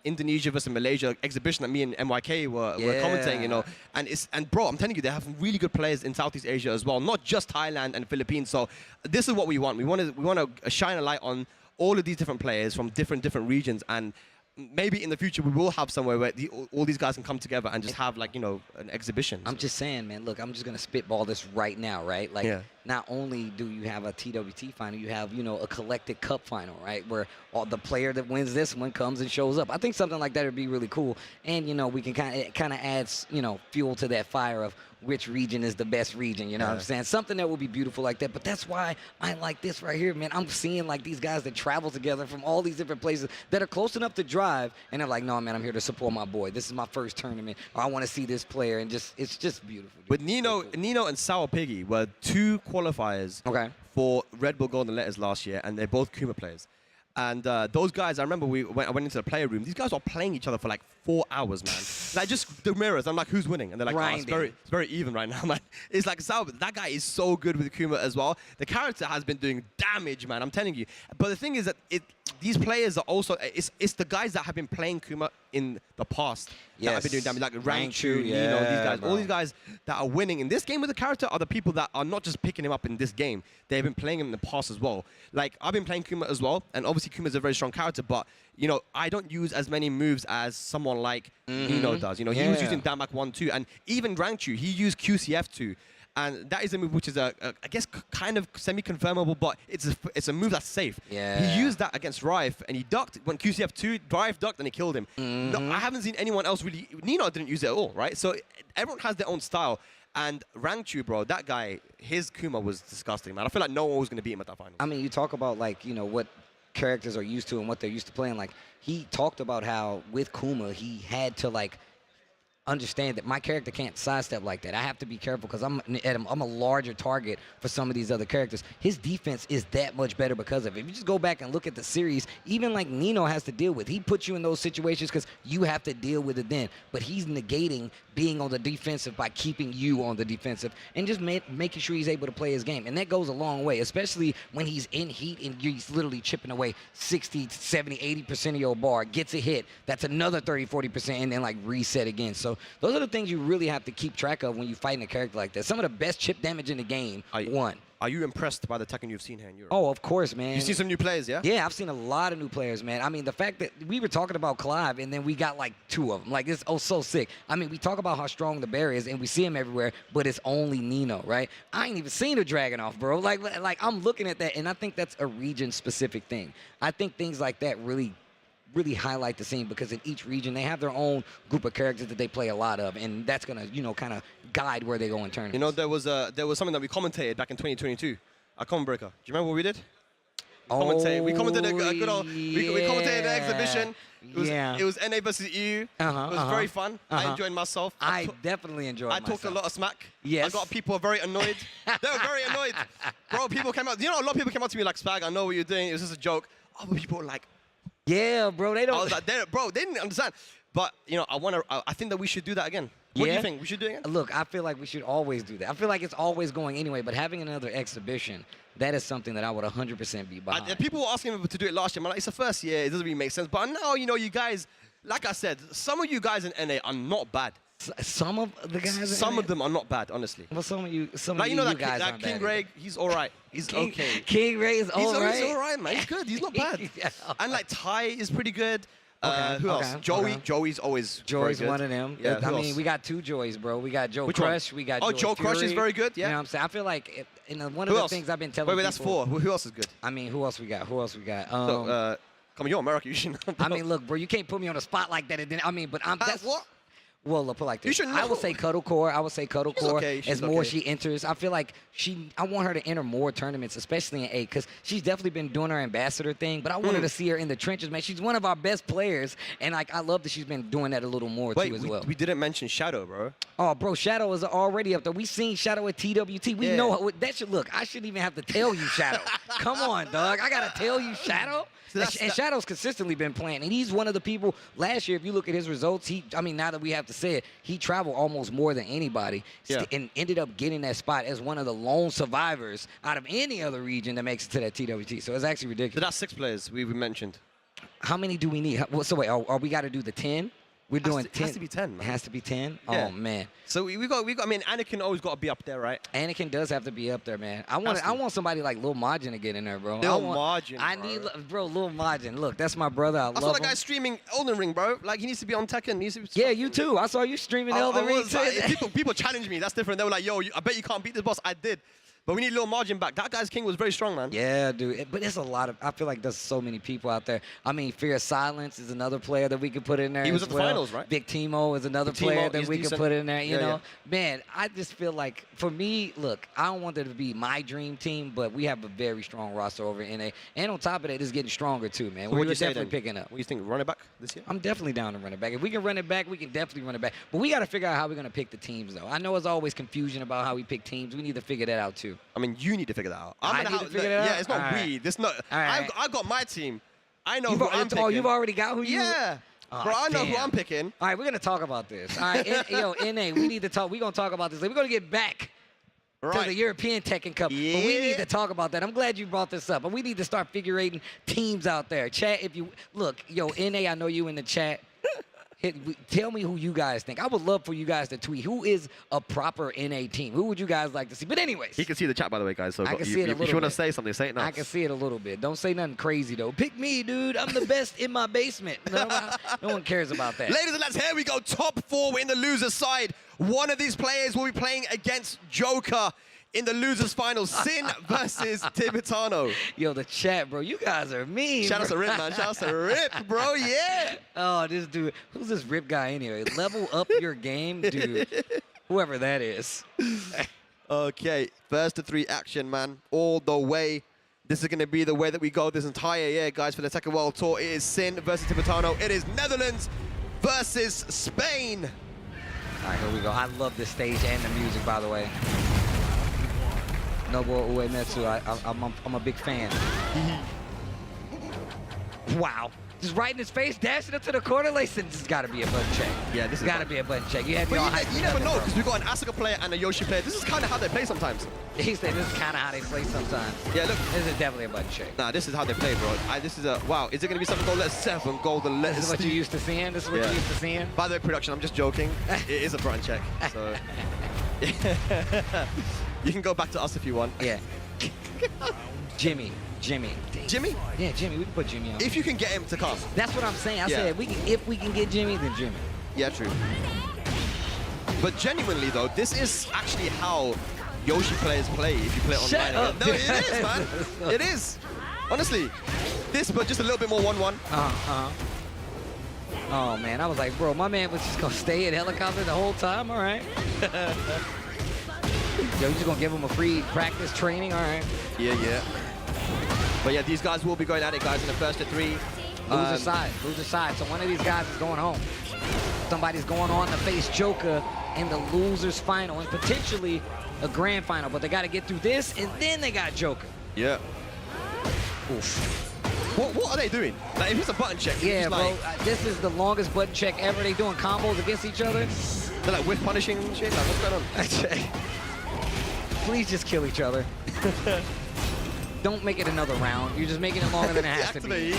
Indonesia versus Malaysia exhibition that me and MYK were commentating, you know. And bro, I'm telling you, they have really good players in Southeast Asia as well, not just Thailand and Philippines. So this is what we want. We want to shine a light on all of these different players from different regions, and maybe in the future we will have somewhere where all these guys can come together and just have, like, you know, an exhibition. I'm just saying, man, look, I'm just going to spitball this right now, right? Like, not only do you have a TWT final, you have, you know, a collected cup final, right? Where the player that wins this one comes and shows up. I think something like that would be really cool. And, you know, we can kind of adds, you know, fuel to that fire of which region is the best region, you know what I'm saying? Something that would be beautiful like that. But that's why I like this right here, man. I'm seeing, like, these guys that travel together from all these different places that are close enough to drive, and they're like, no, man, I'm here to support my boy. This is my first tournament, or I want to see this player, and it's just beautiful. With Nino and Sour Piggy were two qualifiers for Red Bull Golden Letters last year, and they're both Kuma players. And those guys, I remember I went into the player room. These guys are playing each other for like 4 hours, man. Like, just the mirrors. I'm like, who's winning? And they're like, oh, it's very even right now, man. It's like, that guy is so good with Kuma as well. The character has been doing damage, man. I'm telling you. But the thing is that these players are also, it's the guys that have been playing Kuma in the past that have been doing damage, like Rangchu, Nino, these guys. All these guys that are winning in this game with the character are the people that are not just picking him up in this game. They've been playing him in the past as well. Like, I've been playing Kuma as well, and obviously Kuma is a very strong character, but, you know, I don't use as many moves as someone like Nino does. You know, he was using Damak 1-2, and even Rangchu, he used QCF 2. And that is a move which is I guess, kind of semi-confirmable, but it's a move that's safe. He used that against Raif, and he ducked when QCF2, Raif ducked, and he killed him. No, I haven't seen anyone else really. Nino didn't use it at all, right? So everyone has their own style. And Rangchu, bro, that guy, his Kuma was disgusting, man. I feel like no one was going to beat him at that final. I mean, you talk about, like, you know, what characters are used to and what they're used to playing. Like, he talked about how with Kuma, he had to, like, understand that my character can't sidestep like that. I have to be careful because I'm a larger target for some of these other characters. His defense is that much better because of it. If you just go back and look at the series, even like Nino has to deal with, he puts you in those situations because you have to deal with it then. But he's negating being on the defensive by keeping you on the defensive and just making sure he's able to play his game. And that goes a long way, especially when he's in heat and he's literally chipping away 60, 70, 80% of your bar, gets a hit, that's another 30, 40%, and then, like, reset again. So those are the things you really have to keep track of when you're fighting a character like that. Some of the best chip damage in the game, Are you impressed by the Tekken you've seen here in Europe? Oh, of course, man. You seen some new players, yeah? Yeah, I've seen a lot of new players, man. I mean, the fact that we were talking about Clive, and then we got, like, 2 of them. Like, it's so sick. I mean, we talk about how strong the bear is, and we see him everywhere, but it's only Nino, right? I ain't even seen a Dragon off, bro. Like I'm looking at that, and I think that's a region-specific thing. I think things like that really really highlight the scene because in each region they have their own group of characters that they play a lot of, and that's gonna, you know, kind of guide where they go in tournaments. You know, there was something that we commentated back in 2022, a common breaker. Do you remember what we did? We commented a good old. We commentated an exhibition. It was NA versus EU. It was very fun. I enjoyed myself. I definitely enjoyed myself. I talked a lot of smack. Yes. I got people very annoyed. They were very annoyed. Bro, people came out. You know, a lot of people came out to me like, Spag, I know what you're doing. It was just a joke. Other people were like, yeah, bro, they don't. I was like, bro, they didn't understand. But, you know, I think that we should do that again. What do you think? We should do it again? Look, I feel like we should always do that. I feel like it's always going anyway, but having another exhibition, that is something that I would 100% be behind. People were asking me to do it last year. I'm like, it's the first year. It doesn't really make sense. But now, you know, you guys, like I said, some of you guys in NA are not bad. Some of the guys. Some of them are not bad, honestly. Well, some of you that aren't King bad Ray, he's all right. He's okay. King Ray is all right. He's all right, man. He's good. He's not bad. And like Ty is pretty good. Who else? Joey's always Joey's very good. One of them. Yeah, I mean, we got two Joys, bro. We got Joe Which Crush. one? We got Joe Crush is very good. Yeah. You know what I'm saying? I feel like one of the things I've been telling people. Wait, that's four. Who else is good? I mean, who else we got? Come on, you're American. You should know. I mean, look, bro, you can't put me on a spot like that. That's what? Well, look, put it like this. You should know. I would say Cuddlecore. Okay. As more she enters. I feel like I want her to enter more tournaments, especially in 8, because she's definitely been doing her ambassador thing, but I wanted to see her in the trenches, man. She's one of our best players, and like I love that she's been doing that a little more too as well. We didn't mention Shadow, bro. Oh, bro, Shadow is already up there. We seen Shadow at TWT. We know that should look. I shouldn't even have to tell you Shadow. Come on, dog. I gotta tell you Shadow. And Shadow's consistently been playing, and he's one of the people. Last year, if you look at his results, now that we have to say it, he traveled almost more than anybody, and ended up getting that spot as one of the lone survivors out of any other region that makes it to that TWT. So it's actually ridiculous. So that's 6 players we mentioned. How many do we need? So wait, are we got to do the 10? We're doing 10. It has to be 10, man. It has to be 10? Yeah. Oh, man. So we got. I mean, Anakin always got to be up there, right? Anakin does have to be up there, man. I want somebody like Lil Majin to get in there, bro. Lil Majin, Lil Majin. Look, that's my brother. I saw that guy streaming Elden Ring, bro. Like, he needs to be on Tekken. Yeah, you too. I saw you streaming Elden Ring, too. People challenge me. That's different. They were like, yo, I bet you can't beat this boss. I did. But we need Lil Margin back. That guy's king was very strong, man. Yeah, dude. But there's a lot of, I feel like there's so many people out there. I mean, Fear of Silence is another player that we could put in there. He was at the finals, right? Big Timo is another player that we could put in there, you know? Man, I just feel like, for me, look, I don't want there to be my dream team, but we have a very strong roster over in NA. And on top of that, it's getting stronger too, man. We're definitely picking up. What do you think, run it back this year? I'm definitely down to run it back. If we can run it back, we can definitely run it back. But we got to figure out how we're going to pick the teams, though. I know there's always confusion about how we pick teams. We need to figure that out, too. I mean, you need to figure that out. I need to figure that out? Yeah, it's not we. This not. Right. I got my team. I know who I'm picking. Oh, you've already got who you? Yeah. Bro, I know who I'm picking. All right, we're going to talk about this. All right, NA, we need to talk. We're going to talk about this. We're going to get back to the European Tekken Cup. Yeah. But we need to talk about that. I'm glad you brought this up. But we need to start figuring teams out there. Chat, if you look, NA, I know you in the chat. Tell me who you guys think. I would love for you guys to tweet. Who is a proper NA team? Who would you guys like to see? But anyways. He can see the chat, by the way, guys. So I can see it a little bit. If you want to say something, say it now. I can see it a little bit. Don't say nothing crazy, though. Pick me, dude. I'm the best in my basement. No one cares about that. Ladies and lads, here we go. Top 4. We're in the loser's side. One of these players will be playing against Joka in the losers final. Sin versus Tibetano. Yo, the chat, bro. You guys are mean. Shout out to Rip, man. Shout out to Rip, bro. Yeah. Oh, this dude. Who's this Rip guy anyway? Level up your game, dude. Whoever that is. Okay. First to 3 action, man. All the way. This is going to be the way that we go this entire year, guys, for the Tekken World Tour. It is Sin versus Tibetano. It is Netherlands versus Spain. All right, here we go. I love this stage and the music, by the way. Nobuo Uematsu, I'm a big fan. Wow. Just right in his face, dashing up to the corner. Listen, this has got to be a button check. Yeah, this is got to be a button check. You have your you never know, because we've got an Asuka player and a Yoshi player. This is kind of how they play sometimes. He said this is kind of how they play sometimes. Yeah, look. This is definitely a button check. Nah, this is how they play, bro. This is a, wow, is it going to be something called 7 golden letters? This is what you used to seeing? This is what you used to seeing? By the way, production, I'm just joking. It is a button check, so. You can go back to us if you want. Yeah. Jimmy. Jimmy? Yeah, Jimmy. We can put Jimmy on. If you can get him to come. That's what I'm saying. I said if we can get Jimmy, then Jimmy. Yeah, true. But genuinely, though, this is actually how Yoshi players play if you play it online. Up. No, it is, man. It is. Honestly. This, but just a little bit more 1-1. Oh, man. I was like, bro, my man was just going to stay in helicopter the whole time? All right. Yo, you just going to give him a free practice training? All right. Yeah. But yeah, these guys will be going at it, guys, in the first of 3. Loser side. So one of these guys is going home. Somebody's going on to face Joka in the losers final and potentially a grand final. But they got to get through this, and then they got Joka. Yeah. Oof. What are they doing? Like, if it's a button check, yeah, bro. like, This is the longest button check ever. They doing combos against each other. They're like whiff punishing and shit. Like, what's going on? Please just kill each other. Don't make it another round. You're just making it longer than it has to be.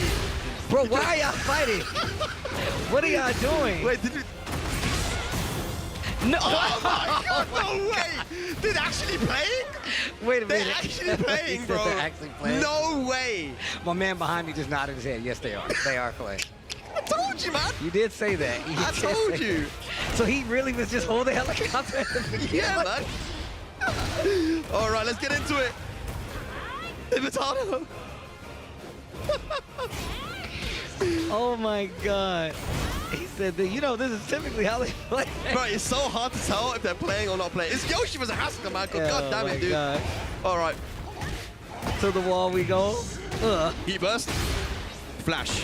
Bro, why are y'all fighting? What are y'all doing? Wait, did we... No! Oh my God, no way! They're actually playing? Wait a minute. They're actually playing, bro. They're actually playing? No way! My man behind me just nodded his head. Yes, they are. They are playing. I told you, man. You did say that. I told you. So he really was just holding the helicopter? Yeah, man. All right, let's get into it. Tibetano. Oh my God. He said that, you know, this is typically how they play. Bro, it's so hard to tell if they're playing or not playing. It's Yoshi was a hassle, man. God damn it, dude. God. All right. To the wall we go. Heat burst. Flash.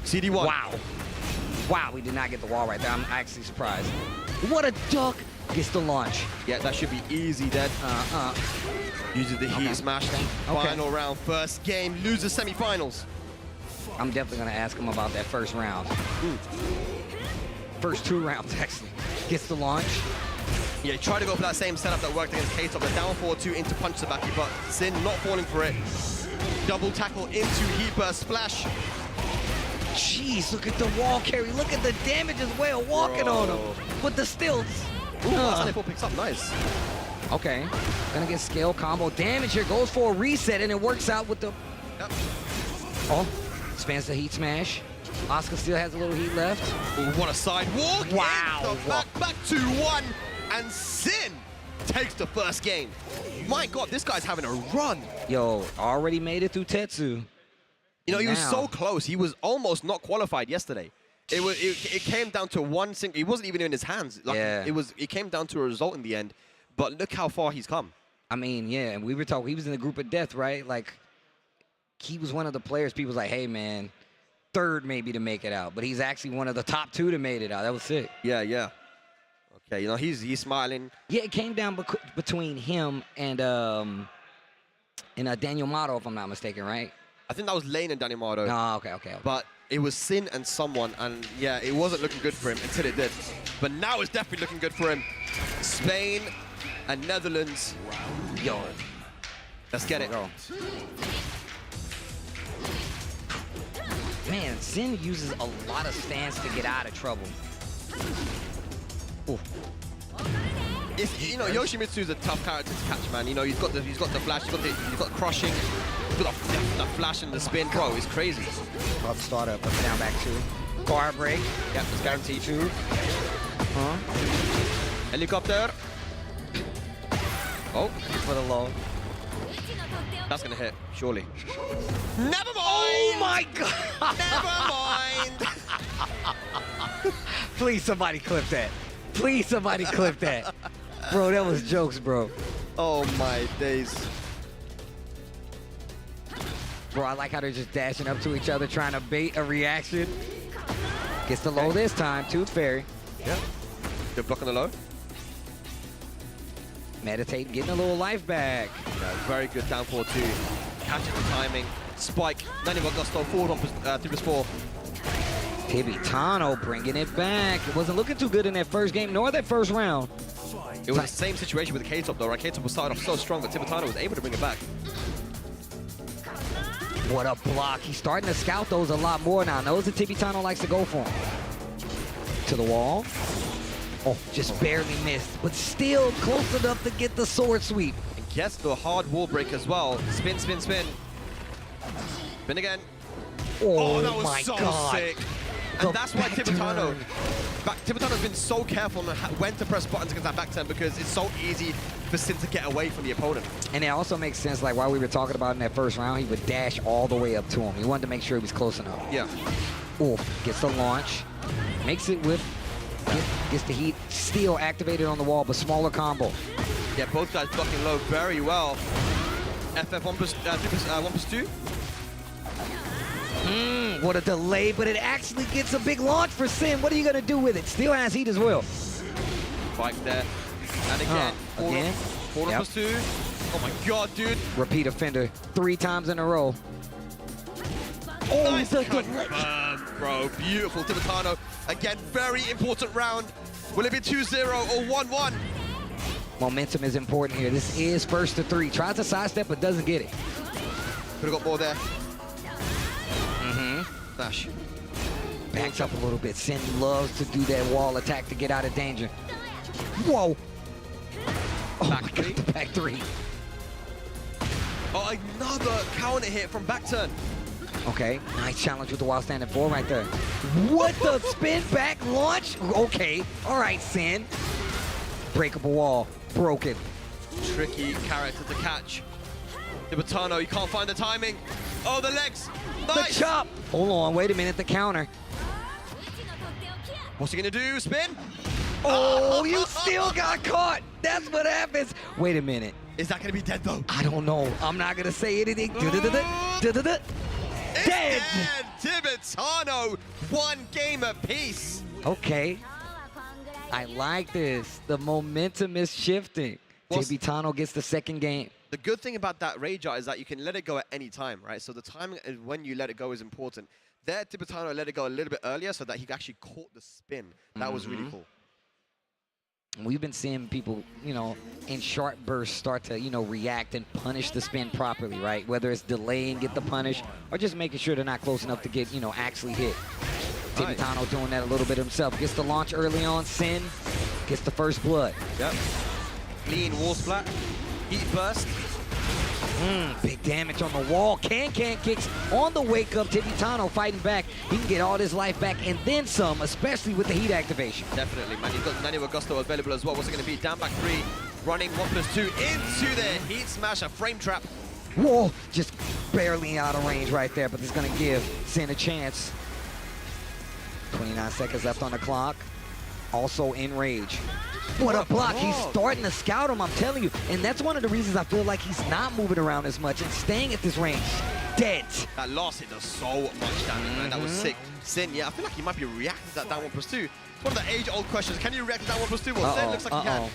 CD1. Wow. Wow, we did not get the wall right there. I'm actually surprised. What a duck. Gets the launch. Yeah, that should be easy then. Using the heat smash. Final round, first game, loser semifinals. I'm definitely going to ask him about that first round. First 2 rounds, actually. Gets the launch. Yeah, try to go for that same setup that worked against K-Top. The down 4-2 into punch Sabaki, but Sin not falling for it. Double tackle into heat burst splash. Jeez, look at the wall carry. Look at the damage as well, walking on him with the stilts. Ooh, that picks up, nice. Okay, gonna get scale combo damage here. Goes for a reset, and it works out with the... Yep. Oh, spans the heat smash. Oscar still has a little heat left. Ooh, what a sidewalk. Wow. Back to 1, and Sin takes the first game. My God, this guy's having a run. Yo, already made it through Tetsu. You know, he was Now. so close. He was almost not qualified yesterday. It came down to one single. He wasn't even in his hands. Like, Yeah. It came down to a result in the end. But look how far he's come. I mean, yeah, and we were talking, he was in the group of death, right? Like, he was one of the players, people was like, hey, man, 3rd maybe to make it out. But he's actually one of the top 2 to made it out. That was sick. Yeah. Okay, you know, he's smiling. Yeah, it came down between him and Daniel Mato, if I'm not mistaken, right? I think that was Lane and Danny Mardo. Oh, okay. But it was Sin and someone, and yeah, it wasn't looking good for him until it did. But now it's definitely looking good for him. Spain and Netherlands. Yo. Let's get it. Go. Man, Sin uses a lot of stance to get out of trouble. Ooh. You know, Yoshimitsu's a tough character to catch, man. You know, he's got the flash, he's got crushing, he's got the flash and the spin. Bro, it's crazy. Up startup, up down back 2. Guard break. Yep, it's guaranteed 2. Helicopter. Oh, For the low. that's gonna hit, surely. Never mind! Oh my God! Never mind! Please somebody clip that. Please somebody clip that. Bro, that was jokes, bro. Oh my days. Bro, I like how they're just dashing up to each other, trying to bait a reaction. Gets the low this time, Tooth Fairy. Yep. Good block on the low. Meditate, getting a little life back. Yeah, very good down 4-2. Catching the timing. Spike. Nino Gusto forward on 3+4. Tibetano bringing it back. It wasn't looking too good in that first game, nor that first round. It was the same situation with K-Top though, right? K-Top was started off so strong, but Tibetano was able to bring it back. What a block. He's starting to scout those a lot more now. Knows that Tibetano likes to go for him. To the wall. Oh, just barely missed, but still close enough to get the sword sweep. And gets the hard wall break as well. Spin, spin, spin. Spin again. Oh, that was my so God. sick. And that's why Tibetano's been so careful on when to press buttons against that back turn, because it's so easy for Sin to get away from the opponent. And it also makes sense, like while we were talking about in that first round, he would dash all the way up to him. He wanted to make sure he was close enough. Yeah. Oof, gets the launch. Makes it with, gets the heat. Steel activated on the wall, but smaller combo. Yeah, both guys blocking low very well. FF 1+2. What a delay, but it actually gets a big launch for Sin. What are you gonna do with it? Still has heat as well. Spike there. And again. Again. 4+2. Oh my god, dude. Repeat offender 3 times in a row. Oh, Nice the confirm, bro. Beautiful. Tibetano. Again, very important round. Will it be 2-0 or 1-1? Momentum is important here. This is first to 3. Tries to sidestep, but doesn't get it. Could have got more there. Dash. Backs up a little bit. Sin loves to do that wall attack to get out of danger. Whoa. Oh Back my three. God, the back 3. Oh, another counter hit from back turn. Okay, nice challenge with the while standing 4 right there. What the spin back launch? Okay, all right, Sin. Breakable wall, broken. Tricky character to catch. Tibetano, you can't find the timing. Oh, the legs. Nice. The chop. Hold on, wait a minute, the counter. What's he gonna do? Spin? Oh, you still got caught. That's what happens. Wait a minute. Is that gonna be dead though? I don't know. I'm not gonna say anything. Dead. Tibetano, 1 game apiece. Okay. I like this. The momentum is shifting. Tibetano gets the 2nd game. The good thing about that rage art is that you can let it go at any time, right? So the timing when you let it go is important. There, Tibetano let it go a little bit earlier so that he actually caught the spin. That was really cool. We've been seeing people, you know, in short bursts start to, you know, react and punish the spin properly, right? Whether it's delaying, get the punish, or just making sure they're not close enough to get, you know, actually hit. Nice. Tibetano doing that a little bit himself. Gets the launch early on. Sin gets the first blood. Yep. Clean wall splat. Heat burst. Big damage on the wall. Can kicks on the wake up. Tibetano fighting back. He can get all his life back and then some, especially with the heat activation. Definitely, man. You've got Nino Augusto available as well. What's it going to be? Down back 3. Running 1+2 into the heat smash. A frame trap. Whoa, just barely out of range right there, but it's going to give Sin a chance. 29 seconds left on the clock. Also in rage. What a block. He's starting to scout him, I'm telling you. And that's one of the reasons I feel like he's not moving around as much and staying at this range. Dead. That last hit does so much damage, man. That was sick. Sin, yeah, I feel like he might be reacting to that down 1+2. It's one of the age-old questions. Can you react to down 1+2? Well, Sin looks like he can.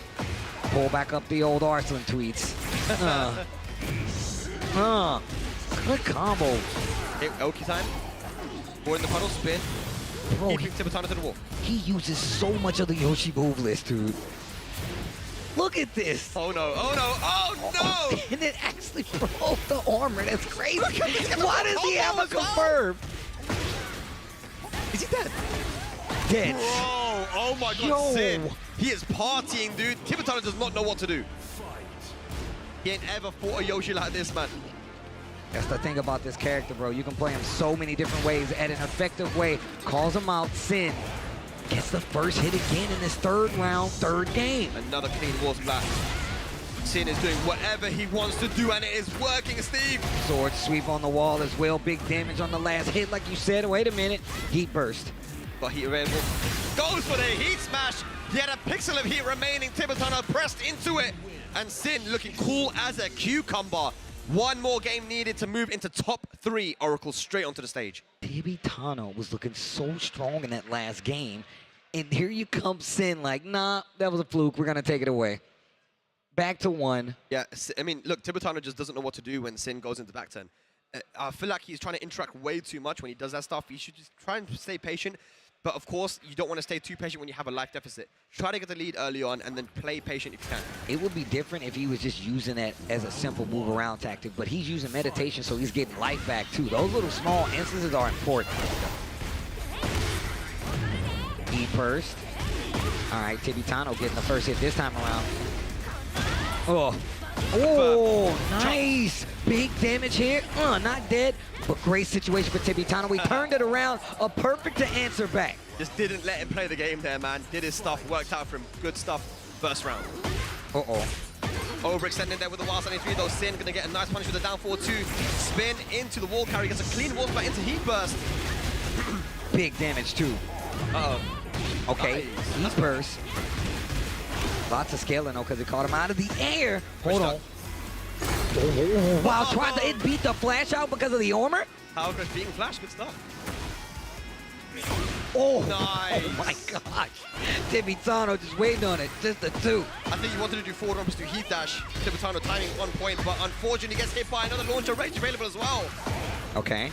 Pull back up the old Arslan tweets. Good combo. Hey, Oki time. 4 in the puddle, spin. Bro, Keeping Tibetano to the wall. he uses so much of the Yoshi move list, dude. Look at this. Oh no, oh no, oh no! And it actually broke the armor. That's crazy. Look at this. Why does he have a confirm? Is he dead? Dead. Bro, oh my god, Yo. Sin. He is partying, dude. Tibetano does not know what to do. He ain't ever fought a Yoshi like this, man. That's the thing about this character, bro. You can play him so many different ways at an effective way. Calls him out. Sin gets the first hit again in this 3rd round, 3rd game. Another clean wall splat. Sin is doing whatever he wants to do, and it is working, Steve. Sword sweep on the wall as well. Big damage on the last hit, like you said. Wait a minute. Heat burst. Got heat available. Goes for the heat smash. Yet a pixel of heat remaining. Tibetano pressed into it. And Sin looking cool as a cucumber. 1 more game needed to move into top 3. Oracle straight onto the stage. Tibetano was looking so strong in that last game. And here you come, Sin, like, nah, that was a fluke. We're going to take it away. Back to 1. Yeah, I mean, look, Tibetano just doesn't know what to do when Sin goes into back 10. I feel like he's trying to interact way too much when he does that stuff. He should just try and stay patient. But of course, you don't want to stay too patient when you have a life deficit. Try to get the lead early on and then play patient if you can. It would be different if he was just using that as a simple move around tactic, but he's using meditation, so he's getting life back too. Those little small instances are important. E first. All right, Tibetano getting the first hit this time around. Oh, nice. Big damage here. Not dead, but great situation for Tibetano. We turned it around. A perfect to answer back. Just didn't let him play the game there, man. Did his stuff, worked out for him. Good stuff. First round. Overextending there with the wild standing 3, though. Sin gonna get a nice punish with the down 4-2. Spin into the wall carry. Gets a clean wall splat into heat burst. big damage too. Uh-oh. Okay, Nice. he burst. Lots of scaling though, because it caught him out of the air. Hold on. Wow, tried to, it beat the Flash out because of the armor? Power Crush beating Flash, good stuff. Oh, Nice. Oh my gosh. Tibetano just waiting on it, just the two. I think he wanted to do forward rumbles to heat dash. Tibetano timing on point, but unfortunately gets hit by another launcher range available as well. Okay.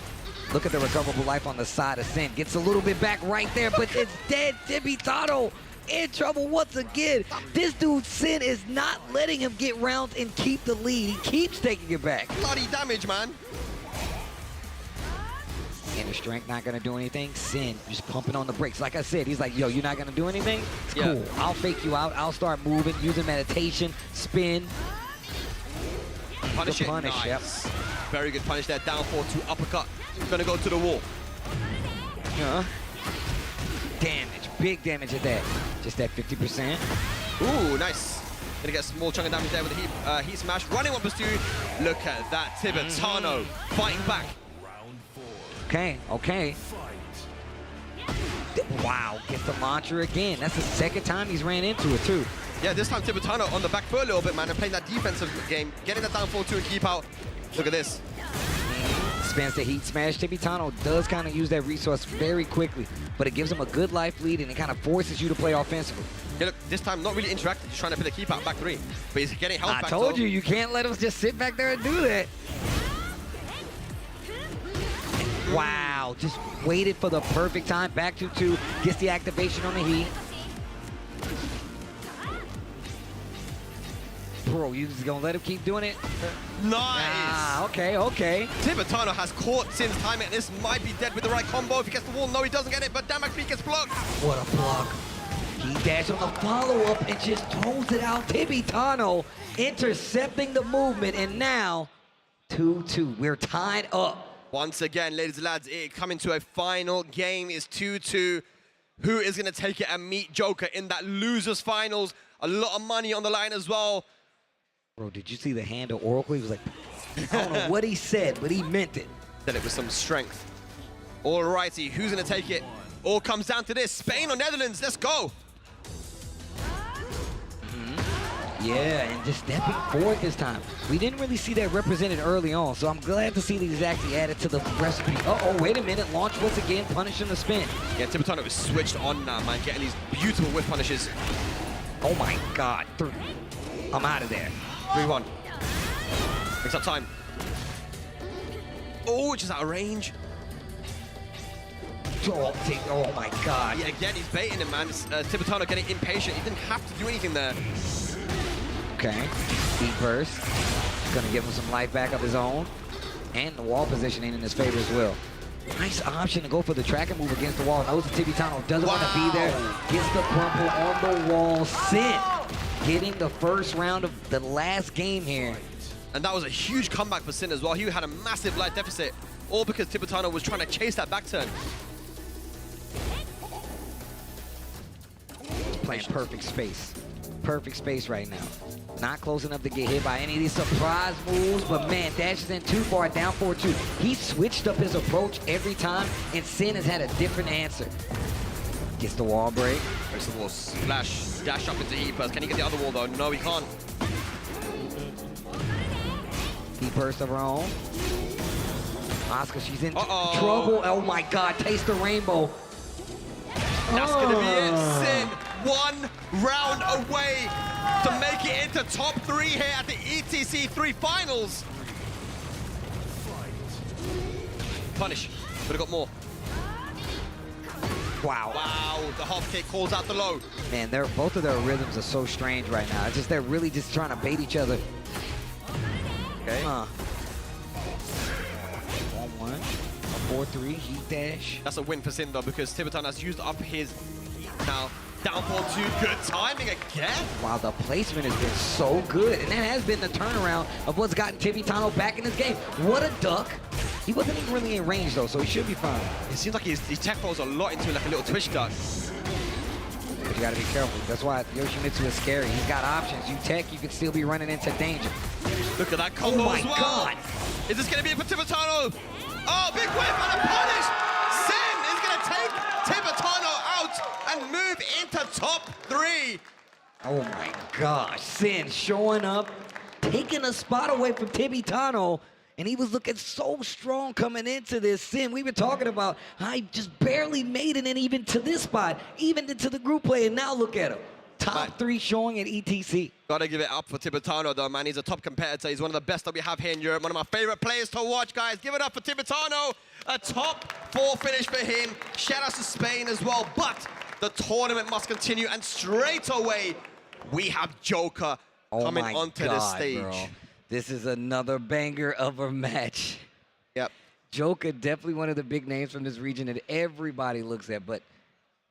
Look at the recoverable life on the side of Sin. Gets a little bit back right there, but it's dead. Tibetano in trouble once again. This dude, Sin, is not letting him get rounds and keep the lead. He keeps taking it back. Bloody damage, man. Inner strength not gonna do anything. Sin just pumping on the brakes. Like I said, he's like, yo, you're not gonna do anything? It's cool. I'll fake you out. I'll start moving, using meditation, spin. Punish it. Punish, yep. Very good punish there. Down 4-2 uppercut. Gonna go to the wall. Damage, big damage at that. Just that 50%. Ooh, nice. Gonna get a small chunk of damage there with the heat smash. Running 1+2. Look at that. Tibetano fighting back. Okay, okay. Wow, gets the launcher again. That's the second time he's ran into it too. Yeah, this time Tibetano on the back foot a little bit, man, and playing that defensive game, getting that down 4-2 and keep out. Look at this. Spends the heat smash. Tibetano does kind of use that resource very quickly, but it gives him a good life lead and it kind of forces you to play offensively. Yeah, look, this time not really interacting, just trying to put the keep out back three, but he's getting health back. I told you, you can't let him just sit back there and do that. Wow, just waited for the perfect time. Back 2-2, gets the activation on the heat. Bro, you just gonna let him keep doing it? Nice! Ah, okay, okay. Tibetano has caught Sin's timing, and this might be dead with the right combo. If he gets the wall, no, he doesn't get it, but damage gets blocked. What a block. He dashed on the follow-up and just throws it out. Tibetano intercepting the movement, and now 2-2. We're tied up. Once again, ladies and lads, it coming to a final game is 2-2. Who is going to take it and meet Joka in that losers finals? A lot of money on the line as well. Bro, did you see the hand of Oracle? He was like, I don't know what he said, but he meant it. Said it with some strength. Alrighty, who's going to take it? All comes down to this. Spain or Netherlands? Let's go. Yeah, and just stepping forward this time. We didn't really see that represented early on, so I'm glad to see these actually added to the recipe. Uh-oh, wait a minute. Launch once again, punishing the spin. Yeah, Tibetano is switched on now, man. Getting these beautiful whiff punishes. Oh my God. I'm out of there. 3-1. Makes up time. Oh, just out of range. Oh my God. Yeah, again, he's baiting him, man. Tibetano getting impatient. He didn't have to do anything there. Okay, deep burst. Gonna give him some life back of his own. And the wall positioning in his favor as well. Nice option to go for the track and move against the wall. Knows that Tibetano doesn't want to be there. Gets the crumple on the wall. Sin getting the first round of the last game here. And that was a huge comeback for Sin as well. He had a massive light deficit, all because Tibetano was trying to chase that back turn. Playing perfect space. Perfect space right now. Not close enough to get hit by any of these surprise moves, but man, dashes in too far, down 4-2. He switched up his approach every time, and Sin has had a different answer. Gets the wall break. Breaks the wall, splash, dash up into heat burst. Can he get the other wall though? No, he can't. Heat burst of her own. Asuka, she's in trouble. Oh my God, taste the rainbow. That's gonna be it, Sin. 1 round away to make it into top 3 here at the ETC 3 finals. Punish, but have got more. Wow. Wow, the hop kick calls out the low. Man, both of their rhythms are so strange right now. It's just they're really just trying to bait each other. Okay. 1-1, a 4-3, heat dash. That's a win for Sin though, because Tibetano has used up his now. Down 4-2, good timing again. Wow, the placement has been so good, and that has been the turnaround of what's gotten Tibetano back in this game. What a duck. He wasn't even really in range though, so he should be fine. It seems like his tech rolls a lot into like a little twitch duck. But you gotta be careful. That's why Yoshimitsu is scary. He's got options. You tech, you could still be running into danger. Look at that combo as well. Oh my God. Is this gonna be it for Tibetano? Oh, big whip and a punish! Sin is gonna take move into top 3. Oh my gosh, Sin showing up, taking a spot away from Tibetano, and he was looking so strong coming into this. Sin, we were talking about how he just barely made it in even to this spot, even into the group play, and now look at him. Top 3 showing at ETC. Gotta give it up for Tibetano though, man. He's a top competitor. He's one of the best that we have here in Europe. One of my favorite players to watch, guys. Give it up for Tibetano. A top 4 finish for him. Shout out to Spain as well. But the tournament must continue, and straight away, we have Joka coming onto the stage. Bro. This is another banger of a match. Yep. Joka, definitely one of the big names from this region that everybody looks at, but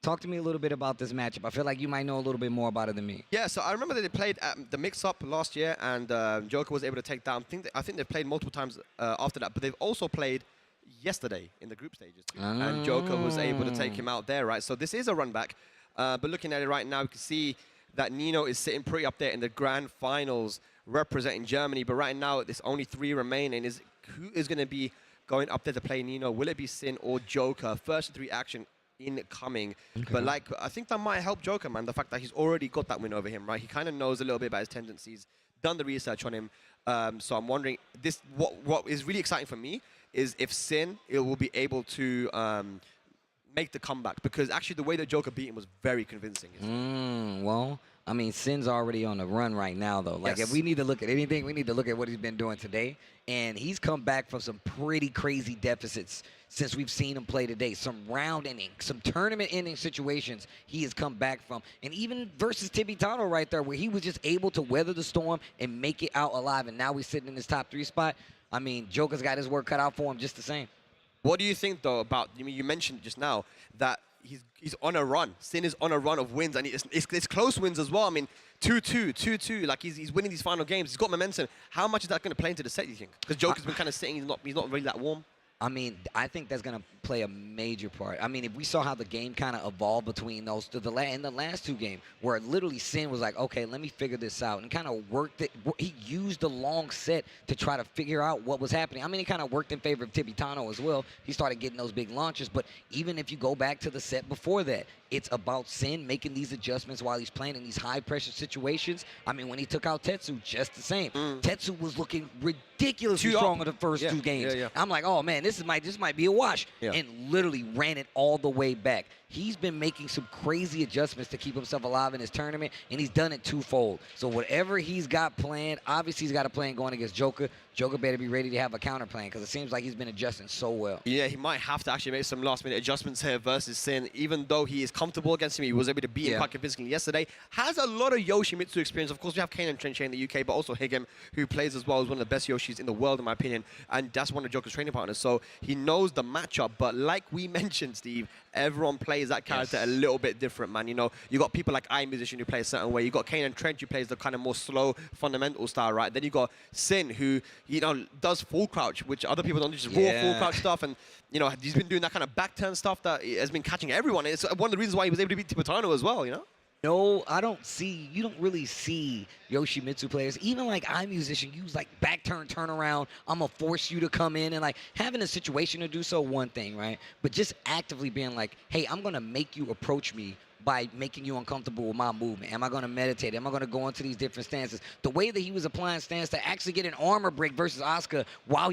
talk to me a little bit about this matchup. I feel like you might know a little bit more about it than me. Yeah, so I remember that they played at the mix-up last year, and Joka was able to take down. I think they've played multiple times after that, but they've also played yesterday in the group stages too. And Joka was able to take him out there, right? So this is a run back, but looking at it right now, you can see that Nino is sitting pretty up there in the grand finals representing Germany, but right now there's only 3 remaining. Who is going to be going up there to play Nino? Will it be Sin or Joka? First 3 action incoming. Okay. But like, I think that might help Joka, man. The fact that he's already got that win over him, right? He kind of knows a little bit about his tendencies, done the research on him. So I'm wondering, what is really exciting for me is if Sin will be able to make the comeback, because actually the way that Joka beat him was very convincing. Well, I mean, Sin's already on the run right now, though. Like, if we need to look at anything, we need to look at what he's been doing today. And he's come back from some pretty crazy deficits since we've seen him play today. Some round inning, some tournament inning situations he has come back from. And even versus Tibetano right there, where he was just able to weather the storm and make it out alive. And now he's sitting in his top 3 spot. I mean, Joka's got his work cut out for him just the same. What do you think, though, about, I mean, you mentioned just now that he's on a run. Sin is on a run of wins, and it's close wins as well. I mean, 2-2, 2-2. Like, he's winning these final games. He's got momentum. How much is that going to play into the set, do you think? Because Joker's been kind of sitting. He's not really that warm. I mean, I think that's going to play a major part. I mean, if we saw how the game kind of evolved between those two, in the last 2 games, where literally Sin was like, okay, let me figure this out, and kind of worked it. He used the long set to try to figure out what was happening. I mean, it kind of worked in favor of Tibetano as well. He started getting those big launches, but even if you go back to the set before that, it's about Sin making these adjustments while he's playing in these high-pressure situations. I mean, when he took out Tetsu, just the same. Tetsu was looking ridiculously strong in the first 2 games. I'm like, oh, man, this might be a wash. And literally ran it all the way back. He's been making some crazy adjustments to keep himself alive in his tournament, and he's done it twofold. So whatever he's got planned, obviously he's got a plan going against Joka. Joka better be ready to have a counter plan, because it seems like he's been adjusting so well. Yeah, he might have to actually make some last-minute adjustments here versus Sin. Even though he is comfortable against him, he was able to beat him quite convincingly yesterday. Has a lot of Yoshimitsu experience. Of course, we have KaneAndTrench here in the UK, but also Higem, who plays as well as one of the best Yoshis in the world, in my opinion, and that's one of Joka's training partners. So he knows the matchup, but like we mentioned, Steve, everyone plays that character a little bit different, man. You know, you got people like iMusician who play a certain way. You got KaneAndTrench who plays the kind of more slow, fundamental style, right? Then you got Sin, who, you know, does full crouch, which other people don't do, just raw full crouch stuff. And, you know, he's been doing that kind of back turn stuff that has been catching everyone. It's one of the reasons why he was able to beat Tibetano as well, you know? No, you don't really see Yoshimitsu players, even like iMusician, use like back turn, turn around. I'm going to force you to come in, and like having a situation to do so, one thing, right? But just actively being like, hey, I'm going to make you approach me by making you uncomfortable with my movement. Am I going to meditate? Am I going to go into these different stances? The way that he was applying stance to actually get an armor break versus Asuka while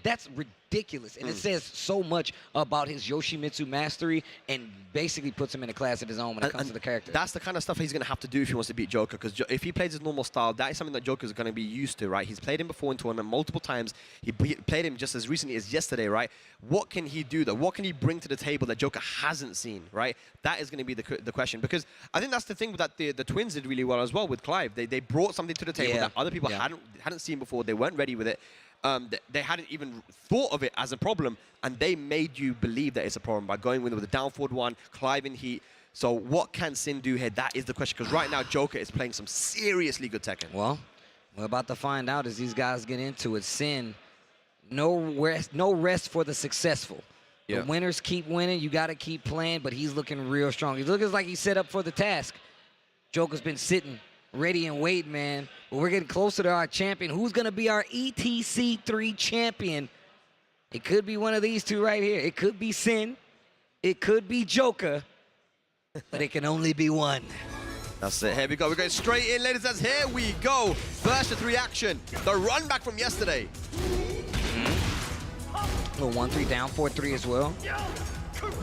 that's ridiculous. And it says so much about his Yoshimitsu mastery, and basically puts him in a class of his own when it comes to the character. That's the kind of stuff he's going to have to do if he wants to beat Joka, because if he plays his normal style, that is something that Joker's going to be used to, right? He's played him before in tournament multiple times. He played him just as recently as yesterday, right? What can he do, though? What can he bring to the table that Joka hasn't seen, right? That is going to be the question, because I think that's the thing that the twins did really well as well with Clive. They brought something to the table that other people hadn't seen before. They weren't ready with it. They hadn't even thought of it as a problem, and they made you believe that it's a problem by going with the down forward one, Clive in heat. So what can Sin do here? That is the question, because right now Joka is playing some seriously good Tekken. Well, we're about to find out as these guys get into it. Sin, no rest for the successful. The winners keep winning. You got to keep playing, but he's looking real strong. He looks like he's set up for the task. Joka's been sitting ready and wait, man. But we're getting closer to our champion. Who's going to be our ETC3 champion? It could be one of these two right here. It could be Sin. It could be Joka. but it can only be one. That's it. Here we go. We're going straight in, ladies. That's here we go. Burst of 3 action. The run back from yesterday. Little 1-3 down 4-3 as well.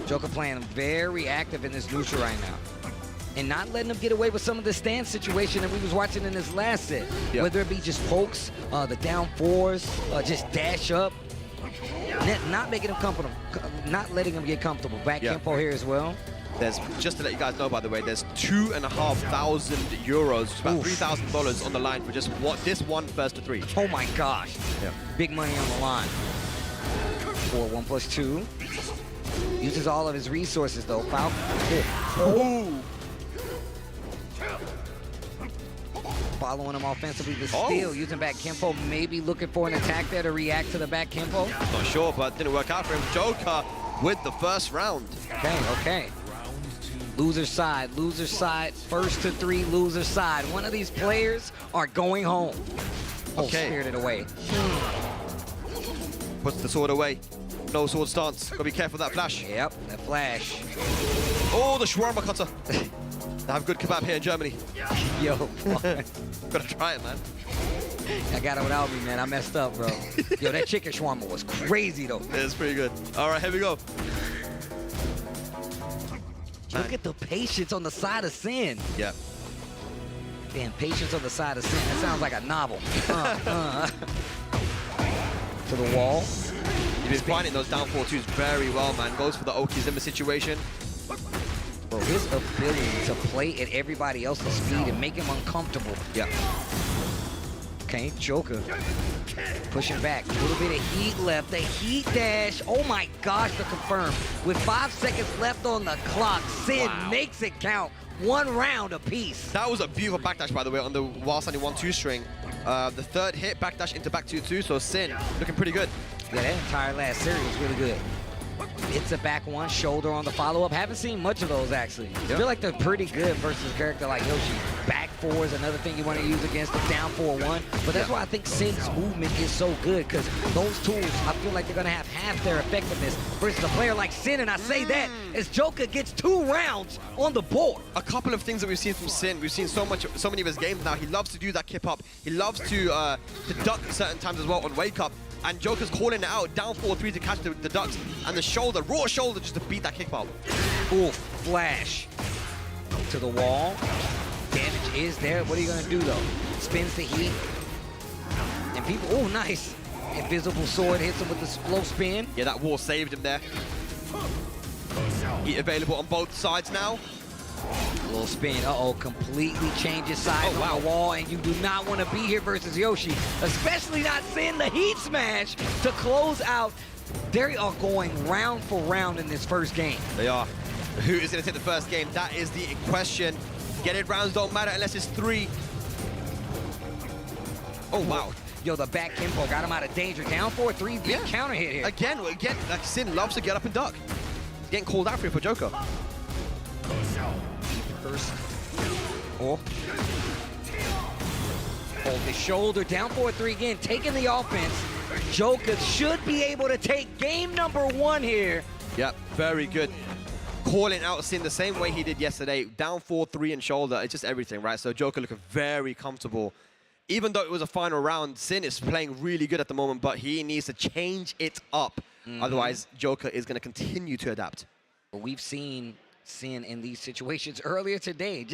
Joka playing very active in this neutral right now. And not letting him get away with some of the stance situation that we was watching in his last set. Yep. Whether it be just pokes, the down 4s, just dash up. Not making him comfortable, not letting him get comfortable. Back tempo here as well. There's, just to let you guys know, by the way, there's 2,500 euros, about $3,000 on the line for just this one burst of 3. Oh my gosh. Yeah. Big money on the line. For 1+2. Uses all of his resources though. Foul. Oh. Following him offensively, but still using back Kempo, maybe looking for an attack there to react to the back Kempo. Not sure, but didn't work out for him. Joka with the first round. Okay. Loser side, first to 3, loser side. One of these players are going home. Oh, spirited away. Puts the sword away. No sword stance. Gotta be careful of that flash. Yep, that flash. Oh, the shawarma cutter. They have good kebab here in Germany. Yo. Gotta try it, man. I got it without me, man. I messed up, bro. Yo, that chicken shawarma was crazy, though. It's pretty good. All right, here we go. Look at the patience on the side of Sin. Yeah. Damn, patience on the side of Sin. That sounds like a novel. To the wall. He's been finding those down 4-2s very well, man. Goes for the Oki's in the situation. Bro, his ability to play at everybody else's speed and make him uncomfortable. Yeah. Okay, Joka pushing back. A little bit of heat left. The heat dash. Oh my gosh, to confirm. With 5 seconds left on the clock, Sin makes it count. 1 round apiece. That was a beautiful backdash, by the way, on the while standing 1-2 string. The third hit, backdash into back 2-2, so Sin looking pretty good. Yeah, that entire last series was really good. Hits a back 1, shoulder on the follow-up. Haven't seen much of those, actually. I feel like they're pretty good versus a character like Yoshi. Back 4 is another thing you want to use against the down 4-1. But that's why I think Sin's movement is so good, because those tools, I feel like they're going to have half their effectiveness versus a player like Sin. And I say that as Joka gets 2 rounds on the board. A couple of things that we've seen from Sin. We've seen so many of his games now. He loves to do that kip up. He loves to duck certain times as well on wake up. And Joker's calling it out, down 4-3 to catch the ducks, and the shoulder, raw shoulder, just to beat that kick pop. Ooh, flash to the wall. Damage is there. What are you gonna do though? Spins the heat. And people, oh, nice. Invisible sword hits him with the slow spin. Yeah, that wall saved him there. Heat available on both sides now. Little spin, completely changes sides on the wall, and you do not want to be here versus Yoshi, especially not Sin. The heat smash to close out. They are going round for round in this first game. They are. Who is going to take the first game? That is the question. Getting rounds don't matter unless it's 3. Oh, wow. Yo, the back Kempo got him out of danger. Down 4-3, big counter hit here. Again, like Sin loves to get up and duck. He's getting called out for it for Joka. First. Oh, the shoulder, down 4-3 again, taking the offense. Joka should be able to take game number 1 here. Yep, very good. Calling out Sin the same way he did yesterday. Down 4-3 and shoulder. It's just everything, right? So Joka looking very comfortable. Even though it was a final round, Sin is playing really good at the moment, but he needs to change it up. Otherwise, Joka is going to continue to adapt. We've seen Sin in these situations earlier today,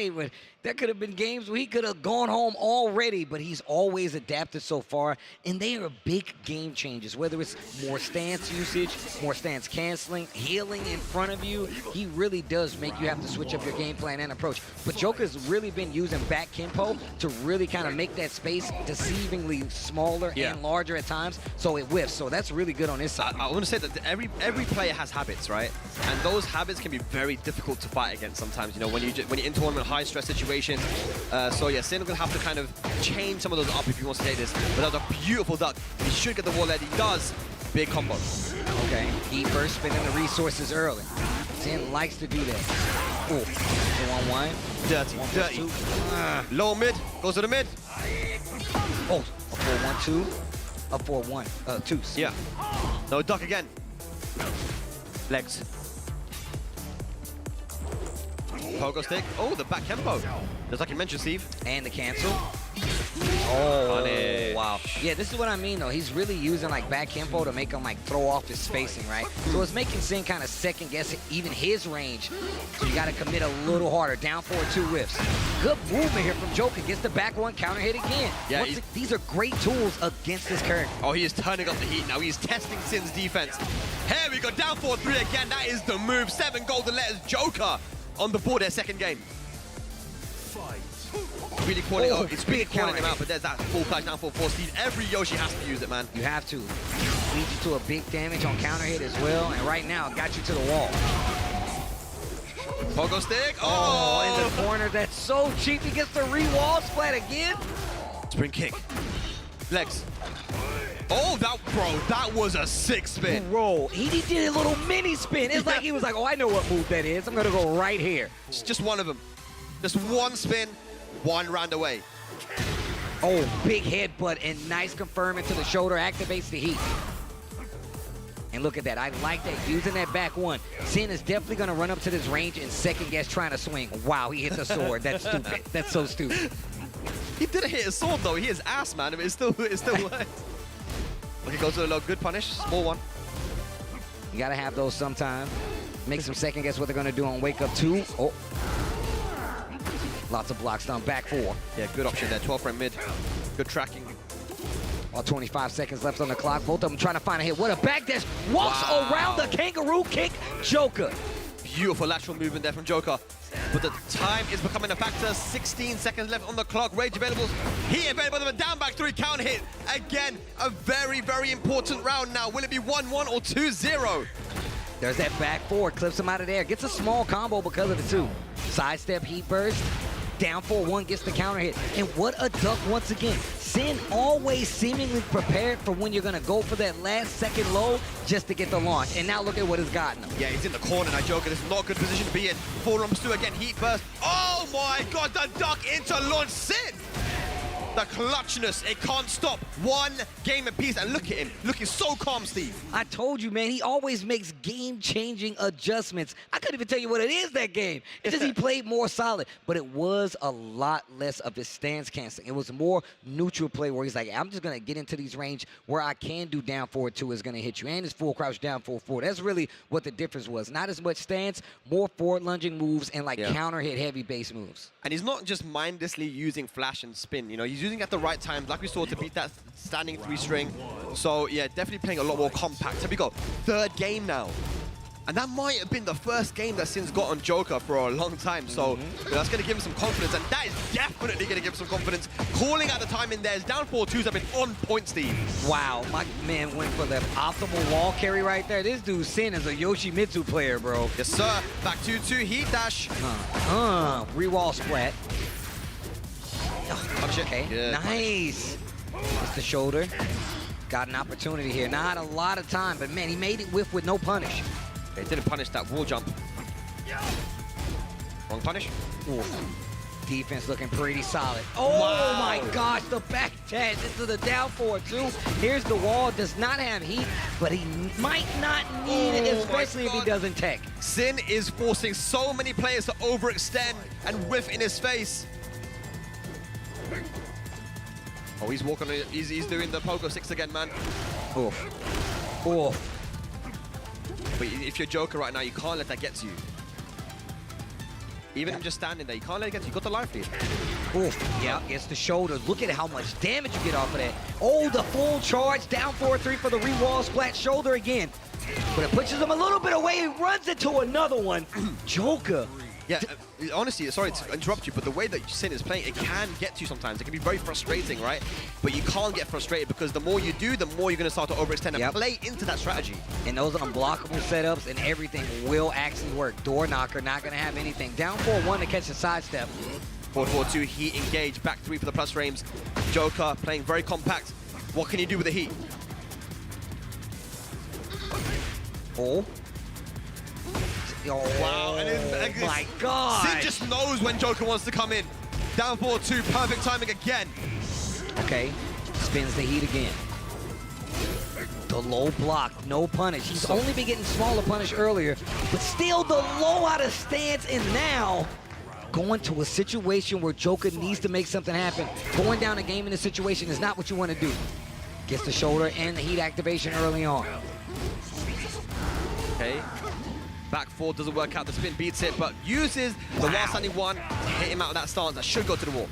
when there could have been games where he could have gone home already, but he's always adapted so far, and they are big game changes, whether it's more stance usage, more stance canceling, healing in front of you. He really does make you have to switch up your game plan and approach. But Joka's really been using back Kempo to really kind of make that space deceivingly smaller and larger at times, so it whiffs. So that's really good on his side. I want to say that every player has habits, right? And those habits can be very difficult to fight against sometimes, you know, when you're in tournament, high stress situations. So yeah, Sin will have to kind of change some of those up if he wants to take this. But that was a beautiful duck. He should get the wall there. He does. Big combo. Okay, he first spending the resources early. Sin likes to do that. Ooh, 1-1. Dirty. Low mid, goes to the mid. Oh, a 4-1-2. A 4-1, 2. Yeah. No, duck again. Legs. Pogo stick. Oh, the back tempo. Just like you mentioned, Steve. And the cancel. Oh, Punish. wow. Yeah, this is what I mean, though. He's really using, like, back tempo to make him, like, throw off his spacing, right? So it's making Sin kind of second-guess even his range. So you got to commit a little harder. Down forward 2 whiffs. Good movement here from Joka. Gets the back one, counter hit again. Yeah, These are great tools against this character. Oh, he is turning up the heat now. He's testing Sin's defense. Here we go, down 4-3 again. That is the move. 7 golden letters. Joka on the board, their second game. Really calling it's really calling him out, but there's that full flash down 4-4. Steve, every Yoshi has to use it, man. You have to. Leads you to a big damage on counter hit as well, and right now it got you to the wall. Pogo stick. Oh, in the corner. That's so cheap. He gets the re-wall splat again. Spring kick. Legs. Oh, that was a sick spin. Bro, he did a little mini spin. It's like he was like, oh, I know what move that is. I'm going to go right here. It's just one of them. Just one spin, 1 round away. Oh, big headbutt and nice confirming to the shoulder. Activates the heat. And look at that. I like that. Using that back one. Sin is definitely going to run up to this range and second guess trying to swing. Wow, he hit the sword. That's stupid. That's so stupid. He didn't hit his sword, though. He hit his ass, man. I mean, it still worked. Okay, goes to the low. Good punish. Small one. You got to have those sometime. Make some second guess what they're going to do on Wake Up 2. Oh. Lots of blocks done. Back 4. Yeah, good option there. 12 frame mid. Good tracking. While 25 seconds left on the clock. Both of them trying to find a hit. What a backdash. Walks around the kangaroo kick. Joka. Beautiful lateral movement there from Joka. But the time is becoming a factor. 16 seconds left on the clock. Rage available. Heat available. The down back 3 counter hit. Again, a very, very important round now. Will it be 1-1 or 2-0? There's that back 4. Clips him out of there. Gets a small combo because of the 2. Sidestep heat burst. Down 4-1 gets the counter hit. And what a duck once again. Sin always seemingly prepared for when you're going to go for that last second low just to get the launch. And now look at what has gotten him. Yeah, he's in the corner now, Joka. This is not a good position to be in. 4 rumps 2 again. Heat burst. Oh my God, the duck into launch. Sin! The clutchness, it can't stop. 1 game apiece, and look at him, looking so calm, Steve. I told you, man, he always makes game-changing adjustments. I couldn't even tell you what it is that game. It's just he played more solid, but it was a lot less of his stance canceling. It was more neutral play where he's like, I'm just going to get into these range where I can do down forward 2 is going to hit you, and his full crouch down forward 4. That's really what the difference was. Not as much stance, more forward lunging moves and like counter hit heavy base moves. And he's not just mindlessly using flash and spin, you know, he's using it at the right time, like we saw, to beat that standing 3 string. So yeah, definitely playing a lot more compact. Here we go, 3rd game now. And that might have been the first game that Sin's got on Joka for a long time. So that's going to give him some confidence, and that is definitely going to give him some confidence. Calling out the time in there. His down 4-2s have been on point, Steve. Wow, my man went for the optimal wall carry right there. This dude Sin is a Yoshimitsu player, bro. Yes, sir. Back 2-2, heat dash. Re-wall splat. Oh, shit. Okay, Good nice. It's the shoulder. Got an opportunity here. Not a lot of time, but man, he made it with no punish. They didn't punish that wall jump. Wrong punish. Ooh. Defense looking pretty solid. Oh my gosh, the back dash into the down 4-2. Here's the wall, does not have heat, but he might not need it, especially if he doesn't tech. Sin is forcing so many players to overextend and whiff in his face. Oh, he's walking, he's doing the pogo 6 again, man. Oof. Oof. But if you're Joka right now, you can't let that get to you. Even him just standing there, you can't let it get to you. You got the life lead. Oof. Yeah, gets the shoulder. Look at how much damage you get off of that. Oh, the full charge. Down 4-3 for the re-wall splat shoulder again. But it pushes him a little bit away. He runs into another one. Joka. Yeah, honestly, sorry to interrupt you, but the way that Sin is playing, it can get to you sometimes. It can be very frustrating, right? But you can't get frustrated because the more you do, the more you're going to start to overextend and play into that strategy. And those unblockable setups and everything will actually work. Door knocker, not going to have anything. Down 4-1 to catch the sidestep. 4-4-2, heat engage, back 3 for the plus frames. Joka playing very compact. What can you do with the heat? Oh. Oh, wow, and my God. Sin just knows when Joka wants to come in. Down 4-2, perfect timing again. Okay, spins the heat again. The low block, no punish. He's only been getting smaller punish earlier, but still the low out of stance, and now going to a situation where Joka needs to make something happen. Going down a game in a situation is not what you want to do. Gets the shoulder and the heat activation early on. Okay. Back four doesn't work out. The spin beats it, but uses the while standing one to hit him out of that stance. That should go to the wall.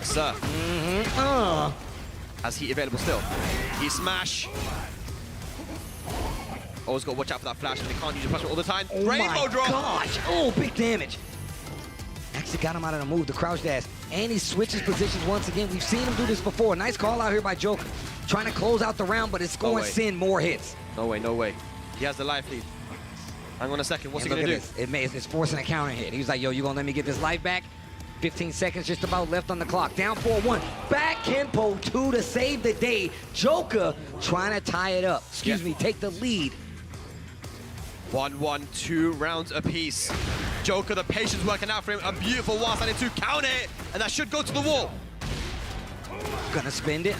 Sir. Has heat available still. He smash. Always got to watch out for that flash. They can't use your pressure all the time. Oh Rainbow drop. Gosh. Oh, big damage. Actually got him out of the move, the crouch dash. And he switches positions once again. We've seen him do this before. Nice call out here by Joka. Trying to close out the round, but it's scoring Sin more hits. No way, no way. He has the life lead. Hang on a second. What's he going to do? It's forcing a counter hit. He was like, yo, you going to let me get this life back? 15 seconds just about left on the clock. Down 4-1. Back Kenpo 2 to save the day. Joka trying to tie it up. Excuse me, take the lead. 1-1, 2 rounds apiece. Joka, the patience working out for him. A beautiful wall standing 2 counter hit, and that should go to the wall. Gonna spend it.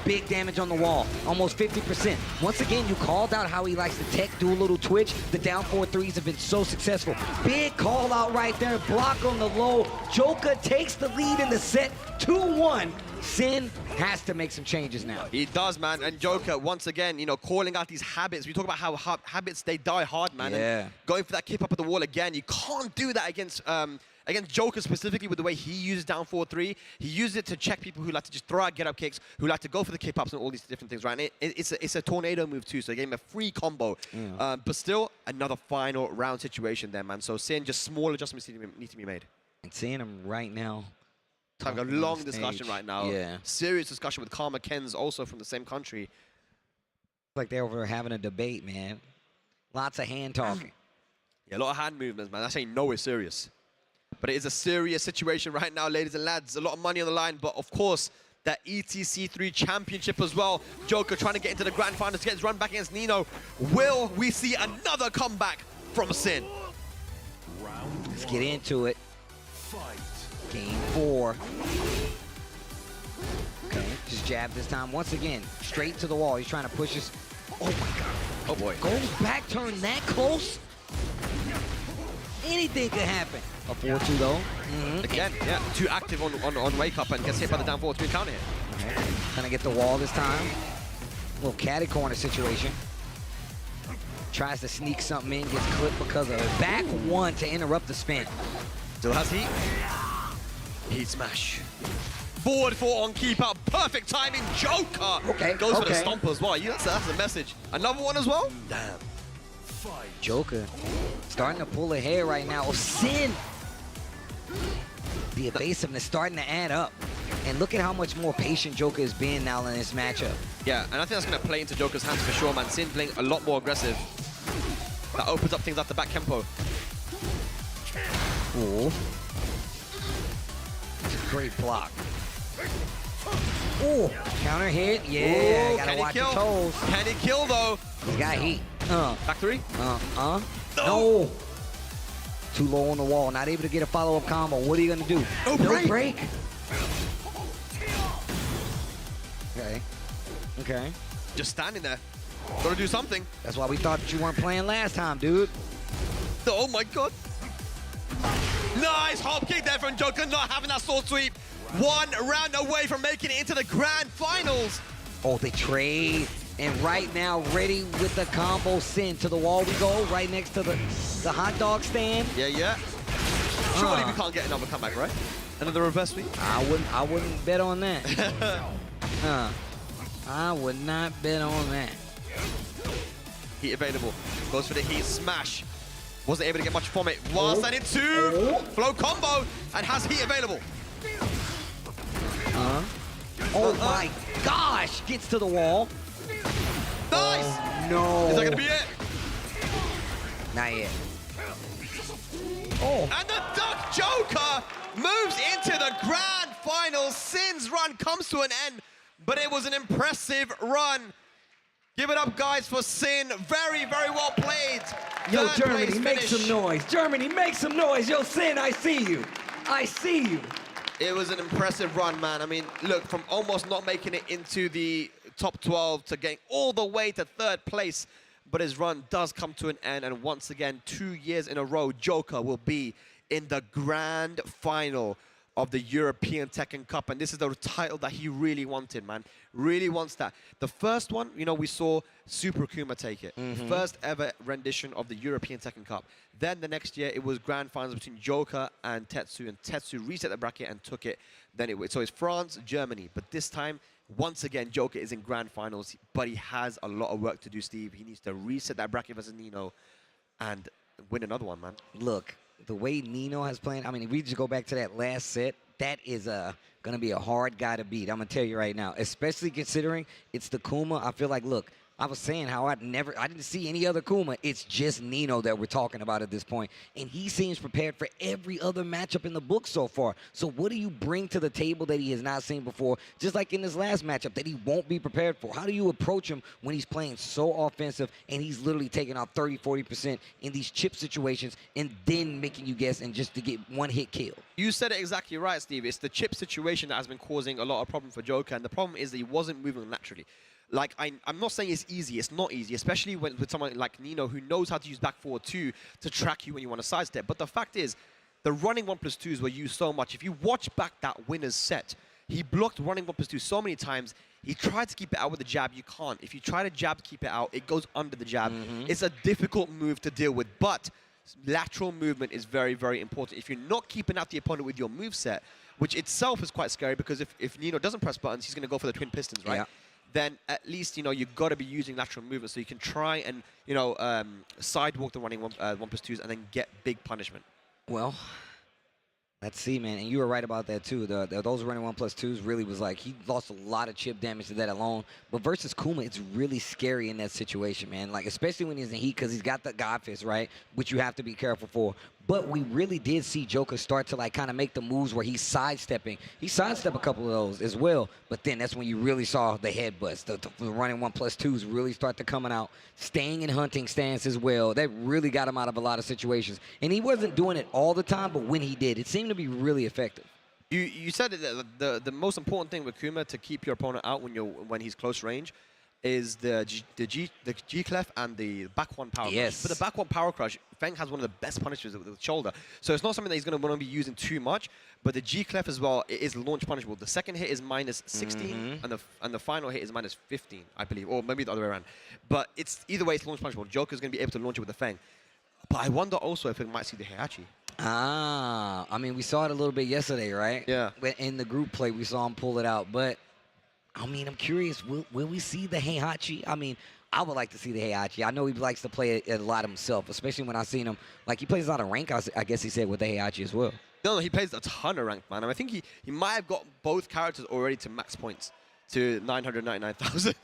Big damage on the wall. Almost 50%. Once again, you called out how he likes to tech, do a little twitch. The down 4-3s have been so successful. Big call out right there. Block on the low. Joka takes the lead in the set. 2-1. Sin has to make some changes now. He does, man. And Joka, once again, you know, calling out these habits. We talk about how habits, they die hard, man. Yeah. And going for that keep up at the wall again. You can't do that against Joka specifically with the way he uses down 4-3. He uses it to check people who like to just throw out get-up kicks, who like to go for the keep-ups and all these different things, right? And it's a tornado move too, so they gave him a free combo. But still, another final round situation there, man. So Sin, just small adjustments need to be made. And seeing him right now. Having a long discussion right now. Yeah. Serious discussion with Karma Ken's also from the same country. Like they're over having a debate, man. Lots of hand talking. Yeah, a lot of hand movements, man. That's saying no, it's serious. But it is a serious situation right now, ladies and lads. A lot of money on the line, but of course, that ETC3 championship as well. Joka trying to get into the grand finals to get his run back against Nino. Will we see another comeback from Sin? Let's get into it. Game 4. Okay, just jab this time. Once again, straight to the wall. He's trying to push us. Oh my God. Oh boy. Goes back turn that close. Anything could happen. A 4-2 though. Again, yeah, too active on wake up and gets hit by the down 4-3 counter hit. Okay. Trying to get the wall this time. Little catty corner situation. Tries to sneak something in, gets clipped because of it. Back 1 to interrupt the spin. Still has heat. Heat smash. Forward 4 on keep out. Perfect timing. Joka goes for the stomp as well. Yeah, that's the message. Another one as well? Damn. Joka starting to pull ahead right now. Oh, Sin. The evasiveness starting to add up. And look at how much more patient Joka is being now in this matchup. Yeah, and I think that's going to play into Joka's hands for sure, man. Sin playing a lot more aggressive. That opens up things after back Kempo. Ooh. Great block. Ooh, counter hit. Yeah, ooh, gotta watch your toes. Can he kill though? He's got heat. Back 3? No. Too low on the wall. Not able to get a follow-up combo. What are you gonna do? No break. Okay. Just standing there. Gotta do something. That's why we thought that you weren't playing last time, dude. Oh my God. Nice hop kick there from Joka, not having that sword sweep. 1 round away from making it into the grand finals. Oh, they trade. And right now, ready with the combo. Sin to the wall we go, right next to the hot dog stand. Yeah. Surely we can't get another comeback, right? Another reverse sweep? I wouldn't bet on that. I would not bet on that. Heat available. Goes for the heat smash. Wasn't able to get much from it. While standing 2. Flow combo and has heat available. Oh my gosh! Gets to the wall. Nice! Oh, no. Is that gonna be it? Not yet. Oh. And the duck Joka moves into the grand finals. Sin's run comes to an end, but it was an impressive run. Give it up, guys, for Sin. Very, very well played. Yo, Third Germany, place make finish. some noise. Germany, make some noise. Yo, Sin, I see you. I see you. It was an impressive run, man. I mean, look, from almost not making it into the top 12 to getting all the way to 3rd place. But his run does come to an end. And once again, 2 years in a row, Joka will be in the grand final of the European Tekken Cup, and this is the title that he really wanted, man. Really wants that. The first one, you know, we saw Super Kuma take it. First ever rendition of the European Tekken Cup. Then the next year, it was grand finals between Joka and Tetsu, and Tetsu reset the bracket and took it. Then so it's France, Germany, but this time, once again, Joka is in grand finals, but he has a lot of work to do, Steve. He needs to reset that bracket versus Nino and win another one, man. Look, the way Nino has played, I mean, if we just go back to that last set, that is going to be a hard guy to beat. I'm going to tell you right now, especially considering it's the Kuma. I feel like, look, I was saying how I didn't see any other Kuma. It's just Nino that we're talking about at this point. And he seems prepared for every other matchup in the book so far. So what do you bring to the table that he has not seen before, just like in this last matchup, that he won't be prepared for? How do you approach him when he's playing so offensive and he's literally taking out 30, 40% in these chip situations and then making you guess and just to get one hit kill? You said it exactly right, Steve. It's the chip situation that has been causing a lot of problem for Joka, and the problem is that he wasn't moving naturally. Like, I'm not saying it's easy. It's not easy, especially with someone like Nino who knows how to use back forward 2 to track you when you want to sidestep. But the fact is, the running 1+2s were used so much. If you watch back that winner's set, he blocked running 1+2 so many times. He tried to keep it out with the jab. You can't. If you try to jab to keep it out, it goes under the jab. It's a difficult move to deal with, but lateral movement is very, very important. If you're not keeping out the opponent with your moveset, which itself is quite scary, because if Nino doesn't press buttons, he's going to go for the twin pistons, right? Yeah. Then at least, you know, you've got to be using lateral movement so you can try and, you know, sidewalk the running 1+2s and then get big punishment. Well, let's see, man. And you were right about that, too. Those running 1+2s really was like, he lost a lot of chip damage to that alone. But versus Kuma, it's really scary in that situation, man. Like, especially when he's in heat, because he's got the God Fist, right? Which you have to be careful for. But we really did see Joka start to, like, kind of make the moves where he's sidestepping. He sidestepped a couple of those as well. But then that's when you really saw the headbutts. The running 1+2s really start to coming out. Staying in hunting stance as well. That really got him out of a lot of situations. And he wasn't doing it all the time, but when he did, it seemed to be really effective. You said that the most important thing with Kuma to keep your opponent out when he's close range is the G clef and the back one power crush. But the back one power crush, Feng has one of the best punishers with the shoulder. So it's not something that he's going to want to be using too much. But the G clef as well, it is launch punishable. The second hit is -16, and the final hit is -15, I believe, or maybe the other way around. But it's either way, it's launch punishable. Joker's going to be able to launch it with the Feng. But I wonder also if it might see the Heihachi. Ah, I mean, we saw it a little bit yesterday, right? Yeah. In the group play, we saw him pull it out. But, I mean, I'm curious, will we see the Heihachi? I mean, I would like to see the Heihachi. I know he likes to play it a lot himself, especially when I've seen him. Like, he plays a lot of rank, I guess he said, with the Heihachi as well. No, he plays a ton of rank, man. I think he might have got both characters already to max points, to 999,000.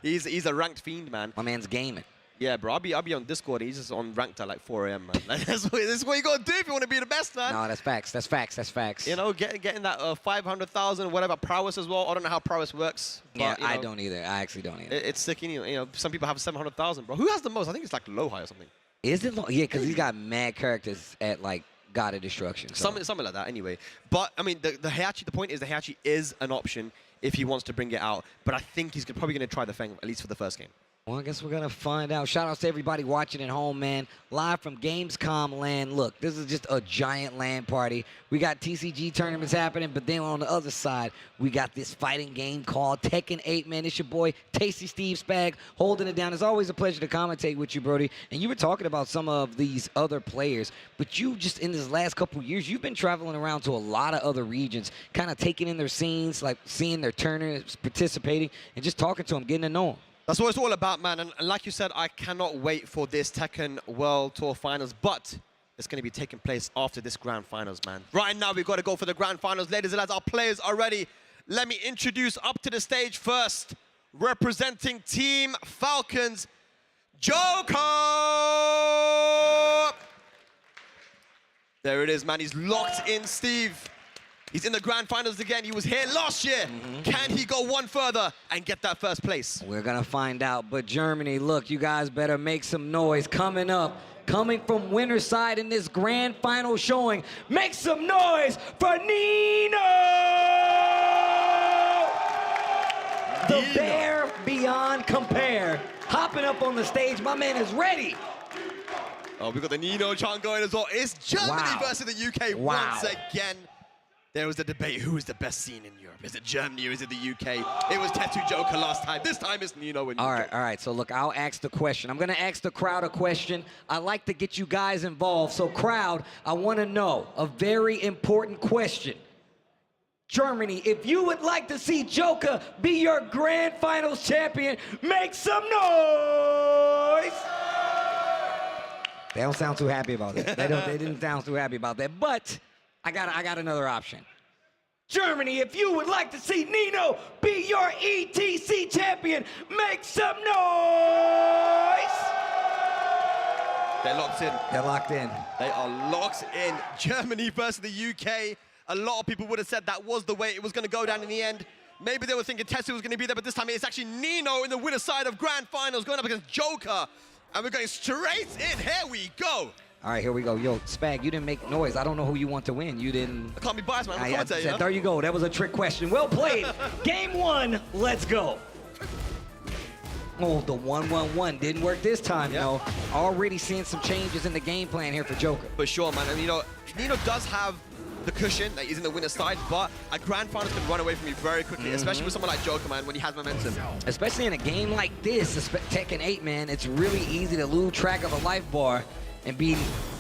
he's a ranked fiend, man. My man's gaming. Yeah, bro, I'll be on Discord. He's just on ranked at like 4 AM, man. Like, that's what you gotta do if you want to be the best, man. No, that's facts. That's facts. That's facts. You know, getting that 500,000 whatever prowess as well. I don't know how prowess works. But, yeah, you know, I don't either. I actually don't either. It's sick. You know, some people have 700,000, bro. Who has the most? I think it's like Lohai or something. Is it? Yeah, because he's got mad characters at like God of Destruction. So. Something like that. Anyway, but I mean, the Heihachi. The point is, the Heihachi is an option if he wants to bring it out. But I think he's probably going to try the Feng at least for the first game. Well, I guess we're going to find out. Shout outs to everybody watching at home, man. Live from Gamescom land. Look, this is just a giant LAN party. We got TCG tournaments happening, but then on the other side, we got this fighting game called Tekken 8, man. It's your boy, Tasty Steve Spag, holding it down. It's always a pleasure to commentate with you, Brody. And you were talking about some of these other players, but you just, in this last couple years, you've been traveling around to a lot of other regions, kind of taking in their scenes, like seeing their tournaments, participating, and just talking to them, getting to know them. That's what it's all about, man. And like you said, I cannot wait for this Tekken World Tour Finals, but it's going to be taking place after this Grand Finals, man. Right now, we've got to go for the Grand Finals. Ladies and lads, our players are ready. Let me introduce up to the stage first, representing Team Falcons, Joka! There it is, man. He's locked in, Steve. He's in the Grand Finals again. He was here last year. Can he go one further and get that first place? We're going to find out. But Germany, look, you guys better make some noise. Coming up, coming from winner's side in this Grand Final showing, make some noise for Nino! The bear beyond compare. Hopping up on the stage. My man is ready. Oh, we got the Nino chant going as well. It's Germany versus the UK once again. There was a debate, who is the best scene in Europe? Is it Germany or is it the UK? It was Tetsu Joka last time. This time it's Nino and All right. So look, I'll ask the question. I'm going to ask the crowd a question. I like to get you guys involved. So crowd, I want to know a very important question. Germany, if you would like to see Joka be your grand finals champion, make some noise! They don't sound too happy about that. They didn't sound too happy about that. But I got another option. Germany, if you would like to see Nino be your ETC champion, make some noise! They're locked in. They're locked in. They are locked in. Germany versus the UK. A lot of people would have said that was the way it was going to go down in the end. Maybe they were thinking Tetsu was going to be there, but this time it's actually Nino in the winner's side of Grand Finals going up against Joka. And we're going straight in. Here we go. All right, here we go. Yo, Spag, you didn't make noise. I don't know who you want to win. You didn't. I can't be biased, man. I'm a commentator. There you go. That was a trick question. Well played. Game 1, let's go. Oh, the 1-1-1 didn't work this time, though. Already seeing some changes in the game plan here for Joka. For sure, man. And, you know, Nino does have the cushion that he's in the winner's side, but a grand finals can run away from you very quickly, especially with someone like Joka, man, when he has momentum. Especially in a game like this, Tekken 8, man, it's really easy to lose track of a life bar and be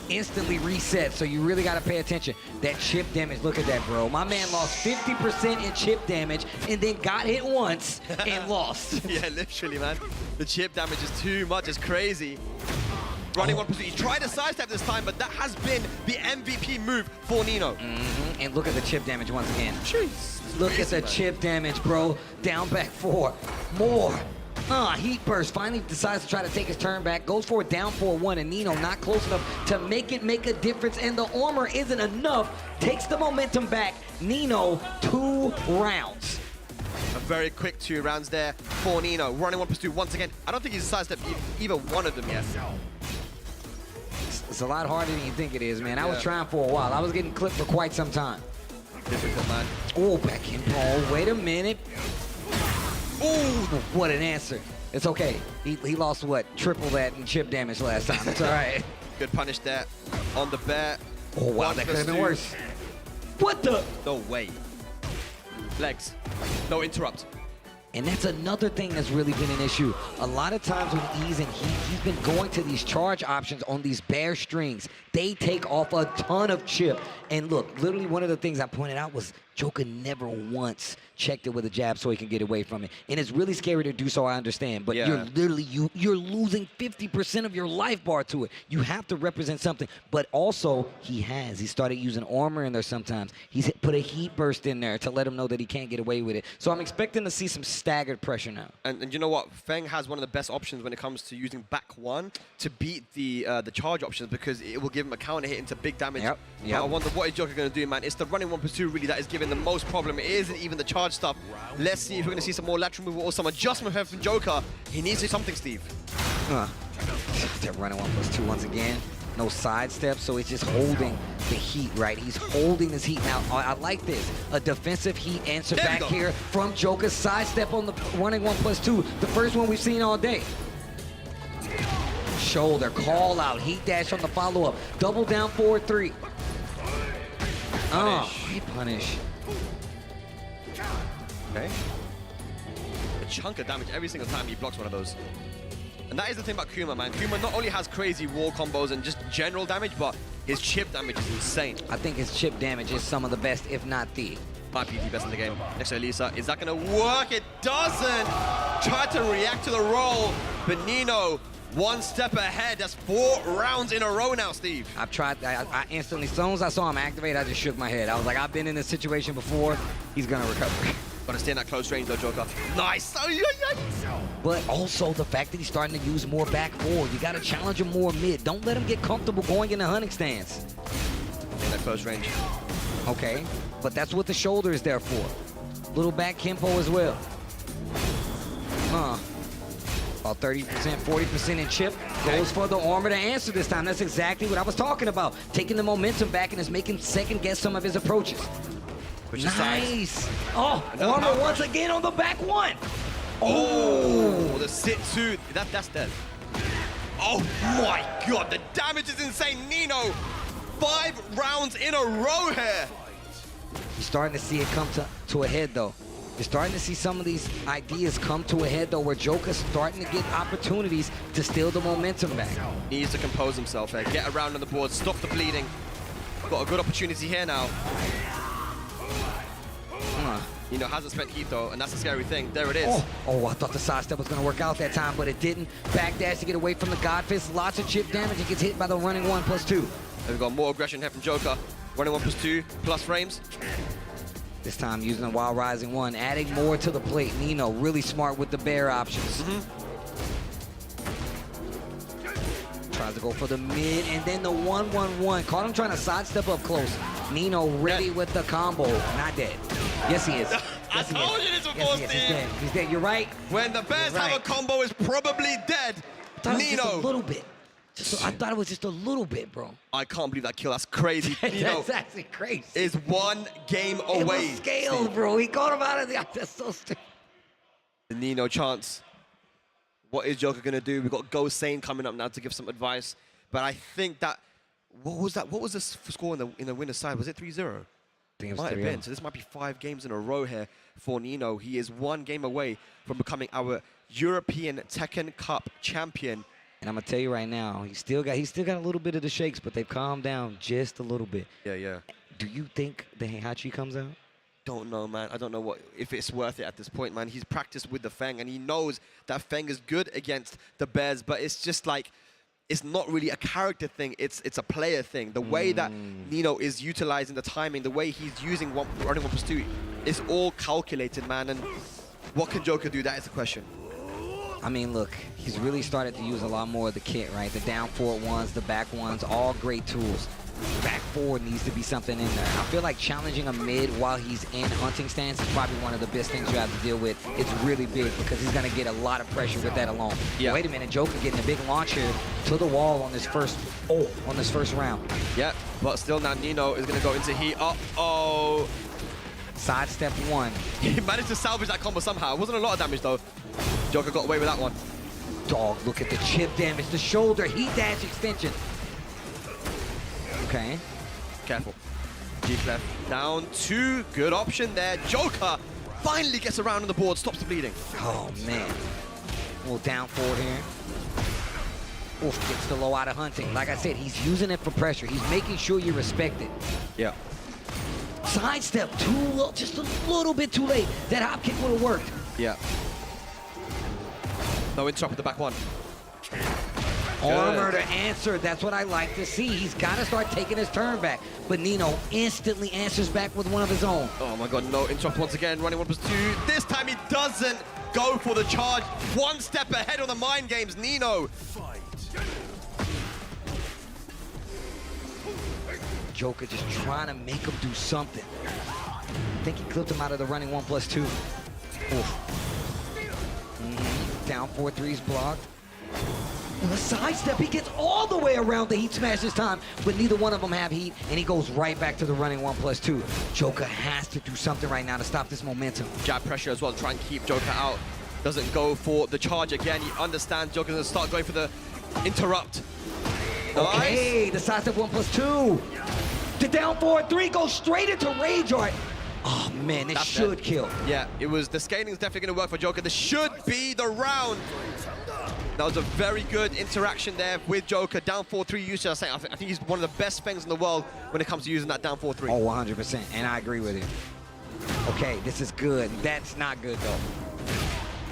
instantly reset, so you really got to pay attention. That chip damage, look at that, bro. My man lost 50% in chip damage and then got hit once and lost. Yeah, literally, man. The chip damage is too much, it's crazy. Running 1%. He tried a sidestep this time, but that has been the MVP move for Nino. And look at the chip damage once again. Jeez. Look at the chip damage, bro. Down back 4. More. Heat burst. Finally decides to try to take his turn back. Goes for it down 4-1, and Nino not close enough to make it make a difference. And the armor isn't enough. Takes the momentum back. Nino, 2 rounds. A very quick 2 rounds there for Nino. Running 1+2 once again. I don't think he's sidestepped either one of them yet. It's a lot harder than you think it is, man. I was trying for a while. I was getting clipped for quite some time. Difficult, man. Oh, back in ball. Wait a minute. Oh, what an answer. It's okay. He lost, what, triple that in chip damage last time. It's all right. Good punish there on the bear. Oh, wow, that could have been worse. What the? No way. Legs. No interrupt. And that's another thing that's really been an issue. A lot of times when he's in heat, he's been going to these charge options on these bare strings. They take off a ton of chip. And look, literally one of the things I pointed out was Joka never once checked it with a jab so he can get away from it. And it's really scary to do so, I understand. But you're literally, you're losing 50% of your life bar to it. You have to represent something. But also, he started using armor in there sometimes. He's put a heat burst in there to let him know that he can't get away with it. So I'm expecting to see some staggered pressure now. And you know what? Feng has one of the best options when it comes to using back 1 to beat the charge options, because it will give him a counter hit into big damage. Yep. I wonder what is Joka going to do, man. It's the running 1+2 really that is giving the most problem. It isn't even the charge stuff. Let's see if we're going to see some more lateral movement or some adjustment from Joka. He needs to do something, Steve. That running 1+2 once again. No sidestep, so it's just holding the heat, right? He's holding this heat. Now, I like this. A defensive heat answer back here from Joka's sidestep on the running 1+2. The first one we've seen all day. Shoulder, call out, heat dash on the follow-up. Double down 4-3. He punish. Okay. A chunk of damage every single time he blocks one of those. And that is the thing about Kuma, man. Kuma not only has crazy wall combos and just general damage, but his chip damage is insane. I think his chip damage is some of the best, if not the. Might be the best in the game. Next to Elisa. Is that going to work? It doesn't! Tried to react to the roll, but Nino, one step ahead. That's 4 rounds in a row now, Steve. I've tried. I instantly, as soon as I saw him activate, I just shook my head. I was like, I've been in this situation before. He's going to recover. Got to stay in that close range, though, Joka. Nice! But also the fact that he's starting to use more back forward. You got to challenge him more mid. Don't let him get comfortable going in the hunting stance. In that close range. Okay, but that's what the shoulder is there for. Little back Kempo as well. About 30%, 40% in chip. Goes for the armor to answer this time. That's exactly what I was talking about. Taking the momentum back and is making second guess some of his approaches. Nice. Oh, armor once again on the back 1. Oh, the sit 2. That's dead. Oh my God, the damage is insane. Nino, 5 rounds in a row here. You're starting to see it come to a head, though. You're starting to see some of these ideas come to a head, though, where Joker's starting to get opportunities to steal the momentum back. Needs to compose himself here, get around on the board, stop the bleeding. Got a good opportunity here now. Nino hasn't spent heat though, and that's a scary thing. There it is. Oh, I thought the sidestep was going to work out that time, but it didn't. Backdash to get away from the God Fist. Lots of chip damage. He gets hit by the running 1+2. And we've got more aggression here from Joka. Running 1+2, plus frames. This time using the Wild Rising 1, adding more to the plate. Nino really smart with the bear options. Tries to go for the mid, and then the 1-1-1. Caught him trying to sidestep up close. Nino ready with the combo. Not dead. Yes, he is. I told you this before, Steve. He's dead. He's dead. You're right. When the Bears have a combo, it's probably dead. Nino. Just a little bit. I thought it was just a little bit, bro. I can't believe that kill. That's crazy. Nino That's actually crazy. is 1 game away. It was scaled, bro. He caught him out of the... That's so stupid. The Nino chance. What is Joka going to do? We've got Gosain coming up now to give some advice. But I think that... What was that? What was the score in the winner's side? Was it 3-0? It might have been. So this might be 5 games in a row here for Nino. He is 1 game away from becoming our European Tekken Cup champion. And I'm gonna tell you right now, he's still got a little bit of the shakes, but they've calmed down just a little bit. Yeah. Do you think the Heihachi comes out? Don't know, man. I don't know if it's worth it at this point, man. He's practiced with the Feng, and he knows that Feng is good against the Bears, but it's just like, it's not really a character thing, it's a player thing. The way that Nino is utilizing the timing, the way he's using running 1+2, it's all calculated, man. And what can Joka do? That is the question. I mean, look, he's really started to use a lot more of the kit, right? The down forward ones, the back ones, all great tools. Back forward needs to be something in there. I feel like challenging a mid while he's in hunting stance is probably one of the best things you have to deal with. It's really big because he's going to get a lot of pressure with that alone. Yeah. Wait a minute, Joka getting a big launch here to the wall on this first round. Yeah, but still now Nino is going to go into heat. Uh-oh. Sidestep 1. He managed to salvage that combo somehow. It wasn't a lot of damage though. Joka got away with that one. Dog, look at the chip damage, the shoulder, heat dash extension. Okay. Careful. G-Clef down 2. Good option there. Joka finally gets around on the board, stops the bleeding. Oh, man. A little down forward here. Oof, gets the low out of hunting. Like I said, he's using it for pressure. He's making sure you respect it. Yeah. Sidestep too low, just a little bit too late. That hop kick would have worked. Yeah. No interrupt with the back one. Armor to answer, that's what I like to see. He's got to start taking his turn back. But Nino instantly answers back with one of his own. Oh my God, no interrupt once again, running 1+2. This time he doesn't go for the charge. 1 step ahead on the mind games, Nino. Joka just trying to make him do something. I think he clipped him out of the running 1+2. Down 4-3's blocked. The sidestep, he gets all the way around the heat smash this time, but neither one of them have heat, and he goes right back to the running 1+2. Joka has to do something right now to stop this momentum. Jab pressure as well, try and keep Joka out. Doesn't go for the charge again. He understands Joka's gonna start going for the interrupt. Okay, the sidestep 1+2. The down 4-3 goes straight into Rage Art. Oh man, this should kill. Yeah, it was, the scaling is definitely gonna work for Joka. This should be the round. That was a very good interaction there with Joka. Down 4-3 usage, I think he's one of the best things in the world when it comes to using that down 4-3. Oh, 100%, and I agree with you. Okay, this is good. That's not good though.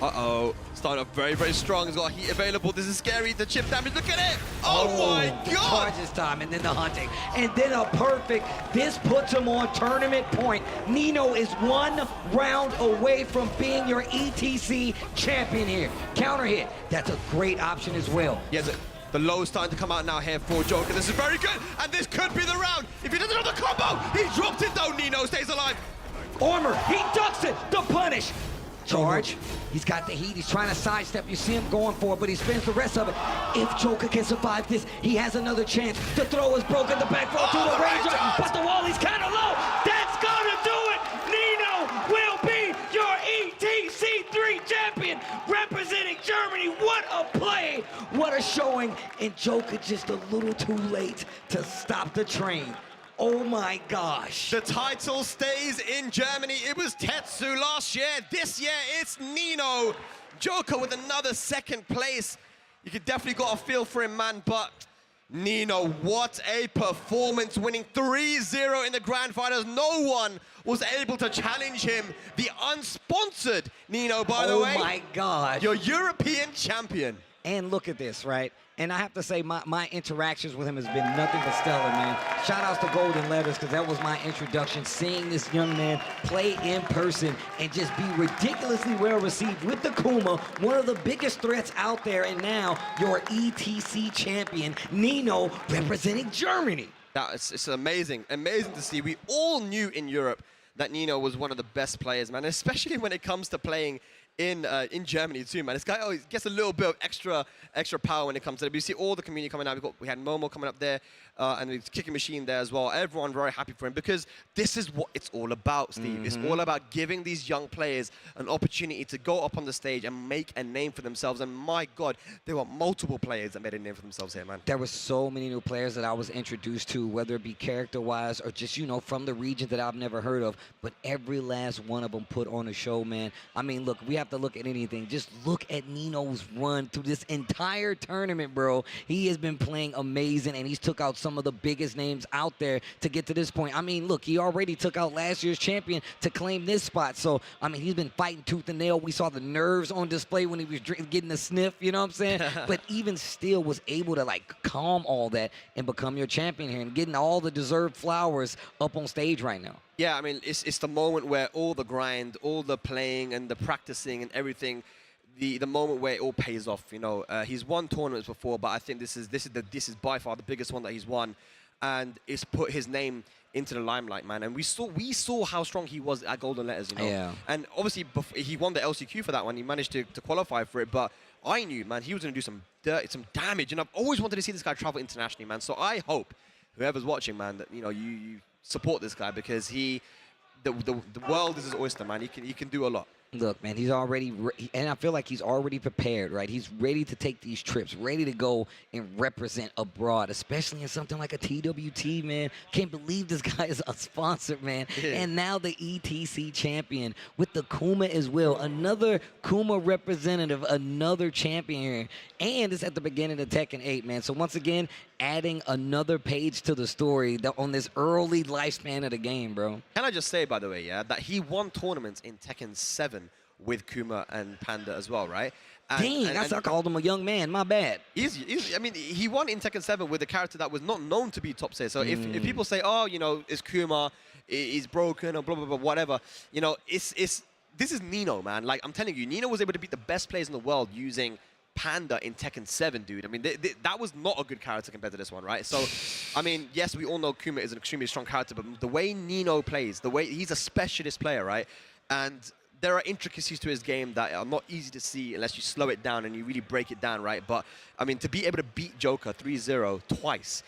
Uh-oh, starting off very, very strong. He's got heat available. This is scary. The chip damage, look at it. Oh my God. Charges time, and then the hunting. And then a perfect. This puts him on tournament point. Nino is 1 round away from being your ETC champion here. Counter hit. That's a great option as well. Yeah, the low's starting to come out now here for Joka. This is very good, and this could be the round. If he doesn't have the combo, he dropped it though. Nino stays alive. Armor, he ducks it. The punish. Charge. He's got the heat. He's trying to sidestep. You see him going for it, but he spends the rest of it. If Joka can survive this, he has another chance. The throw is broken. The back throw to the range, but the wall is kind of low. That's gonna do it. Nino will be your ETC3 champion, representing Germany. What a play! What a a showing, and Joka just a little too late to stop the train. Oh my gosh. The title stays in Germany. It was Tetsu last year. This year, it's Nino. Joka with another second place. You could definitely got a feel for him, man, but Nino, what a performance, winning 3-0 in the grand finals. No one was able to challenge him. The unsponsored Nino, by the way. Oh my gosh. Your European champion. And look at this, right? And I have to say, my interactions with him has been nothing but stellar, man. Shout outs to Golden Letters, because that was my introduction, seeing this young man play in person and just be ridiculously well received with the Kuma, one of the biggest threats out there, and now your ETC champion, Nino, representing Germany. It's amazing, amazing to see. We all knew in Europe that Nino was one of the best players, man, especially when it comes to playing in Germany too, man. This guy always gets a little bit of extra power when it comes to it. We see all the community coming out. We had Momo coming up there, and the Kicking Machine there as well. Everyone very happy for him, because this is what it's all about, Steve. It's all about giving these young players an opportunity to go up on the stage and make a name for themselves. And my God, there were multiple players that made a name for themselves here, man. There were so many new players that I was introduced to, whether it be character-wise or just, you know, from the region that I've never heard of. But every last one of them put on a show, man. I mean, look, we have to look at anything. Just look at Nino's run through this entire tournament, bro. He has been playing amazing, and he's took out some of the biggest names out there to get to this point. I mean, look, he already took out last year's champion to claim this spot. So, I mean, he's been fighting tooth and nail. We saw the nerves on display when he was getting the sniff, you know what I'm saying? But even still was able to, like, calm all that and become your champion here and getting all the deserved flowers up on stage right now. Yeah, I mean, it's the moment where all the grind, all the playing and the practicing and everything, the moment where it all pays off. You know, he's won tournaments before, but I think this is by far the biggest one that he's won, and it's put his name into the limelight, man. And we saw how strong he was at Golden Letters, you know. Yeah. And obviously, he won the LCQ for that one. He managed to qualify for it, but I knew, man, he was going to do some damage, and I've always wanted to see this guy travel internationally, man. So I hope whoever's watching, man, that you support this guy, because the world is his oyster, man. He can do a lot. Look, man, he's already, and I feel like he's already prepared, right? He's ready to take these trips, ready to go and represent abroad, especially in something like a TWT, man. Can't believe this guy is unsponsored, man. Yeah. And now the ETC champion with the Kuma as well. Another Kuma representative, another champion here. And it's at the beginning of Tekken 8, man. So once again, adding another page to the story on this early lifespan of the game, bro. Can I just say, by the way, yeah, that he won tournaments in Tekken 7 with Kuma and Panda as well, right? Dang, I called him a young man. My bad. I mean, he won in Tekken 7 with a character that was not known to be top tier. So if people say, oh, you know, it's Kuma, he's broken, or blah, blah, blah, whatever, you know, this is Nino, man. Like, I'm telling you, Nino was able to beat the best players in the world using Panda in Tekken 7, dude. I mean, that was not a good character compared to this one, right? So, I mean, yes, we all know Kuma is an extremely strong character, but the way Nino plays, he's a specialist player, right? And there are intricacies to his game that are not easy to see unless you slow it down and you really break it down, right? But, I mean, to be able to beat Joka 3-0 twice,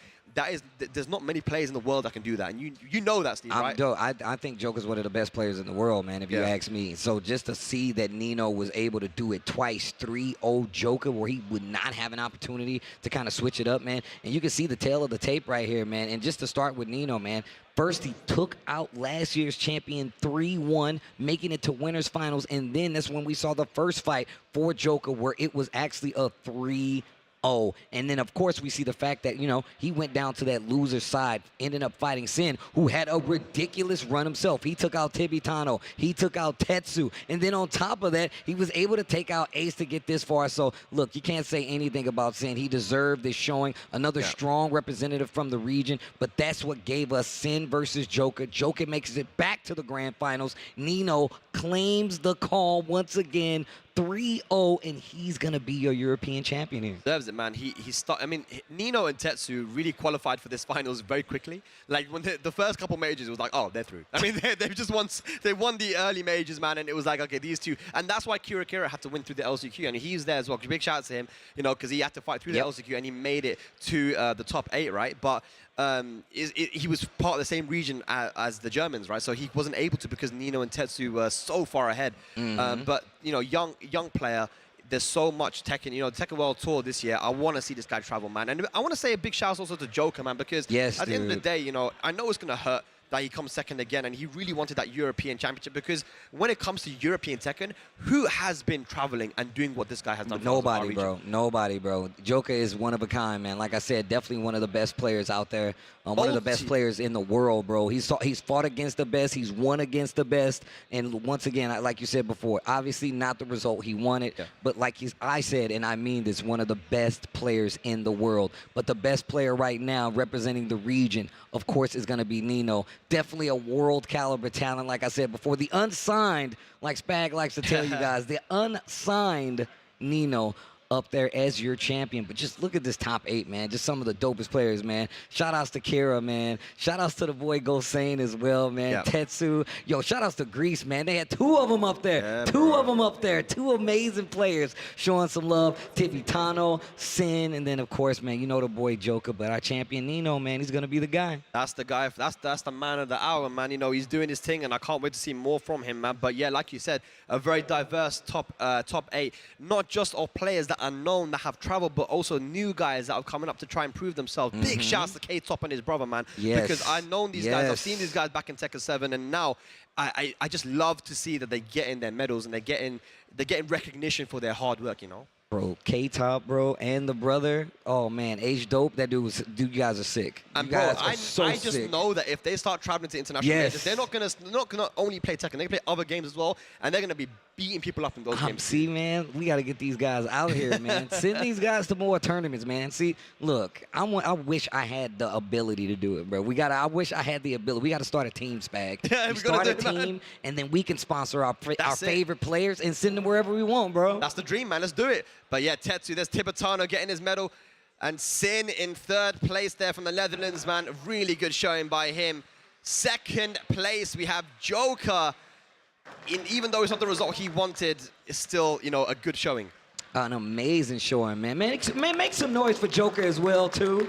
there's not many players in the world that can do that, and you know that, Steve, right? I think Joker's one of the best players in the world, man, if you ask me. So just to see that Nino was able to do it twice, 3-0 Joker, where he would not have an opportunity to kind of switch it up, man. And you can see the tail of the tape right here, man. And just to start with Nino, man, first he took out last year's champion 3-1, making it to winners finals, and then that's when we saw the first fight for Joker, where it was actually a 3-0. And then, of course, we see the fact that, you know, he went down to that loser side, ended up fighting Sin, who had a ridiculous run himself. He took out Tibetano. He took out Tetsu. And then on top of that, he was able to take out Ace to get this far. So, look, you can't say anything about Sin. He deserved this showing. Another strong representative from the region. But that's what gave us Sin versus Joka. Joka makes it back to the grand finals. Nino claims the call once again. 3-0, and he's going to be your European champion here. Deserves it, man. I mean, Nino and Tetsu really qualified for this finals very quickly. Like, when the first couple majors, it was like, oh, they're through. I mean, they won the early majors, man, and it was like, okay, these two. And that's why Kira had to win through the LCQ, and he's there as well. Big shout out to him, you know, because he had to fight through the LCQ, and he made it to the top 8, right? But he was part of the same region as the Germans, right? So he wasn't able to because Nino and Tetsu were so far ahead. But, you know, young player, there's so much Tekken, you know, Tekken World Tour this year. I want to see this guy travel, man. And I want to say a big shout out also to Joka, man, because at the end of the day, you know, I know it's going to hurt that he comes second again, and he really wanted that European championship, because when it comes to European Tekken, who has been traveling and doing what this guy has done? Nobody, bro. Nobody, bro. Joka is one of a kind, man. Like I said, definitely one of the best players out there. One of the best players in the world, bro. He's fought against the best. He's won against the best. And once again, like you said before, obviously not the result he wanted. Yeah. But like I said, and I mean this, one of the best players in the world. But the best player right now representing the region, of course, is going to be Nino. Definitely a world caliber talent, like I said before. The unsigned, like Spag likes to tell you guys, the unsigned Nino up there as your champion. But just look at this top 8, man. Just some of the dopest players, man. Shout outs to Kira, man. Shout outs to the boy Gosain as well, man. Yep. Tetsu. Yo, shout outs to Greece, man. They had 2 of them up there. Yeah, two of them up there. 2 amazing players showing some love. Tibetano, Sin, and then, of course, man, you know the boy Joka, but our champion Nino, man, he's going to be the guy. That's the guy. That's the man of the hour, man. You know, he's doing his thing, and I can't wait to see more from him, man. But, yeah, like you said, a very diverse top 8, not just of players that are known, that have traveled, but also new guys that are coming up to try and prove themselves. Big shouts to K-Top and his brother, man. Yes. Because I've known these guys, I've seen these guys back in Tekken 7, and now I just love to see that they get in their medals and they're getting recognition for their hard work, you know? Bro, K-Top, bro, and the brother. Oh, man, H-Dope, you guys are sick. And you bro, guys are I just know that if they start traveling to international matches, they're not gonna only play Tekken, they play other games as well, and they're gonna be beating people up in those games. See, man, we gotta get these guys out here, man. Send these guys to more tournaments, man. See, look, I wish I had the ability to do it, bro. I wish I had the ability. We gotta start a team, Spag. Yeah, we start a team, and then we can sponsor our favorite players and send them wherever we want, bro. That's the dream, man. Let's do it. But yeah, Tetsu, there's Tibetano getting his medal. And Sin in 3rd place there from the Netherlands, man. Really good showing by him. 2nd place, we have Joka. Even though it's not the result he wanted, it's still, you know, a good showing. An amazing showing, man. Make some noise for Joka as well, too.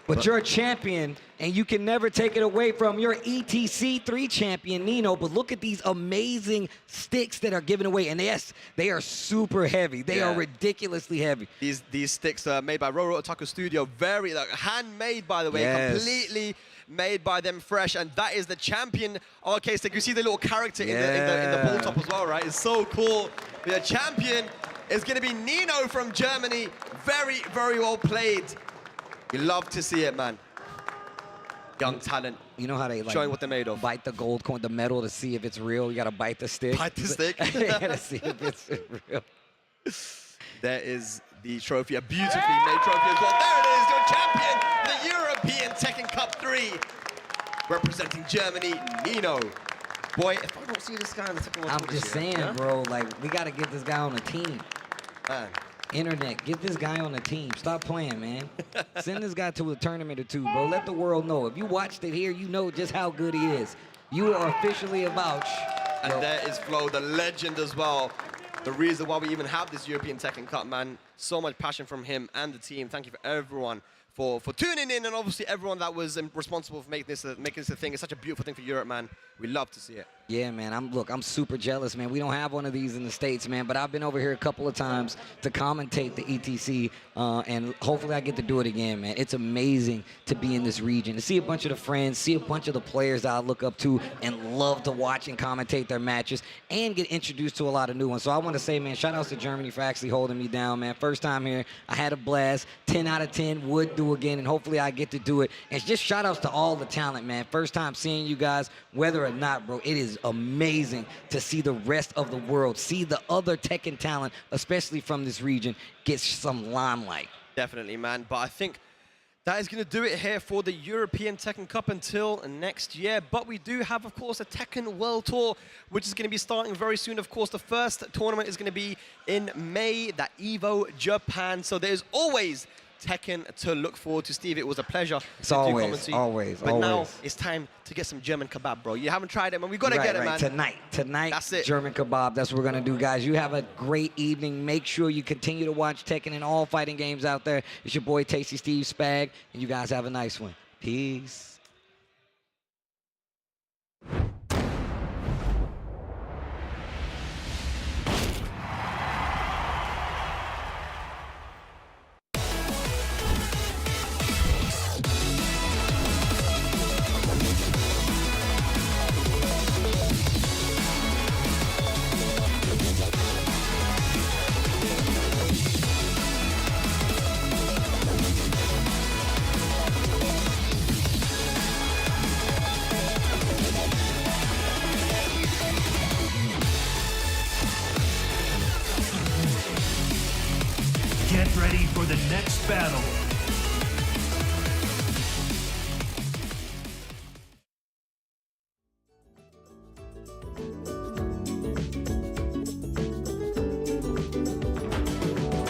But you're a champion, and you can never take it away from your ETC 3 champion, Nino. But look at these amazing sticks that are given away. And yes, they are super heavy. They are ridiculously heavy. These sticks are made by Roro Otaku Studio. Very handmade, by the way. Completely made by them fresh. And that is the champion arcade stick. You see the little character in the ball top as well, right? It's so cool. The champion is going to be Nino from Germany. Very, very well played. We love to see it, man. Young talent. You know how they like showing what they're made of. Bite the gold coin, the metal, to see if it's real. You gotta bite the stick. Bite the stick. You gotta see if it's real. There is the trophy, a beautifully made trophy as well. There it is, your champion, the European Tekken Cup 3, representing Germany, Nino. Boy, if I don't see this guy in the Tekken World Tour, I'm just saying, bro. Like, we gotta get this guy on the team. Man. Internet, get this guy on the team. Stop playing, man. Send this guy to a tournament or 2, bro. Let the world know. If you watched it here, you know just how good he is. You are officially a vouch. And there is Flo, the legend as well. The reason why we even have this European Tekken Cup, man. So much passion from him and the team. Thank you for everyone for tuning in, and obviously everyone that was responsible for making this a thing. It's such a beautiful thing for Europe, man. We love to see it. Yeah, man. I'm super jealous, man. We don't have one of these in the States, man. But I've been over here a couple of times to commentate the ETC, and hopefully I get to do it again, man. It's amazing to be in this region, to see a bunch of the friends, see a bunch of the players that I look up to and love to watch and commentate their matches, and get introduced to a lot of new ones. So I want to say, man, shout outs to Germany for actually holding me down, man. First time here, I had a blast. 10 out of 10, would do again, and hopefully I get to do it. And just shout outs to all the talent, man. First time seeing you guys, whether or not, bro, it is amazing to see the rest of the world, see the other Tekken talent, especially from this region, get some limelight. Definitely, man. But I think that is going to do it here for the European Tekken Cup until next year. But we do have, of course, a Tekken World Tour, which is going to be starting very soon. Of course, the first tournament is going to be in May, that Evo Japan. So there's always Tekken to look forward to. Steve, it was a pleasure to do commentary. But now it's time to get some German kebab, bro. You haven't tried it, man. We got to get it, man. Tonight, that's it. German kebab. That's what we're going to do, guys. You have a great evening. Make sure you continue to watch Tekken and all fighting games out there. It's your boy, Tasty Steve Spag, and you guys have a nice one. Peace. Thank you.